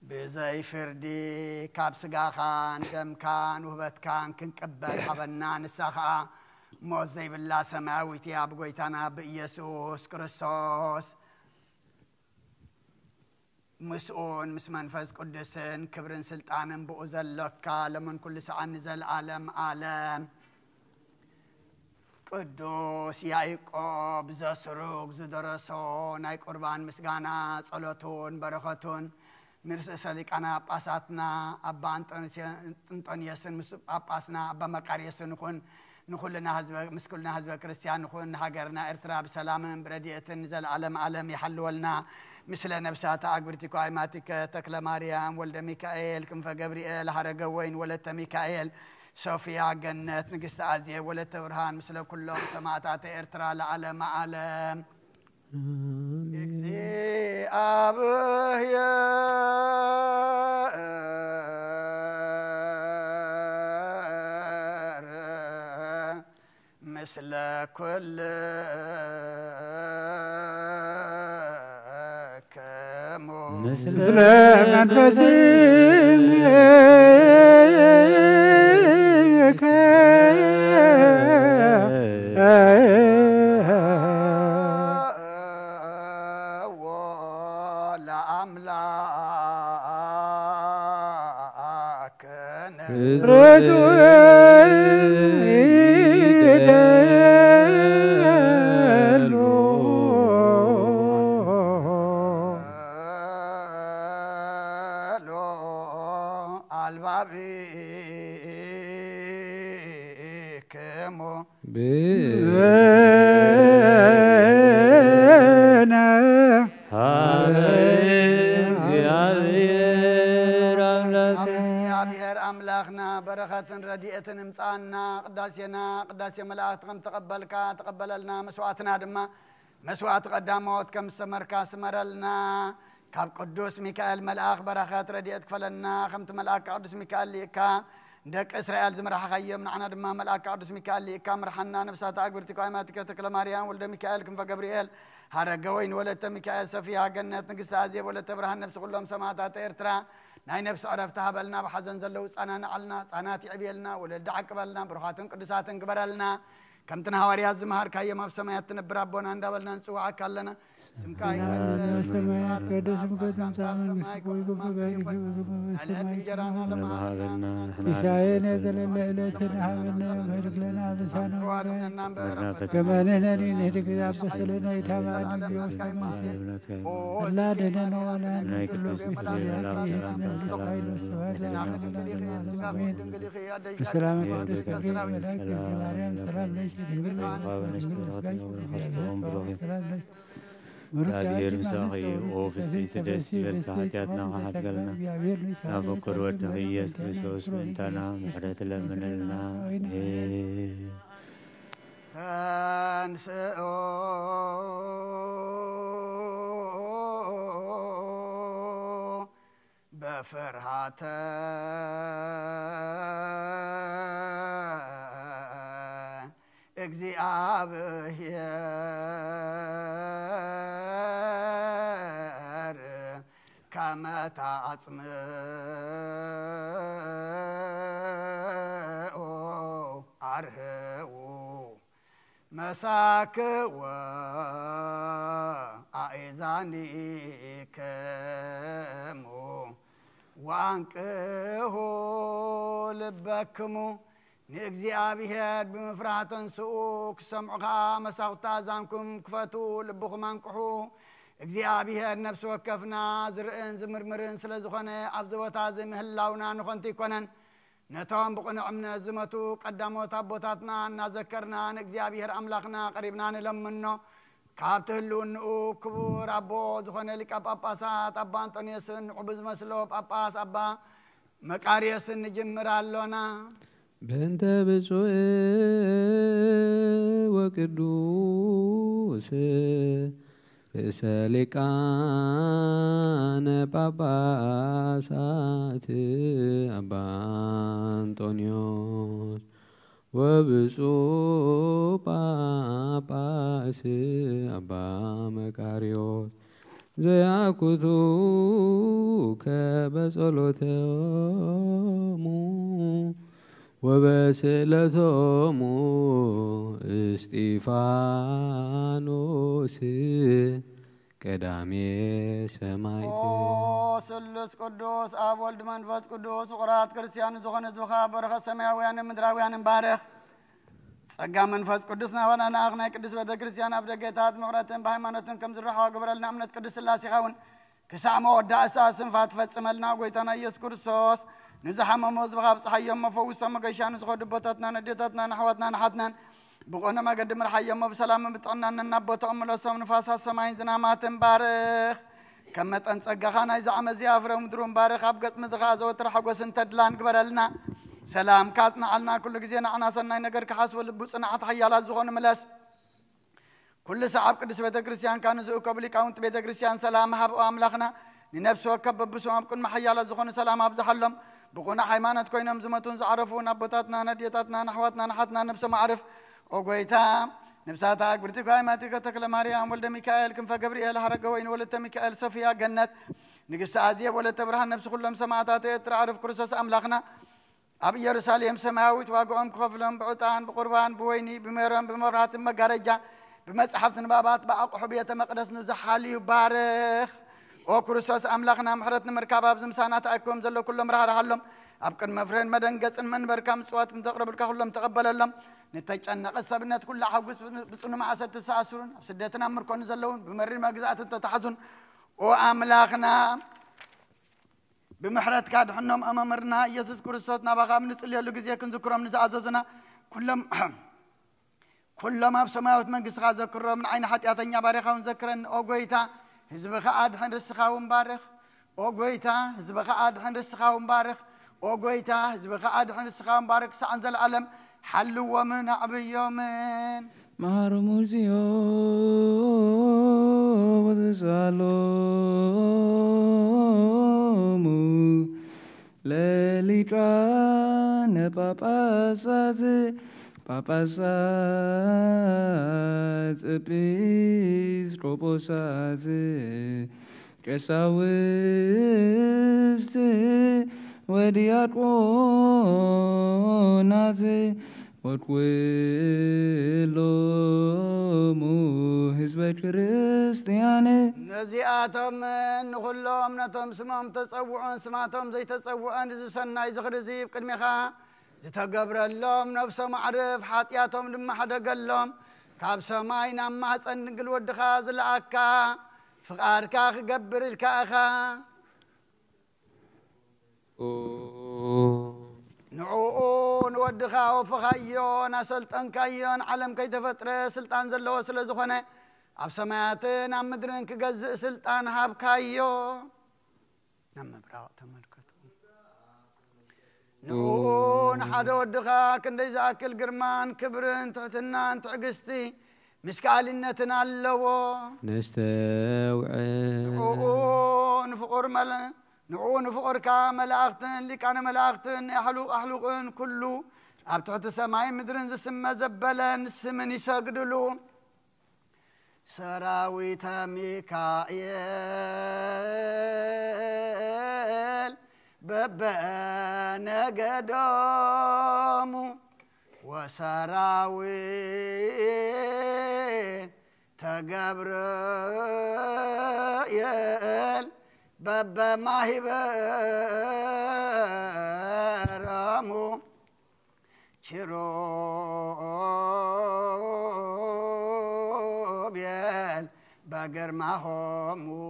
بزي فردي كابسقا خان دم كان وهبت كان كنقبل حبنا نسخا موزي بالله سماوي تياب قويتنا بإيسوس كريستوس مسؤون مس منفذ قدسن كبرن سلطان بؤزل لك لمن كل ساعة نزل عالم عالم قدوس يعقوب زسروق زدرسون اي قربان مسغانا صلوتون بركتون مرس سليقنا باساتنا ابا انطونيوسن مس باسنا ابا مقاريسن نكون نخلنا حزب مسكلنا حزب كريستيان نكون هاجرنا ارترا بسلام برديت نزل عالم عالم يحلولنا مثل نفسات أقبرتك وعيماتك تكلا مريم ولد ميكائيل كنف جبريل حرقوين ولد ميكائيل صوفيا جنة نقست عزية ولد برهان مثل كلهم سماعات إرترا لعالم عالم يكزي أبوه يا مثل كل مثل منفسك ولا أملاك رديئة امصانا قداسينا قداسي ملائكتكم تقبل لنا مسواتنا دما مسوات قداموت كم سمركا سمرلنا كاب قدوس ميكائيل ملائك بركات رديئة كفلنا خمت ملائك قدوس ميكائيل ليكا دك إسرائيل زمرح خيم نعنا دما ملائك قدوس ميكائيل ليكا مرحنا نفسات أكبرتك وعيماتك تكلا مريم ولد ميكائيل كم فجبريل هرقوين ولد ميكائيل سفيها جنة نقص عزيب ولد برهان نفس كلهم سماعات إرترا ناي نفس عرفتها بلنا بحزن زلو صانا نعلنا صانات عبيلنا ولد عقبلنا برخاتن قدساتن قبرلنا كم تنهاري الزمهار كاي ما بسمايات نبر ربنا اندبلنا نسوع كلنا سمكاي سمايات قدس مقدم سامن مسكوي ببارك الجرانا لما تشاين ذل ليلتنا حملنا بارك لنا بسانا كمان نري نهدك عبد لنا يتابعنا بيوس الله دنا ولا نكلو السلام عليكم السلام هذه مساقي وفستي تدسي بالفاتحتنا وحقلنا نفكر ودهية كريسوس منتنا محرة لمن لنا تنسئو بفرحة እግዚአብሔር كما تعصموا عرهوا مساكوا أعزاني كمو وانكهوا لبكمو نእግዚአብሔር بمفرحة سوق سمعها مساوتا زانكم كفتو لبخم انكحو እግዚአብሔር ነፍስ ወከፍና ዝርእን ዝምርምርን ስለዝኾነ ኣብዘወታ ዝምህላውና ንኾንቲ ይኮነን ነቶም ብቕኑዕ እምነት ዝመቱ ቀዳሞት ኣቦታትና እናዘከርና ንእግዚአብሔር ኣምላኽና ቀሪብና ንለምኖ ካብቲ ህልውንኡ ክቡር ኣቦ ዝኾነ ሊቀ ጳጳሳት ኣባ አንጦንዮስን ንዑ ዝመስሎ ጳጳስ ኣባ መቃርዮስን ንጅምር ኣሎና በእንተ ብፁዕ ወቅዱስ ርእሰ ሊቃነ ጳጳሳት አባ አንጦንዮስ ወብፁዕ ጳጳስ አባ መቃርዮስ ዘያኩቱከ በጸሎቶሙ ወበስእለቶሙ እስጢፋኖስ ቀዳሜ ሰማዕት ስሉስ ቅዱስ አብ ወልድ መንፈስ ቅዱስ ፍቁራት ክርስቲያን ዝኾነ ዝኻ በረኸ ሰማያውያን ምድራውያን ባረኽ ጸጋ መንፈስ ቅዱስ ናሆናና ናይ ቅዱስ ቤተ ክርስቲያን ኣብ ደገታት ምሕረትን በሃይማኖትን ከም ዝረሓው ግብረልና እምነት ቅዱስ ሥላሴ ይኸውን ክሳዕ መወዳእታ ስንፋት ፈጽመልና ጎይታና ኢየሱስ ክርስቶስ نزحمم وزبها بصحيهم مفوز سما قيشان زخود بطتنا نديتنا نحوتنا نحتنا بقونا ما قدم الحيام بسلام بتقنا ننبت أمل وسام نفاس السماين زنامات بارخ كما تنسقخنا إذا عم زيافر ومدرون بارخ أبقت مدرخاز وترحق وسنتدلان قبرلنا سلام كاسنا علنا كل جزينا عناصرنا نقر كحسب البوسنا حتحيالات زغون ملاس كل ساعة قدس بيت كريستيان كان زو قبل كاونت بيت كريستيان سلام هب وأملاخنا لنفسه وكبب بسوا بكون محيالات زغون سلام أبزحلهم بقونا حيمانات كوينهم زمتون زعرفون أبطاتنا نديتاتنا نحواتنا نحتنا نفس معرف وقويتا نفساتا أكبرتك هايماتك تكلا مريم ولد ميكائيل كم فقبريل حرقوين ولد ميكائيل صفيا جنت نقص عزية ولد تبرهن نفس كلهم سماعتات تعرف كرسس أملاخنا أبي يرساليم سماويت واقوم كفلهم بعطان بقربان بويني بمرم بمرات مقارجة بمسحفة نبابات بأق حبية مقدس نزحالي وبارخ او كرسوس املاخنا محرتنا مركب ابزم سانات اكم زلو كلهم رحلهم ابقن مفرين مدنقصن منبر كم صوت تقرب لك كلهم تقبل لهم نتጨነቀ ሰብነት ኩሉ حوس بصኑ ማዕሰት ተሳስሩን ስደትና ምርኮን ዘለውን بمرين مغزات تتحزن او املاخنا بمحرت كادحنهم امامرنا يسوع كرسوس نباغا منصليلو غزي كنذكرهم نزاززنا كلهم بسماوت منغس غذكرهم من عين حتياتኛ ባሪኻውን ዘክረን او ጎይታ ህዝብኻ አድሕን ርስኻውን ባርኽ او ጎይታ ህዝብኻ አድሕን ርስኻውን ባርኽ او ጎይታ ህዝብኻ አድሕን ርስኻውን ባርኽ ሰዓን ዘለዓለም حلوምን አብዮምን ማርሙዚዮ ወዘሳሎሙ ለሊቃነ ጳጳሳት ጳጳሳት ኤጲስቆጶሳት ቀሳውስት ወዲያቆናት ወኩሎሙ ህዝበ ክርስቲያን ነዚአቶም ንኹሎም ነቶም ስሞም ተጸውዑን ስማቶም ዘይተጸውዑን ዝሰናይ ዝኽሪ ዚብ ቅድሚኻ ዝተገብረሎም ነፍሶም ማዕርፍ ሓጢያቶም ድማ ሓደገሎም ካብ ሰማይ ናብ ማህፀን ድንግል ወድኻ ዝለኣካ ፍቓድካ ክገብር ኢልካ ኢኻ ንዕኡ ንወድኻ ወፍኻዮ ናሰልጠንካዮን ዓለም ከይተፈጥረ ስልጣን ዘለዎ ስለ ዝኾነ ኣብ ሰማያትን ኣብ ምድርን ክገዝእ ስልጣን ሃብካዮ ናብ ምብራቕ ተመልከቱ ንዕኡ ንሓደ ወድኻ ክንደይ ዝኣክል ግርማን ክብርን ትሕትናን ትዕግስቲ ምስካልነትን ኣለዎ ነስተውዕል ንዕኡ ንፍቑር ንዕኡ ንፍቑርካ መላእኽትን ሊቃነ መላእኽትን ኣሕሉቕን ኩሉ ኣብ ትሕቲ ሰማይ ምድርን ዝስመ ዘበለን ስምን ይሰግድሉ ሰራዊተ ሚካኤል ببنقدامو وسراوي تقبريل بابا ما هي برامو شروبيل بقر معهمو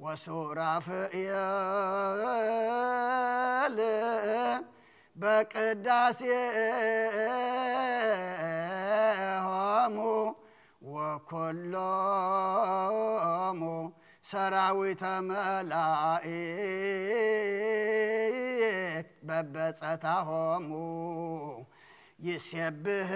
وسورة فئيال بقداسيهمو وكلهم سراويت ملائك ببصتهم يسبه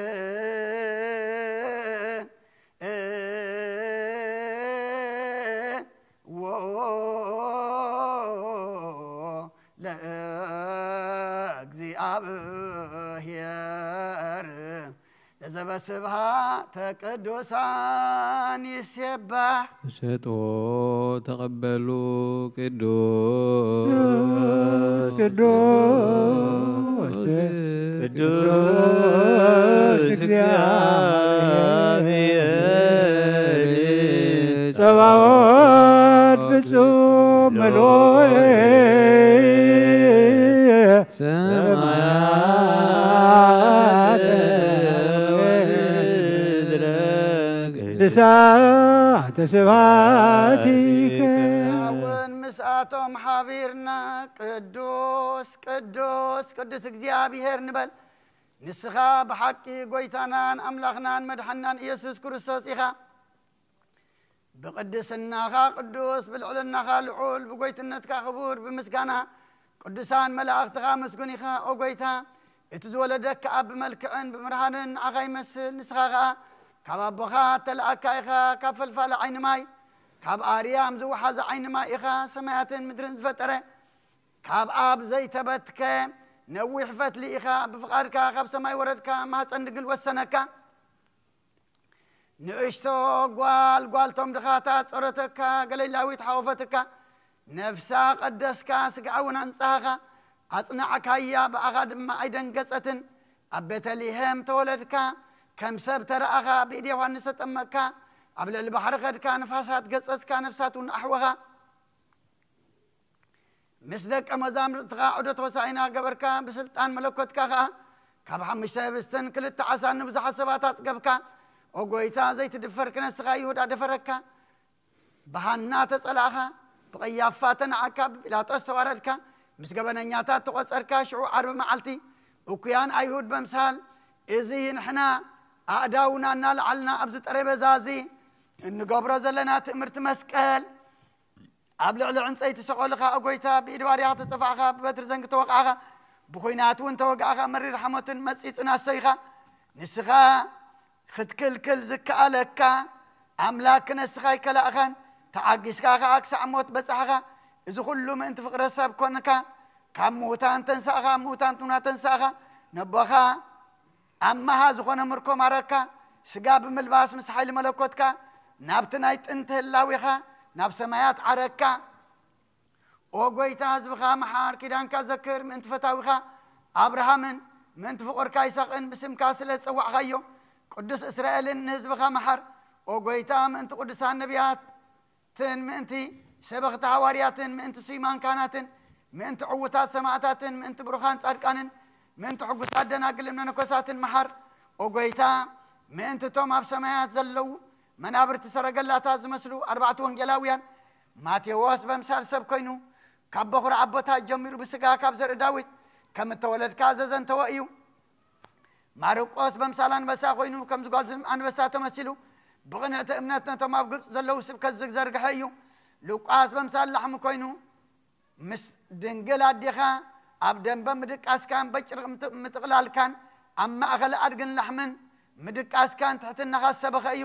لأግዚአብሔር ለዘበስብሃ ተቅዱሳን ይሴባህ ሰጦ ተቀበሉ ቅዱስ ቅዱስ እግዚአብሔር ጸባዖት ፍጹም ምሉእ ሰማያት ቅድሳተ ስብሐቲከ አወን ምስአቶም ሓቢርና ቅዱስ ቅዱስ ቅዱስ እግዚአብሔር ንበል ንስኻ ብሓቂ ጎይታናን ኣምላኽናን መድሓናን ኢየሱስ ክርስቶስ ኢኻ ብቅድስናኻ ቅዱስ ብልዕልናኻ ልዑል ብጎይትነትካ ክቡር ብምስጋና ቅዱሳን መላእኽትኻ መስጉን ኢኻ ኦ ጎይታ እቲ ዝወለደካ ኣብ ብመልክዕን ብምርሃንን ንዓኻ ይመስል ንስኻ ኸኣ ካብ ኣቦኻ ተለኣካ ኢኻ ካብ ፈልፋለ ዓይኒ ማይ ካብ ኣርያም ዝወሓዘ ዓይኒ ማይ ኢኻ ሰማያትን ምድርን ዝፈጠረ ካብ ኣብ ዘይተበትከ ነዊሕ ፈትሊ ኢኻ ብፍቓድካ ካብ ሰማይ ወረድካ ማህፀን ድንግል ወሰነካ ንእሽቶ ጓልቶም ድኻታት ጾረተካ ገለላዊት ሓወፈትካ ነፍሳ ቀደስካ ስግዓውን ኣንጻኻ ኣጽናዕካያ ብኣኻ ድማ ኣይደንገጸትን ኣብ ቤተልሔም ተወለድካ ከም ሰብ ተረኣኻ ብኢድ ዮሃንስ ተጠመቕካ ኣብ ልዕሊ ባሕሪ ኸድካ ንፋሳት ገጸስካ ነፍሳት እውን ኣሕወኻ ምስ ደቀ መዛሙርትኻ ዑደት ሆሳኢና ገበርካ ብስልጣን መለኮትካ ኸኣ ካብ 5 ህብስትን 2 ዓሳን ንብዙሓት ሰባት ኣጽገብካ ኦ ጎይታ ዘይትድፈር ክነስኻ ይሁዳ ደፈረካ ብሃና ተጸላእኻ ብቀያፋ ተነዓካ ብጲላጦስ ተዋረድካ ምስ ገበነኛታት ተቖጸርካ ሽዑ ዓርቢ መዓልቲ እኩያን ኣይሁድ በምሳል እዚ ንሕና ኣእዳውና እናለዓልና ኣብዚ ጠረጴዛ እዚ እንገብሮ ዘለና ትእምርቲ መስቀል ኣብ ልዕሊ ዕንፀይቲ ሰቆልካ ኦ ጎይታ ብኢድ ባርያኻ ተፀፋዕኻ ብበትሪ ዘንጊ ተወቃዕኻ ብኹናት እውን ተወጋእኻ መሪር ሓሞትን መፂፅን ኣሰይኻ ንስኻ ክትክልክል ዝከኣለካ ኣምላክ ክነስኻ ይከላእኻን ተዓጊስካ ኸኣ ክሳዕ ሞት በፃሕኻ እዚ ኩሉ ምእንቲ ፍቕረ ሰብ ኮንካ ካብ ምዉታን ተንሳእኻ ምዉታን ቱና ተንሳእኻ ነቦኻ ኣማሃ ዝኾነ ምርኮ ማረካ ስጋ ብምልባስ ምስ ሓይሊ መለኮትካ ናብቲ ናይ ጥንቲ ህላዊኻ ናብ ሰማያት ዓረካ ኦ ጎይታ ህዝብኻ መሓር ኪዳንካ ዘክር ምእንቲ ፈታዊኻ ኣብርሃምን ምእንቲ ፍቑርካ ይስሐቅን ብስምካ ስለ ዝፀዋዕኻዮ ቅዱስ እስራኤልን ንህዝብኻ መሓር ኦ ጎይታ ምእንቲ ቅዱሳን ነቢያትን ምእንቲ ሰበኽቲ ሃዋርያትን ምእንቲ ስዩማን ካህናትን ምእንቲ ዕውታት ሰማዕታትን ምእንቲ ብሩኻን ጻድቃንን ምእንቲ ሕጉሳት ደናግልን መነኮሳትን መሓር ኦ ጎይታ ምእንቲ እቶም ኣብ ሰማያት ዘለው መናብርቲ ሰረገላታት ዝመስሉ 4 ወንጌላውያን ማቴዎስ በምሳል ሰብ ኮይኑ ካብ በኹሪ ዓቦታት ጀሚሩ ብስጋ ካብ ዘርኢ ዳዊት ከም እተወለድካ ዘዘንተወ እዩ ማርቆስ በምሳል አንበሳ ኮይኑ ከም ዝጓዝም አንበሳ ተመሲሉ ብቕንዕቲ እምነት ነቶም ኣብ ግብፅ ዘለው ስብከት ዝዘርግሐ እዩ ሉቃስ በምሳል ላሕሚ ኮይኑ ምስ ድንግል ኣዴኻ ኣብ ደንበ ምድቃስካን በጭርቕ ምጥቕላልካን ኣብ ማእኸል ኣድግን ላሕምን ምድቃስካን ትሕትናኻ ዝሰበኸ እዩ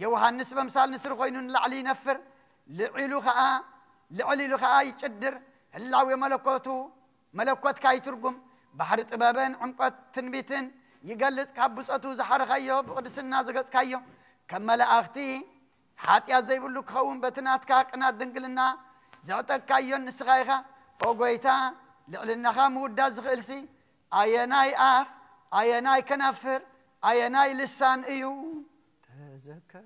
ዮሃንስ በምሳል ንስሪ ኮይኑ ንላዕሊ ይነፍር ልዕሊ ኢሉ ኸኣ ይጭድር ህላዊ መለኮትካ ይትርጉም ባሕሪ ጥበብን ዕምቆት ትንቢትን ይገልጽ ካብ ብፆቱ ዝሓረኻዮ ብቅድስና ዝገጽካዮ ከም መላእኽቲ ሓጢኣት ዘይብሉ ክኸውን በትናትካ ቅናት ድንግልና ዘዕጠቅካዮን ንስኻ ኢኻ أوجيتا لعلنا خام وداز غلسي أيناي آف أيناي كنافر أيناي لسان إيو تذكر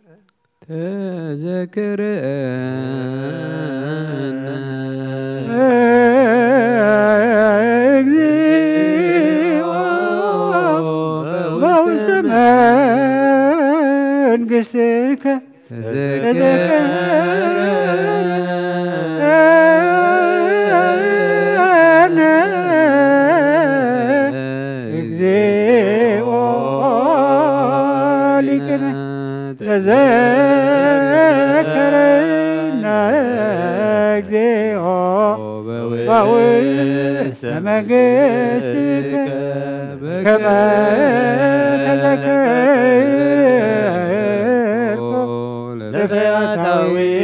قسك تذكر تذكرنا سمجستك كما تذكر لفتاوي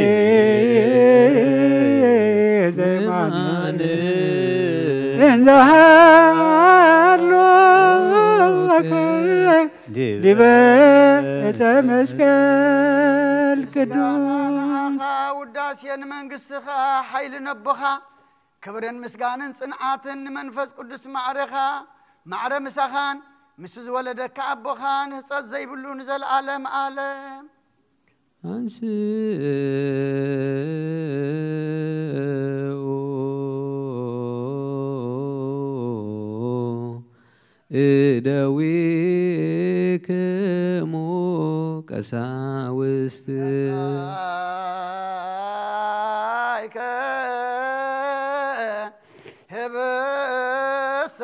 زمان انزهر لك دبت مسكال كدوس وداسين منقسخا حيل نبخا كبرن مسقانن صنعاتن منفس قدس معره مسخان مسز ولدك أبخان هصت زيبلون زل عالم أنسي إدويك مكساوست هبس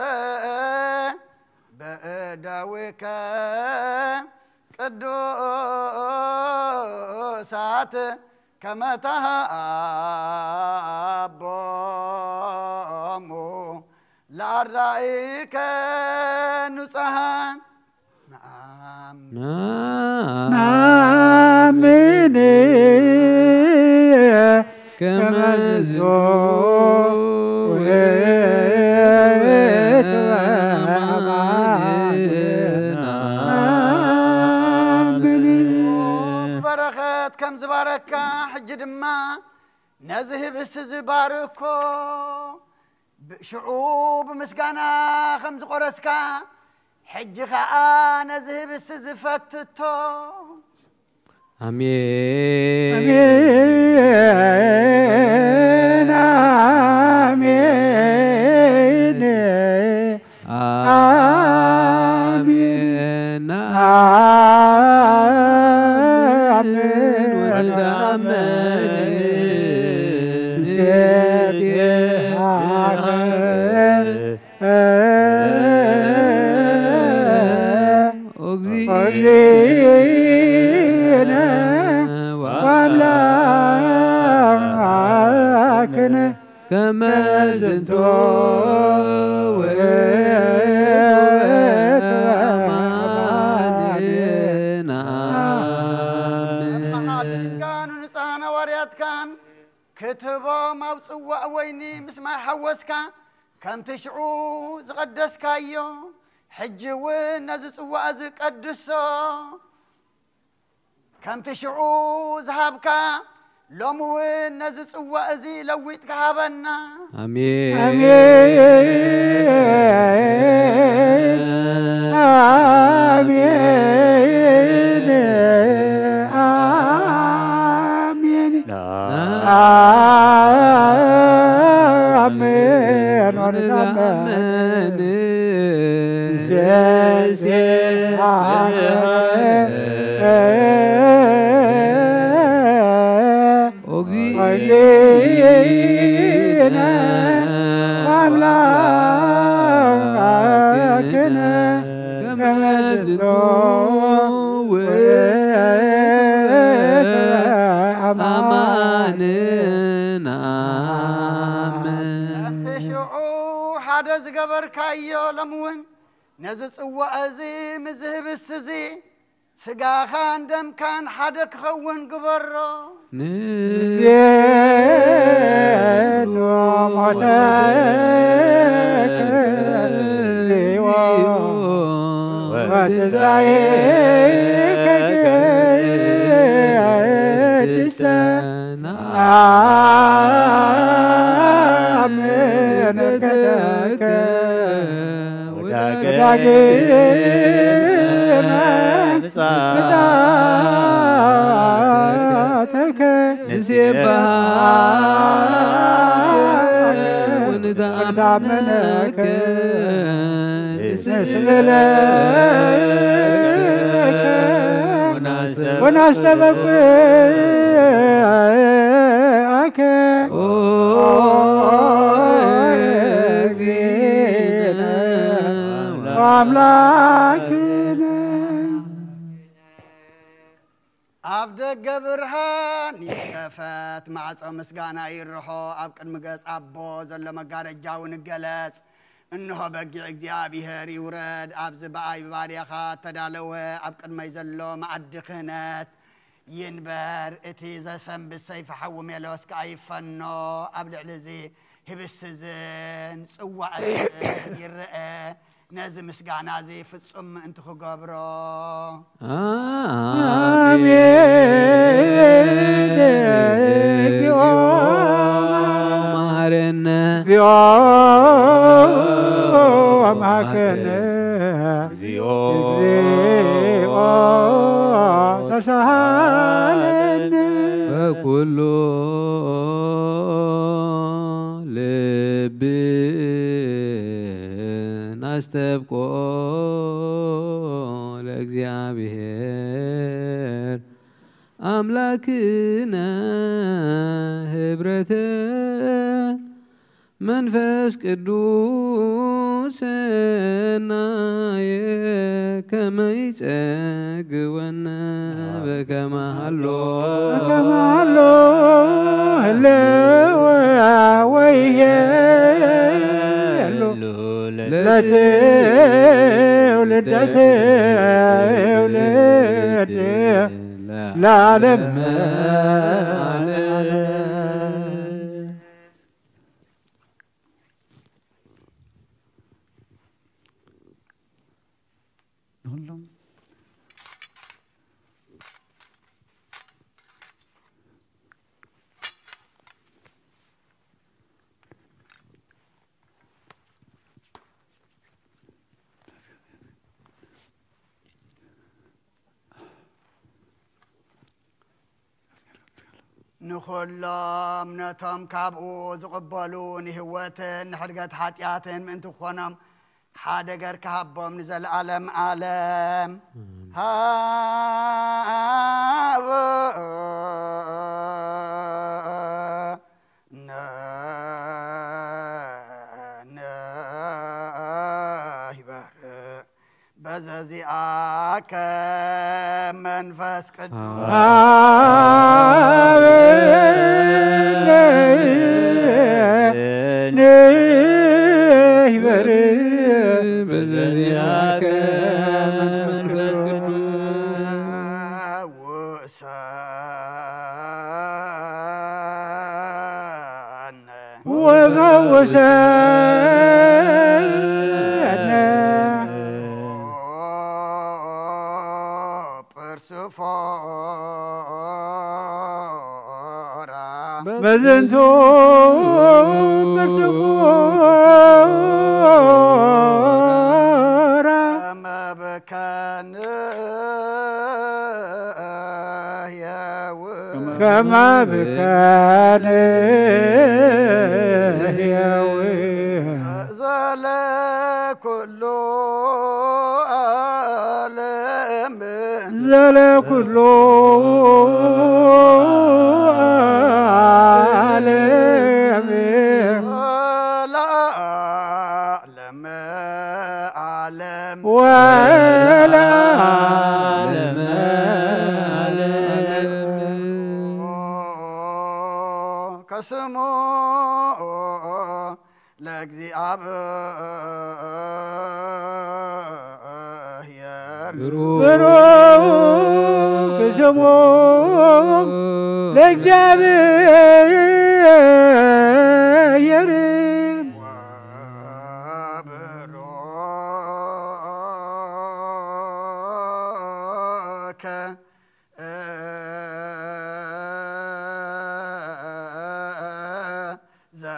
بأدويك قدوسات كما تهابمو لا رأيك نصحان نعم كما بركات كم زبارك حجد ما نزه بس زباركو شعوب مسكانا خمس قرسكا حج خاء نزه بس زفتتو آمين آمين آمين آمين آمين ولد وأملاكنا كما زنتو كتبا موصوا ويني مسمع حوسكا كم تشعو زقدسكا يو حجوين نزصوا از قدسو كم تشعو ذهبكا لوموين نزصوا ازي لويتك هابنا آمين آمين آمين آمين آمين حدث قبر كايو لمون نزت وأزي مذهب السزي سقا خان دم كان حدك خون قبره نين ومتاك وتزعيك تسنى ታምነከ ወዳግመ ምጽአትከ ንሴብሐከ ወንተአምነከ ንስእለከ ወናስተበቅዓከ እግዚእነ ወአምላክነ ኣብ ደገ ብርሃን ይከፈት ማዕጾ ምስጋና ይርሖ ኣብ ቅድሚ ገጽ ኣቦ ዘሎ መጋረጃ እውን ይገለጽ እንሆ በጊዕ እግዚኣብሔር ይውረድ ኣብዚ በኣይ ባርያኻ ተዳለወ ኣብ ቅድመይ ዘሎ መዓዲ ክህነት ይንበር እቲ ዘሰንብት ሰይፊ ሓዊ ሜሎስ ከዓ ይፈኖ ኣብ ልዕሊ እዚ ህብስዝን ጽዋዕን ይርአ ነዚ ምስጋና እዚ ፍጹም ምእንቲ ክገብሮ አሜን ማረነ ማከነ እግዚኦ ተሳሃለነ በኩሉ ልብ ናስተብቆ ለእግዚአብሔር አምላክነ ህብረተ መንፈስ ቅዱስናየ ከመ ይጸግወነ በከመ ሀሎ ህልው ወይሄሉ ለትውልደ ትውልድ ለዓለም ንኹሎም ነቶም ካብኡ ዝቕበሉ ንህይወትን ንሕድገት ሓጢኣትን ምእንቲ ክኾኖም ሓደ ገር ክሃቦም ንዘለዓለም ዓለም ሃብ ነሂበር በዘዚአከ መንፈስ ቅዱስ ነሂበር በዘዚአከ መንፈስ ቅዱስ ወፈወሰነ በዝንቱ persefora كما بكان زال كل عالم زال كل عالم ولا عالم كسمو لእግዚአብሔር ብሩክ ስሙ ለእግዚአብሔር ذا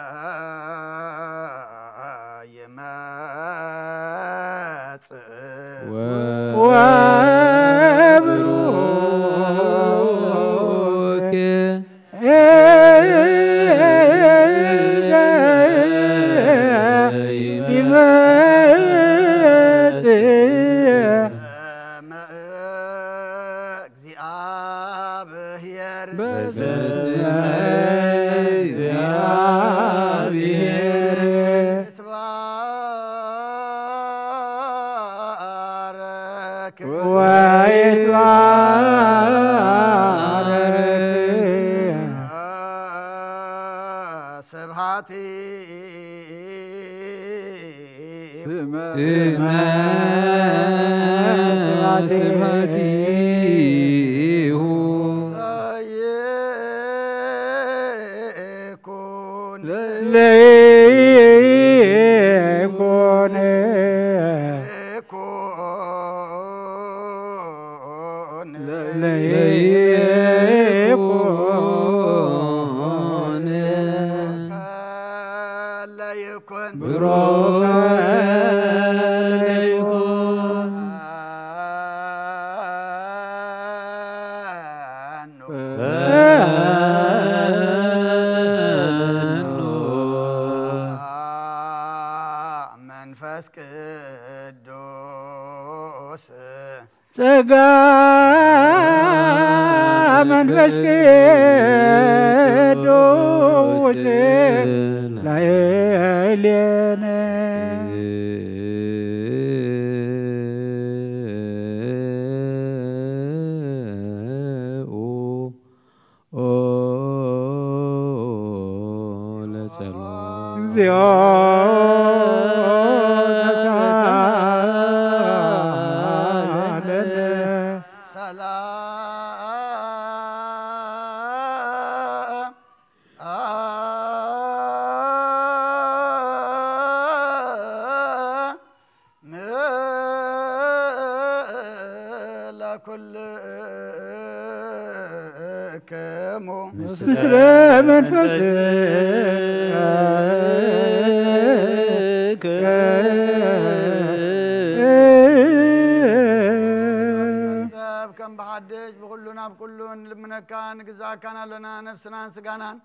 نفسنا سجانان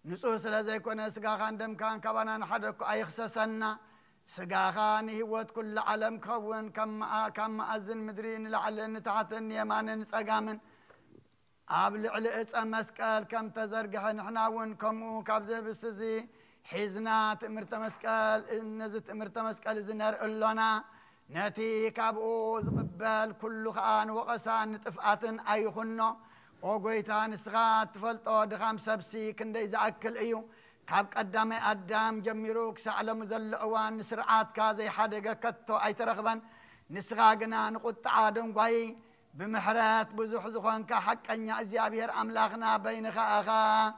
نصوص لذي كنا سجاخان دم كان كبانان حدك أيخسسنا سجاخان هوت كل عالم كون كم أزن مدرين لعلن تعتن يمان سجامن قبل علقت مسكال كم تزرقح نحنا ون كمو كابزه بسزي حزنا تمرت مسكال نزت تمرت مسكال زنر اللنا نتي كابو زبال كل خان وقسان تفقاتن أيخنو وقويتان سغات تفلطو دخام سبسي كندي زعكل ايو كاب قدامي أدام جميروك سعلم زل اوان نسرعات كازي حدقة كتو اي ترغبان نسغاقنا نقط عادم قوي بمحرات بزوح زخوان كحق ان يعزي بير املاخنا بين خاخا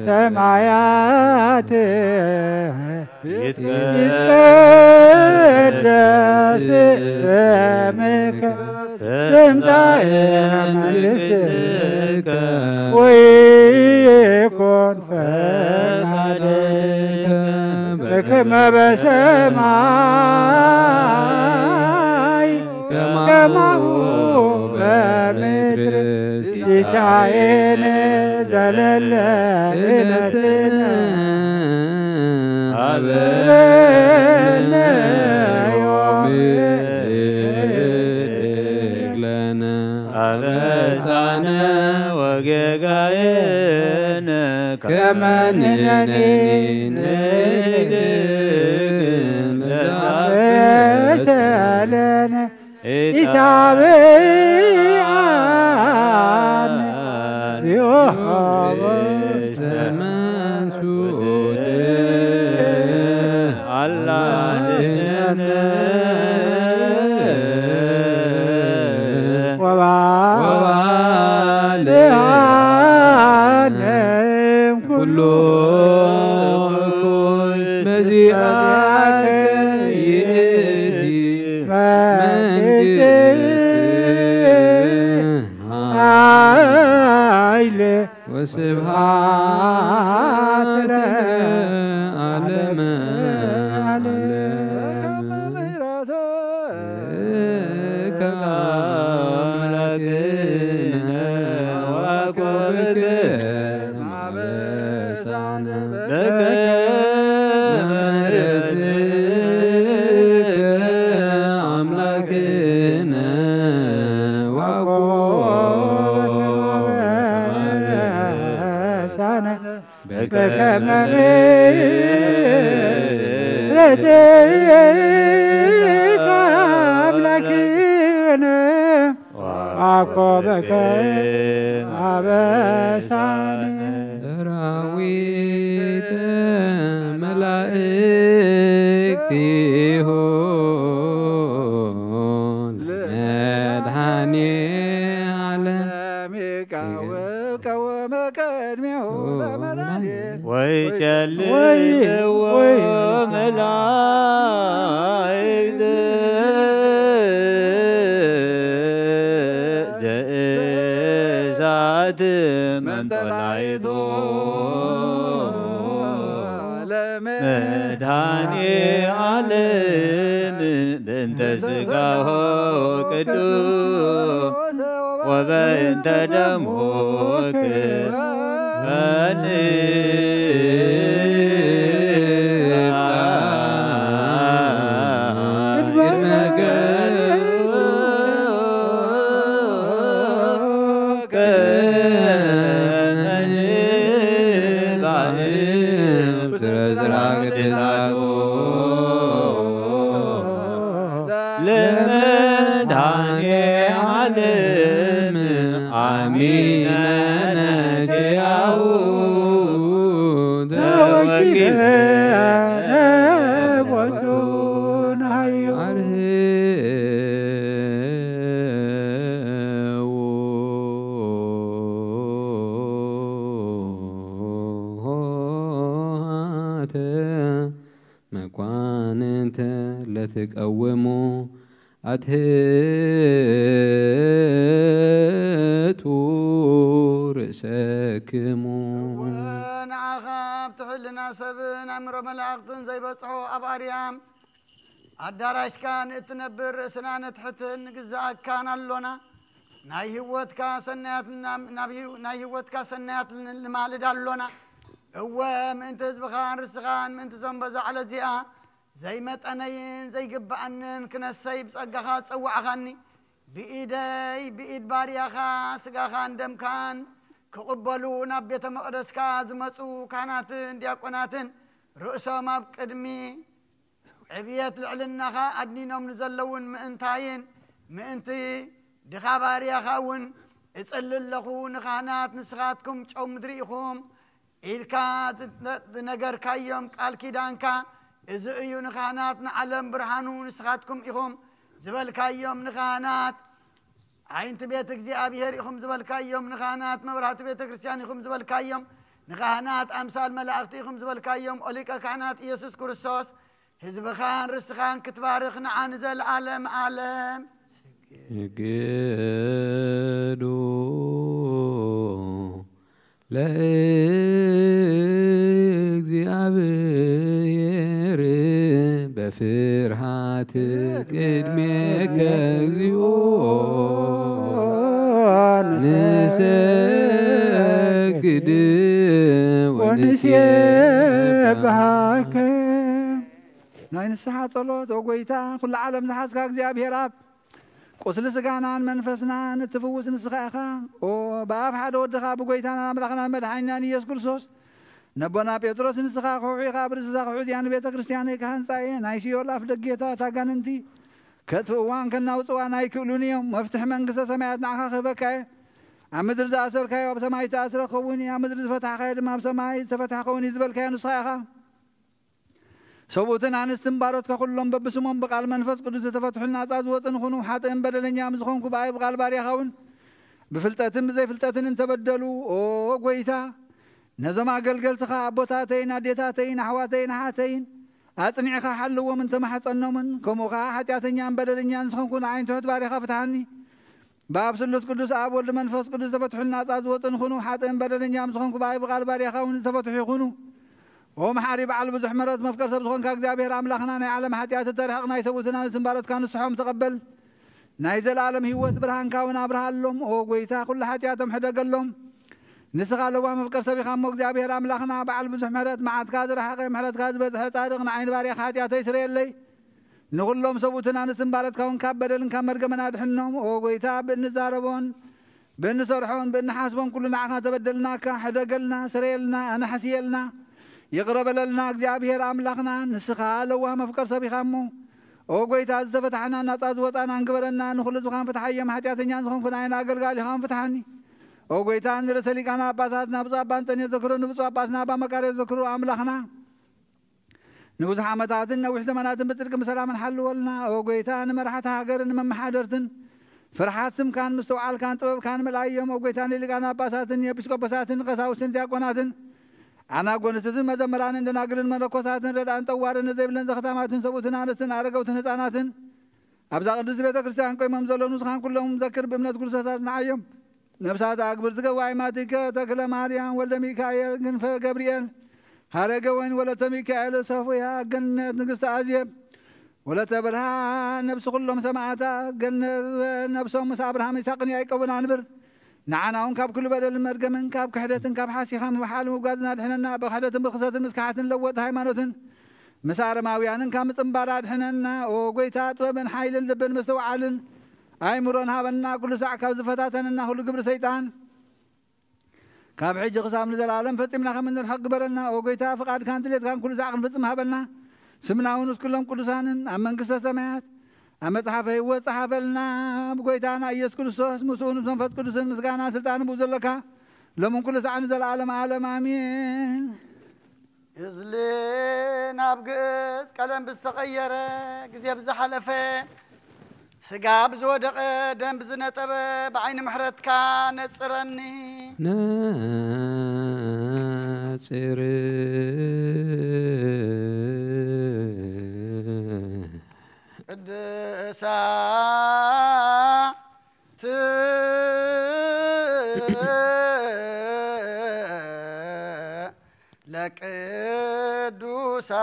سمايات يتقدس اسمك تمسح ملسك ويكون فعلك كما بسماي كما هو بمدر يسعين زلل إلتنا عبنا يوم إقلنا عبسنا وقاقاينا كما ننين سالنا إتابعان يوهب استمان سوده الله لنا وبعد عنهم بكم رتيك أملاكنا عقبك عبساني راويت ملائكتي هون مدحاني علمك ومكرمه ويجلل وملايك زاد من طلعته مداني علم بنت سقاه قدوس وبنت دمك تقوموا أتهتوا رأسكموا نعخاب تحلنا سبن أمر ملاقتن زي بصحو أباريام الدراش كان اتنبر سنانة حتن قزاك كان اللونا ناي هوت كاسنات ناي هوت كاسنات المالد اللونا هو من تزبخان رسخان من تزنبز على زيا زي متأنين زي قبعنن كنا السيب سقخات سوعخاني بإيدي بإيد باريخا سقخان دم كان كقبلونا بيت مقدس كازمسو كاناتن دياقوناتن رؤسهم بقدمي عبيات العلنخا أدنينهم نزلون مئنتاين مئنتي دخا باريخاون اسأل لخو نخانات نسخاتكم شو مدريخهم إلكا نجر كايوم قال كيدانكا إذا أيو نخانات نعلم برهانو نسخاتكم إخوم زبل كايوم نخانات عين تبيتك زي أبيهر إخوم زبل كايوم نخانات مبرهات بيتك كريستيان إخوم زبل كايوم نخانات أمثال ملاقتي إخوم زبل كايوم أوليكا كانات إيسوس كريستوس حزب خان رسخان كتبارخنا عن زي العالم عالم يقدو لأግዚአብሔር بفرحات قدمك እግዚኦ نسجد ونسبحك ناين الساعة صلوت وقويتا كل عالم زحزك እግዚአብሔር አብ قسل سجانان منفسنا نتفوس نسخاخا وباب حد ودخا بقويتنا ملخنا مدحنا يسوع كريستوس نبنا بيتروس نسخا خوي خابر زخ عوديان بيت كريستيان كان صاي نايشي ولا في دقيتا تاغاننتي كتوان كنا وصوا ناي كلونيوم مفتح منقص سمايات نعخا خبكاي امدر زاسر كاي وبسماي تاسر خوني امدر فتح خير ما بسماي تفتح خوني زبل كاي نصايخا سووتن انستن بارت كلهم ببسمهم بقال منفس قدس تفتحنا عزاز وطن خنو حاتم بدلنيا مزخونكو باي بقال باري خاون بفلطتن بزي فلطتن تبدلوا او غويتا نزما قلقلتخا ابوتاتين اديتاتين احواتين حاتين اصنعخا حلو من تمحصنومن كموخا حاتياتنيا بدلنيا مزخونكو عين تحت باري خفتحني باب سلوس قدس اب ولد منفس قدس تفتحنا عزاز وطن خنو حاتم بدلنيا مزخونكو باي بقال باري خاون تفتحوا خنو ومحارب على بزح مرات مفكر سبزخون كاكزابير أملاخنا ناي عالم حتيات الترهقنا يسوتنا نسنبارت كانوا الصحوم تقبل نايزل العالم هيوت برهان كاونا برهان لهم وقويتا كل حتياتهم حدا قال لهم نسخ لوا مفكر سبي خام كاكزابير أملاخنا بعل بزح مرات معاد كازر حقي محرات كاز بزح تارقنا عين باريخ حتيات يسري اللي نغلهم سبوتنا نسنبارت كون كابدلن كمرجمنا دحنهم وقويتا بنزاربون بنسرحون بنحاسبون كلنا عها تبدلنا كحدقلنا سريلنا أنا حسيلنا يقرب لنا እግዚአብሔር አምላክና ንስኻ ለዋ መፍቀር ሰቢኻሞ ወጎይታ ዝተፈታሕና ናጻዝ ወጣና እንግበረና ንኹሉ ዝኻን ፍትሐየ ማሕጢያተኛ ዝኾንኩን አይና አገልጋሊ ኻን ፍትሐኒ ወጎይታ ንረሰ ሊቃና ጳጳሳትና ብፁዕ አባ አንጦንዮስ ዘክሩ ንብፁዕ አጳስና አባ መቃርዮስ ዘክሩ አምላክና ንብዙሕ ዓመታትን ነዊሕ ዘመናትን ብጽድቅን ብሰላምን ሓልወልና ወጎይታ ንመራሕቲ ሃገርን መመሓደርትን ፍርሓት ስምካን ምስተውዓልካን ጥበብካን መላእዮም ወጎይታ ንሊቃና ጳጳሳትን የኤጲስቆጶሳትን ቀሳውስትን ዲያቆናትን أنا أقول نستزم مزمران عندنا قلنا ملكوسات ردان طوارن زيبلن زختامات سبوتنا نسن عرقوتن هتاناتن أبزاق قدس بيت كريستيان كوي ممزلون وسخان كلهم مذكر بمنات كل ساسات نعيم نفسات أكبر زقوا ماتك تكل ماريان ولا ميكائيل جنف جبريل هرقوين ولا تميكائيل صفويا جنة نقص عزيب ولا تبرها نفس كلهم سماعتا جنة نفسهم مسابرها ميساقني أيكون عنبر نعناهم كاب كل بدل المرجمن كاب كحدتن كاب حاسي خام وحال وقادنا دحنا بحدتن بخصاتن مسكحاتن لوت هايمانوتن مسار ماويانن كام تنباراد حننا وقيتات وبن حيل لبن مستوعلن اي مرون هابنا كل ساعه كاب زفتاتننا كل قبر شيطان كاب حج قسام للعالم فتمنا من الحق برنا وقيتا فقاد كانت ليت كان كل ساعه نفصم هابنا سمنا ونس كلهم قدسانن امن قصه سمايات أما صحفه وصحفلنا بقيتانا إيس كريستوس مسؤول منفذ قدس مسكانا سلطان بوزلكا لمن كل ساعة نزل عالم عالم آمين إزلين أبقس كلام بستغير قزيب زحلفة سقاب زودق دم بزنة بعين محرت كان نصرني ناصر قدسات لك قدوسان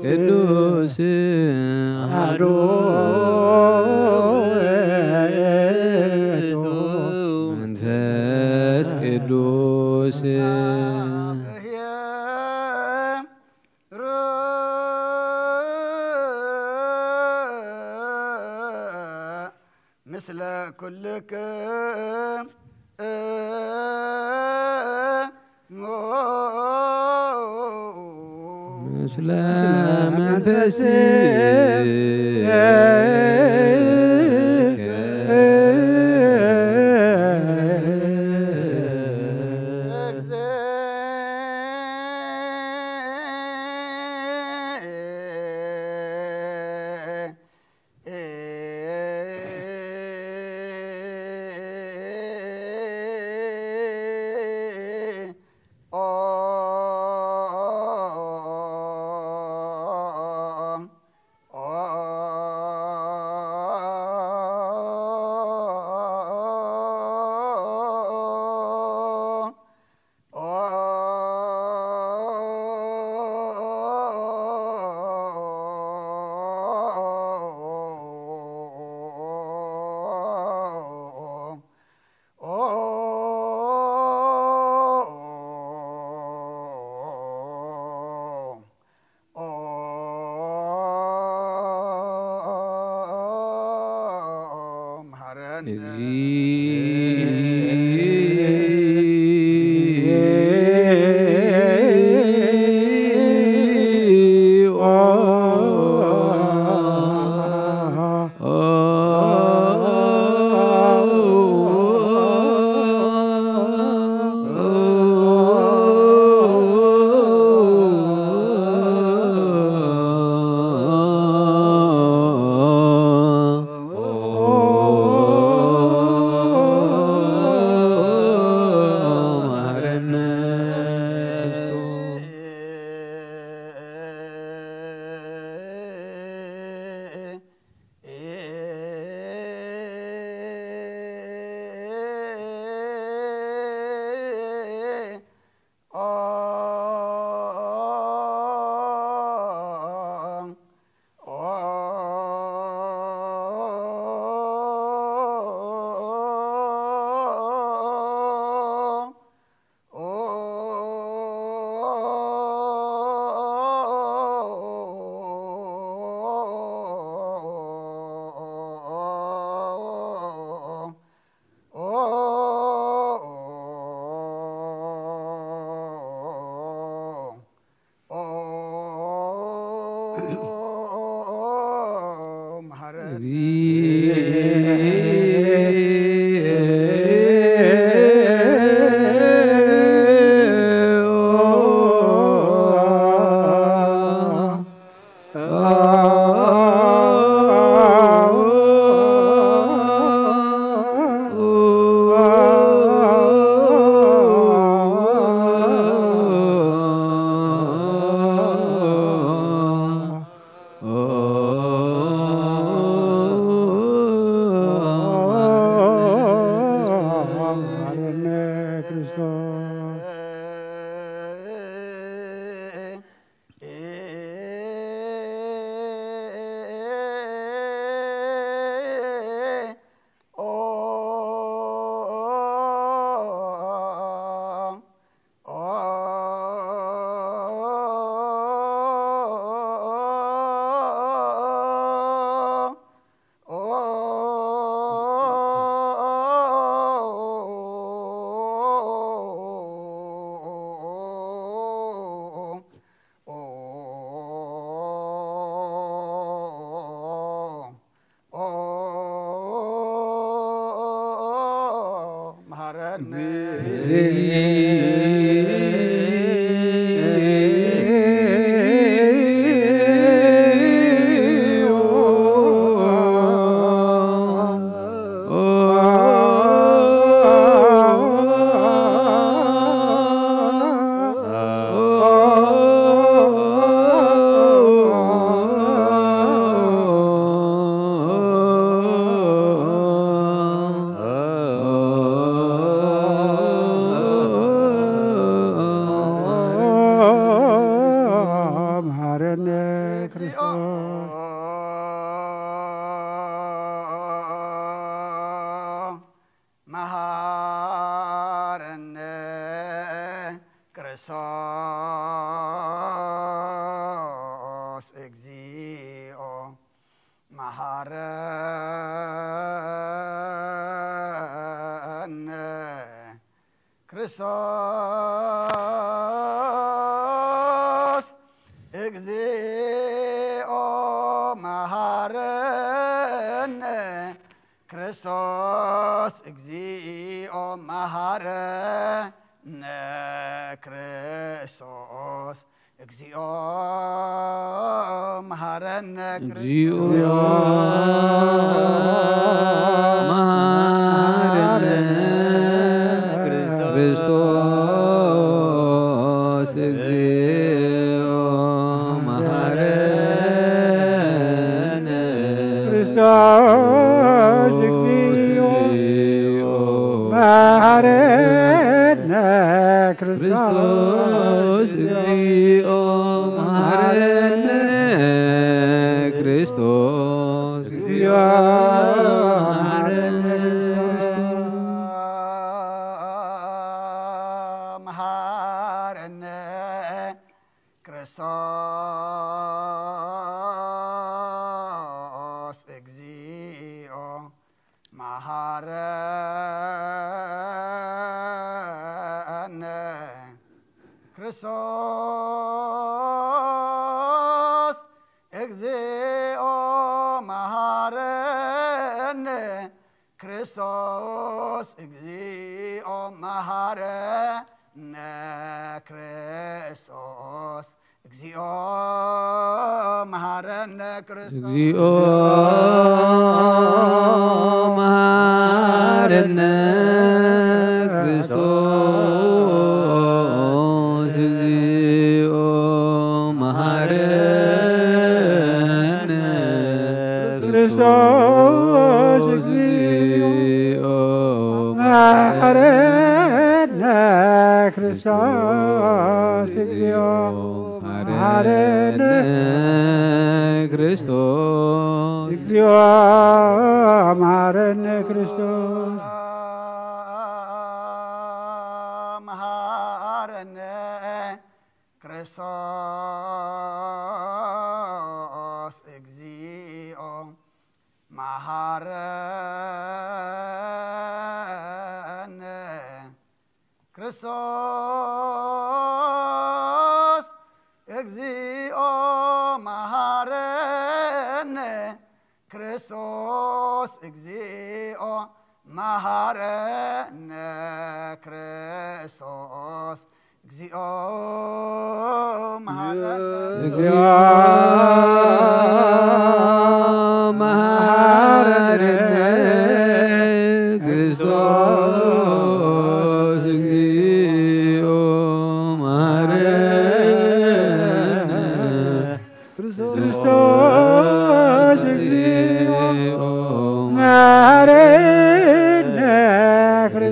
ቅዱስ መንፈስ ቅዱስ مثل كلكم مثل منفس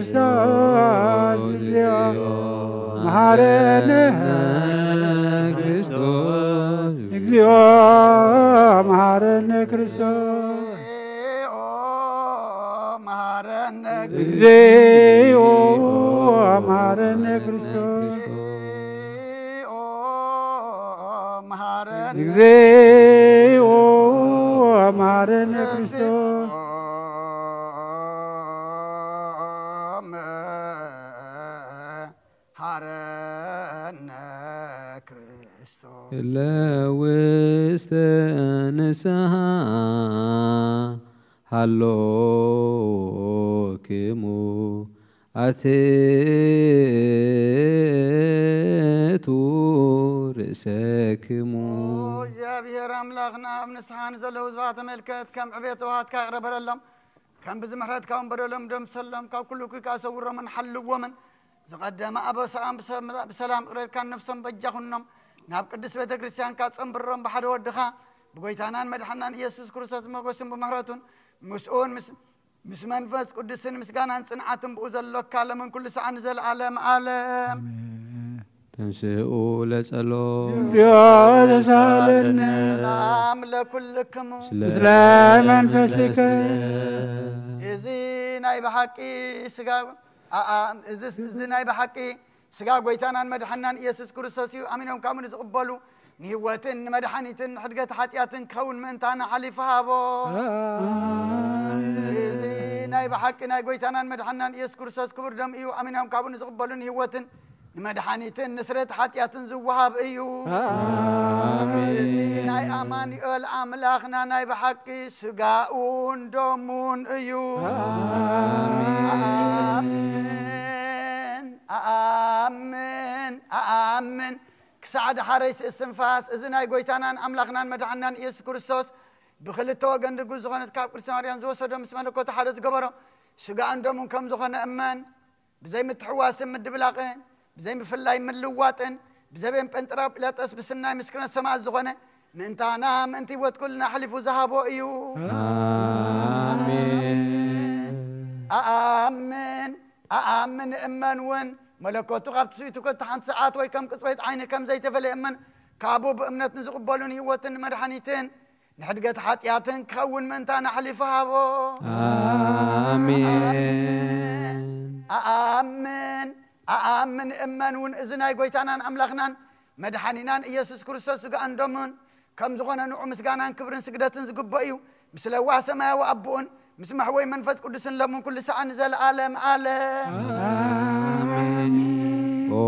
Christos, مهارنا ክርስቶስ እግዚኦ መሐረነ ክርስቶስ እግዚኦ መሐረነ ክርስቶስ እግዚኦ መሐረነ ክርስቶስ ለውስተ ንስሐ ሃሎክሙ አትቱ ርእሰክሙ እግዚአብሔር አምላኽና ኣብ ንስሓን ዘለዉ ህዝባት ተመልከት ከም ዕቤት ዋሃትካ ቅረበረሎም ከም ብዝምሕረትካ ወንበደሎም ደምሰሎም ካብ ኩሉ ኩይካ ሰውሮምን ሓልዎምን ዝቐደመ ኣበሳም ብሰላም ቅረድካ ነፍሶም በጃኹኖም ናብ ቅዱስ ቤተ ክርስቲያንካ ፀንብሮም ብሓደ ወድኻ ብጎይታናን መድሓናን ኢየሱስ ክርስቶስ መጎስን ብምሕረቱን ምስኡን ምስ መንፈስ ቅዱስን ምስጋናን ጽንዓትን ብኡ ዘሎካ ለምን ኩሉ ሰዓን ዘለዓለም ዓለም ተንስኡ ለጸሎት እግዚኦለሳለነ ሰላም ለኩልክሙ ምስለ መንፈስከ እዚ ናይ ብሓቂ ስጋ እዚ ናይ ብሓቂ ስጋ ጎይታናን መድሓናን ኢየሱስ ክርስቶስ እዩ ኣሚኖም ካምን ዝቕበሉ ንህይወትን ንመድሓኒትን ንሕድገት ሓጢኣትን ክኸውን ምእንታና ሓሊፉ ሃቦ እዚ ናይ ብሓቂ ናይ ጎይታናን መድሓናን ኢየሱስ ክርስቶስ ክቡር ደም እዩ ኣሚኖም ካምን ዝቕበሉ ንህይወትን ንመድሓኒትን ንስረት ሓጢኣትን ዝወሃብ እዩ እዚ ናይ ኣማኑኤል ኣምላኽና ናይ ብሓቂ ስጋኡን ደሙን እዩ አሜን ክሳዕድ ሓረይ ስንፋስ እዚ ናይ ጎይታናን ኣምላኽናን መድሓናን ኢየሱስ ክርስቶስ ብክልተ ወገን ርጉዝ ዝኾነት ካብ ቅድስቲ ማርያም ዝወሰዶ ምስ መለኮት ሓደ ዝገበሮ ስጋን ደሙን ከም ዝኾነ እመን ብዘይ ምትሕዋስን ምድብላቕን ብዘይ ምፍላይ ምልዋጥን ብዘበን ጴንጤሮጵላጦስ ብስናይ ምስክርነት ሰማዕት ዝኾነ ምእንታና ምእንቲ ህይወት ኩልና ሓሊፉ ዝሃቦ እዩ አሜን እመንውን መለኮቱ ካብቲ ስኢቱ ከተሓንቲ ሰዓት ወይ ከም ቅፅበት ዓይኒ ከም ዘይተፈለየ እመን ካብኡ ብእምነት ንዝቕበሉን ህይወትን መድሓኒትን ንሕድገት ሓጢኣትን ክኸውን ምእንታና ሓሊፉ ሃቦ አሜን እመንውን እዚ ናይ ጎይታናን ኣምላኽናን መድሓኒናን ኢየሱስ ክርስቶስ ስጋን ደሙን ከም ዝኾነ ንዑ ምስጋናን ክብርን ስግደትን ዝግበእ እዩ ምስ ለዋህ ሰማያዊ ኣቦኡን ምስ ማሕወይ መንፈስ ቅዱስን ለምን ኩሉ ሰዓን ዘለዓለም ዓለም ኦ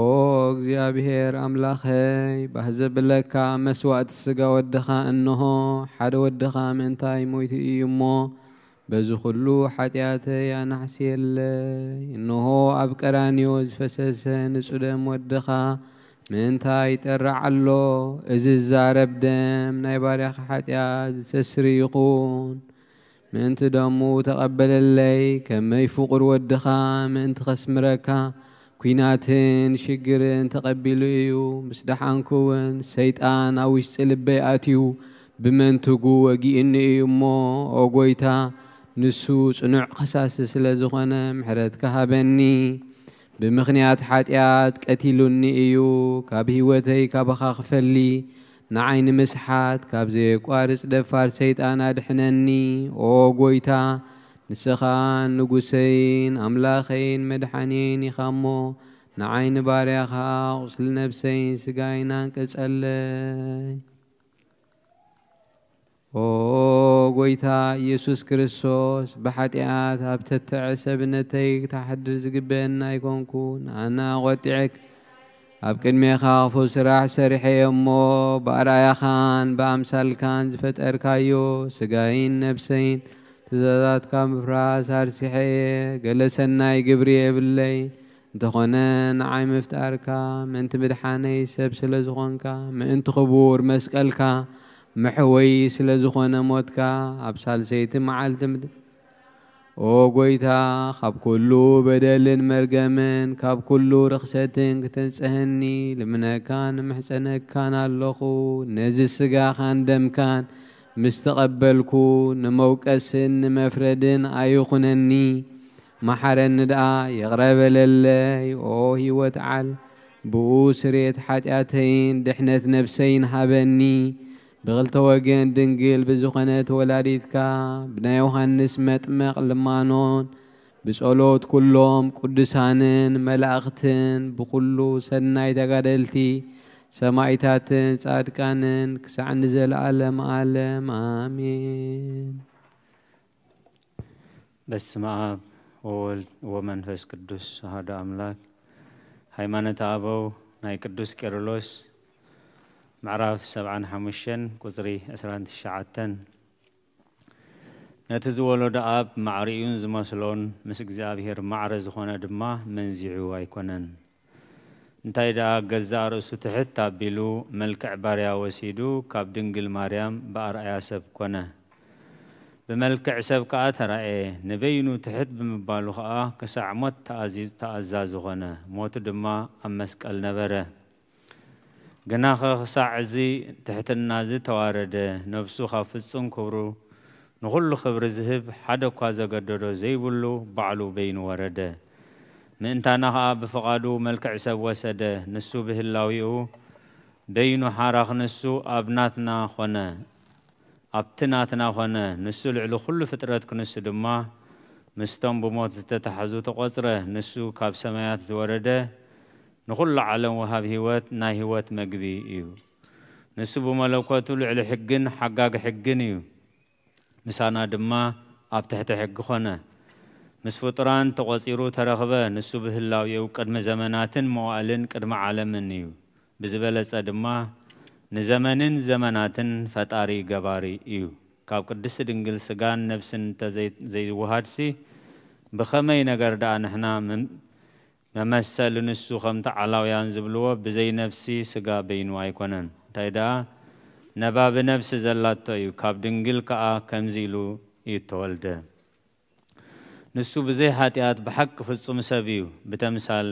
እግዚአብሔር አምላኸይ ባሕዘብለካ መስዋዕት ስጋ ወድኻ እንሆ ሓደ ወድኻ ምንታይ ሞይቱ እዩ እሞ በዚ ኩሉ ሓጢአተይ ኣናሕስየለይ እንሆ ኣብ ቀራንዮ ዝፈሰሰ ንጹህ ደም ወድኻ ምንታይ ይጠርዕ ኣሎ እዚ ዝዛረብ ደም ናይ ባርያኻ ሓጢአት ዝሰስሪ ይኹን ምእንቲ ደሙ ተቐበለለይ ከመይ ፍቁር ወድኻ ምእንቲ ኸስምረካ ኩናትን ሽግርን ተቐቢሉ እዩ ምስ ደሓንኩውን ሰይጣን ኣብ ውሽጢ ልበይ ኣትዩ ብመንትጉ ወጊእኒ እዩ እሞ ኦ ጎይታ ንሱ ጽኑዕ ኸሳሲ ስለ ዝኾነ ምሕረትካ ሃበኒ ብምኽንያት ሓጢአት ቀቲሉኒ እዩ ካብ ህይወተይ ካባኻ ክፈሊ ንዓይኒ ምስሓት ካብ ዘየቋርጽ ደፋር ሰይጣን ኣድሕነኒ ኦ ጎይታ ንስኻ ንጉሰይን ኣምላኸይን መድሓኒየን ኢኻ እሞ ንዓይኒ ባርያኻ ቁስሊ ነብሰይን ስጋይን አንቀጸለይ ኦ ጎይታ ኢየሱስ ክርስቶስ ብሓጢአት ኣብ ተተዕሰብነተይ ክተሓድር ዝግበአና ኣይኮንኩን ኣነ ቖጢዕክ ኣብ ቅድሜኻ ክፉ ስራሕ ሰሪሐየ እሞ ብኣርኣያኻን ብኣምሳልካን ዝፈጠርካዮ ስጋይን ነብሰይን ትእዛዛትካ ምፍራስ ኣርሲሐየ ገለ ሰናይ ግብሪ የብለይ እንተኾነ ንዓይ ምፍጣርካ ምእንቲ ምድሓነይ ሰብ ስለ ዝኾንካ ምእንቲ ክቡር መስቀልካ ምሕወይ ስለ ዝኾነ ሞትካ ኣብ ሳልሰይቲ መዓልቲ ኦ ጎይታ ካብ ኩሉ በደልን መርገምን ካብ ኩሉ ርኽሰትን ክትንጽህኒ ልምነካን ምሕፀነካን ኣለኹ ነዚ ስጋኻን ደምካን ምስ ተቐበልኩ ንመውቀስን ንመፍረድን ኣይኹነኒ محرن دا يغرب للي أو هيوت عال بوسريت حاجاتين دحنت نفسين هبني بغلت وجن دنجل بزخنة ولاديتكا بنا يوحنس متمق لمانون بسألوت كلهم قدسانن ملاختن بكلو سناي تقادلتي سمايتاتن صادقانن كسع نزل عالم عالم آمين. بسم الله والولد ومنفس قدوس هذا أملاك ሃይማኖት አበው ናይ ቅዱስ ቄርሎስ ምዕራፍ 75 ቁጽሪ 19 ነቲ ዝወለዶ አብ ማዕሪኡን ዝመስሎን ምስ እግዚአብሔር ማዕረ ዝኾነ ድማ መንዚዑ ኣይኮነን እንታይ ዳ ገዛ ርእሱ ትሕት አቢሉ መልክዕ ባርያ ወሲዱ ካብ ድንግል ማርያም በአርአያ ሰብ ኮነ بملكع سبكة ترى نبينو تحت بمبالو خا كسع موت تأزاز غنا موت دما أمسك النبرة جناخ ساع زي تحت النازي توارد نفسه خافصون كبرو نقول خبر ذهب حدا كذا قدرو زي بلو بعلو بين ورد من تناها بفقادو ملكع سب وسد نسو به اللويو بينو حارخ نسو أبناتنا خنا أبتناتنا خنا نسو العلو كل فترات كنسو دما مستم بموت تتحزو تقصره نسو كاب سمايات زورده نقول عالم وهاب هوات نا هوات مقبي إيو نسو بملوكاتو العلو حقن حقاق حقن إيو مسانا دما أب تحت حق خنا مسفطران تقصيرو ترغبه نسو به الله يو قدم زماناتن موالن قدم عالمن إيو بزبالة دما نزمانن زماناتن فتاري غباري إيو كاب قدس دنجل سغان نفسن تزي وهادسي بخمي نغر دا نحنا ممثل نسو خمت علاويان زبلوه بزي نفسي سغا بينو ايكونن تايدا نباب نفس زلاتو إيو كاب دنجل كا كمزيلو يتولد نسو بزي حاتيات بحق فصم سبيو بتمثال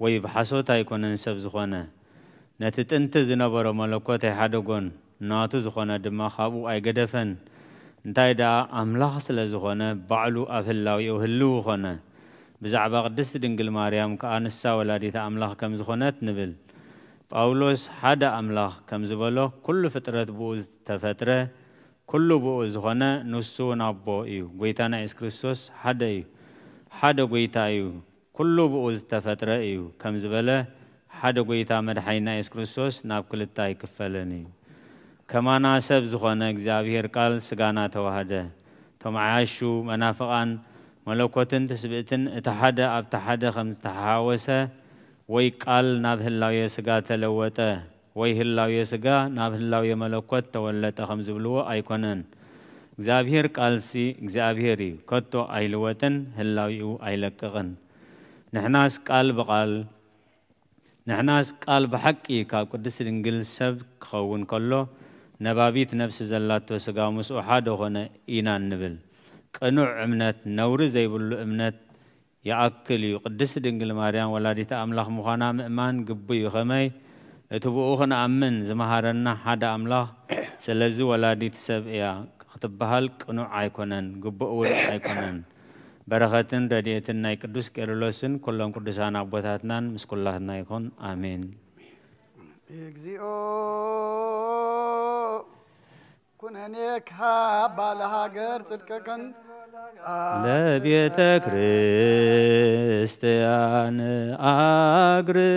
وي بحسوت ايكونن سب زخونه نتتنت زنبر ملكوت حدقون ناتو زخونه دما خابو اي قدفن انتاي دا املاخ سلزخونه بعلو افلاوي وهلو خونه بزعبا قدس دنجل مريم كانسا ولاديت املاخ كم زخونت نبل باولوس حدا املاخ كم زبلو كل فترة بوز تفتره كل بوز خونه نسو نابو ايو غويتانا اس كريستوس حدا ايو حدا غويتا ايو كل بوز تفتره ايو كم زبله حدا قويتا مدحينا إس كريستوس ناب كلتا يكفلني كما ناسب زخوانا اكزابير قال سقانا توهده تمعاشو منافقان ملوكوتن تسبئتن اتحدا ابتحدا خمس تحاوسه وي قال ناب هلاوية سقا تلوته وي هلاوية سقا ناب هلاوية ملوكوت تولتا خمس بلوه ايكونن اكزابير قال سي اكزابيري كتو ايلوتن هلاويو ايلقغن نحناس قال بقال نحناس قال بحقي كاب قدس دنجل سب خون كله نبابيت نفس زلات وسقا مسو حدا هنا إينا نبل قنوع امنت نور زي بلو امنت يأكل يقدس دنجل مريم ولادي تأملاخ مخانا مأمان قبي خمي اتبقوخنا أمن زمهارنا حدا أملاخ سلزو ولادي تسب يا خطبهال قنوع عيكونن قبقول عيكونن بركاتن رديتن ناي قدوس كيرلوسن كلهم قدسان أبوتاتنان مسكولهنا يكون آمين إكزيو كننيك ها بالها غير صدقكن لبيت كريستيان أغرب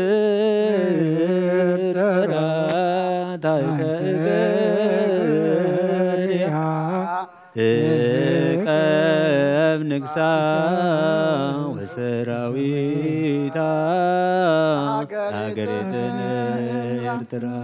نكسا وسراويتا أغريتن إرترا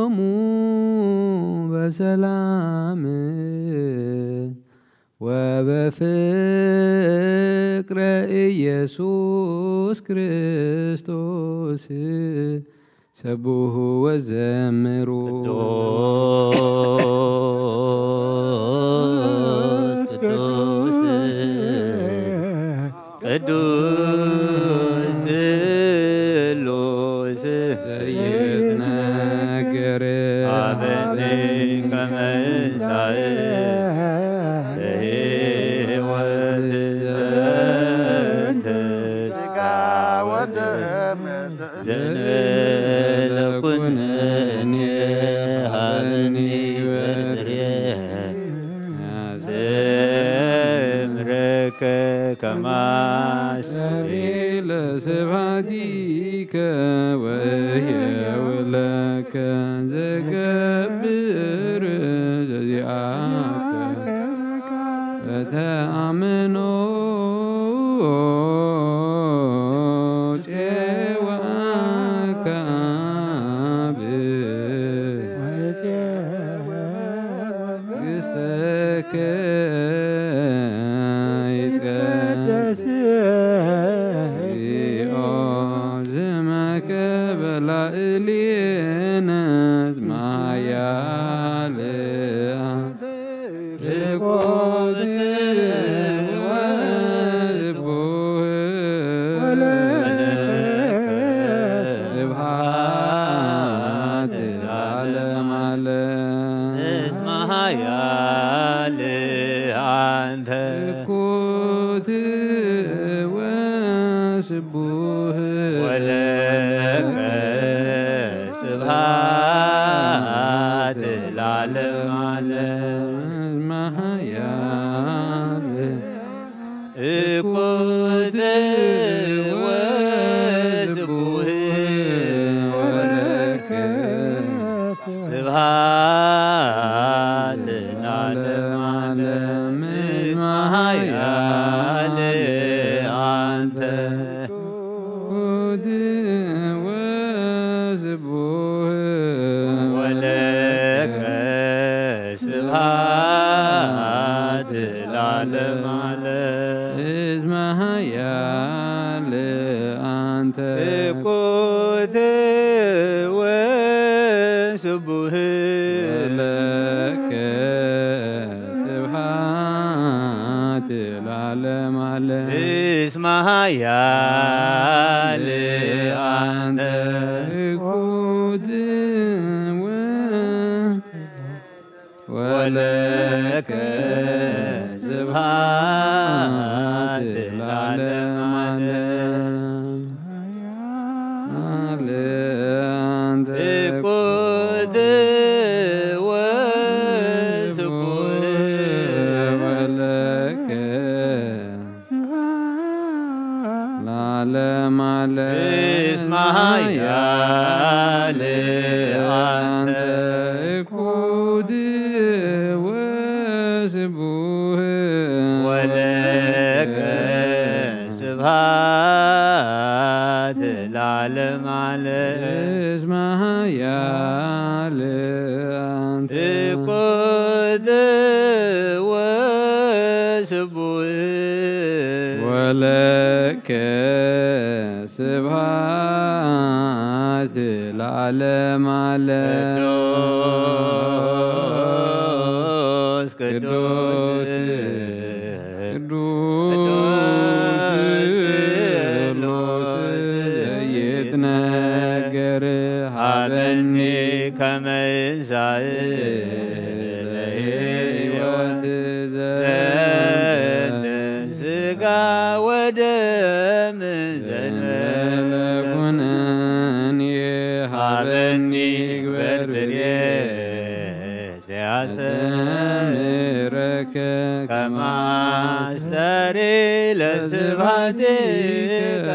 تسكرومو بسلام وبفكر إيسوس كريستوس سبوه وزمروا قدوس قدوس لوس سيدنا كريم عبدي كمسعي كما سبيل سبعتك وهي ولك زكبر جزيعك فتأمنوا شوك بستك اسمها يا لأن خود ولك سبحات العالم قد وسبوه ولك العالم على اسمها يا لأن خود وسبوه ولك سبحات ለዓለም ዓለም اسمها يا لأنت እቁት ወስቡህ ولك سبحات العالم على ቅዱስ يتنكر ሀበኒ ከመ ይንሣእ ለሕይወት ዘንተ ሥጋ ወደም ዘለኩነን ሀበኒ ግበር ፍሬ ዘያሰምረከ ከመ አስተሪ ለስብሐቲከ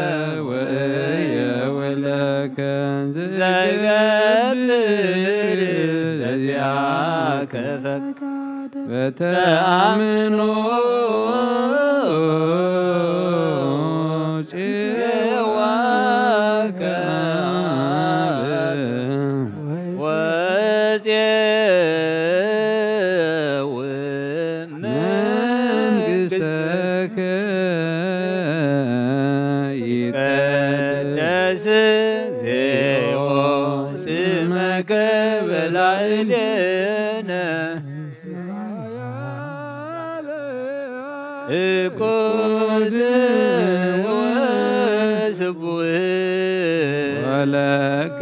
ወየወለከ ዘገብር ለዚአከ ፈቃደ በተአምኖ ጭዋከ ወፄው መንግሥተከ ይትቀደስ ዜኦ ስመከ በላዕሌነ እቁት ወስቡህ ወለከ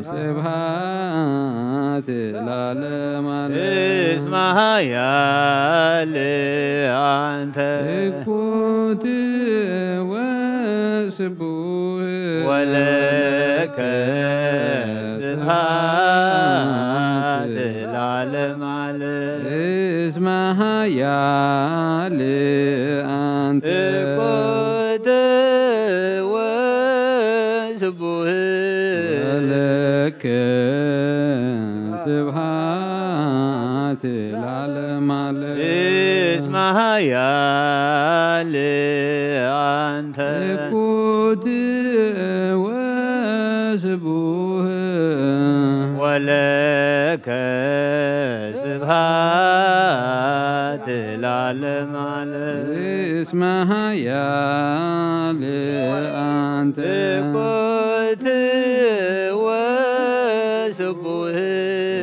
ስብሐት ለዓለም እስመ ኃያል አንተ እኩት ወስቡህ ወለከ ስብሐት ለዓለም ዓለም እስመ ኃያል አንተ እቁት ወስቡህ ወለከ ስብሐት ለዓለም ዓለም እስመ ኃያል አንተ እኩት ወስቡህ ወለከ ስብሐት ለዓለም ዓለም እስመ ኃያል አንተ እቁት ወስቡህ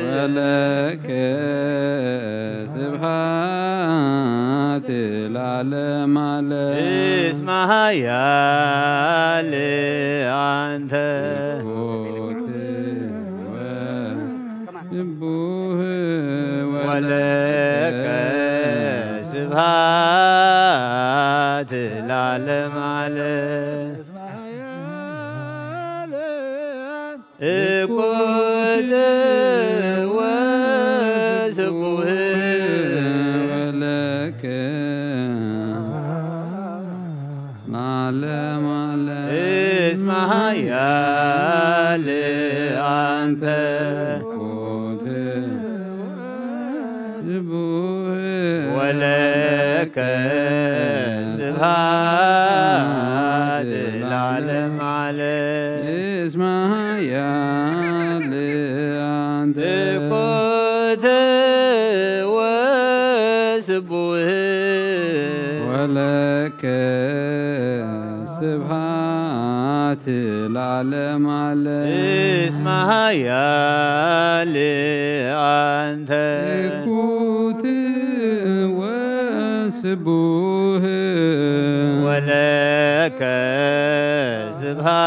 ወለከ ስብሐት ለዓለም ዓለም እስመ ኃያል አንተ ወለከ ስብሐት ለዓለም ዓለም እቁት ወስቡህ ወለከ ለዓለም ዓለም እስመ ኃያል አንተ ወለከ ስብሐት ለዓለም ዓለም እስመ ኃያል አንተ እቁት ወስቡህ ወለከ ስብሐት ለዓለም ዓለም እስመ ኃያል አንተ እኩት ወስቡህ ወለከ ስብሐት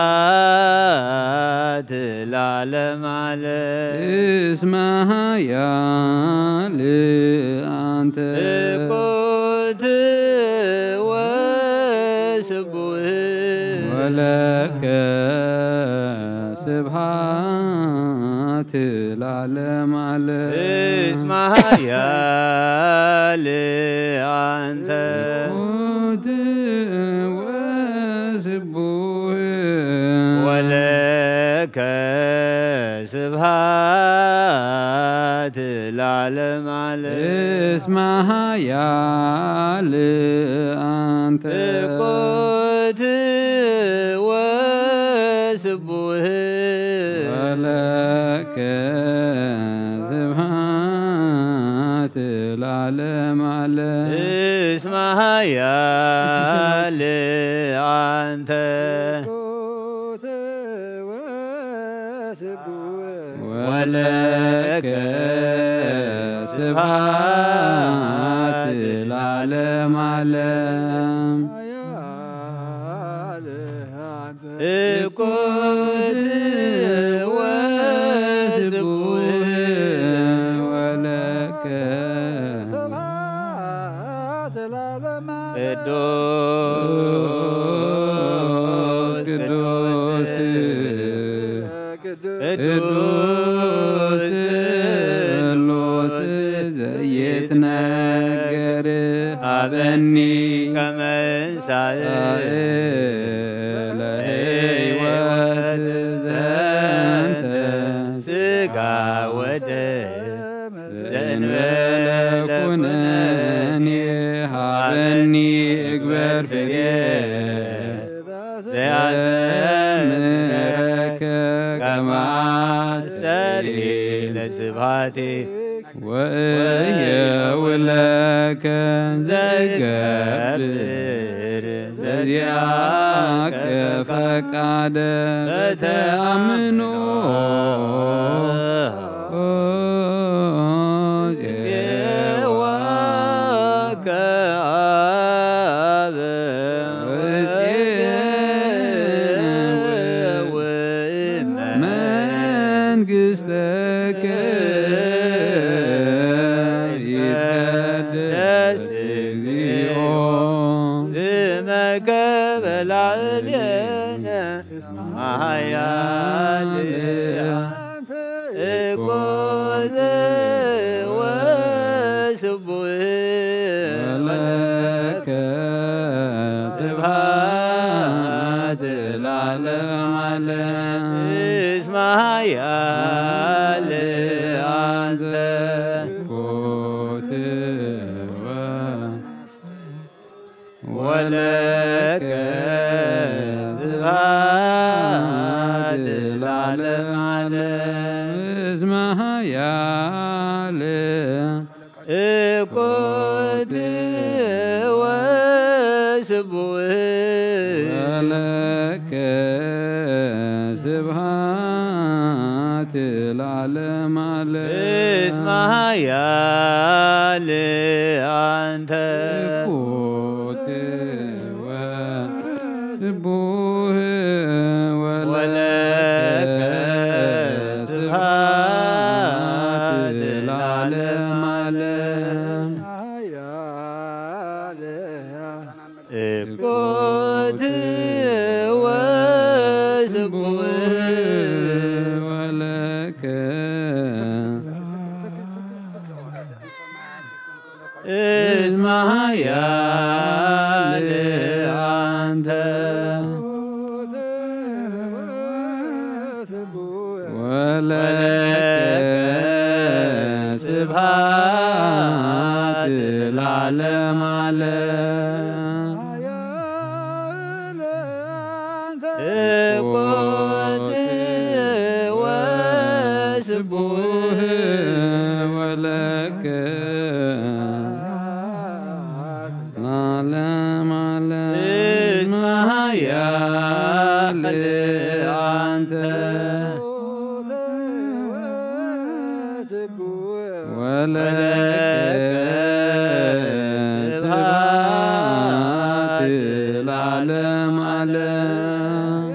ለዓለም ዓለም እስመ ኃያል አንተ እቁት ወስቡህ ወለከ ስብሐት ለዓለም ዓለም እስመ ኃያል አንተ እኩት ወስቡህ ወለከ ስብሐት ለዓለም ዓለም እስመ ኃያል አንተ እቁት وسبوه ولك سبحات العالم على اسمها يا لعنت ولك سبحات العالم علم اكد وسبوه ولك قدوس قدوس قدوس زيتناجر أبني كمن سائل هيوات زنت سقا ودم زنبل كنني هابني اكبر فقير زيازمرك كما استري لسباتي ويا ولك زقبر زياك فقعد فتأمنوا اسمها يا لعنت ولك سبحات العالم علم اسمها يا لعنت وسبوه ولك سبحات العالم علم اسمها يا لعنت وسبوه ولك سبحات العالم علم اكد وسبوه ولك اسمها يا لعنت ولك سبحات العالم علم اقد وسبوه ولك العالم علم اسمها يا لعنت ولك سبحات العالم علم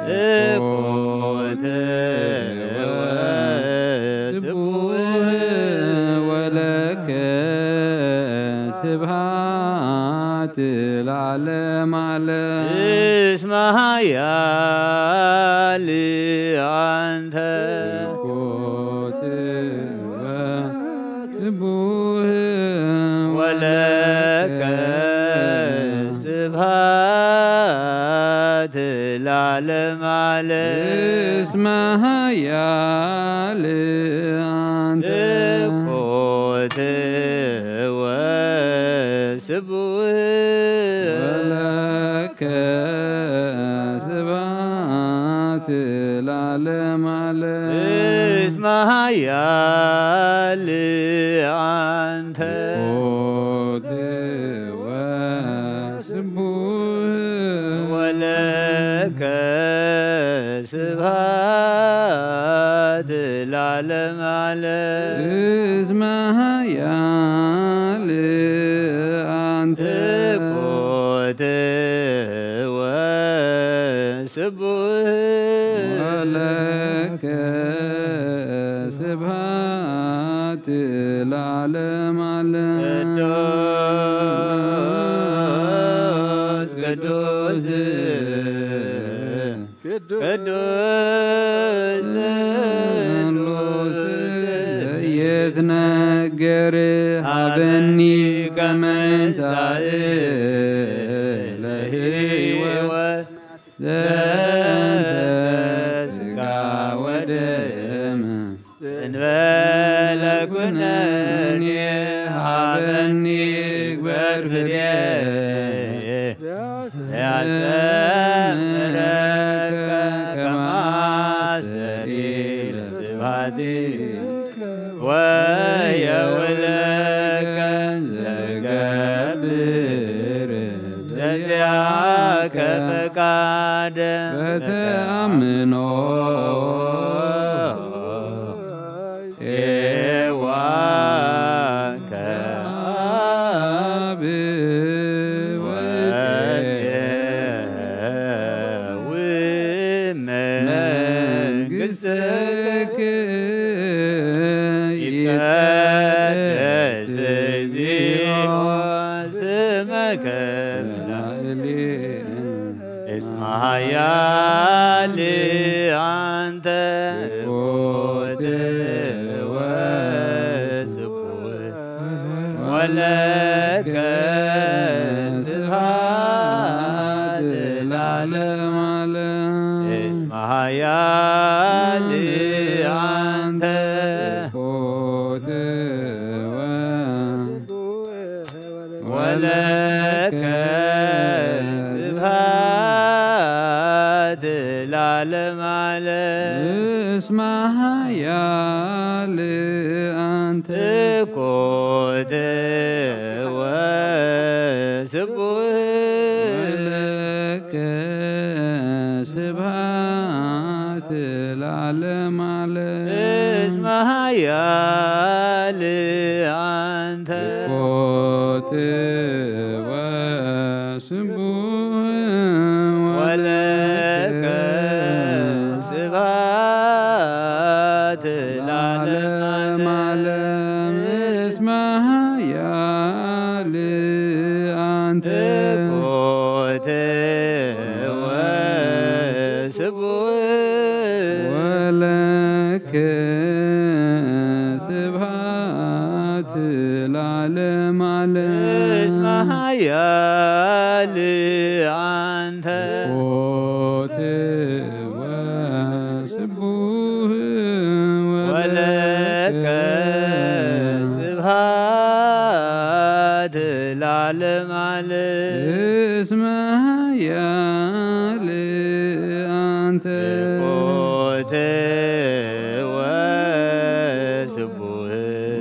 اقوت وسبوه ولك سبحات العالم علم اسمها يا لعنت ولك سبحات العالم علم اسمها يا لعنت قوت وسبوه ولك ኃያል አንተ ወለከ ስብሐት ለዓለመ ዓለም እስመ ኃያል አንተ ኮት ወስቡሕ ወለከ ስብሐት ለዓለመ ዓለም ቅዱስ ቅዱስ ዘይትነገር ሀበኒ ከመ ንሣእ ለሕይወት ዘንተ ሥጋ ወደም እንበለ ኩነኔ ሀበኒ ግበር ፍሬ ያሰምረከ ከማሰሪ ለስብሐቲ ወየውለከ ዘገብር ዘዚአከ ፈቃደ በተአምኖ ኤዋከ አብ መንግሥትከ ይትቀደስ እግዚኦ ስመከ እስመ ኃያል አንተ ኮት ወስቡሕ ወለከ ስብሐት ለዓለመ ዓለም እስመ ኃያል አንተ ኮት ወለከ ስብሐት ለዓለመ ዓለም እስመ ኃያል አንተ ኮት ወስቡሕ ወለከ ስብሐት ለዓለመ ዓለም እስመ ኃያል አንተ ኮት ወስቡሕ ወለከ ስብሐት ለዓለመ ዓለም እስመ ኃያል አንተ ኮት ወስቡሕ ወለከ ስብሐት ለዓለመ ዓለም እስመ ኃያል አንተ ኮት ወስቡሕ ወለከ ስብሐት ለዓለመ ዓለም እስመ ኃያል አንተ ኮት ወስቡሕ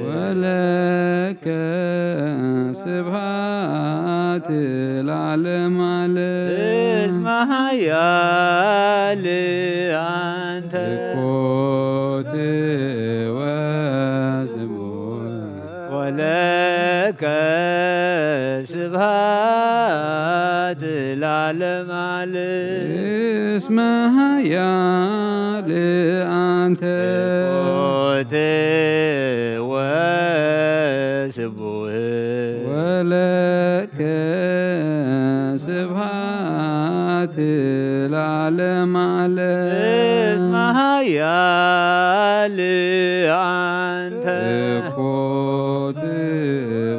ወለከ ስብሐት ለዓለመ ዓለም እስመ ኃያል አንተ ኮት ወስቡሕ ወለከ ስብሐት ለዓለመ ዓለም እስመ ኃያል አንተ ኮት ወስቡሕ ወለከ ስብሐት ለዓለመ ዓለም እስመ ኃያል አንተ ኮት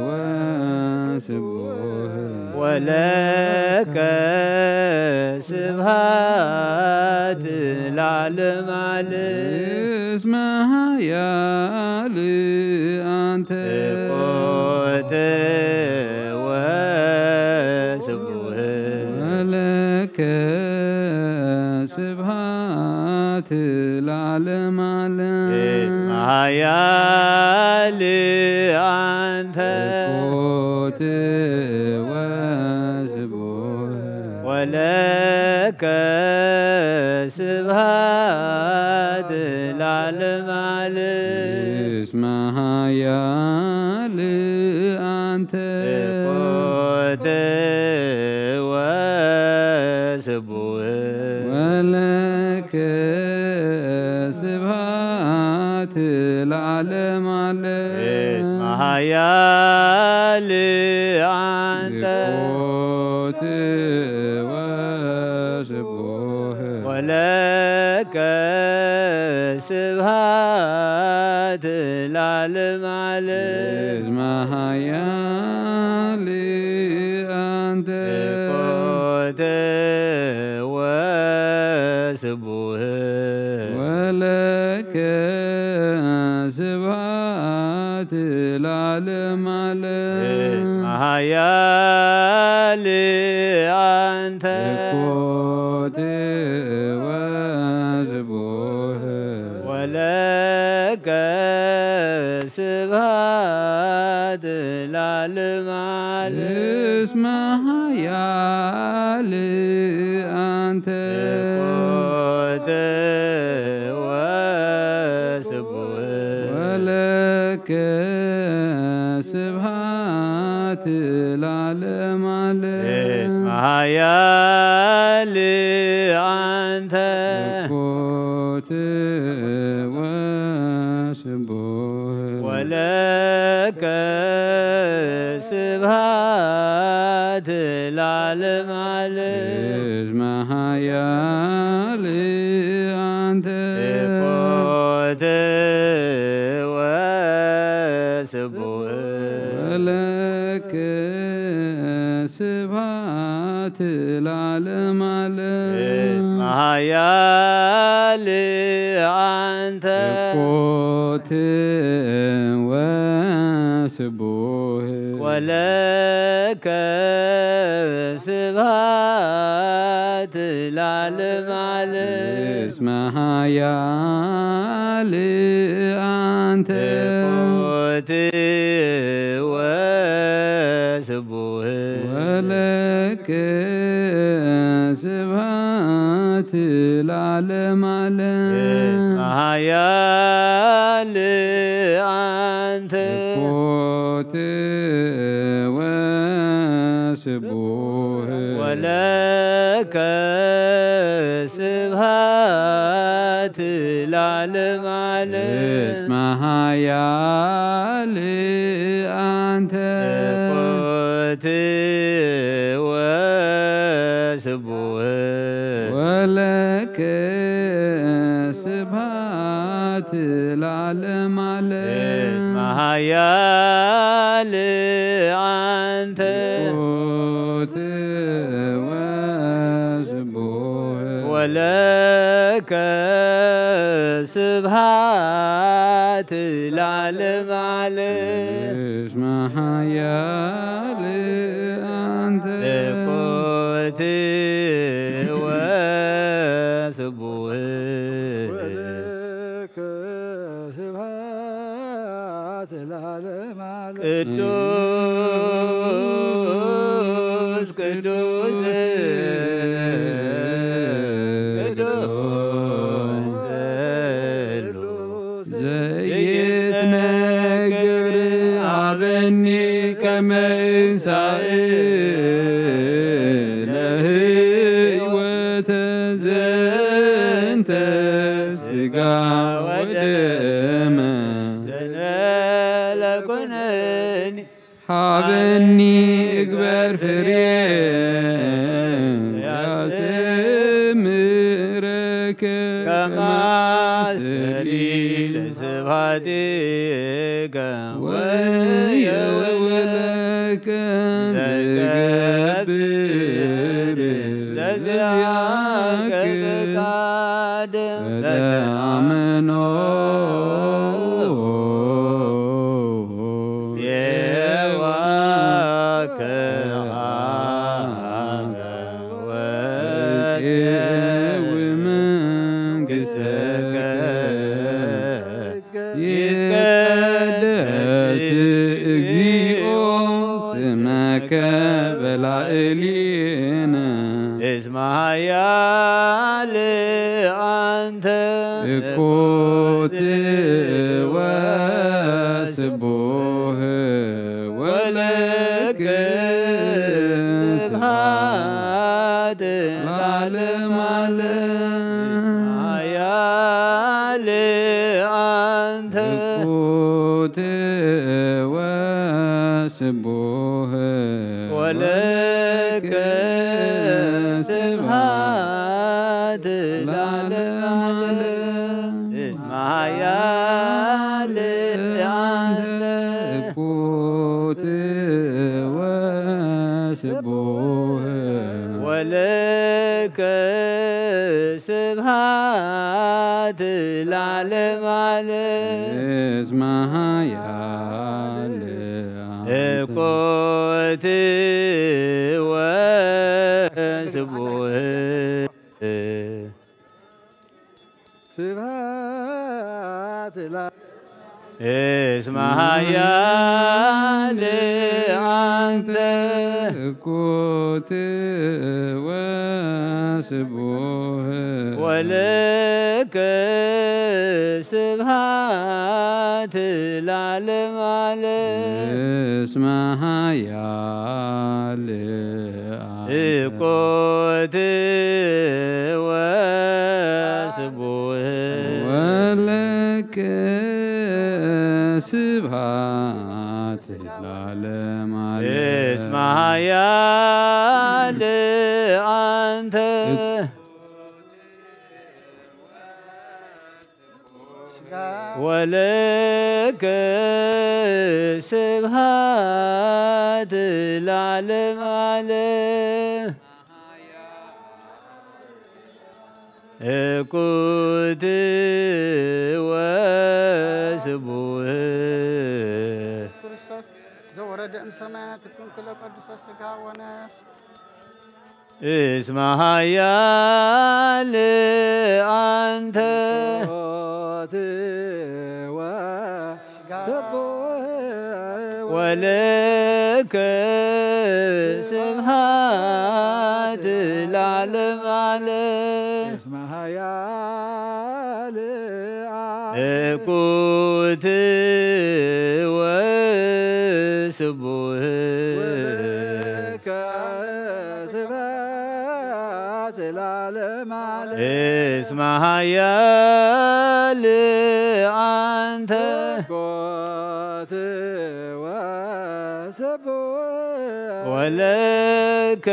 ወስቡሕ ወለከ ስብሐት ለዓለመ ዓለም እስመ ኃያል አንተ ኮት ወስቡሕ ወለከ ስብሐት ለዓለመ ዓለም እስመ ኃያል አንተ ኮት ወስቡህ ወለከ ስብሐት ለዓለመ ዓለም እስመ ኃያል አንተ ኮት ወስቡህ ወለከ ስብሐት ለዓለመ ዓለም እስመ ኃያል አንተ ኮት ወስቡህ ወለከ ስብሐት ለዓለመ ዓለም እስመ ኃያል አንተ ኮት ወስቡህ ወለከ ስብሐት ለዓለመ ዓለም እስመ ኃያል አንተ ኮት ወስቡህ ወለከ ስብሐት ለዓለመ ዓለም እስመ ኃያል አንተ ኮት ወስቡህ ወለከ ስብሐት ለዓለመ ዓለም እስመ ኃያል አንተ ኮት ወስቡህ ወለከ ስብሐት ለዓለመ ዓለም እስመ ኃያል አንተ ኮት ወስቡህ ወለከ ስብሐት ለዓለመ ዓለም እስመ ኃያል አንተ ኮት ወስቡህ ወለከ ስብሐት ለዓለመ ዓለም እስመ ኃያል አንተ ኮት ወስቡህ ወለከ ስብሐት ለዓለመ ዓለም እስመ ኃያል አንተ ኮት ወስቡህ ወለከ ስብሐት ለዓለመ ዓለም እስመ ኃያል አንተ ኮት ወስቡህ ወለከ ስብሐት ለዓለመ ዓለም እስመ ኃያል አንተ ኮት ወስቡህ ወለከ ስብሐት ለዓለመ ዓለም እስመ ኃያል አንተ ኮት ወስቡህ ወለከ ስብሐት ለዓለመ ዓለም ቅዱስ ቅዱስ ቅዱስ ዘይትነግር አበኒ ከመ እንሣእ ለሕይወተ ዘንተ ሥጋ ወደመ ዘነለኮነኒ ሀበኒ እግበር ፍሬ ያስምረከ ከማስተሪ ለስብሐቲከ ወየወለከ ዘገብር ዘዚአከ ፈቃደ ተአምኖ የዋከ ወመንግሥተከ اسمع يا لأنت እኮት ወስቡህ ወለክ ስብሐት ለዓለም ዓለም ያ ለአንተ እኮት ወስቡህ ወለከ ስብሐት ለዓለም ዓለም እስማ ያ ለአንተ እኮት ወስቡህ ወለከ ስብሐት ለዓለም ዓለም እስመሃ ያለ እኮት ወስቡህ ስብሐት እስማ ያ ለአንተ እኮት ወስቡህ ወለከ ስብሐት ለዓለም ዓለም እስመሃ ያለ እኮት ወስቡህ ወለከ ስብሐት ለዓለም ዓለም እስማ ያ ለአንተ ወለከ ስብሐት ለዓለም ዓለም እኩት ወስቡህ ክርስቶስ ዘወረደ እምሰማያት ኩንክለ ቅዱስ ሥጋ ወነፍስ እስመ ኃያል አንተ ወለከ ስብሐት ለዓለም ዓለም እኩት ወስቡህ እስመ ኃያል አንተ ወለከ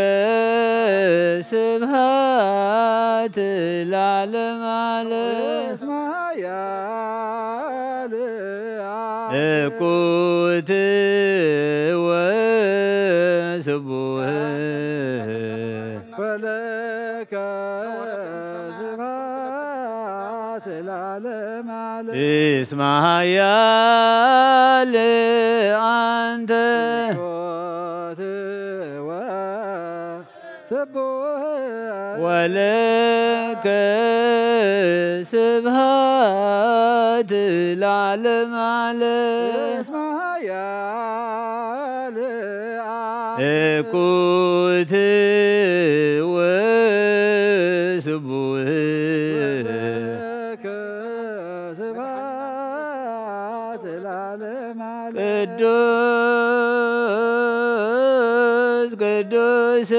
ስብሐት ለዓለም ዓለም እኩት ወስቡህ እስመ ኃያል አንተ ወለከ ስብሐት ለዓለም ዓለም እኩት ወስቡህ ቅዱስ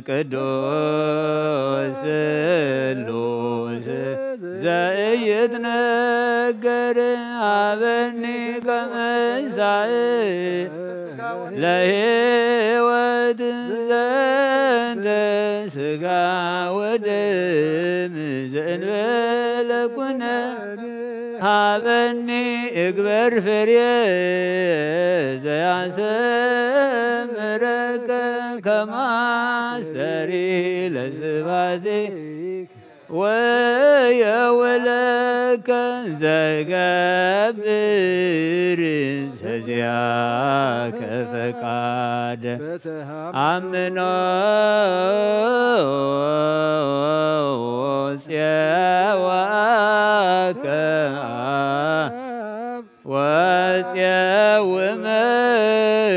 ቅዱስ ስሉስ ዘኢይትነገር አበኒ ከመሳእ ለሕይወት ዘንተ ሥጋ ወደም ዘእንበለ ኩነኔ ሀበኒ እግበር ፍሬ ዘያሰምረከ ከማስተሪ ለስብሐቲከ ወየውለከ ዘገብር ዘዚአከ ፈቃደ አምኖ ጽዋከ ወጽየው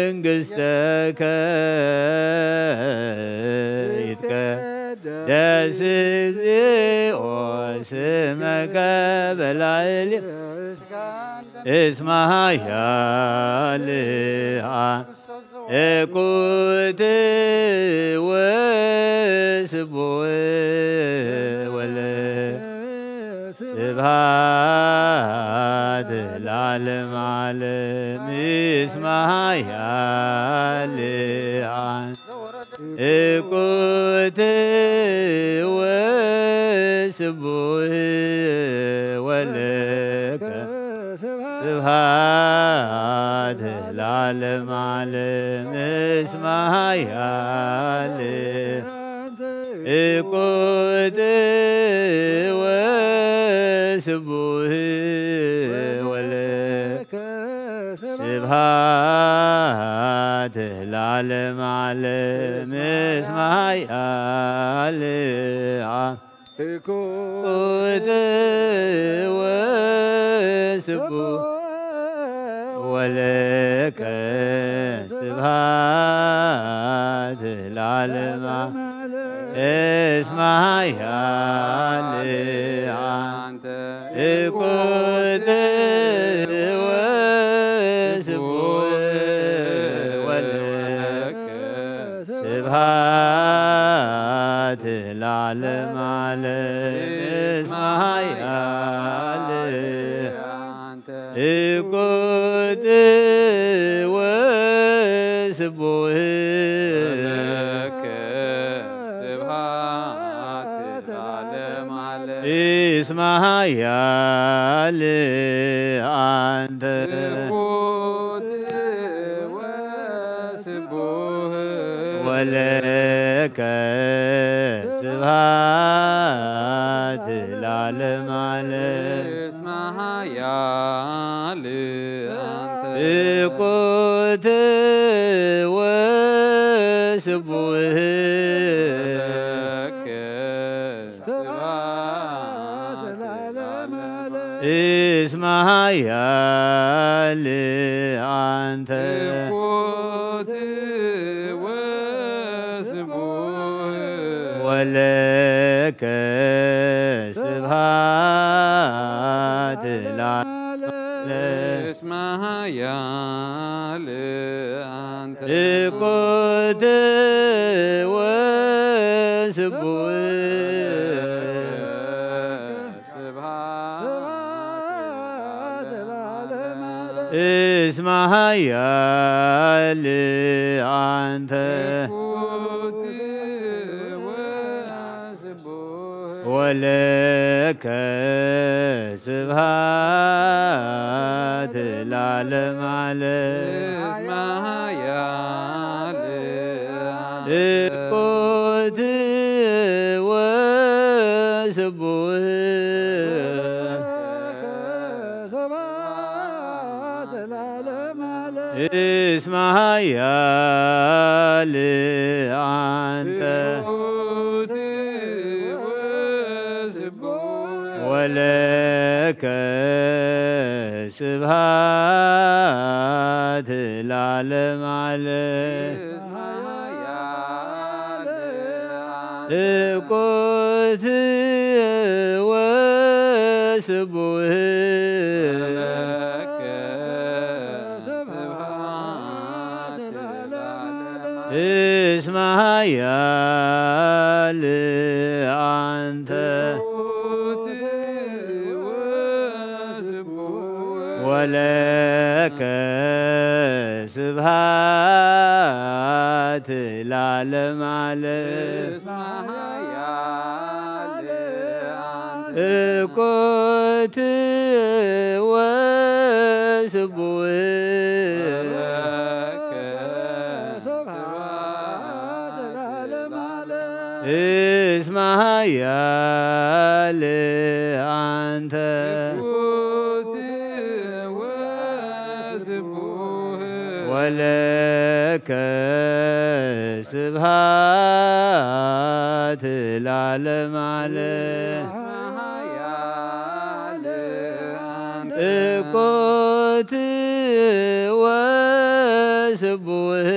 መንግሥተከ ይትቀደስ እግዚኦ ስመከ በላዕሌ እስመ ኃያልአ እኩት ወስቡሕ ስብሐት ለዓለመ ዓለም እስመ ኃያልአ እኩት ወስቡሕ ወለከ ስብሐት ለዓለመ ዓለም እስመ ኃያልአ እኩት ወስቡሕ ወለከ ስብሐት ለዓለመ ዓለም እስመ ኃያልአ እኩት ወስቡሕ ወለከ ስብሐት ለዓለመ እስመ ኃያልአ እኩት ወስቡሕ ወለከ ስብሐት ለዓለመ ዓለም እስመ ኃያልአ እኩት ወስቡሕ ወለከ ስብሐት ለዓለመ ዓለም እስመ ኃያልአ አንተ ወለከ ስብሐት ለዓለመ ዓለም እስመ ኃያልአ እኩት ወስቡሕ ወለከ ስብሐት ለዓለመ ዓለም እስመ ኃያልአ አንተ ወለከ ስብሐት ለዓለመ እስመ ኃያልአ አንተ እኩት ወስቡሕ ስብሐት ለዓለመ እስመ ኃያልአ አንተ ወለከ ስብሐት ለዓለመ ዓለም እስመ ኃያልአ እኩት ወስቡሕ እስመ ኃያልአ አንተ ወለከ ስብሐት ለዓለመ ዓለም እኩት ወስቡሕ እስመ ኃያልአ አንተ ወለከ ስብሐት ለዓለመ ዓለም እኩት ወስቡሕ እስመ ኃያልአ አንተ ወለከ ስብሐት ለዓለመ ዓለም እኩት ወስቡሕ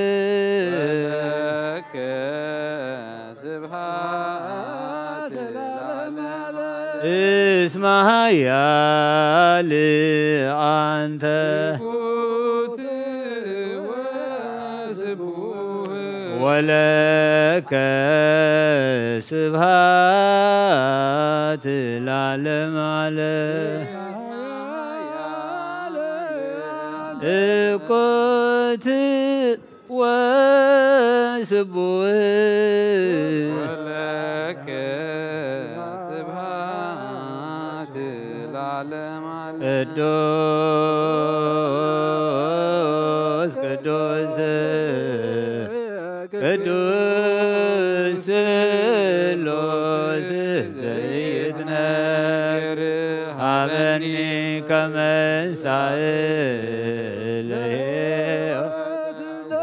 ስብሐት እስመ ኃያል አንተ ወለከ ስብሐት ለዓለመ ዓለም እኮት ወስቡህ ወለከ ስብሐት ለዓለመ ዓለም ቅዱስ ቅዱስ ስሉስ ዘይትነግር ሀበኒ ከመ እንሣእለ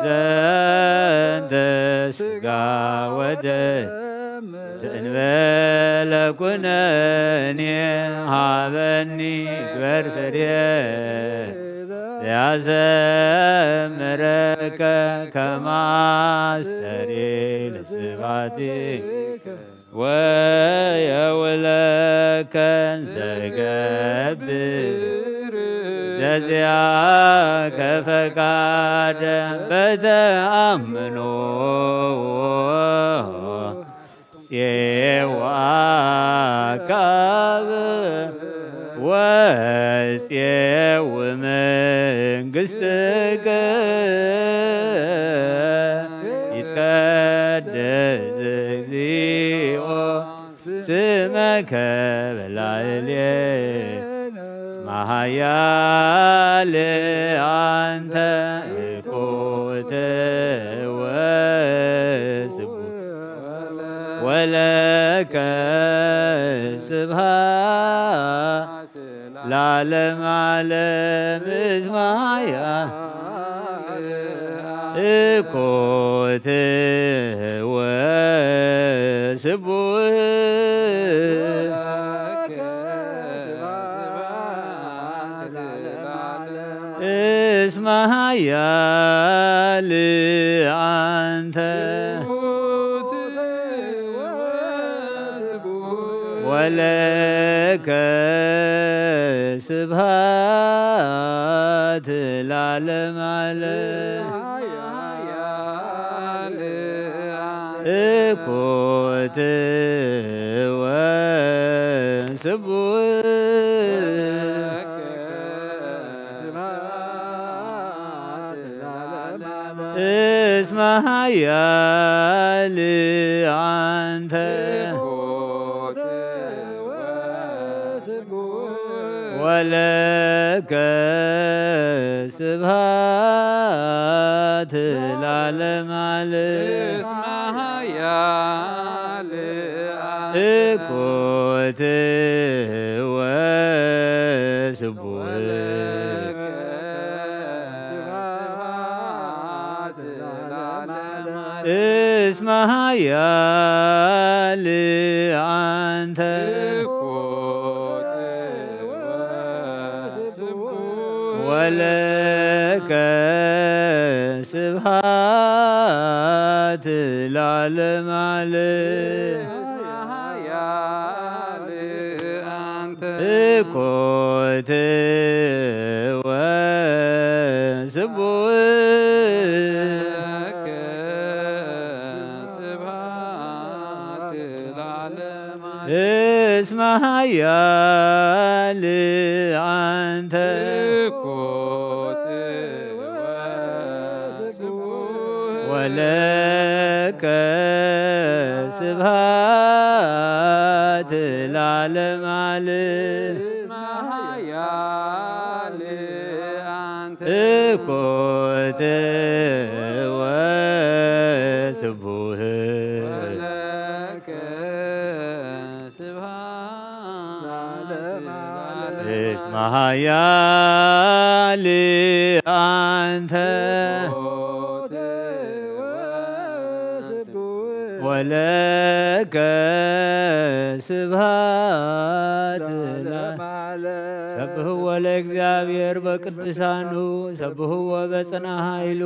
ዘንተ ሥጋ ወደም ዘእንበለ ኩነኔ ሀበኒ ግበር ፍሬ ያዘምረከ ከመ አስተርይ ለስብሐቲከ ወየውለከ ዘገብር ዘዚአከ ፈቃደ በተአምኖ ጽዋካብ ወፄው መንግሥትከ ይትቀደስ እግዚኦ ስመከ በላዕሌነ እስመ ኃያል አንተ እኩት ወስቡሕ ወለከ ስብሐት ለዓለመ ዓለም እስመ ኃያል እኩት ወስቡሕ እስመ ኃያል አንተ ወለከ ስብሐት ለዓለመ ዓለም እኩት ወስቡሕ እስመ ኃያል አንተ ወለከ ስብሐት ለዓለመ ዓለም እስመ ኃያል እኩት ወስቡሕ እስመ ኃያል አንተ ወለከ ስብሐት ለዓለመ ዓለም እኩት እስመ ኃያል አንተ ወለከ ስብሐት ለዓለመ ዓለም እኩት ወስቡሕ እስመ ኃያል አንተ ወለከ ስብሐት ዓለም ሰብህዎ ለእግዚአብሔር በቅዱሳኑ ሰብህዎ በጽና ኃይሉ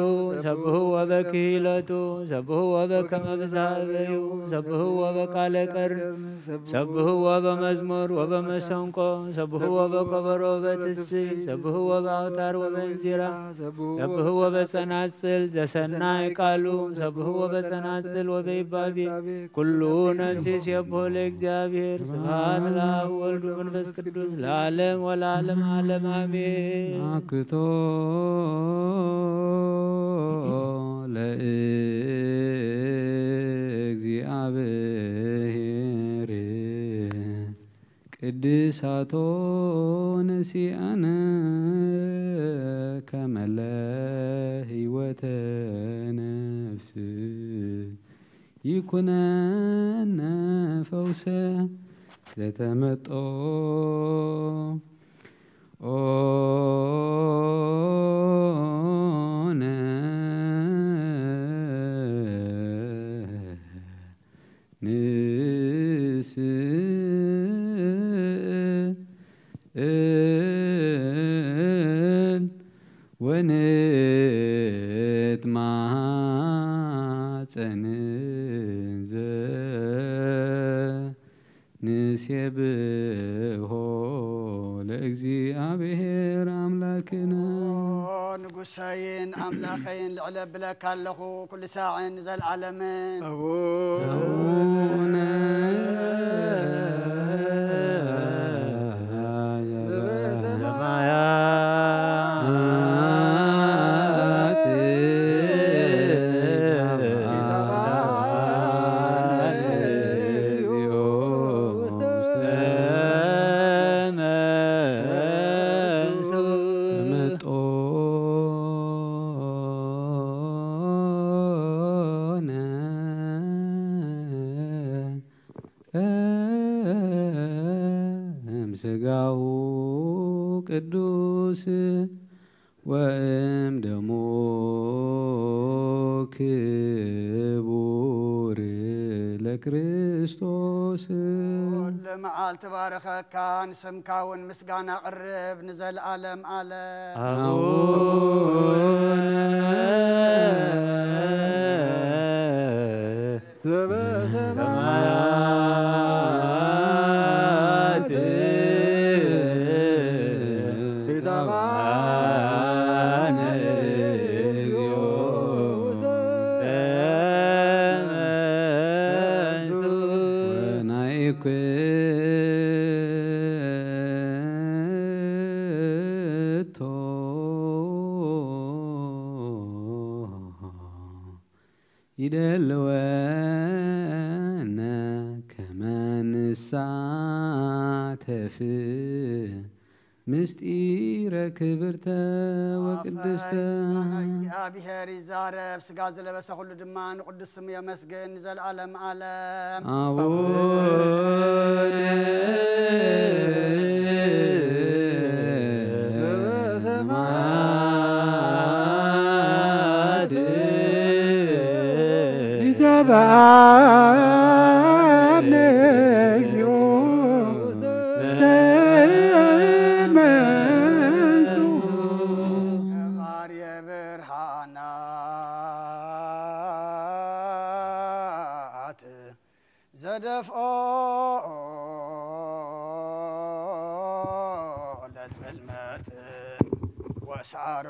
ሰብህዎ በክህለቱ ሰብህዎ በከመ ብዛበዩ ሰብህዎ በቃለ ቀርን ሰብህዎ በመዝሙር ወበመሰንቆ ሰብህዎ በከበሮ በትስይ ሰብህዎ በአውታር ወበእንዚራ ሰብህዎ በጸናጽል ዘሰናይ ቃሉ ሰብህዎ በጸናጽል ወበይባቤ ኩሉ ነፍሲ ሲብሖ ለእግዚአብሔር ስብሐት ለአብ ወወልድ ወመንፈስ ቅዱስ ለዓለም ወለዓለመ ዓለም አሜን። አክቶ ለእግዚአብሔር ቅድሳቶ ነሲአነ ከመለ ሕይወተ ነፍስ ይኩነነ ፈውሰ ለተመጦ ኦነ ንስእል ወንትማፀን ንሴብሖ ለእግዚአብሔር አምላክነ ንጉሰይን አምላኸይን ልዕለ ብለካ ኣለኹ ኩሉ ሳዕን ዘለዓለምን አቡነ ስጋሁ ቅዱስ ወእም ደሙ ክቡር ለክርስቶስ ለመዓልቲ ባረኸካ ንስምካውን ምስጋና ቅርብ ንዘለዓለም ዓለም አቡነ ዘበሰማያት ይትባረክ ወናይክቶ ይደልወነ ከመ ንሳተፍ ምስጢረ ክብርተ ወቅድስተ እግዚአብሔር ይዛረብ ስጋ ዘለበሰ ሁሉ ድማ ንቅዱስ ስሙ የመስግን ዘለዓለም ዓለም አቡነ ዘበሰማያት ይትባረክ ዘደፍኦ ለጽልመት ወሳሮ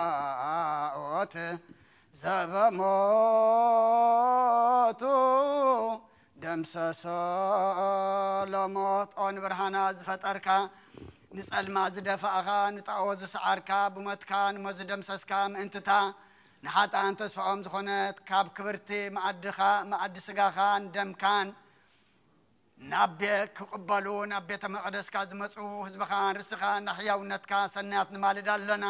ለጣዖት ዘበሞቱ ደምሰሶ ለሞት ኦን ብርሃና ዝፈጠርካ ንጸልማ ዝደፋእኻ ንጣዖት ዝሰዓርካ ብሞትካ ንሞት ዝደምሰስካ ምእንትታ ንሓጣን ተስፋኦም ዝኾነት ካብ ክብርቲ መዓዲ ስጋኻን ደምካን ናብ ቤት ክቕበሉ ናብ ቤተ መቕደስካ ዝመፁ ህዝብኻን ርስኻን ናሕያውነትካ ሰናያት ንማልድ ኣለና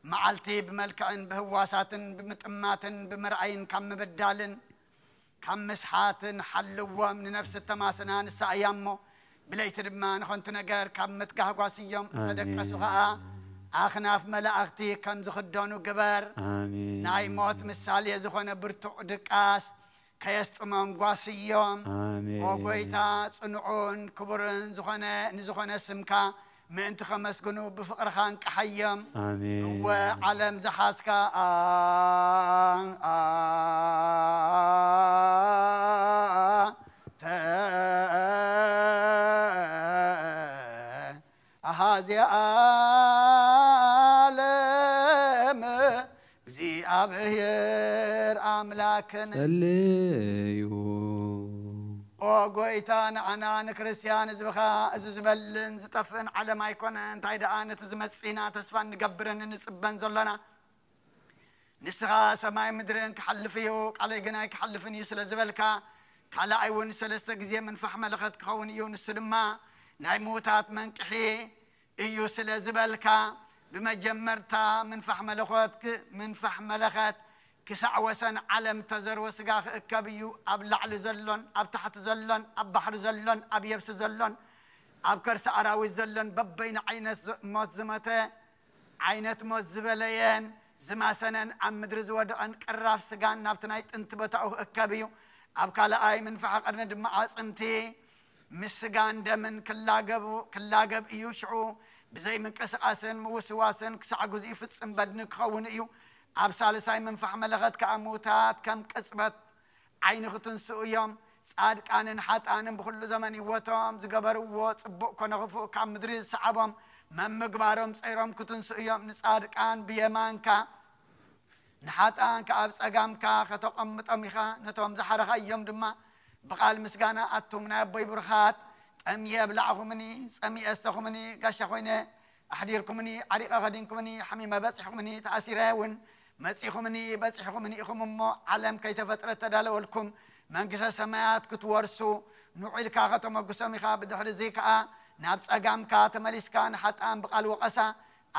መዓልቲ ብመልክዕን ብህዋሳትን ብምጥማትን ብምርኣይን ካብ ምብዳልን ካብ ምስሓትን ሓልዎም ንነፍሲ ተማስና ንሳእያ እሞ ብለይቲ ድማ ንኾንቲ ነገር ካብ ምትጋህ ጓስዮም ተደቀሱ ኸዓ ኣኽናፍ መላእኽቲ ከም ዝኽደኑ ግበር ናይ ሞት ምሳሌ ዝኾነ ብርቱዕ ድቃስ ከየስጥሞም ጓስዮም آمين ወጎይታ ጽኑዑን ክቡርን ንዝኾነ ስምካ ምእንቲ ከመስግኑ ብፍቕርኻን ቀሓዮም آمين ወዓለም ዝሓስካ أهازي عالم እግዚአብሔር አምላክን ጸልዩ ጎይታን አና ንክርስቲያን ዝብኻ ዝዝበልን ዝጠፍን ዓለም አይኮነ እንታይ ደኣ ነቲ ዝመጽና ተስፋ ንገብርን ንጽበን ዘለና ንስኻ ሰማይ ምድርን ክሐልፍዩ ቃለይ ግና ክሐልፍን እዩ ስለ ዝበልካ ካልኣይ እውን ሰለስተ ግዜ መንፈሕ መለኸት ክኸውን እዩ ንሱ ድማ ናይ ሞታት መንቅሒ እዩ ስለ ዝበልካ ብመጀመርታ መንፈሕ መለኸት ክሳዕ ወሰን ዓለም ተዘርወ ስጋ ክእከብ እዩ ኣብ ላዕሊ ዘሎን ኣብ ታሕቲ ዘሎን ኣብ ባሕሪ ዘሎን ኣብ የብሲ ዘሎን ኣብ ከርሲ ኣራዊት ዘሎን በበይነ ዓይነት ሞት ዝመተ ዓይነት ሞት ዝበለየን ዝማሰነን ኣብ ምድሪ ዝወደቐን ቅራፍ ስጋን ናብቲ ናይ ጥንቲ ቦታኡ ክእከብ እዩ ኣብ ካልኣይ መንፈሕ ቀርኒ ድማ ዓፅምቲ ምስ ስጋን ደምን ክላገብ እዩ ሽዑ ብዘይ ምንቅስቃስን ምውስዋስን ክሳዕ ግዜኡ ፍፅም በድኒ ክኸውን እዩ ኣብ ሳልሳይ መንፈሕ መለኸት ከኣሙታት ከም ቅጽበት ዓይኒ ክትንስኡ እዮም ጻድቃንን ሓጣንን ብኩሉ ዘመን ህይወቶም ዝገበርዎ ጽቡቕ ኮነ ክፉእ ካብ ምድሪ ዝሰዓቦም መምግባሮም ፀይሮም ክትንስኡ እዮም ንጻድቃን ብየማንካ ንሓጣንካ ኣብ ጸጋምካ ከተቐምጦም ኢኻ ነቶም ዝሓረኻዮም ድማ ብቓል ምስጋና ኣቱም ናይ ኣቦይ ብርኻት ጠምየ ብላዕኹምኒ ጸሚየ እስተኹምኒ ጋሻ ኮይነ ኣሕዲርኩምኒ ዓሪቐ ኸዲንኩምኒ ሓሚመ በፂሕኩምኒ ተኣሲረ እውን መጺኹምኒ በፂሕኹምኒ ኢኹም እሞ ዓለም ከይተፈጥረ ተዳለወልኩም መንግስተ ሰማያት ክትወርሱ ንዑልካ ከተመግሶም ኢኻ ብድሕሪ እዚ ከዓ ናብ ጸጋምካ ተመሊስካ ንሓጣን ብቓል ወቐሳ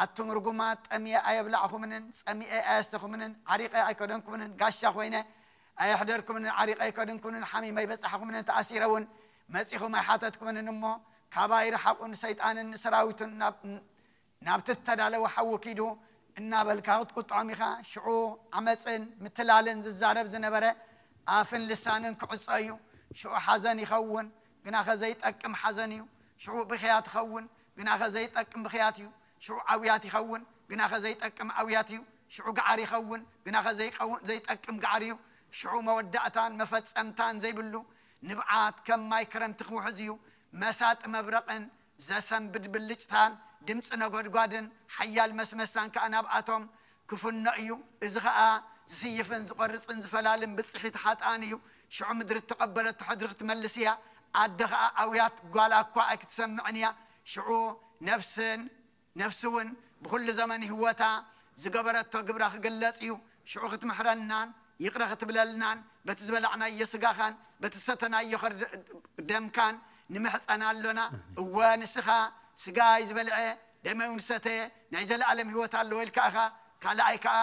ኣቱም ርጉማት ጠምየ ኣየብላዕኹምንን ጸሚየ ኣየስተኹምንን ዓሪቐ ኣይከደንኩምንን ጋሻ ኮይነ ኣየሕደርኩምንን ዓሪቐ ኣይከደንኩምንን ሓሚመ ይበፅሐኹምንን ተኣሲረ እውን መጺኹም ኣይሓተትኩምንን እሞ ካባይ ረሓቁን ሰይጣንን ሰራዊቱን ናብቲ ተዳለወ ሓዊ ኪዱ እናበልካ ክትቁጥዖም ኢኻ ሽዑ ዓመፅን ምትላልን ዝዛረብ ዝነበረ ኣፍን ልሳንን ክዕፀ እዩ ሽዑ ሓዘን ይኸውን ግና ኸዘይጠቅም ሓዘን እዩ ሽዑ ብኽያት ይኸውን ግና ኸዘይጠቅም ብኽያት እዩ ሽዑ ዓውያት ይኸውን ግና ኸዘይጠቅም ዓውያት እዩ ሽዑ ገዓር ይኸውን ግና ኸዘይጠቅም ገዓር እዩ ሽዑ መወዳእታን መፈፀምታን ዘይብሉ ንብዓት ከም ማይ ክረምቲ ክውሕዝ እዩ መሳጥ መብረቕን ዘሰንብድ ብልጭታን ድምፂ ነጎድጓድን ሓያል መስመስታን ከዓ ናብኣቶም ክፍኖ እዩ እዚ ከዓ ዝስይፍን ዝቆርፅን ዝፈላልን ብፅሒት ሓጣን እዩ ሽዑ ምድሪ ተቐበለቶ ሕድሪ ክትመልስ እያ ኣደ ከዓ ኣውያት ጓላ እኳ ኣይክትሰምዕን እያ ሽዑ ነፍሲ እውን ብኩሉ ዘመን ህወታ ዝገበረቶ ግብራ ክግለፅ እዩ ሽዑ ክትምሕረናን ይቕረ ክትብለልናን በቲ ዝበላዕናዮ ስጋኻን በቲ ሰተናዮ ደምካን ንምሕፀና ኣሎና እወ ንስኻ ስጋይ ዝበልዐ ደመይ እውን ሰተየ ናይ ዘለኣለም ህይወት ኣለዎ ኢልካ ኢኻ ካልኣይ ከዓ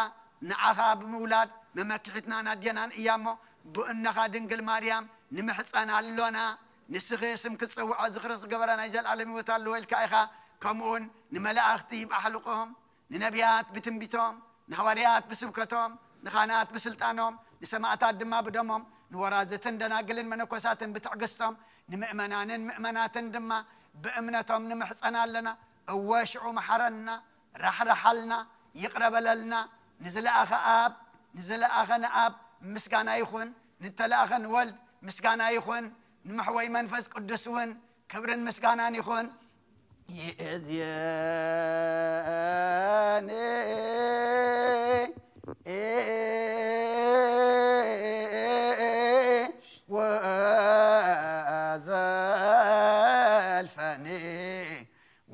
ንዓኻ ብምውላድ መመክሒትና ናድየናን እያ እሞ ብእነኻ ድንግል ማርያም ንምሕፀና ኣሎና ንስኺ ስም ክትፀውዖ ዝኽሪ ዝገበረ ናይ ዘለኣለም ህይወት ኣለዎ ኢልካ ኢኻ ከምኡውን ንመላእኽቲ ብኣሕልቆም ንነቢያት ብትንቢቶም ንሐዋርያት ብስብከቶም ንኻናት ብስልጣኖም ንሰማዕታት ድማ ብደሞም ንወራዝትን ደናግልን መነኮሳትን ብትዕግስቶም ንምእመናንን ምእመናትን ድማ بأمنتهم نمحصنا لنا أواشعوا محرنا رحلنا يقربلنا نزل أخ آب نزل أخنا آب مسكانا يخون نتلا أخن ولد مسكانا يخون نمحوي منفس قدسون كبرن مسكانا يخون يزياني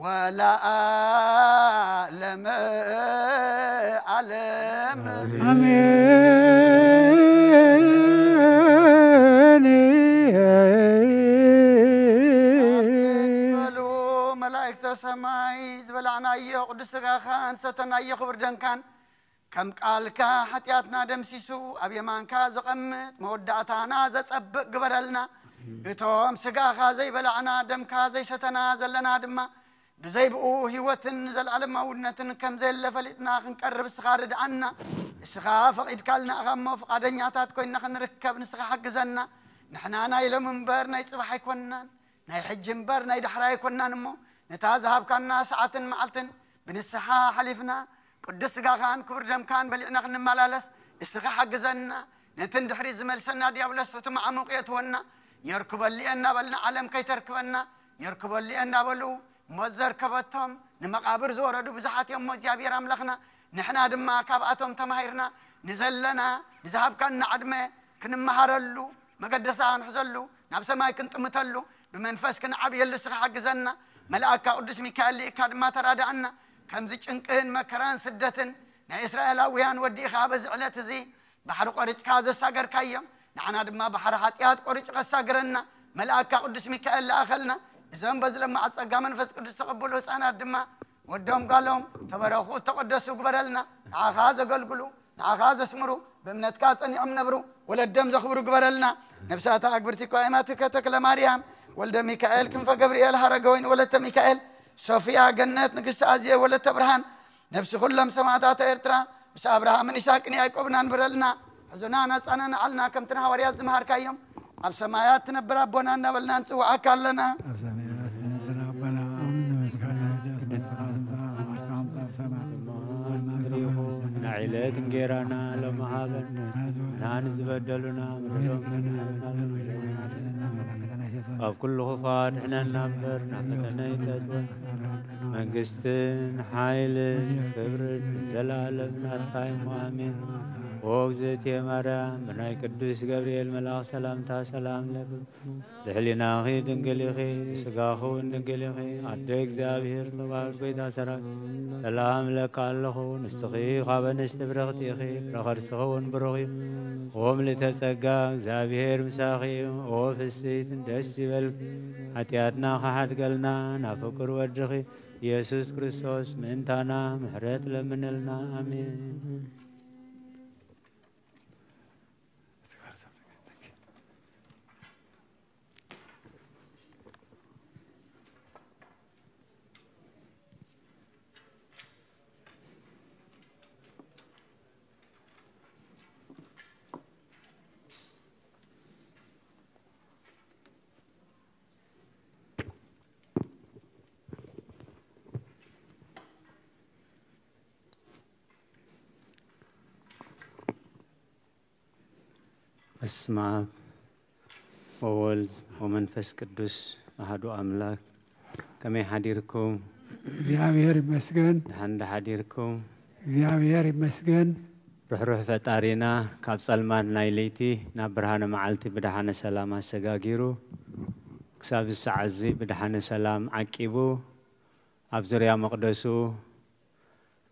ولا أعلم علم آمين ولو ملائكة السماء زبلعنا أيه قدس خان ستنا أيه خبر دنكان كم قالك حتياتنا دمسيسو أبي مانكا زقمت مودعتنا زسبق قبرلنا إتوم سقاخا زي بلعنا دمكا زي ستنا زلنا دما بزيبقو هيوتن زل علم مولنتن كم زي اللي فلتنا خنقرب السخارد عنا السخا فقيد كالنا أغمى فقادنياتات كوينا خنركب نسخا حق زنا نحنا نايل منبر ناي صباح يكونان ناي حج منبر ناي دحرا يكونان مو نتازهب كنا ساعة معلتن بنسحا حلفنا قدس قاخان كبر دم كان بلعنا خن ملالس السخا حق زنا نتن دحري زمل سنا ديابلس وتمع موقيتونا يركب اللي أنا بلنا علم كي تركبنا يركب اللي أنا بلو مزر كبتهم نمقابر زوردو بزحات يوم جابير أملخنا نحنا دما كاباتهم تماهيرنا نزلنا نذهب كان عدمه كن مهارلو مقدسان حزلو نفس ما كنت متلو بمنفس كن عبي اللي حق زنا ملائكة قدس ميكائيل كاد ما تراد عنا كم زي انقهن مكران سدتن نا إسرائيلاويان ودي خابز على زي بحر قريش كاز الساقر كايم نحنا دما بحر حاتيات قريش قساقرنا ملائكة قدس ميكائيل لآخلنا إذن بزل لما عصقا منفس قدس تقبلوا سانا دما ودهم قال لهم تبرخوا تقدسوا قبرلنا عخاز قلقلوا عخاز اسمروا بمنتكات أن يعم نبروا ولا الدم زخبروا قبرلنا نفساتها أكبرتي قائماتك تكلا مريم ولد ميكائيل كنف جبريل هرقوين ولد ميكائيل صوفيا جنات نقص آزية ولد أبراهام نفس كلهم سماعات إرترا بس أبراهام من يساكني يعقوبنا نبرلنا حزنانا سأنا علنا كم تنها ورياض زمهار كيوم أب سمايات نبر ربنا نبلنا نسوى عكالنا نعيلات نجيرانا لما هذا نانز بدلنا أو كل خفات إحنا ننبر نفتنا يتدون منقستن حايل كبر زلالم نرقايم وآمين ووقزت يا مرام بناي قدوس جبريل ملاك سلام تا سلام لك دحلنا خي دنقلي خي سقاخو دنقلي خي عدك زابير طبعا بيدا سرق سلام لك الله نستخي خاب نستبرغتي خي رخر سخون بروغي قوم لتسقى زابير مساخي وفسيت دسبل حتياتنا خحد قلنا نفكر وجخي يسوس كريستوس من تانا محرت لمنلنا آمين اسمع وولد ومنفس قدوس أحد أملاك كما حديركم እግዚአብሔር ይመስገን عند حديركم እግዚአብሔር ይመስገን روح فتارينا كاب سلمان نايليتي نبرهان معلتي بدحان سلام السجاجيرو كساب السعزي بدحان سلام عكيبو أبزريا مقدسو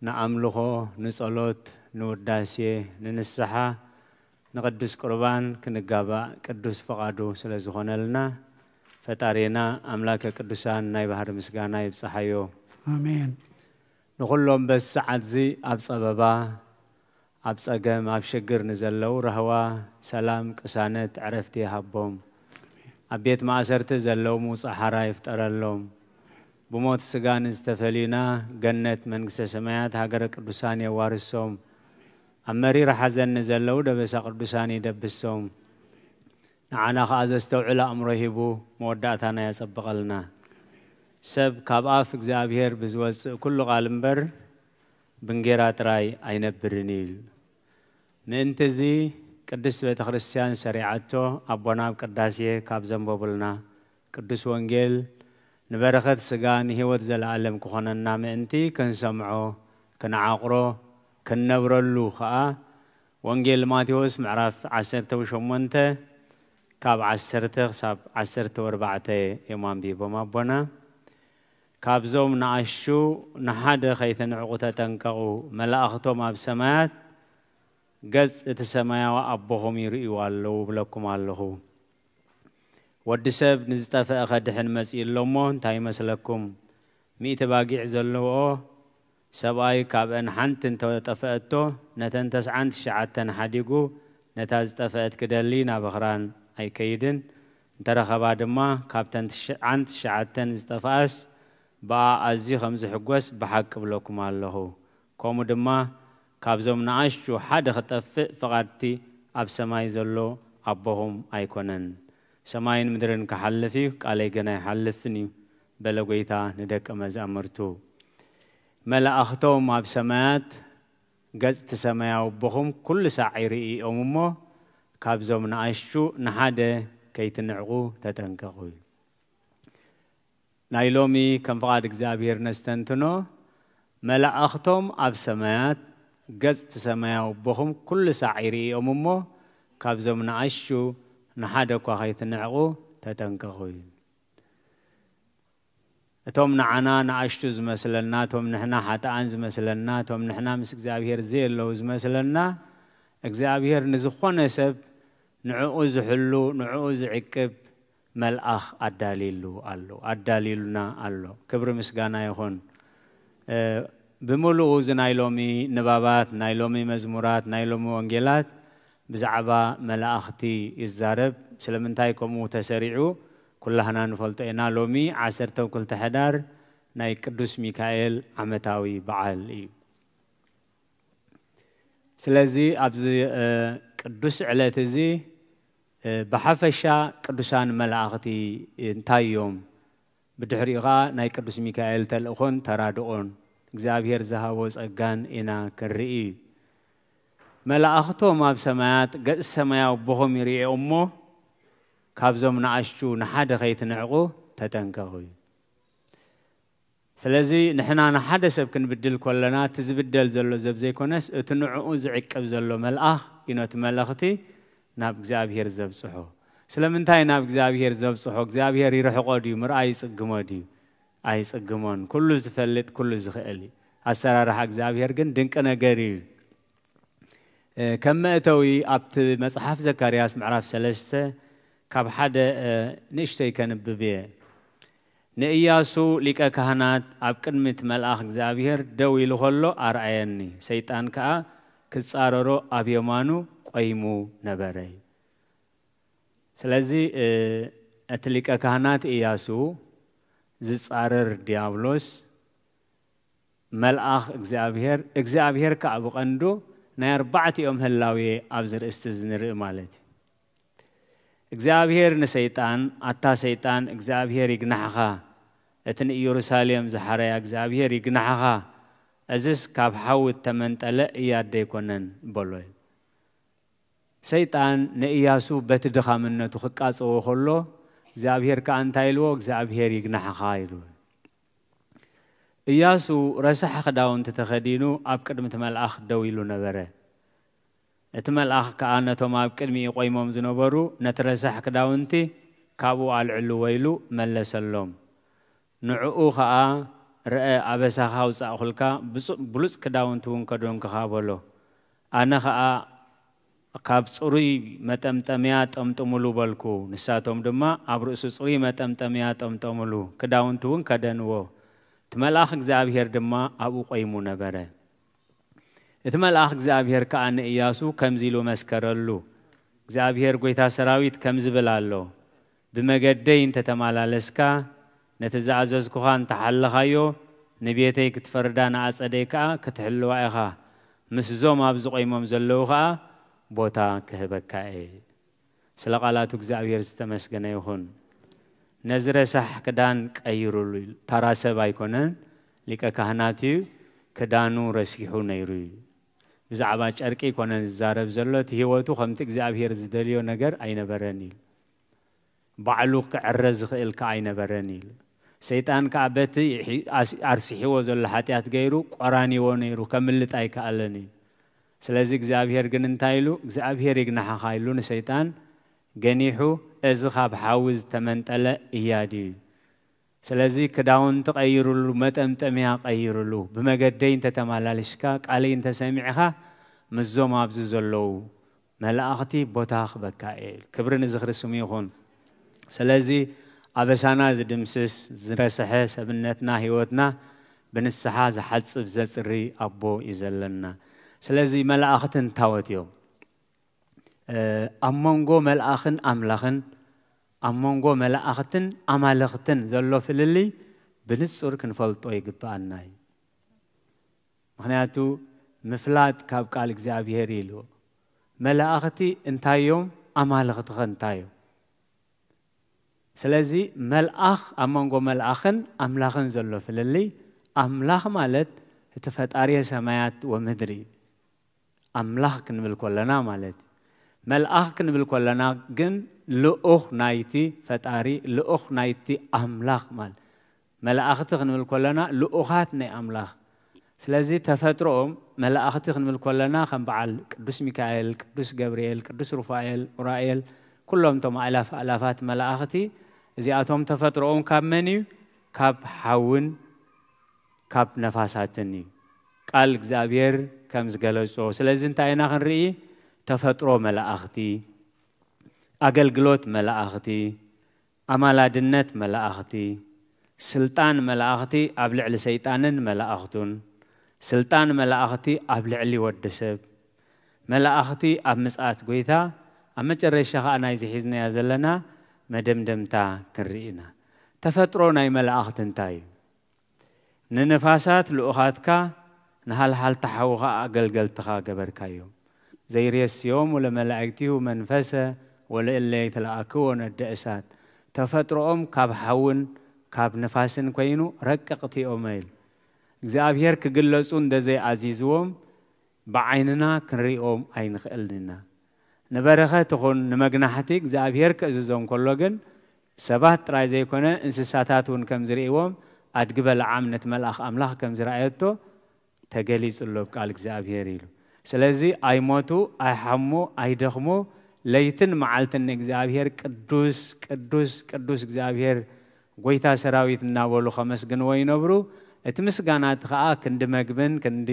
نعملوه نصلوت نوداسي ننسحة نقدس قربان كنجابا قدوس فقادو سلازخونا لنا فتارينا أملاك قدوسان ناي بحر مسجانا يبصحيو آمين نقولهم بس عزي أبص أبابا أبص أجمع أبشجر نزلوا رهوا سلام كسانة عرفتي هبهم أبيت ما أسرت زلوا موسى حرايف ترى اللهم بموت سجان استفلينا جنة من سمايات هاجر قدوسان يوارثهم أمري راح أزن نزلوا دبس قدوسان يدبسهم أنا خاز استوعل أمره بو مودعتنا يسبق لنا سب كاباف إجزابير بزوز كل غالمبر بنجرات راي أين برنيل ننتزي قدس بيت خريستيان سريعته أبونا قداسيه كاب زنبوبلنا قدس وانجيل نبرخت سجان هيوت زل عالم كخنا النام أنتي كن سمعه كن عقره كن نبرلو خا وانجيل ماتيوس معرف عسرته وشمونته كاب عسرته ساب عسرته وربعته إمام بيبو ما بنا كاب زوم نعشو نحد خيثن عقوتا تنكو ملاأختو ما بسمات قز اتسمايا وأبوهم يرئيو اللو بلكم اللهو ودسب نزتفى أخدحن مسئل لومون تاي مسلكم ميت باقيع زلوه سباي كاب ان حنتن تفأتو نتن تسعنت شعاتن حديقو نتاز تفأت كدلينا بخران أي كيدن ترخبا دما كابتن عنت شعاتن زتفاس بأزي خمس حجوس بحق بلوكم الله كومو دما كابزوم نعشو حد خطفق فقدتي أب سماي زلو أبوهم أيكونن سماين مدرن كحلفي قالي جنا حلفني بلغيتا ندك مزامرتو ملا أختهم أب سمات جز تسمعوا بهم كل ساعري أممو كابزوم نعشو نحده كي تنعقو تتنكقو نايلومي كم فقاد إجزابير نستنتنو ملا أختهم أب سمات جز تسمعوا بهم كل ساعري أممو كابزوم نعشو نحده كي تنعقو تتنكقو توم نعنا نعشتو زمثلنا توم نحنا حتى أنز مثلنا توم نحنا مس إجزابير زيل لو زمثلنا إجزابير نزخون سب نعوز حلو نعوز عكب ملأخ الدليلو الله الدليلنا الله كبر مسجانا يهون بملو نايلومي نبابات نايلومي مزمورات نايلومي وانجيلات بزعبا ملأختي الزارب سلمنتايكم متسرعو كلنا نفلتنا لومي عسرتو كل تحدار ناي قدوس ميكائيل عمتاوي بعال سلازي أبزي قدوس علاتزي بحفشا قدوسان ملاختي انتاي يوم بدحريغا ناي قدوس ميكائيل تلقون ترادقون እግዚአብሔር زهاوز أجان إنا كرئي ملاختو ما بسمايات قد سماياو بهم يرئي أمو كابزوم نعشو نحد خيت نعقو تتنكهوي سلازي نحنا نحد سبكن بدل كلنا تزبدل زلو زبزي كونس اتنعقو زعقب زلو ملأخ إنو تملختي ناب እግዚአብሔር زبصحو سلمنتاي ناب እግዚአብሔር زبصحو እግዚአብሔር يرحقو ديو مرأي صقمو ديو أي صقمون كله زفلت كله زخئلي السرارح እግዚአብሔር ግን ድንቅ ነገር እዩ كما اتوي ابت مصحف زكرياس معرف 3 كاب حدا نشتي كان ببيه نإياسو ليك كهنات أب قدمت ملأخ እግዚአብሔር دو يلخلو أرأيني سيطان كا كتصاررو أب يمانو قيمو نبري سلازي أتليك كهنات إياسو زصارر ديابلوس ملأخ እግዚአብሔር كأب قندو نير 4 يوم هلاوي أبزر استزنر مالتي እግዚአብሔር ንሰይጣን አታ ሰይጣን እግዚአብሔር ይግናሐኻ እትን ኢየሩሳሌም ዘሐረያ እግዚአብሔር ይግናሐኻ እዝስ ካብ ሓውት ተመንጠለ እያደይኮነን በሎይ ሰይጣን ንኢያሱ በትድኻምነቱ ክቃጸዎ ከሎ እግዚአብሔር ከአንታይልዎ እግዚአብሔር ይግናሐኻ ኢሉ ኢያሱ ረሳሕ ክዳውንቲ ተኸዲኑ ኣብ ቅድሚት መልአኽ ደው ኢሉ ነበረ اتملأخ كأنه توما بكلمي قيمهم زنبرو نترسح كداونتي كابو العلو ويلو ملسلهم نعو خاء رأى أبسها وسأخلكا بلوس كداونتون كدون كخابلو أنا خاء كاب صوري متمتميات تملو بالكو نساتهم دما أبرؤس صوري متمتميات تملو كداونتون كدنو تملأخ እግዚአብሔር دما أبو قيمو نبره اتملأخ እግዚአብሔር كأن إياسو كمزيلو مسكرلو እግዚአብሔር قويتا سراويت كمزبلالو بمقدين تتمالالسكا نتزعززكوخان تحلخايو نبيتي كتفردان عصديكا كتحلو ايخا مسزوم ابزو قيمم زلوخا بوتا كهبكاي سلقالاتو እግዚአብሔር استمسكن يهون نزر صح كدان قيرولو تراسب ايكونن ليك كهناتيو كدانو رسيحو نيرو بزعبا ጨርቂ ኮነን زارب زلوت هيوتو خمت እግዚአብሔር ዝደልዮ ነገር አይነበረኒል ባዕሉ ክዕረዝ ክእል ከአይነበረኒል ሰይጣን ከአበት አርሲሕዎ ዘሎ ኃጢአት ገይሩ ቆራኒዎ ነይሩ ከምልጥ አይከአለኒ ስለዚህ እግዚአብሔር ግን እንታይሉ እግዚአብሔር ይግናሐኻ ኢሉ ንሰይጣን ገኒሑ እዚ ካብ ሓውዝ ተመንጠለ እያዲ ስለዚህ ክዳውን ተቀይሩሉ መጠምጠሚያ ቀይሩሉ በመገደይን ተተማላልሽካ ቃሌን ተሰሚዕኻ ምዞም ኣብዝ ዘለው መላእኽቲ ቦታኽ በካኤል ክብርን ዝኽርስሙ ይኹን ስለዚህ አበሳና ዝድምስስ ዝረሰሐ ሰብነትና ህይወትና በንስሐ ዝሐጽብ ዘጽሪ አቦ ይዘለና ስለዚህ መላእኽትን ታወትዮ አሞንጎ መላእኽን አምላኽን أمونغو ملأختن أمالختن زلو فللي بنصر كنفلطو يقبأنا مخنياتو مفلات كاب قال እግዚአብሔር يلو ملائختي انتايوم أمالغتخ انتايو سلازي ملأخ أمانغو ملأخن أملاخن زلو فللي أملاخ مالت تفتاري سمايات ومدري أملاخ كنبل كلنا مالت ملأخ كنبل كلنا جن لؤخ نايتي فتاري لؤخ نايتي أملاخ مال ملأختي كنبل كلنا لؤخات ناي أملاخ سلازي تفترهم ملائختي خنمل كلنا خن بعل قدوس ميكائيل قدوس جبريل قدوس رفائيل أورائيل كلهم توم آلافات ملائختي زياتهم تفترهم كاب منيو كاب حاون كاب نفاساتني قال እግዚአብሔር كمز ገለጾ سلازي انتاينا خنرئي تفترو ملائختي أقلقلوت ملائختي أمالادنت ملائختي سلطان ملائختي أبلع لسيطانن ملائختون سلطان ملائختي أبلعلي ودسب ملائختي أبمسات قويتا أما جريشا أنا يزحيزنا يزلنا مدمدمتا كرئينا تفترونا ملائخت انتاي ننفاسات لؤخاتك نهال حال تحوغا أقلقلتخا قبركايوم زي ريس يوم ولا ملائكتيه منفسة ولا اللي يتلاقون الدأسات تفتروهم كاب حون كاب نفاسن كوينو رققتي أميل እግዚአብሔር ክግለጹ እንደዘይ አዚዝዎም بعيننا كنريهم عين خلنا نبرخت خون نمجنحتي እግዚአብሔር كأززهم كله جن سبات رايزي كنا إنسساتاتون كم زريهم أتقبل عامنة ملأخ أملاخ كم زرعيته تجلس اللوب قال እግዚአብሔር يلو سلزي أي موتو أي حمو أي دخمو ليتن معلتن እግዚአብሔር قدوس قدوس قدوس እግዚአብሔር قويتا سراويت ناولو خمس جنوي نبرو اتمسغانات خا كند مغبن كند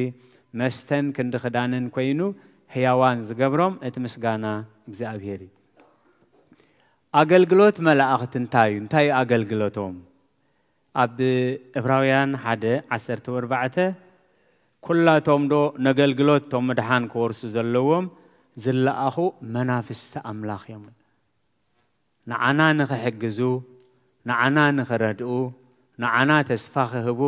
مستن كند خدانن كوينو هياوان زغبرم اتمسغانا እግዚአብሔር አገልግሎት መላእክት እንታይ አገልግሎቶም አብ ዕብራውያን 1:14 ኩላቶም ዶ ነገልግሎት ቶም መድሃን ኮርሱ ዘለዎም ዝለአኹ መናፍስተ አምላኽ እዮም ንዓና ንኽሕግዙ ንዓና ንኽረድኡ ንዓና ተስፋ ክህቡ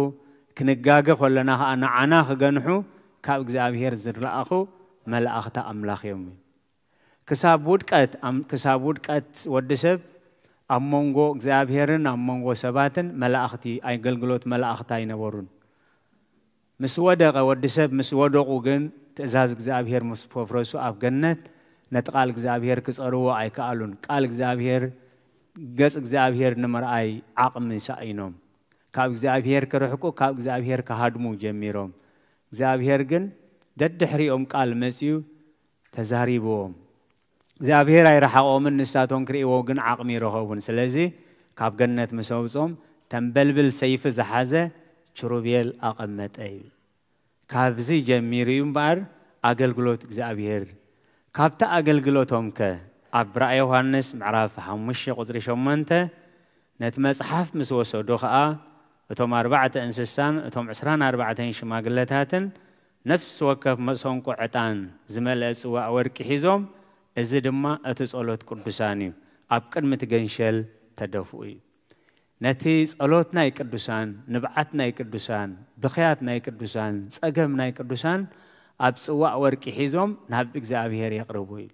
كنجاجة خلنا أنا عنا خجنحو كاب እግዚአብሔር زرلاخو ملائكة أملاخ يومي كسابود كات ودسب أمونغو እግዚአብሔርን أمونغو سباتن ملائكتي أي قلقلوت ملائكة ينورون مسودق ودسب مسودق وجن تزاز እግዚአብሔር مسفوفرسو أف جنة نتقال እግዚአብሔር كسروا أي كالون قال እግዚአብሔር جس እግዚአብሔር نمر أي عقم سائنهم كاب እግዚአብሔር كرحكو كاب እግዚአብሔር كهادمو جميروم እግዚአብሔር جن دد حريهم قال مسيو تزاريبوهم እግዚአብሔር አይረحقوم النساتون كريو جن عقمي رهوبون سلازي كاب جنة مسوبصوم تنبلبل سيف زحازة شروبيل أقمت أي كابزي جميريوم بار أقلقلوت እግዚአብሔር كابتا أقلقلوتهم كأبرأ يوحنس معرف حمش قصر شمنته نتمسحف مسوسو دوخاء اتوم 4 انسسان اتوم 24 شماغلتاتن نفس وكف مسون قعطان زمل صواع ورق حيزوم ازي دما اتصلوت قدساني اب قدم تگنشل تدفوي نتي صلوت ناي قدسان نبعت ناي قدسان بخيات ناي قدسان صقم ناي قدسان اب صواع ورق حيزوم ناب እግዚአብሔር يقربوي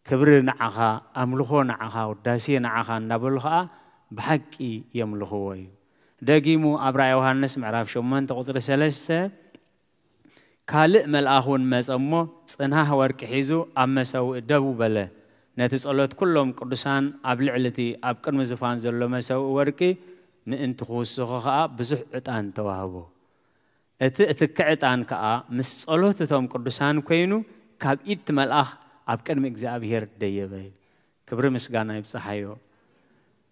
كبر نعخا املخو نعخا وداسي نعخا نبلخا بحقي يملخوي دقيمو أبرا يوحنس معرف شومان تقصر سلسة كالئ ملآخون مسأمو صنها ورك حيزو أما سو دبو بله نتسألوت كلهم قدسان أبلعلتي أبقر مزفان زلو مسو وركي من انتخوصخها بزح عطان توهبو اتكعطان كأ مسألوتتهم قدسان كوينو كاب إيت ملآخ أبقر مكزابير ديبه كبر مسقانا يبصحيو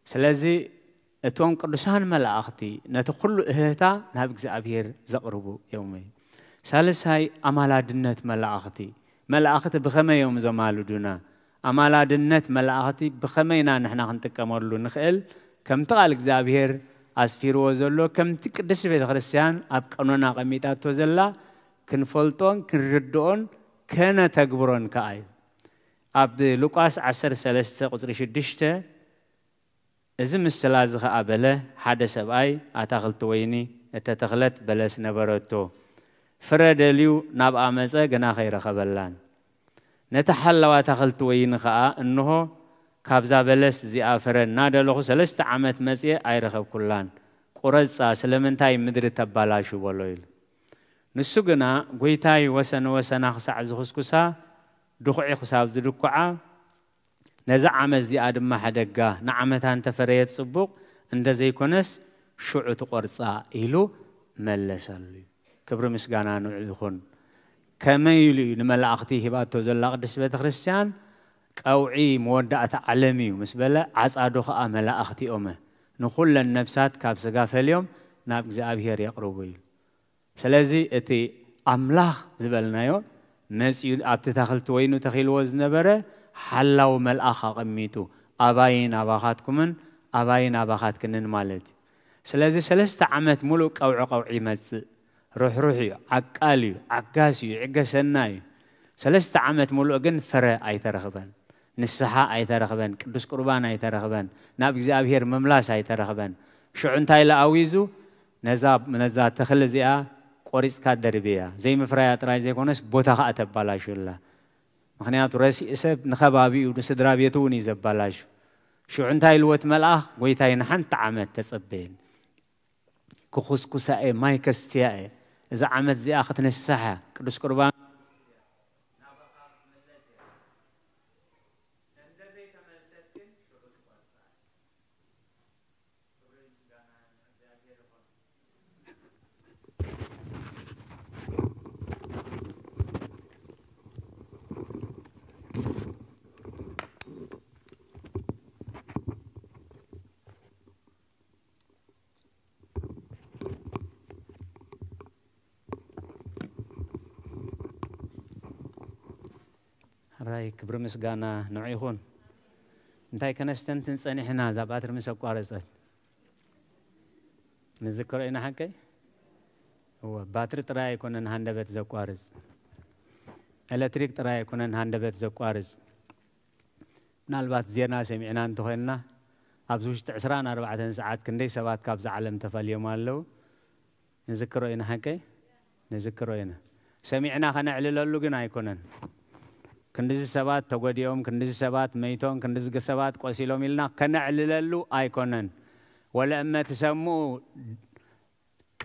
سلازي اتوم قدسان ملائختي نتقول اهتا ناب እግዚአብሔር زقربو يومي ثالث هاي امالادنت ملائختي بخمه يوم زمالودنا امالادنت ملائختي بخمينا نحنا نتقمرلو نخل كم تقال እግዚአብሔር اسفيرو زلو كم تقدس بيت ክርስቲያን اب قنونا قميطاتو زلا كنفلطون كنردون كنا تغبرون كاي اب لوقاس 10:3 قصر 6 إذا مسلا زخ أبله حدا سبعي أتاخلت ويني أتتخلت بلس نبرتو فردليو ناب أمزة جنا خير خبلان نتحلى وأتاخلت وين خاء إنه كابزا بلس زي أفرن نادى له سلست عمت مزية أيرخب كلان قرص سلمنتاي مدري تبالاشو بلويل نسوجنا قويتاي وسن خسع زخسكسا دخوعي خساب زدكوعا نزع عمز زي آدم ما حدقا نعمتان تفريت صبوق اند زي كونس شعو تقرصا إلو ملسالي كبر مسقانا نوعيخون كما يلي نملا أختي هباتو زلا قدس بيت خريستيان قوعي مودعة عالمي ومسبلا عصادو خا ملا أختي أمه نقول للنفسات كابسقا في اليوم نابق زي أبهير يقربوا سلازي اتي أملاخ زبالنايو مسيود أبتتاخل توينو تخيل وزن بره حلاو ملأخا قميتو أباين أباخاتكمن أباين أباخاتكنن مالتي سلازي سلست عمت ملوك قوعي متس روحي عقالي عقاسي عقسناي سلست عمت ملوكن فرا أي ترغبان نسحا أي ترغبان قدس قربان أي ترغبان نابق زي أبهير مملاس أي ترغبان شو عنتاي لأويزو نزاب تخل زيها قريس كادر بيا زي مفريات راي زي كونس بوتها أتبالاش الله مخنيات راسي اسب نخبابي ونسدرابيتوني زبالاش شو عنتاي الوت ملأخ ويتاي نحن تعمد تسبين كخص كسائي ماي كستيائي إذا عمد زي أختن السحة كدس قربان راي كبر مسقانا نوعيخون انتاي كنستن تنساني حنا زاباتر مساق وارزت نذكر اينا حكي هو باتر تراي يكونن هاندبت زقوارز الكتريك تراي يكونن هاندبت زقوارز نالبات زينا سمعنا انتوهنا ابزوش تعسران 4 ساعات كندي سبات كابز عالم تفاليو مالو نذكر اينا حكي نذكر اينا سمعنا خنا عللو غنا يكونن كندز سبات تقوديهم كندز سبات ميتون كندز سبات قوسيلو ميلنا كنعلللو ايكونن ولا اما تسمو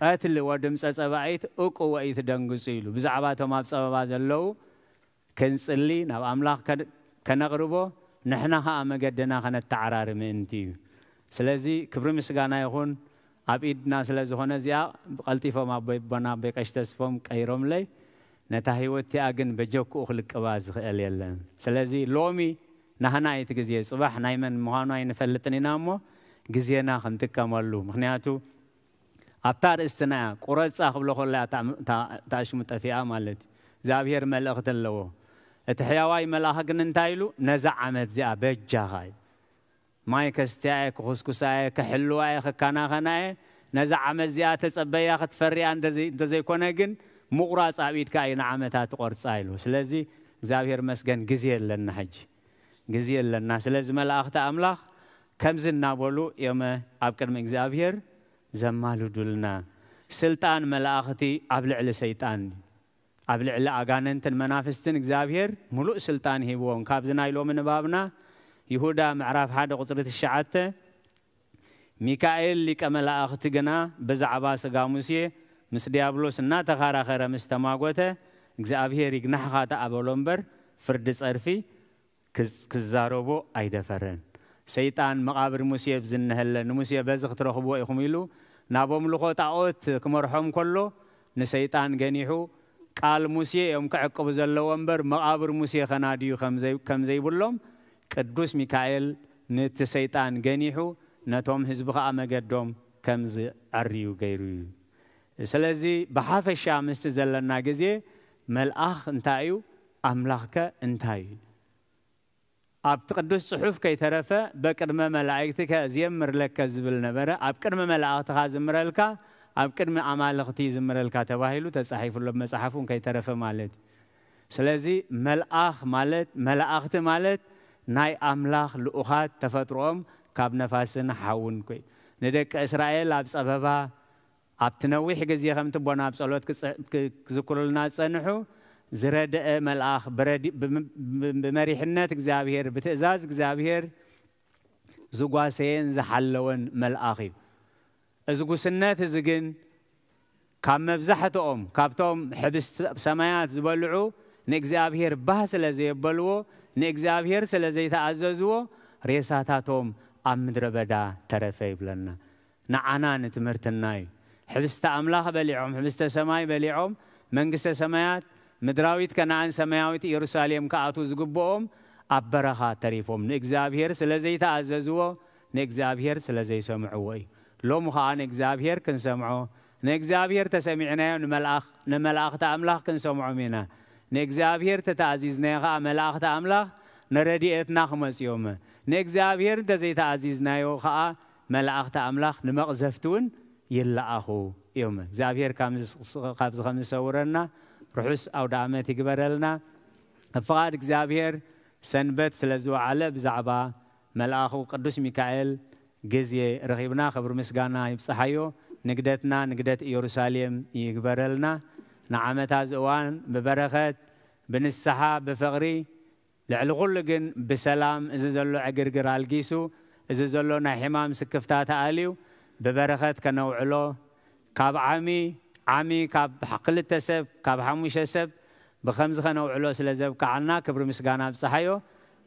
قاتل ودمص صبايت اقو ويت دنغصيلو بزعباتهم ابصبابا زلو كنصلي ناب املاح كنقربو نحنا ها مقدنا خنتعرار منتي سلازي كبر مسغانا يكون ابيدنا سلازي هنا زيا قلتيفو ما بنا بقشتسفم قيروم لي نتاهيوتي أجن بجوك أخلق أواز خياليلن سلازي لومي نهنا يتجزيه صباح نايمن مهانو ينفلتني نامو جزينا خنتك كمالو مخنياتو أبتار استناء قرص أخبلو خلا تعش متفيا مالتي زابير ملأخت اللو اتحياواي ملاها جننتايلو نزع عمد زي بجاهاي ما يكستاي كخسكساي كحلواي كنا خناي نزع عمد زي تصبيا ختفري عند زي كونجن مقراص عبيد كاين عمتات قرصايلو سلازي زابير مسجن جزيه لنا حج جزيه لنا سلازي ملاخت املاح كمزنا بولو يوم ابقدم زابير زمالو دلنا سلطان ملاختي ابلع لسيطان ابلع لاغاننتن منافستن زابير ملؤ سلطان هيبون كابزنا يلو من بابنا يهودا معراف حدا قصرت الشعاته ميكائيل لك ملاختي جنا بزعبا سغاموسيه مس ديابلوس نا تخارا خير مستماغوته እግዚአብሔር ይግናሐታ አበሎምበር ፍርድ ጸርፊ كزاروبو أيدفرن سيطان مقابر موسى بزنهلن موسى بزخ ترخبو يخميلو نابوم لخوت عوت كمرحوم كله نسيطان جنيحو قال موسى يوم كعقب زلو ومبر مقابر موسى خناديو كم زي بلوم قدوس ميكائيل نت سيطان جنيحو نتوم حزبها مقدوم كم زي عريو غيرو سلازي بحافشا مستزلنا جزي ملأخ انتايو أملاخك انتاي أبتقدس صحف كي ترفع بكرم ملائكتك زيمر لك زبل نبرة أبكرم ملائكتك زمر لك أبكرم أمالختي زمر لك تواهلو تصحيف لما صحفون كي ترفع مالت سلازي ملأخ مالت ملائكت مالت ناي أملاخ لأخات تفترهم كاب نفاسنا حاون كوي ندك إسرائيل لابس أبابا أبتنوي حجزي خم تبونا بصلوات كذكر لنا صنحو زرد ملأخ برد بمريحنا تجزابير بتأزاز جزابير زقاسين زحلون ملأخي زقوسنات زقن كم مبزحتهم كابتهم حبس سمايات زبلعو نجزابير بحث لزي بلو نجزابير سلزي تعززو ريساتاتهم أمدر بدا ترفي بلنا نعنا نتمرتناي حبست أملاخ بليعهم حبست سماي بليعهم منقس سمايات مدراويت كنعان سماويت يروساليم كأتو زقبهم أبرخا تريفهم نجزابير سلزي تعززو نجزابير سلزي سمعوي لو مخا نجزابير كن سمعو نجزابير تسمعنا نملاخ تأملاخ كن سمعو منا نجزابير تتعزيزنا غا ملاخ تأملاخ نرديتنا خمس يوم نجزابير تزي تعزيزنا يو خا ملاخ تأملاخ نمغزفتون يلا أخو يوم زابير قابز خمس سورنا رحس أو دعمت يقبرلنا فقاد زابير سنبت سلزو على بزعبا ملاخو قدوس ميكائيل جزية رغيبنا خبر مسجانا يبصحيو نقدتنا نقدت يروساليم يقبرلنا نعمت هزوان ببركات بنسحة بفقري لعلغلقن بسلام إذا زلوا عقرقر الجيسو إذا زلوا نحمام سكفتات آليو ببركات كنوعلو كاب عمي كاب حقل التسب كاب حموش السب بخمس خنوعلو سلزب كعنا كبر مسجانا بصحيو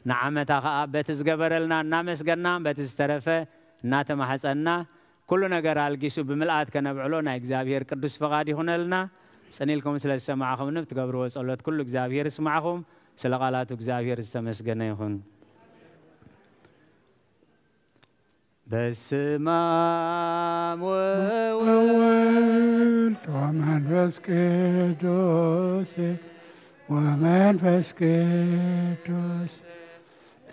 نعمت أخا بتزقبرلنا نامس جنا بتسترفه ناتم حسنا كل نجار الجيسو بملأت كنبعلونا إجزابير قدوس فقادي هنا لنا سنيلكم سلا سماعكم نبتقبروا صلوات كل إجزابير اسمعكم سلا قالات إجزابير استمس جنايهن بسمام وولد ومن فسكدوس ومن فسكدوس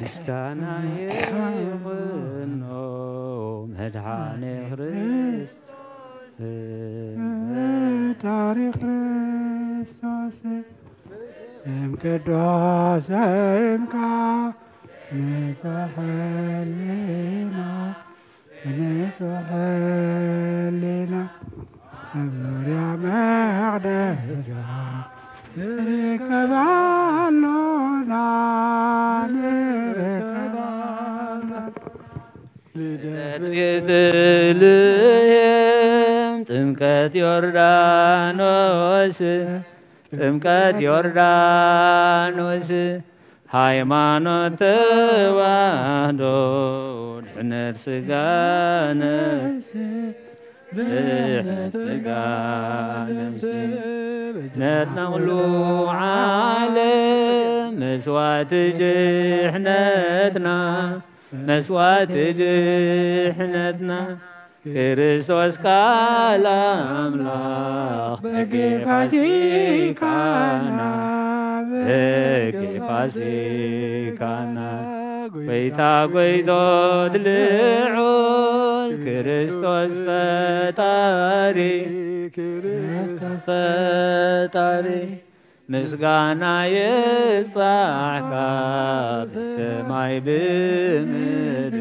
استانا يغنو مدحاني خريست تاريخ كريستوس سم قدوس سمكا نسحلنا نوريا مقدس نركب علونا لدرجة تمكت يوردانوس ሃይማኖት ተዋህዶ ድሕነት ስጋ ነፍሲ ነትናቕሉ ዓለም መስዋዕቲ ድሕነትና ክርስቶስ ቃል አምላክ በጌ ፋሲካና ጎይታ ጎይቶት ልዑል ክርስቶስ ፈጣሪ ምስጋና ይብጻሕካ በሰማይ ብምድሪ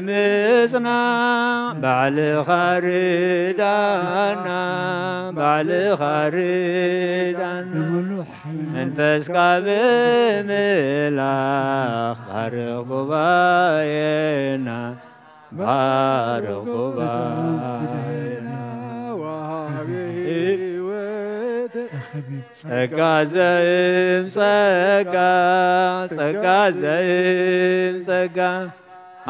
ንምጽናዕ ባዕልኻ ርዳና መንፈስካ ብምምላኽ ባርኽ ጉባኤና ጸጋ ዘእምጸጋ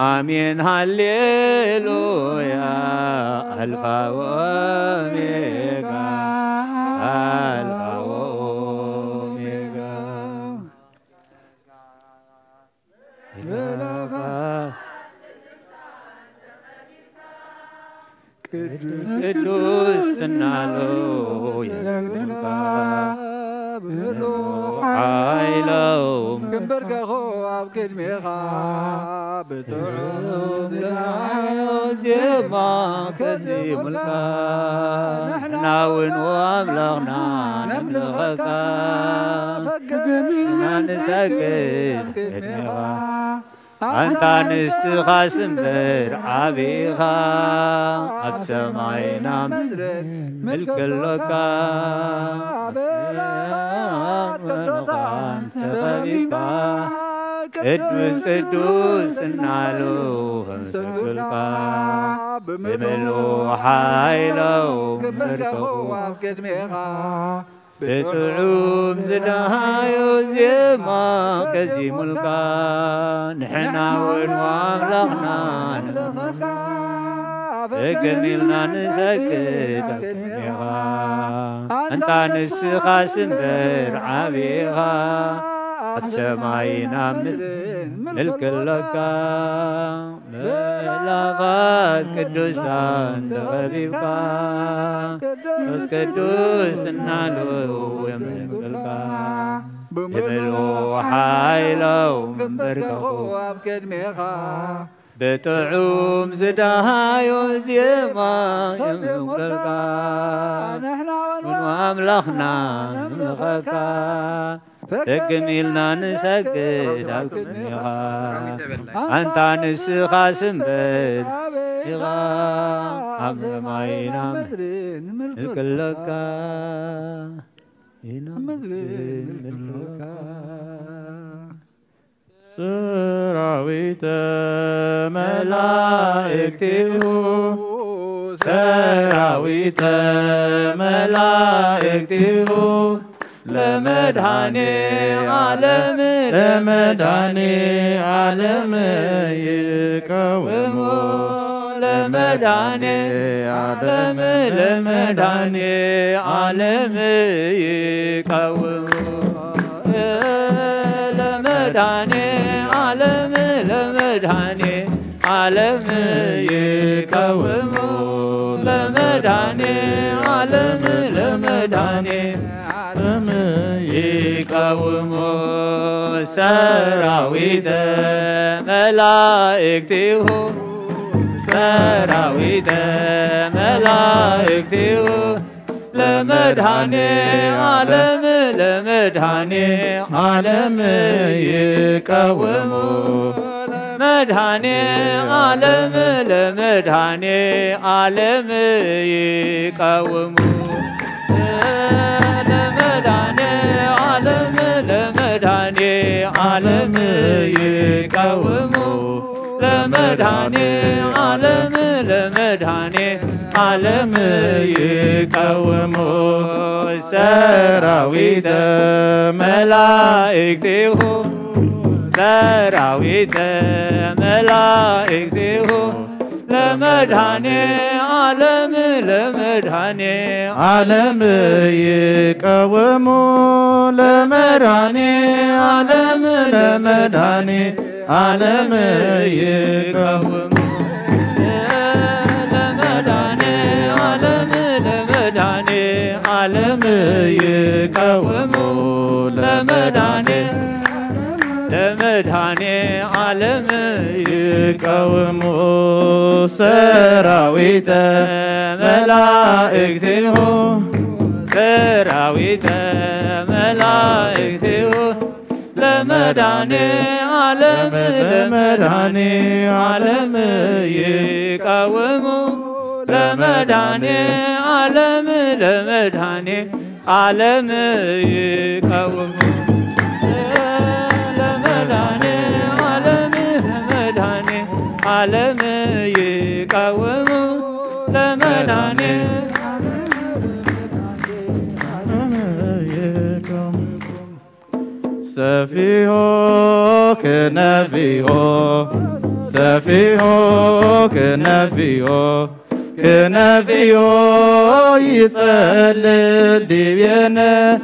አሜን ሃሌሉያ አልፋ ወኦሜጋ ቅዱስ ትናለው የግድንካ ኃይለውም ግንበርከኸ ኣብ كدميخا بتعود زيما كزي ملكا نحنا ونواملغنا نملغك فقمنا نسكن كدميخا أنت نستخا سنبر عبيخا أبسمعنا ملك اللوكا تغبيكا قدوس نالو سنقلقا بملو حايلو مركو بتعوم زدهايو زيما كزي ملكا نحنا ونواملغنا نلغكا فقميلنا نسكت أكميغا أنت نسخا سنبر عبيغا أتسمعينا ملك اللوكا ملغات قدوسان تغبيبكا نوس قدوس نالو يملكلكا يملو حايلو منبركو بتعوم زدهايو زيما يملكلكا ونواملخنا نملغكا فقميلنا نسجد أكميها أنت نسخا سنبر إغا عمر ماينا الكلكا الكلكا سراويت ملائكته سراويت ملائكته لمدحني عالم يقومو لمدحني عالم يقومو لمدحني عالم يقومو لمدحني عالم يقومو سراويت ملائكته لمدحني عالم يقومو مدحني عالم يقومو عالم يقومو لمدحني عالم يقومو سراويت ملائكته لمدحني عالم يقومو لمدحني عالم يقومو عالم يقومو لمدحني عالم يقومو سراويت ملائكته لمدحني عالم يقومو لمدحني عالم يقومو عالم يقومو لمدحني سفيهو كنفيهو يصلي ديبينا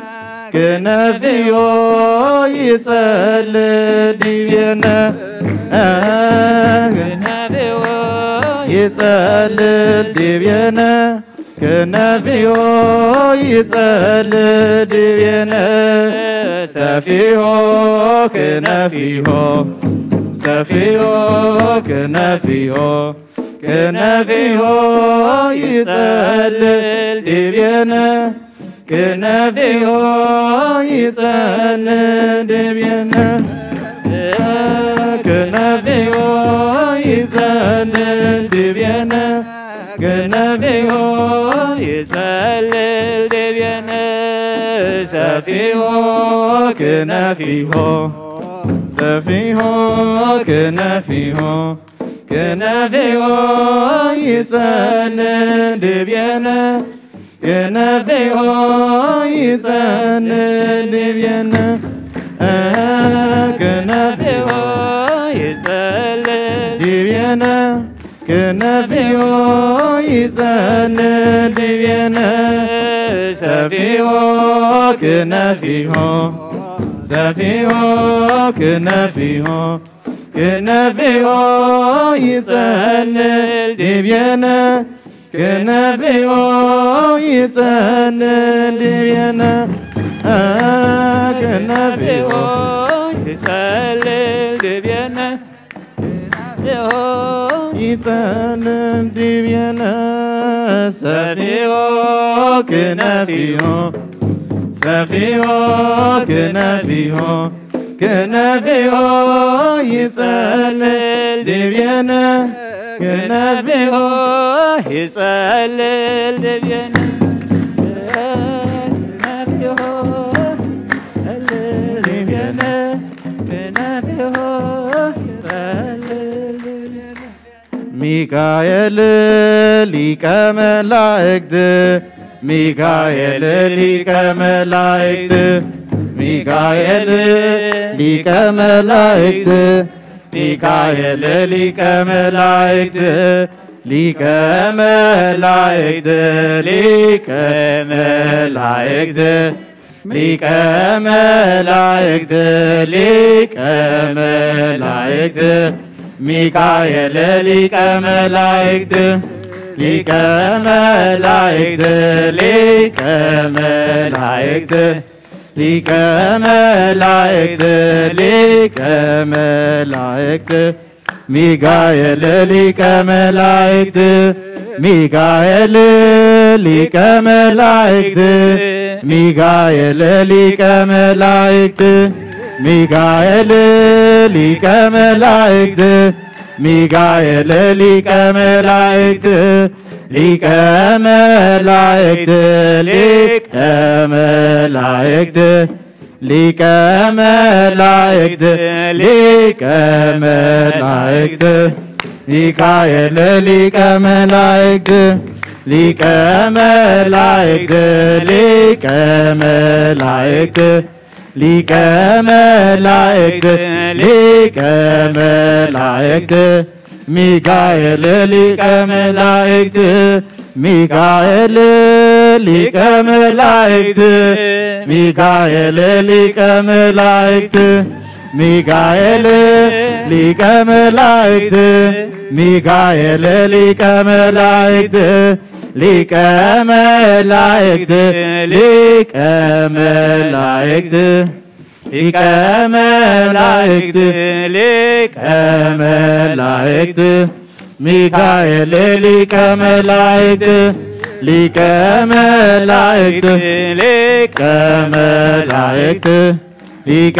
كنفيهو يصلي ديبينا يصلي ديبينا كنفيو يصلي دبينا سفيو كنفيو سفيو كنفيو كنفيو يصلي دبينا كنفيو يصلي دبينا كنفيو يصلي دبينا كنفيو يصلي دبينا سفيو كنفيو سفيو كنفيو كنفيو يصلي دبينا كنفيو يصلي دبينا كنفيو يصلي دبينا كنفيو يصلي دبينا سفيو كنفيو سفيو كنفيو كنفيو يصلي دبينا كنفيو يصلي دبينا كنفيو يصلي دبينا يصلي دبينا سفيو كنفيو سفيو كنفيو كنفيو يصلي دبينا كنفيو يصلي دبينا كنفيو يصلي دبينا كنفيو ميكائيل ليك ملايكت ميكائيل ليك ملايكت ميكائيل ليك ملايكت ميكائيل ليك ملايكت ليك ملايكت ليك ملايكت ليك ملايكت ليك ملايكت ميكائيل ليك ملايكت ليك ملايكت ليك ملايكت ليك ملايكت ليك ملايكت ميكائيل ليك ملايكت ميكائيل ليك ملايكت ميكائيل ليك ملايكت ميكائيل ليك ملايكت ميكائيل ليك ملايكت ليك ملايكت ليك ملايكت ليك ملايكت ليك ملايكت ميكائيل ليك ملايكت ليك ملايكت ليك ملايكت ليك ملايكت ليك ملايكت ميكائيل ليك ملايكت ميكائيل ليك ملايكت ميكائيل ليك ملايكت ميكائيل ليك ملايكت ميكائيل ليك ملايكت ليك ملايكت ليك ملايكت ليك ملايكت ليك ملايكت ميكائيل ليك ملايكت ليك ملايكت ليك ملايكت ليك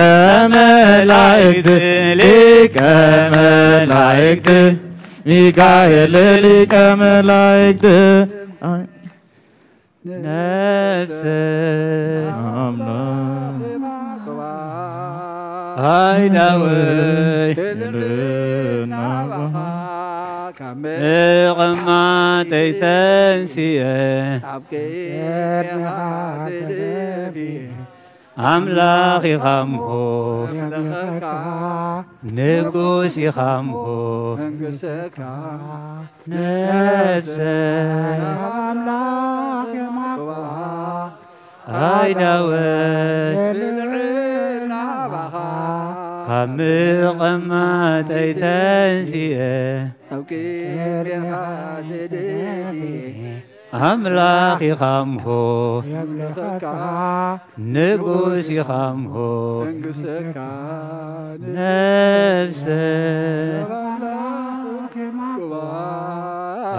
ملايكت ليك ملايكت ميكائيل ليك ملايكت نفسك هاي داوي قمة تنسيه أملاخي خمهو نقوسي خمهو نفسك أملاخي مقوى هاي داوي خمي قمة تنسيه أملاخي خامهو يملخك نقوسي خامهو انقسك نفسه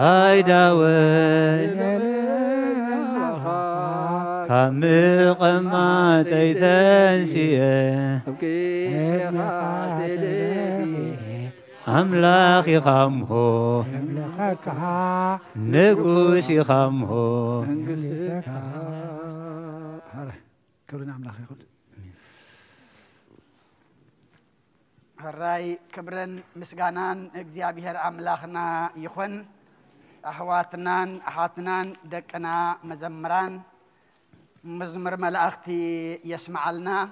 هاي داوي كم قمات تنسيه أملاخي خامهو نقوسي خامهو كبرنا أملاخي خد هراي كبرن مسجانان እግዚአብሔር أملاخنا يخون أحواتنان أحاتنان دكنا مزمران مزمر ملأختي يسمع لنا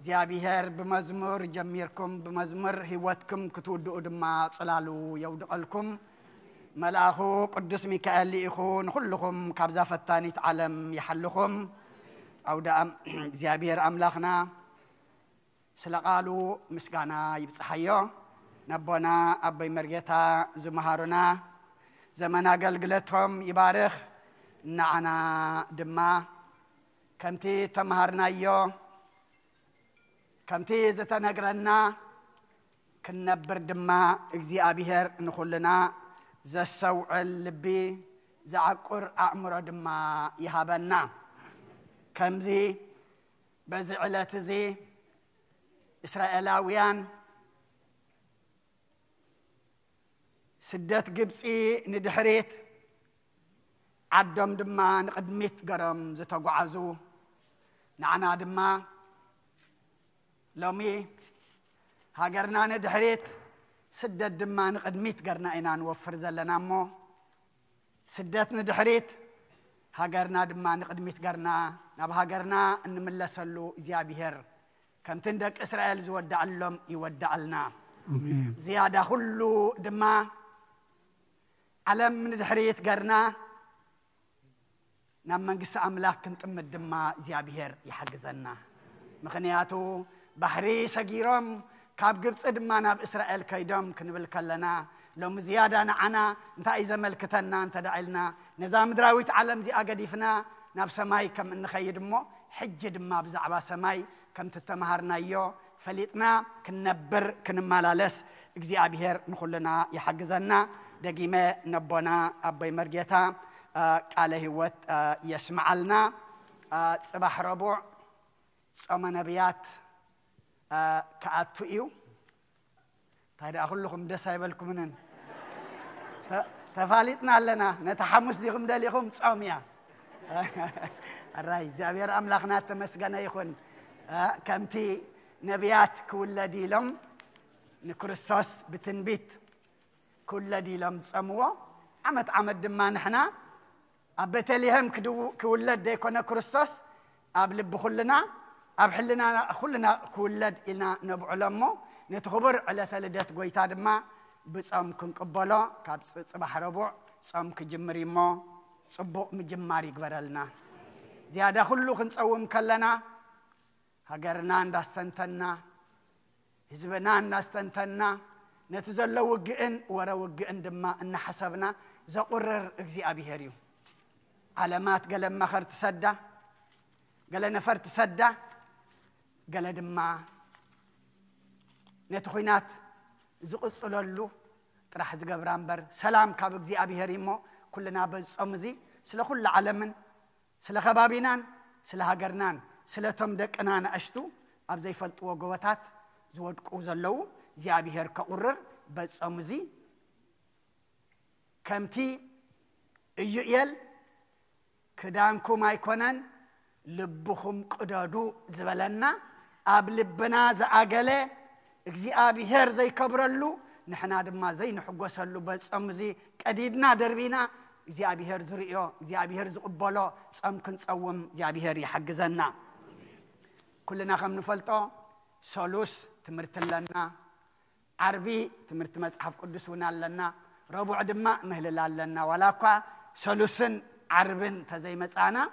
እግዚአብሔር بمزمور جميركم بمزمر هواتكم كتودوا دما صلالو يودقلكم ملأخو قدس ميكائيل ليخون كلكم كابزا فتانيت عالم يحلكم أو دا እግዚአብሔር أملاخنا سلقالو مسغانا يبصحيو نبونا أبي مرجتا زمهارنا زمنا قلقلتهم يبارخ نعنا دما كمتي تمهرنا يو كمتي زتنقرنا كنبر دما እግዚአብሔር نخلنا زسوع اللبي زعقر أعمر دما يهابنا كمزي بزعلت زي إسرائيلاويان سدت قبسي ندحريت عدم دما نقدميت قرم زتقعزو نعنا دما لومي هاجرنا ندحريت سدت دما نقدميت قرنا إنا نوفر زلنا مو سدت ندحريت هاجرنا دما نقدميت قرنا ناب هاجرنا نملسلو እግዚአብሔር كم تندك إسرائيل زودع اللهم يودع لنا زيادة كله دما علم من الحريت قرنا نام منقص أملاك كنت الدما እግዚአብሔር يحجزنا مخنياتو بحري سجيرم كاب جبت دما ناب إسرائيل كيدم كنبل كلنا لو زيادة نعنا انت إذا ملكتنا انت دعلنا نظام دراويت علم زي أقديفنا ناب سماي كم نخيد مو حج دما بزعبا سماي كم تتمهرنا يو فليتنا كنبر كنمالالس እግዚአብሔር نخلنا يحجزنا دقيمة نبونا أبي مرجتا قال هوت يسمع لنا صباح ربوع صوم نبيات كأتوئيو تايد أقول لكم ده سايبلكم منن تفاليتنا لنا نتحمس لكم ده لكم صوميا الرأي እግዚአብሔር أملاخنا تمسجنا يخون كمتي نبيات كل ديلهم نكرسوس بتنبيت كل ديلهم صموا عمد دما نحنا أبتليهم كولد يكون كرسوس أبل بخلنا أبحلنا خلنا كولد إلنا نبعلمه نتخبر على ثلاثة قويتا دما بصام كن قبلا كاب صباح ربوع صام كجمري ما صبوا مجماري قبرلنا زيادة كله كنصوم كلنا هجرنا ندستنتنا حزبنا ندستنتنا نتزلوا وجئن ورا وجئن دما إن حسبنا زقرر እግዚአብሔር يو علامات قال ما خرت سدة قال نفرت سدة قال دما نتخينات زقصللو طرح زقبرانبر سلام كاب እግዚአብሔር يمو كلنا بصمزي سلا كل عالمن سلا خبابينان سلا هاجرنان سلا تم دقنان أشتو أبزي فلتو وقوتات زودقو زلو እግዚአብሔር كقرر بصمزي كمتي إيل كدانكم أيكونن لبخم قدادو زبلنا أبلبنا زعجلة እግዚአብሔር زي كبرلو نحنا دما زي نحقوسلو بصمزي قديدنا دربينا እግዚአብሔር زريو እግዚአብሔር زقبلو صمكن صوم እግዚአብሔር يحجزنا كلنا خم نفلطو سولوس تمرت لنا عربي تمرت مصحف قدسونا لنا ربع دما مهلل لنا ولاكوا سولوسن عربن تزي مصانا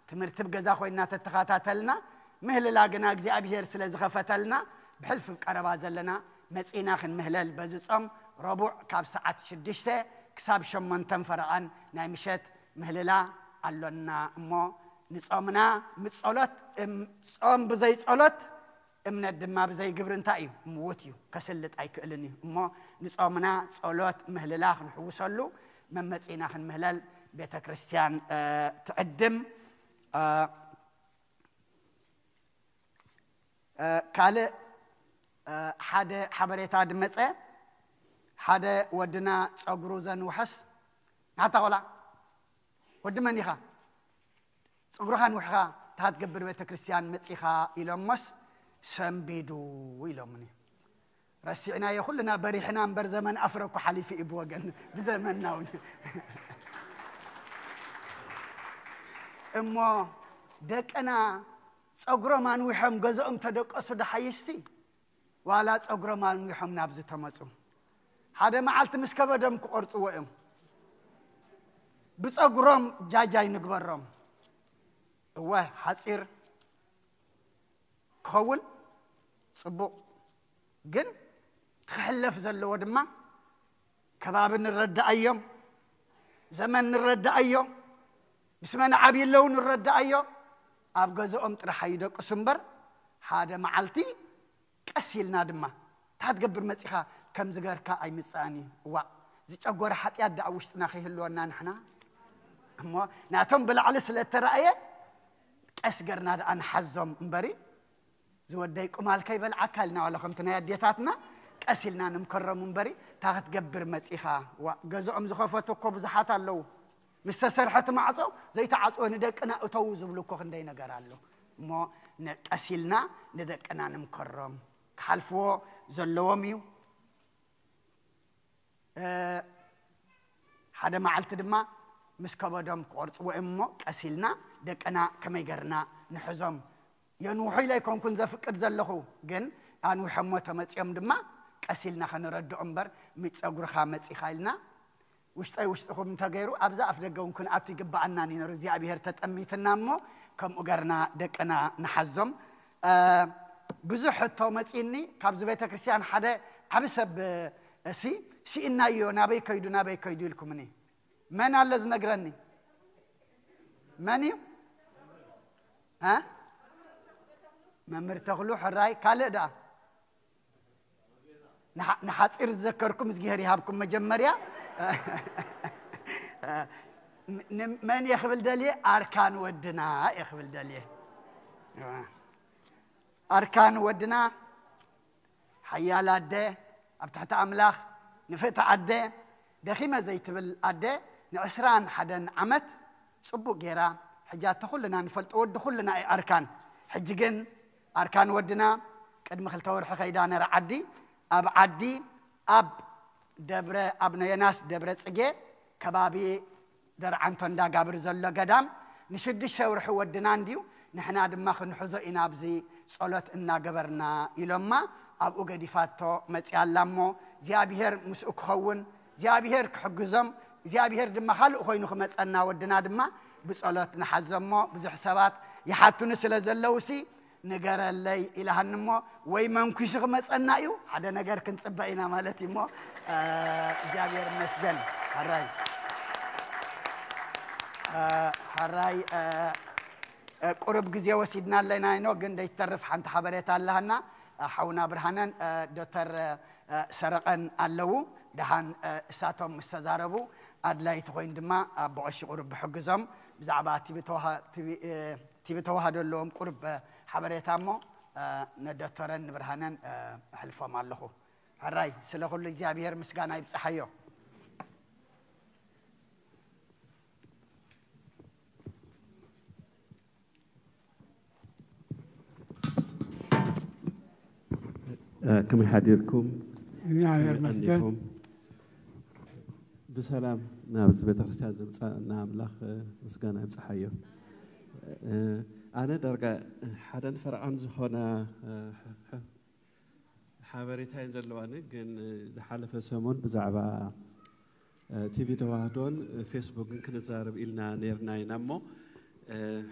تمرت بجزا خوينا تتخاتاتلنا مهلل لاغنا እግዚአብሔር ስለዚህ خفتلنا بحلف قربا زلنا مصينا خن مهلل بزصم ربع كاب ساعات 6 كساب 8 فرقان ناي مشت مهللا اللنا مو نصومنا متصلت صوم بزي صلت من الدم بزي جبرن تايو موتيو كسلت أيكلني مو نصومنا صلت مهللا نحوسلو من متينا خن مهلل بيت كريستيان تعدم كاله حدا حبريتا دمصه حدا ودنا صغرو زن وحس نعتا ولا ود منيخا صغرخان وحخا تاتقبر بيت كريستيان مصيخا إلومس سمبيدو إلومني رسعنا يخلنا بريحنا انبر زمن افرق حليف ابوغن بزمننا امو دقنا صغرو مان وحم غزوم تدقسو دحيسي ولا صغرو مان وحم نابز تمصو حدا معلت مسكبدم قرصو ويم بصغروم جاجاي نغبرم هو حصير خول صبو جن تخلف زلوا دما كباب نرد أيام زمن نرد أيام بسمنا عبي اللون نرد أيام أبغى زوم ترحيدك سمبر هذا معلتي كسيلنا دما تهتقبر مسيخا كم زجر كأي مساني وا زيج أقول حتى يد أوشتنا خيه اللون نحنا مو ناتم بالعلس للترأيه أسجرنا أن حزم مبري زوديكم على كيف العكلنا ولا خمتنا يديتاتنا كأسلنا نمكرم منبري تاخد جبر مسيخا وجزء مزخفته كوبزحات اللو مستسرحت معصو زي تعصو ندقنا أتوز بلوكو خندينا جرالو ما كأسلنا ندقنا نمكرم خلفو زلوميو هذا معلت دما مسكبدم قرص وإمو كأسلنا دقنا كما يجرنا نحزم ينوحي لكم كن زفكر زلخو جن أنو حموت متيم دما كأسيلنا خنرد أمبر متأجر خامس إخالنا وشتأخو من تغيرو أبزا أفدقون كن أبتي جبعنا نرزي أبيهر تتأميت النامو كم أجرنا دكنا نحزم بزح التومتيني كابز بيت كريستيان حدا عبسب سي إنا يو نبي كيدو لكمني من الله زنقرني مني ها ممر تغلو حراي كالدا نحاصير ذكركم زغير يهابكم مجمريا من يخبل دلي اركان ودنا يخبل دلي اركان ودنا حيال اده ابتحت املاخ نفت عده دخيمه زي تبل اده نعسران حدن عمت صبو غيرا حجات كلنا نفلط ود كلنا اركان حججن أركان ودنا قد مخلت ورح خيدان رعدي أب عدي أب دبر أبناء ناس دبر تجي كبابي در عنتون دا قبر زلا قدام نشد الشورح ودنا نديو نحن دم خن حزقنا بزي صلت إننا قبرنا إلما أب أجدي فاتو متعلمو زيابيهر مسؤك خون زيابيهر كحجزم زيابيهر دم خلق خوينو خمت أنا ودنا دم بصلت نحزمو بزحسابات يحطون سلا زلوسي نجار اللي إلى هالنمو ويمن كيسق مسألنايو هذا نجار كنت سبعينا مالتي مو جابير مسجن هراي قرب جزية وسيدنا لنا إنه جند يترف عن حبرات اللهنا حونا برهانن دكتور سرقن اللو دهان ساتهم مستزاربو أدلای توین دما باعث قرب حجزم بزعبات تبتوها دلهم قرب حبريتامو ندترن برهانن حلفا مالخو هراي سلخو اللي زابير مسجانا يبصحيو كم حديركم عندكم بسلام نابز بيت كريستيان ناملاخ مسجانا يبصحيو أنا درجة حدا فرعون زخنا حبريتها ينزل لوانه جن حلف سمون بزعبة تي في توهدون فيسبوك يمكن نزارب إلنا نيرنا ينامو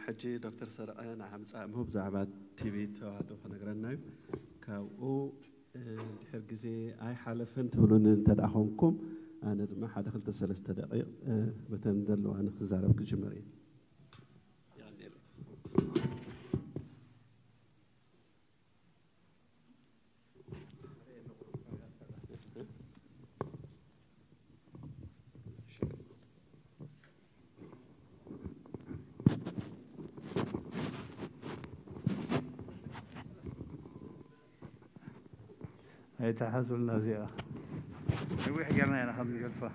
حجي دكتور سرقان عم تسامه بزعبة تي في توهدون خنقرنا كأو حرجزي أي حلفن تقولون تدعونكم أنا ما حدا خلت 3 دقائق بتنزل وأنا خزارب كجمري. يتحسوا زيادة ويح قرنا أنا خمس قلفة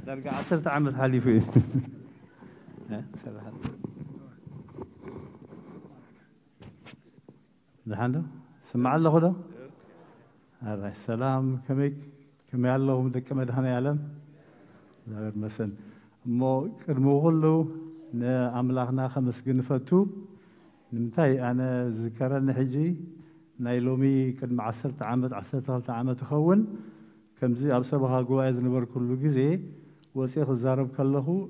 درجة 10 عام حالي فيه سلام دحنا سمع الله خده هذا السلام كم الله مدك مدهنا يعلم زار مثلا مو كرموغلو نعملنا 5 جنفتو نمتاي أنا ذكرنا حجي نايلومي كان 10 عامات 10 عامات تخون كم زي أبصبها جواز نبر كل جزء وسيخ الزارب كله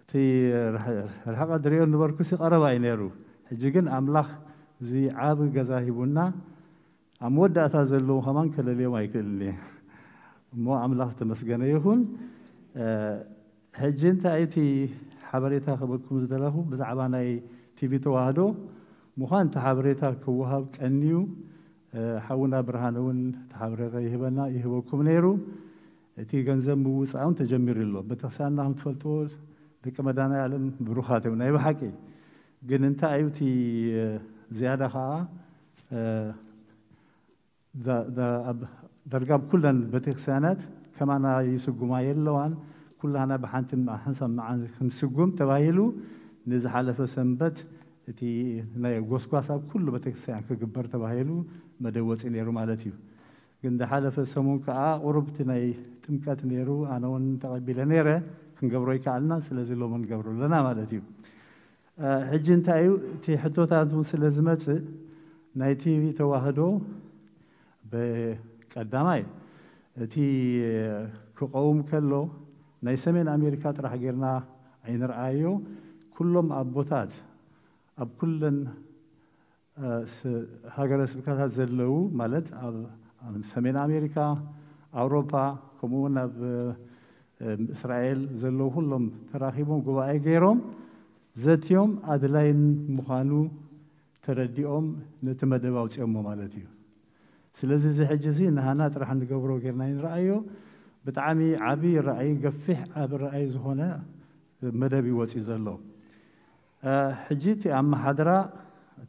تي رح قدريون نبر كسي قرب عينيرو حجيجن أملاخ زي عاب جزاهبنا أمود أتازلو همان كللي ما يكللي مو أملاخ تمسجنا يهون حجين تأتي حبريتها خبركم زدله بزعباناي تي توهدو مخان تحبريتها كوهاب كأنيو حاونا برهانون تحبريتها يهبنا يهبوكم نيرو تي جنزم موسعون تجمر الله بتحسنا هم تفلتور لك مدانا يعلم بروحاتهم نايب حكي جن انت أيوتي زيادة خا ذا درجة كلن بتحسنات كمان يسقوا ما يلوان كلنا بحنتم حنسم مع نسقهم تبايلو نزح على فسنبت تي ناي غوسكواسا كله بتحسن كجبر تبايلو مدوت نيرو مالتيو جند حالة فسمون كا قربت ناي تمكات نيرو أنا ون تقبل نيره كنجبروي كعلنا سلزي لو من جبرو لنا مالتيو حجين تايو تي حتو تانتون سلزمت ناي تي في تواهدو بقداماي تي كقوم كله ناي سمين أمريكا راح جرنا عين رأيو كلهم أبوتات أب كلن هاجر سبكات زلوا مالت سمين أمريكا أوروبا كمونا بإسرائيل زلوا كلهم تراخيبهم جوا أجيرهم ذاتيهم أدلاين مخانو ترديهم نتمدوا وتأموا مالتيو سلزي زي حجزي نهانات راح نقبرو غيرنا رأيو بتعامي عبي رأي قفح عبي رأي زهونا مدبي وتي زلوا حجيتي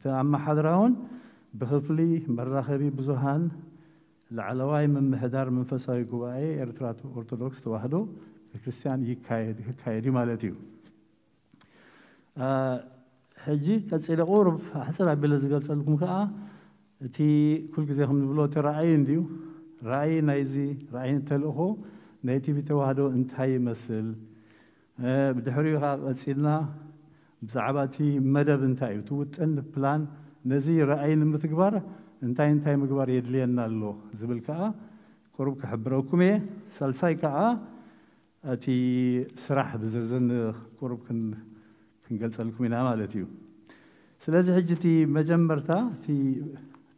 أما حضراون بخفلي مراخبي بزهان العلواي من محدار من فساي قواي إرتراتو أرثوذكس توحدو الكريستيان يكايدي مالتيو حجي كتسيل قرب حسب عبيل زقلت لكم كأ تي كل جزء هم نقولوا ترى ديو رأي نايزي رأي تلقه نايتي بتوحدو انتهي مثل بدحريها قصيلنا بزعباتي مدى بنتاي توتن بلان نزي رأي المتكبر انتاي مكبر يدلينا له زبل كأ قرب كحبروكم سلساي كأ تي سرح بزرزن قرب كنقلت لكم هنا مالتيو سلازي حجتي مجمرتا تي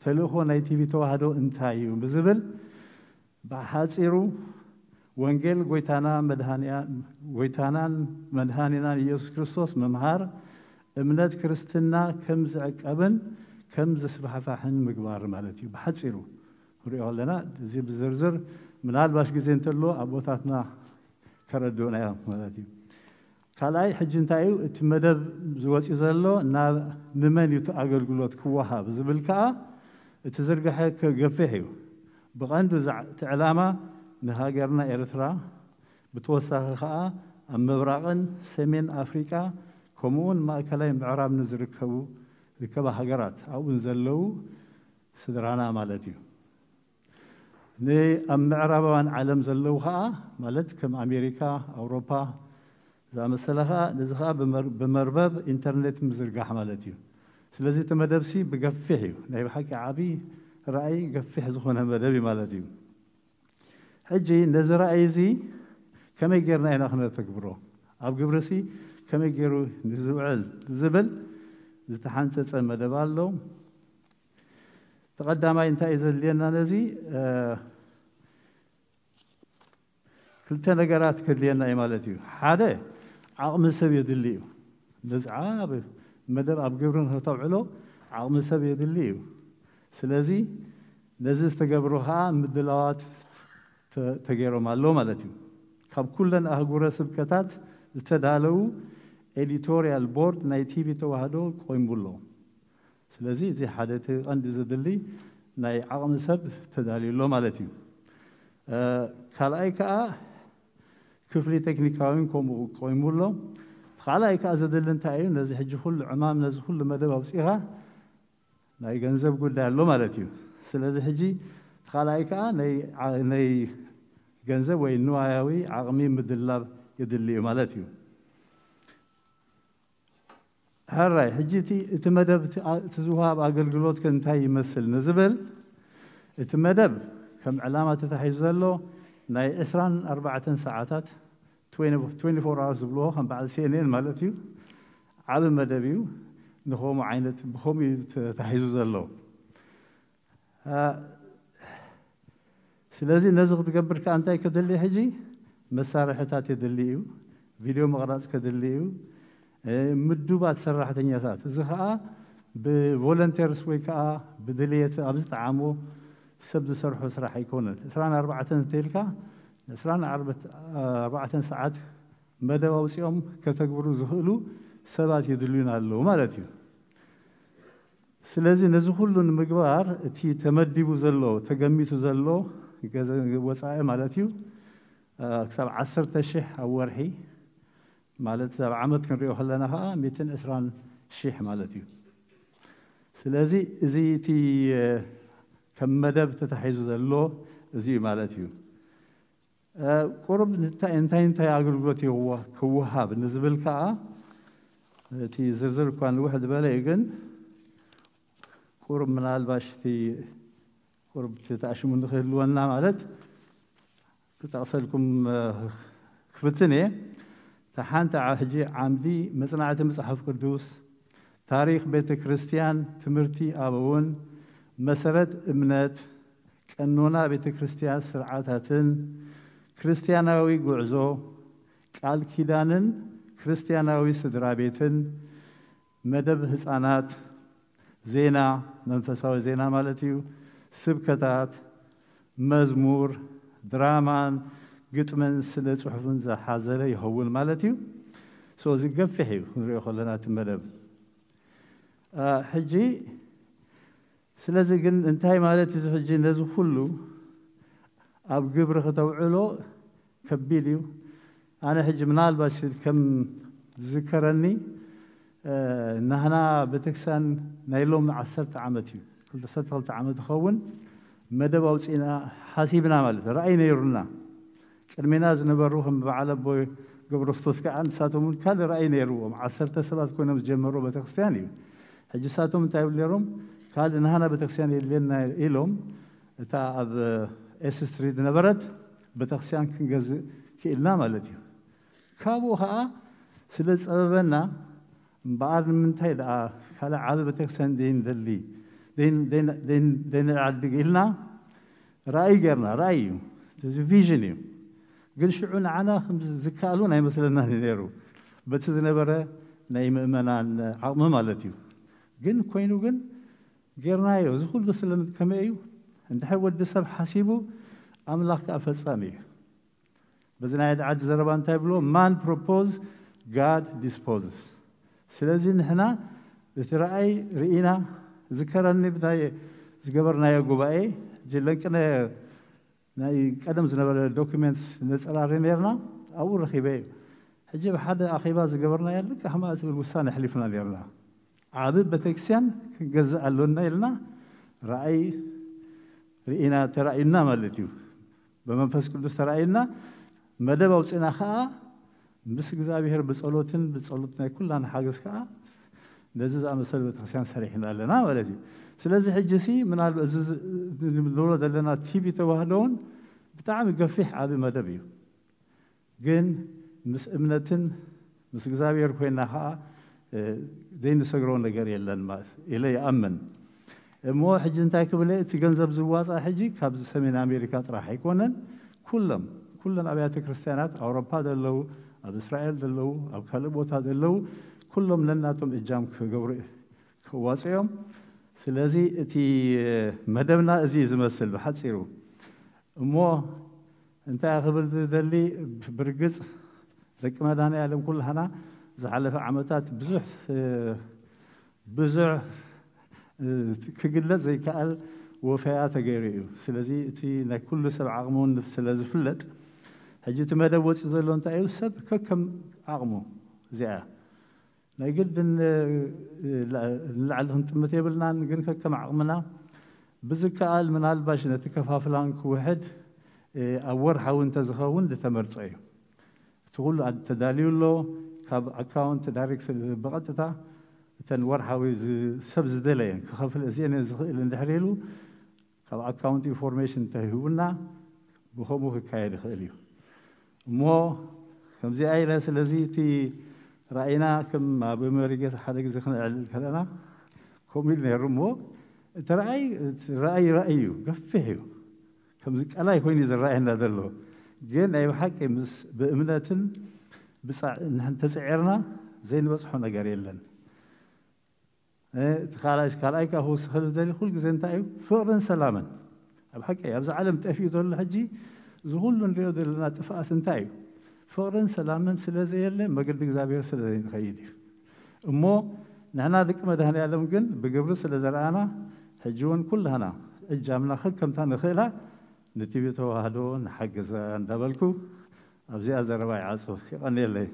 تلوخو نايتي بتوهدو انتايو بزبل بحاصيرو وانجيل غويتانا مدهانينا يسوع كريستوس ممهار امنات كريستنا كمز عقبن كمز سبحفاحن مغبار مالتي بحصيرو ريو لنا زي بزرزر منال باش غزي انتلو ابوتاتنا كردونا يا مالتي كالاي حجنتايو اتمدب زوصي زلو نا نمن يتاغلغلوت كوها بزبلكا اتزرغح كغفحيو بقندو تعلامه نهاجرنا إريترا بتوسخ خاء مبرقن سمين أفريقيا كمون ما كلاي معراب نزركبو ركبا هاجرات أو نزلوا سدرانا مالتيو ني معرابان عالم زلوا خاء مالت كم أمريكا أوروبا زي مثلها نزخا بمربب إنترنت مزرقح مالتيو سلازي تمدبسي بقفحيو ناي بحكي عابي رأي قفح زخونها مدبي مالتيو حجي نزر أيزي كما يجرنا هنا خنا تكبرو أب قبرسي كما يجرو نزوعل زبل زتحنت مدبالو تقدم أنت إذا لينا نزي كلتا نجارات كدلينا إمالتيو حدا عقم سب يدليو نزعاب مدر أبجبرن هتوعلو عقم سب يدليو سلازي نزز تجبروها مدلات تجيرو مالو مالتيو كاب كلن أهجورة سبكتات تدالو editorial board ناي تي في توهدو قويم بولو سلازي زي حدث عند زدلي ناي عقم سب تدالي لو مالتيو خلايك كفلي تكنيكاوين كوم قويم بولو خلايك زدل انت ايو نزي حج كل عمام نزي كل مدب وسيها ناي جنزب قد لو مالتيو سلازي حجي خلايك ناي جنزب وين نواياوي عقمي مدلاب يدلي مالتيو هراي حجيتي اتمدب تزوهاب اقلقلوت كنتاي يمثل نزبل اتمدب كم علامة تتحيز له ناي 24 ساعات 24 hours بلوه هم بعد سنين مالتيو على مدبيو نخوم عينت بخوم تتحيز له سلازي نزغ تقبر كأنتاي كدلي حجي مسارحتات يدليو فيديو مغرات كدليو مدوبات سراحتنيا ذات زخاء بفولنتيرز ويكا بدلية أبز تعامو سبد سرحو سراح يكون 24 تلك 24 ساعات مدى وسيوم كتكبروا زهلو سبات يدلون له مالتيو سلازي نزخلو المقبار تي تمدبو زلو تقميتو زلو وصايا مالتيو كسب 10 شح أو ورحي مالت سبع عمد كنريو هلناها 220 شيح مالتيو سلازي زي تي كم مدب تتحيزو زلو زي مالتيو قرب انتاي اقلقلوتي هو كوها بالنسبة لك تي زرزر كان واحد بلايقن قرب من الباش تي قرب تتعشمو ندخلونا مالت كتعصلكم كفتني تحانت حجي عامدي مصنعة مصحف قدوس تاريخ بيت كريستيان تمرتي أبوون مسرت امنات قانونا بيت كريستيان سرعاتاتن كريستياناوي قعزو قال كيدانن كريستياناوي سدرا بيتن مدب هصانات زينا منفساوي زينا مالتيو سبكتات مزمور درامان قطمن سل صحفن زحازله يهول مالتيو سو زي قفحيو نريو خلنا تمدب حجي سلازي قن انتهي مالتي زو حجي نزو كله اب قبر ختوعلو كبيليو انا حجي منال باش كم ذكرني نهنا بتكسان نايلوم 10 عامتيو كل 10 عامت خون مدب اوصينا حاسبنا مالت راينا يرنا كلمنا زنبروهم بعلى بوي قبر فستوس كأن ساتهم كل رأينا يروهم 10 سبات كنا مجمروا بتكسياني حج ساتهم تايب ليروم قال إن هنا بتكسياني لنا إلهم تاع إس ستريت نبرت بتكسيان كنجز كإلنا مالتي كابوها سلس أبنا بعد من تايد خلا عاد بتكسيان دين ذلي دين عاد بقيلنا رأي جرنا رأيه تزفيجنيو قل شعون عنا خمس زكالون هاي مثلا نهنيرو بتزنا برا نايم منان عقم مالتيو قن كوينو قن غيرنايو زخول بسلم كمايو عند حول دسب حاسيبو أملاك أفصامي بزنا عاد زربان تابلو man propose God disposes سلازي نحنا ترأي رئينا ذكرني بداية زقبرنا يا قبائي جلنكنا ناي قدم زنبل دوكيمنتس نصرارين يرنا او رخيبه حجب حدا اخيبا زغبرنا يلك احما اسب الوسان حلفنا يرنا عابد بتكسيان كجزء لنا يلنا راي رئينا تراينا مالتيو بمنفس قدوس تراينا مدب اوصنا خا مس እግዚአብሔር በጸሎትና كلنا حاجز خا لذا امثل بتكسيان سريحنا لنا مالتيو سلازي حجسي من الولد لنا تيبي توهدون بتاعم يقفح عابي مدبيو جن مس امنتن مس እግዚአብሔር ኮይና ها زين سغرون ነገር የለን ማለት ኢለ ያመን እሞ ሕጂ እንታይ ክብለ እቲ ገንዘብ ዝዋፃ ሕጂ ካብ ሰሜን ኣሜሪካ ጥራሕ ኣይኮነን كلنا أبيات كريستيانات أوروبا دلوا أو إسرائيل دلوا أو كالبوتا دلوا كلهم لناتهم إجام كجوري كواسيهم سلازي تي مدمنا أزيز مثل بحصيرو مو أنت أخبر دلي برجز ذك ما داني علم كل هنا زعل في عمتات بزع كجلة زي كأل وفيات غيريو سلازي تي نكل سبع عقمون سلازي فلت هجيت ما دوت زلون تايو سب كم عقمو زي نقد ان لعلهم تمتيبلنا نقول كم عقمنا بزكال من الباش نتكفافلان كوحد اور حاون تزخون لتمرصي تقول له تداليلو كاب اكاونت دايركت بقطتا تنور حاوي سبز دلين كخاف الازين اللي ندحريلو كاب اكاونت انفورميشن تهونا بخمو كايد خليو مو كم زي اي ناس الذي راينا كم بمريجة حدا زخنا كلنا كوميل نرمو رأيه قفيه كم زك الله يكون يزرعنا ذلوا جينا يحكي بأمنة بس نحن تسعرنا زي نبصحنا قريلا تخالش كلايك هو سخل زي خلق زي نتاعي فورا سلاما بحكي أبز علم تأفيد ولا حجي زغلون رياض لنا تفاس نتاعي فورا سلاما سلازي اللي ما قلت زابير سلازي خيدي أمو نحن ذيك ما دهنا علم جن بقبر سلازرانا حجون كلنا الجامنا خل كم تان خيلها نتيجة هذا نحجز ندبلكو أبزي أزرواي عصو أني اللي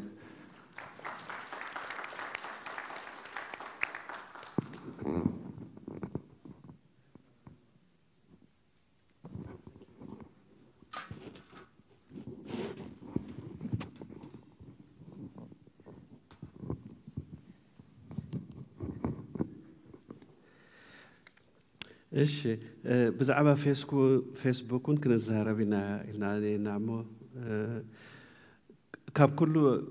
إيش بزعبة فيسبوكون كنا زهربنا إلنا نعمو كاب كله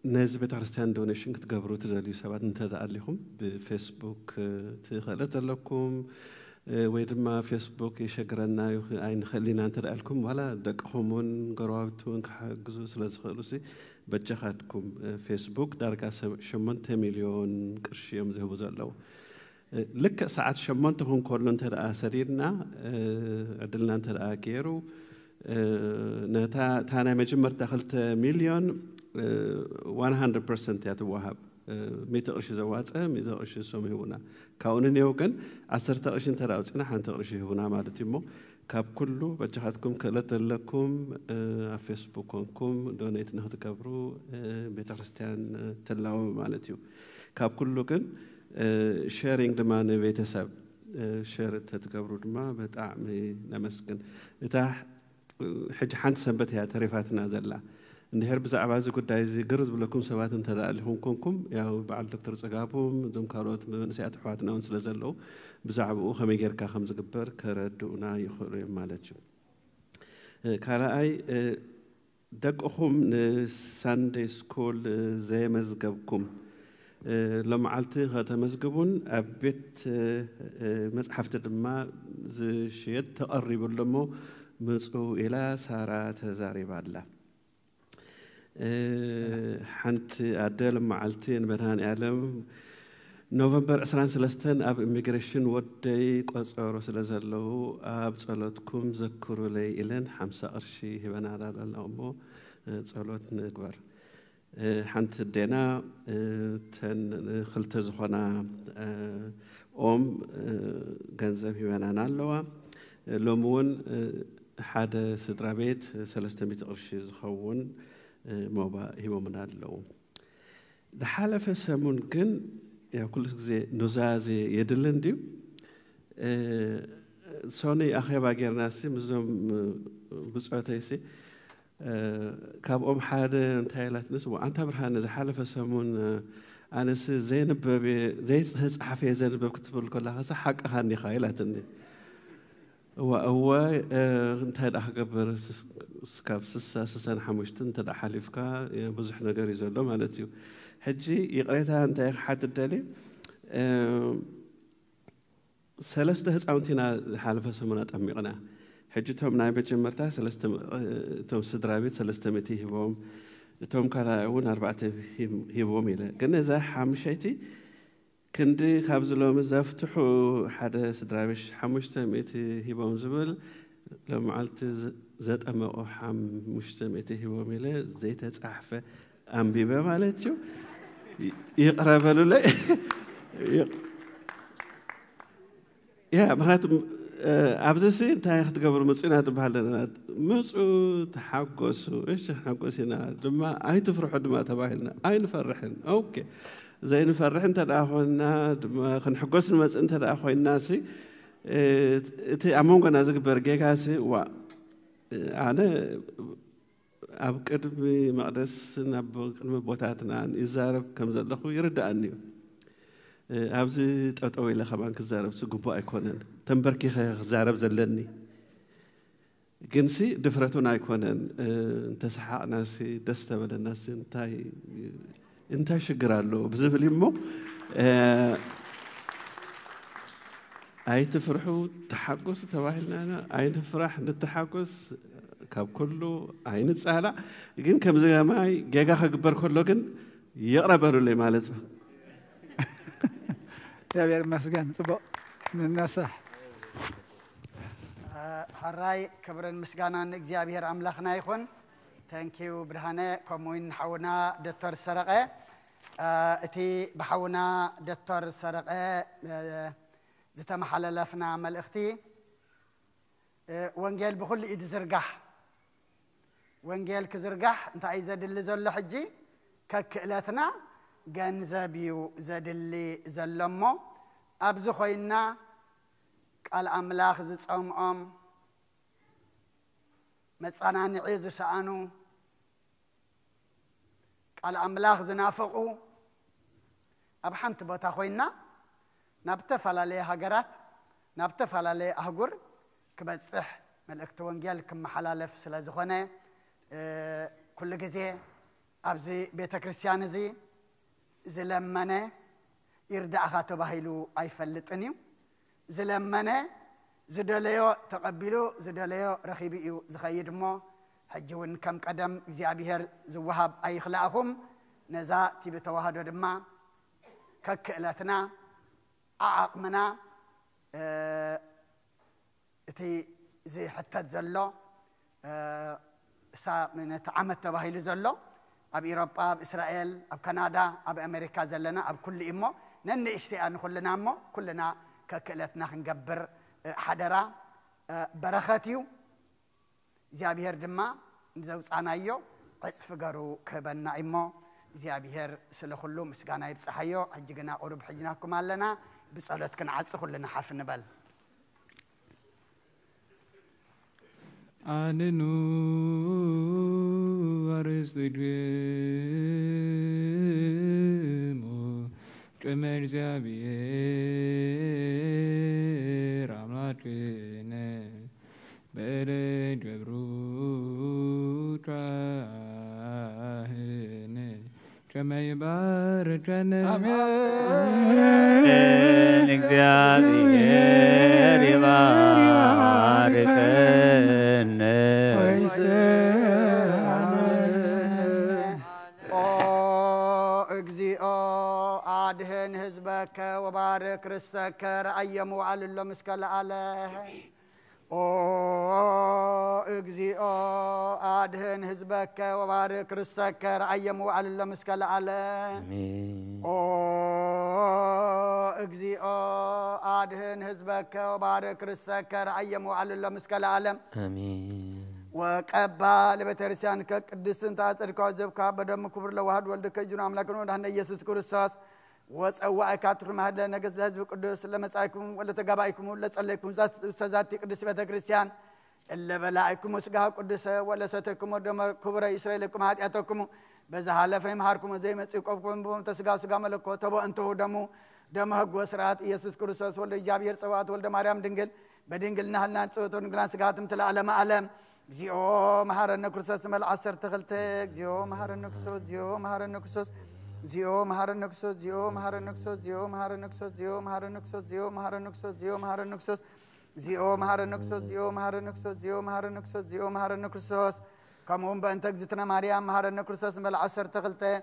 ناس بتعرستان دونيشن كتقبروا تدليو سبعة نتدعى لهم بفيسبوك تخلت لكم ويدما فيسبوك يشجرنا عين خلينا نتدعى لكم ولا دقهمون قرابتون كحجزوا سلز خلوسي بتجهاتكم فيسبوك درجة 8 مليون قرش يوم ذهبوا زلوا لك ساعات شمنتهم كلهم ترى سريرنا عدلنا ترى كيرو نتا تانا مجمر دخلت مليون 100% يتوهب 100 قرش زوات 100 قرش سومي هنا كونني وكن 10 قرش ترى أوصينا حنت قرش هنا مالتي مو كاب كله بجهاتكم كلت لكم على فيسبوككم دونيت نهض كبروا بيت كريستيان تلاو مالتيو كاب كله كن شيرينج دما نبيتسب شير تتقبروا دما بتعمي نمسكن إتاح حج حنت سنبت هي تعريفاتنا ذلا إنهر بزعبة زي كنت عايز جرز بلكم سوات أنت لهم كونكم يا بعد دكتور سقابهم دم كاروت من ساعات حواتنا ونسل زلوا بزعبة خم يجر كخمس جبر كردونا يخلوا مالتشو كلا أي دقهم ساندي سكول زي مزجبكم لما علتي هذا مزجبون أبيت مزحفت دما زي شيء تقرب لهم مسؤو إلى سارات زاري بالله حنت عدل معلتين برهان إعلام نوفمبر 23 أب إميجريشن ودي قصور سلزلو أب صلاتكم ذكروا لي إلين 5 قرشي هبنا على الأمو صلات نكبر حنت دينا تن خلت زخنا جنزب هبنا نالوا لومون حدا سدرا بيت 300 قرش زخون موبا هيبو منالو ده حالة في سمون كن يا كل زي نزازي يدلن ديو سوني أخي باقي ناسي مزوم بسعتيسي كاب حدا انتهيلات نس وأنت برهان إذا حالة في سمون أنا زينب زي صحفي زينب كتب الكل هذا حق هاني خايلاتني هو انت هذا أخبر سكاب سسان حمشتن تدع حليفكا بزح نجاري زلوا مالتيو حجي يقريتها أنت حتى التالي ثلاثة هزعونتنا حالفة سمنات أميقنا حجتهم نايبة جمرتها توم سدرابيت 300 هبوم توم كلاون 4 هبوم إلى قلنا زا حامشيتي كندي خابز لهم زفتحوا حدا سدرابيش 500 هبوم زبل لما عملت زاد أما أحام 500 هبوم إلى زيت أحفة أمبيبة مالتيو يقرب له لا يا مرات أبزسي أنت أخذ قبل مصينا تبهلنا مصو تحققوا إيش تحققوا لما أي تفرحوا لما تباهلنا أي نفرحن أوكي زي نفرحن تداخلنا لما خنحققوا مس أنت تداخل الناسي تي أمونغ نازك برجعاسي و أنا أبكر بمقدس نبغى بوتاتنا إزارب كم زلخو يرد عني أبزي تأوي له خبان كزارب سجوبا يكونن تنبركي خزارب زلني جنسي دفرتون يكونن تسحق ناسي دستة الناس انتاي شجرالو بزبلي مو أي تفرحوا تحققس تواهلنا أنا أي تفرح نتحققس كاب كله عين سهلة لكن كم زي ما جاء خبر كله لكن يقرب له مالته يا بير مسجن تبغى من النصح هراي كبر المسجنا نجزي أملاخنا يخون تانكيو برهانة كموين حونا دكتور سرقة اتي بحونا دكتور سرقة زت محل لفنا عمل اختي وانجيل بكل ايد زرقح وانجيل كزرقح انت عايز اللي زل حجي ككلاتنا جنزبيو زاد اللي زلمو ابزو خوينا قال املاخ زصوم مصانان عيز سانو قال املاخ زنافقو ابحنت بوتا خوينا نبتفلالي هاجرات نبتفلالي اهجر كبصح ملكت وانجيل كم حلالف سلازخونه كل جزء ابزي بيت كريستيان زي زلمنه يردع خاطب هيلو ايفلطنيو زلمنه زدليو تقبلو زدليو رخيبيو زخيدمو حجون كم قدم እግዚአብሔር زوهاب اي خلاهم نزا تي بتوحدو دما ككلاتنا عقمنا اتي زي حتى زلو سا من تعمت تباهيل زلو اب اوروبا اب اسرائيل اب كندا اب امريكا زلنا اب كل امو نن اشتيان كلنا امو كلنا ككلتنا نغبر حدرا بركاتيو እግዚአብሔር ድማ ንዘውፃናዮ ዕፅፍ ገሩ ከበና እሞ እግዚአብሔር ስለ ሁሉ ምስጋና ይብጽሐዮ ሕጅግና ቁርብ ሕጅናኩም ኣለና بصلات كن عص كلنا حرف نبال أنو أرستدرمو كمر زابير عملاتنا برد وبروتاهنا كما يباركنا آمين እግዚአብሔር ይባርከን እግዚኦ አድህን ህዝበከ ወባርክ ርስተከ ረአየሙ አልሎ መስከለ አለ እግዚኦ አድህን ህዝበከ ወባርክ ርስተከ ረአየሙ አልሎ መስከለ አለ እግዚኦ አድህን ህዝበከ ወባርክ ርስተከ ረአየሙ አልሎ መስከለ አለ አሜን وقبا لبترسيان كقدسن تعصدكو زبكا بدم كبر لواحد ولدك جن املاكن ودهن ኢየሱስ ክርስቶስ وصواك اتر مهد نغز لحزب قدوس لمصايكم ولا تغبايكم ولا تصليكم ذات قدس بتكريستيان الا بلايكم وسغا قدس ولا ستكم دم كبر اسرائيلكم حياتكم بذا حلفهم حركم زي مصيقكم تسغا سغا ملكو تبو انتو دم حق وسرات ኢየሱስ ክርስቶስ ወልደ እግዚአብሔር ጸዋት ወልደ ማርያም ድንግል በድንግልና ህልና ጸውቶን ግላን ስጋትም ተላለም ዓለም እግዚኦ መሐረነ ክርስቶስ መል 10 ተخلተ እግዚኦ መሐረነ ክርስቶስ እግዚኦ መሐረነ ክርስቶስ እግዚኦ መሐረነ ክርስቶስ እግዚኦ መሐረነ ክርስቶስ እግዚኦ መሐረነ ክርስቶስ እግዚኦ መሐረነ ክርስቶስ እግዚኦ መሐረነ ክርስቶስ እግዚኦ መሐረነ ክርስቶስ زيو مهارنا كريستوس زيو مهارنا كريستوس زيو مهارنا كريستوس زيو مهارنا كريستوس كمون بأنت جزتنا مريم مهارنا كريستوس بالعشر تغلطة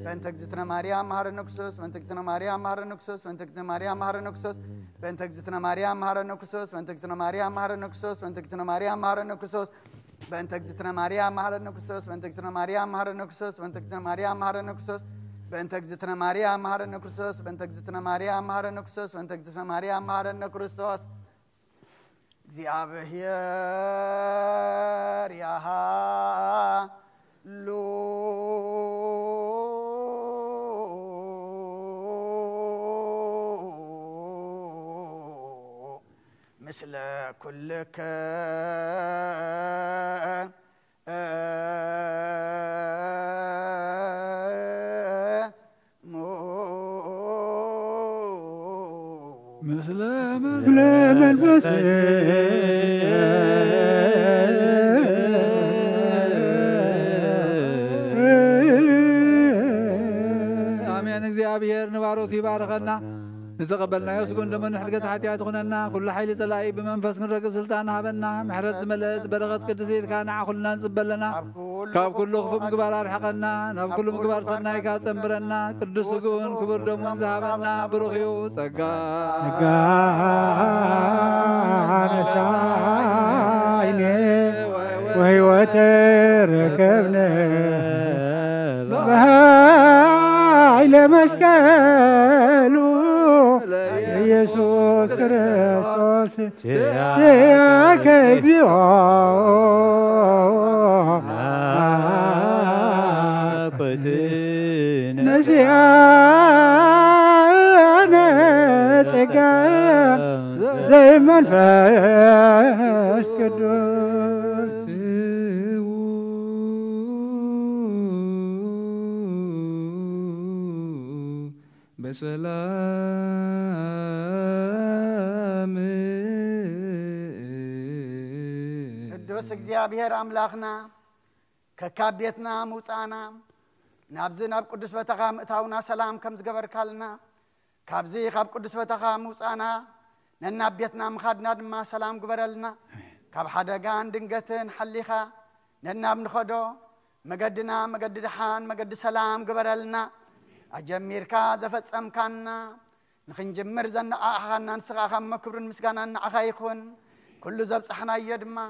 بأنت جزتنا مريم مهارنا كريستوس بأنت جزتنا مريم مهارنا كريستوس بأنت جزتنا مريم مهارنا كريستوس بأنت جزتنا مريم مهارنا كريستوس بأنت جزتنا مريم مهارنا كريستوس بأنت جزتنا مريم مهارنا كريستوس بأنت جزتنا مريم مهارنا كريستوس بأنت جزتنا مريم مهارنا كريستوس بأنت جزتنا مريم مهارنا كريستوس بأنت جزتنا مريم مهارنا كريستوس بأنت جزتنا مريم مهارنا كريستوس بأنت جزتنا مريم مهارنا كريستوس እግዚአብሔር ያሃሉ ምስለ ኩልከ ምስለ መንፈስ آمين እግዚአብሔር ንባሮቱ ይባርከና نتقبلنا يسكن لمن حرقة حتيات خننا كل حيل تلاقي بمنفس نرقب سلطان هبنا محرز ملأت برغت قدسيت كان عقلنا نزبلنا كاب كل خفم قبار أرحقنا ناب كل مقبار صناي كاتنبرنا قدس سكون كبر دمون ذهبنا بروخيو سقا نشايني وهيوة ركبنا بهاي لمسكالو ኢየሱስ ክርስቶስ ያከቢዮ ነሲያነ ጸጋ ዘመንፈስ ቅዱስ በሰላም ቅዱስ እግዚአብሔር አምላኽና ከካቤትና ሙፃና ናብዚ ናብ ቅዱስ በተኻ ምእታውና ሰላም ከም ዝገበርካልና ካብዚ ካብ ቅዱስ በተኻ ሙፃና ነናብ ቤትና ምኻድና ድማ ሰላም ግበረልና ካብ ሓደጋን ድንገትን ሓሊኻ ነናብ ንኸዶ መገድና መገዲ ድሓን መገዲ ሰላም ግበረልና أجميرك زفتسم كنا نخنجمر زن أخانا نسخا مكبر مسكانا نعخا يكون كل زبط حنا يدما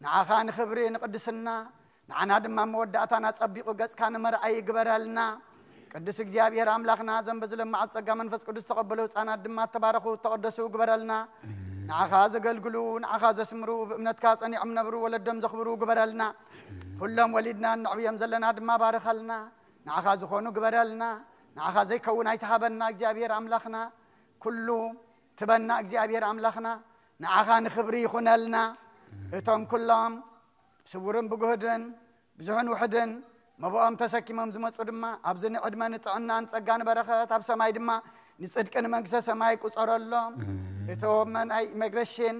نعخا نخبري نقدسنا نعنا دما مودعتنا تصبيقو قس كان مرأي قبرالنا قدس እግዚአብሔር አምላኽና ዘንበዝለም ማዕት ጸጋ መንፈስ ቅዱስ ተቀበለው ጻናት ድማ ተባረኹ ተቀደሱ ግበረልና ንዓኻ ዘገልግሉ ንዓኻ ዘስምሩ በእምነትካ ጸኒዖም ነብሩ ወለደም ዘኽብሩ ግበረልና ሁሉም ወሊድና ንዕብዮም ዘለና ድማ ባረኸልና ንዓኻ ዝኾኑ ግበረልና ንዓኻ ዘይከውን ኣይተሃበና እግዚአብሔር አምላኽና ኩሉ ትበና እግዚአብሔር አምላኽና ንዓኻ ንኽብሪ ይኹነልና እቶም ኩሎም ስውርን ብጉህድን ብዙሕን ውሕድን مبوام تسكيمم زمصو دما ابزن عدمن طعنان ጸጋን በረከት አብ ሰማይ ድማ ንጽድቅን መንግሥተ ሰማይ ቁጸረሎም እተወመን አይ መግረሽን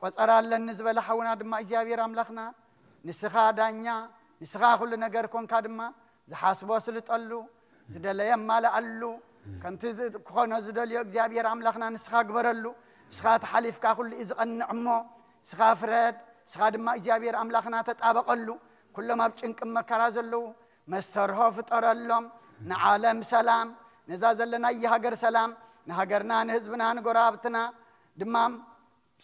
ቆጸራለን ንዝበለ ሐውና ድማ እግዚአብሔር አምላኽና ንስኻ ዳኛ ንስኻ ሁሉ ነገር ኮንካ ድማ ዝሐስቦ ስልጠሉ ዝደለየ ማለአሉ ከምቲ ኮነ ዝደልዮ እግዚአብሔር አምላኽና ንስኻ ግበረሉ ንስኻ ተሐሊፍካ ሁሉ ይዝቀንዕሞ ንስኻ ፍረድ ንስኻ ድማ እግዚአብሔር አምላኽና ተጣበቀሉ كلما بچنق مكرا زلو مسترها فطرلهم نعالم سلام نزازلنا يهاجر سلام نهاجرنا نحزبنا نغرابتنا دمام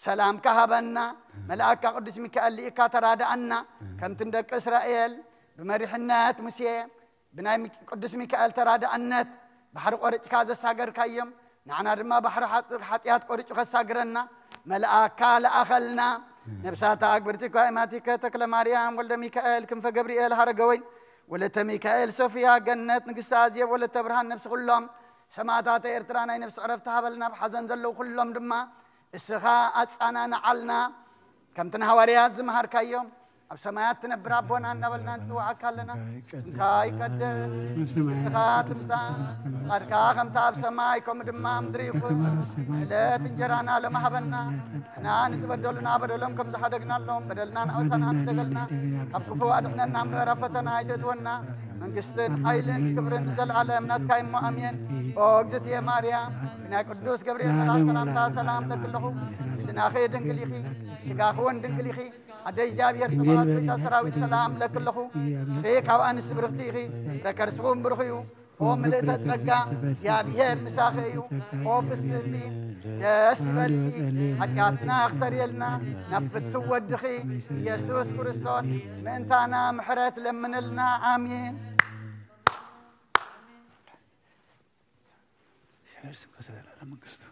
سلام كهبنا ملائكة قدس ميكائيل ليكا ترادعنا كم تندك إسرائيل بمريحنات مسيح بناي قدس ميكائيل ترادعنا بحر قرج كازا ساجر كايم نعنا دما بحر حطيات قرج خساجرنا ملائكة لأخلنا نبسات أكبرتك وإماتك تكل مريم ولد ميكائيل كم فجبريل هرجوي ولد ميكائيل صوفيا جنة نقصازية ولد برهان نفس كلهم سماعات إرترانا نفس عرفتها بلنا بحزن ذلوا كلهم دما السخاء أنا نعلنا كم تنهوريات زمهر كيوم بسماعات نبرا بونا نبلنا نسوع كلنا كاي كد السخاء تمزا أركا كم تاب سماعكم دما مدريكم لا تنجرانا لما حبنا أنا نتبدلنا بدلهم كم زحدقنا لهم بدلنا أوسنا ندقلنا أبكفوا أدحنا نام رفتنا يتدونا መንግሥትን ኃይልን ክብርን ዘለዓለምነት ካይሞ ኣሜን ኦግዝእትየ ማርያም ናይ ቅዱስ ገብርኤል መልኣክ ሰላምታ ሰላም ለክለኹ ልናኸ ድንግል ኢኺ ስጋኽ እውን ድንግል ኢኺ ኣደይ እግዚኣብሔር ተባሃት ቤተ ሰራዊት ሰላም ለክለኹ ስኺ ካብ ኣንስቲ ብርኽቲ ኢኺ ረከርስኹም ብርኽ እዩ ኦ ምልእተ ጸጋ እግዚኣብሔር ምሳኺ እዩ ኦ ፍስኒ ደስ ይበልኪ ሓጢኣትና ክሰርየልና ነፍቲ ወድኺ ኢየሱስ ክርስቶስ ምእንታና ምሕረት ለምንልና ኣሜን يرسم كسر على منقصته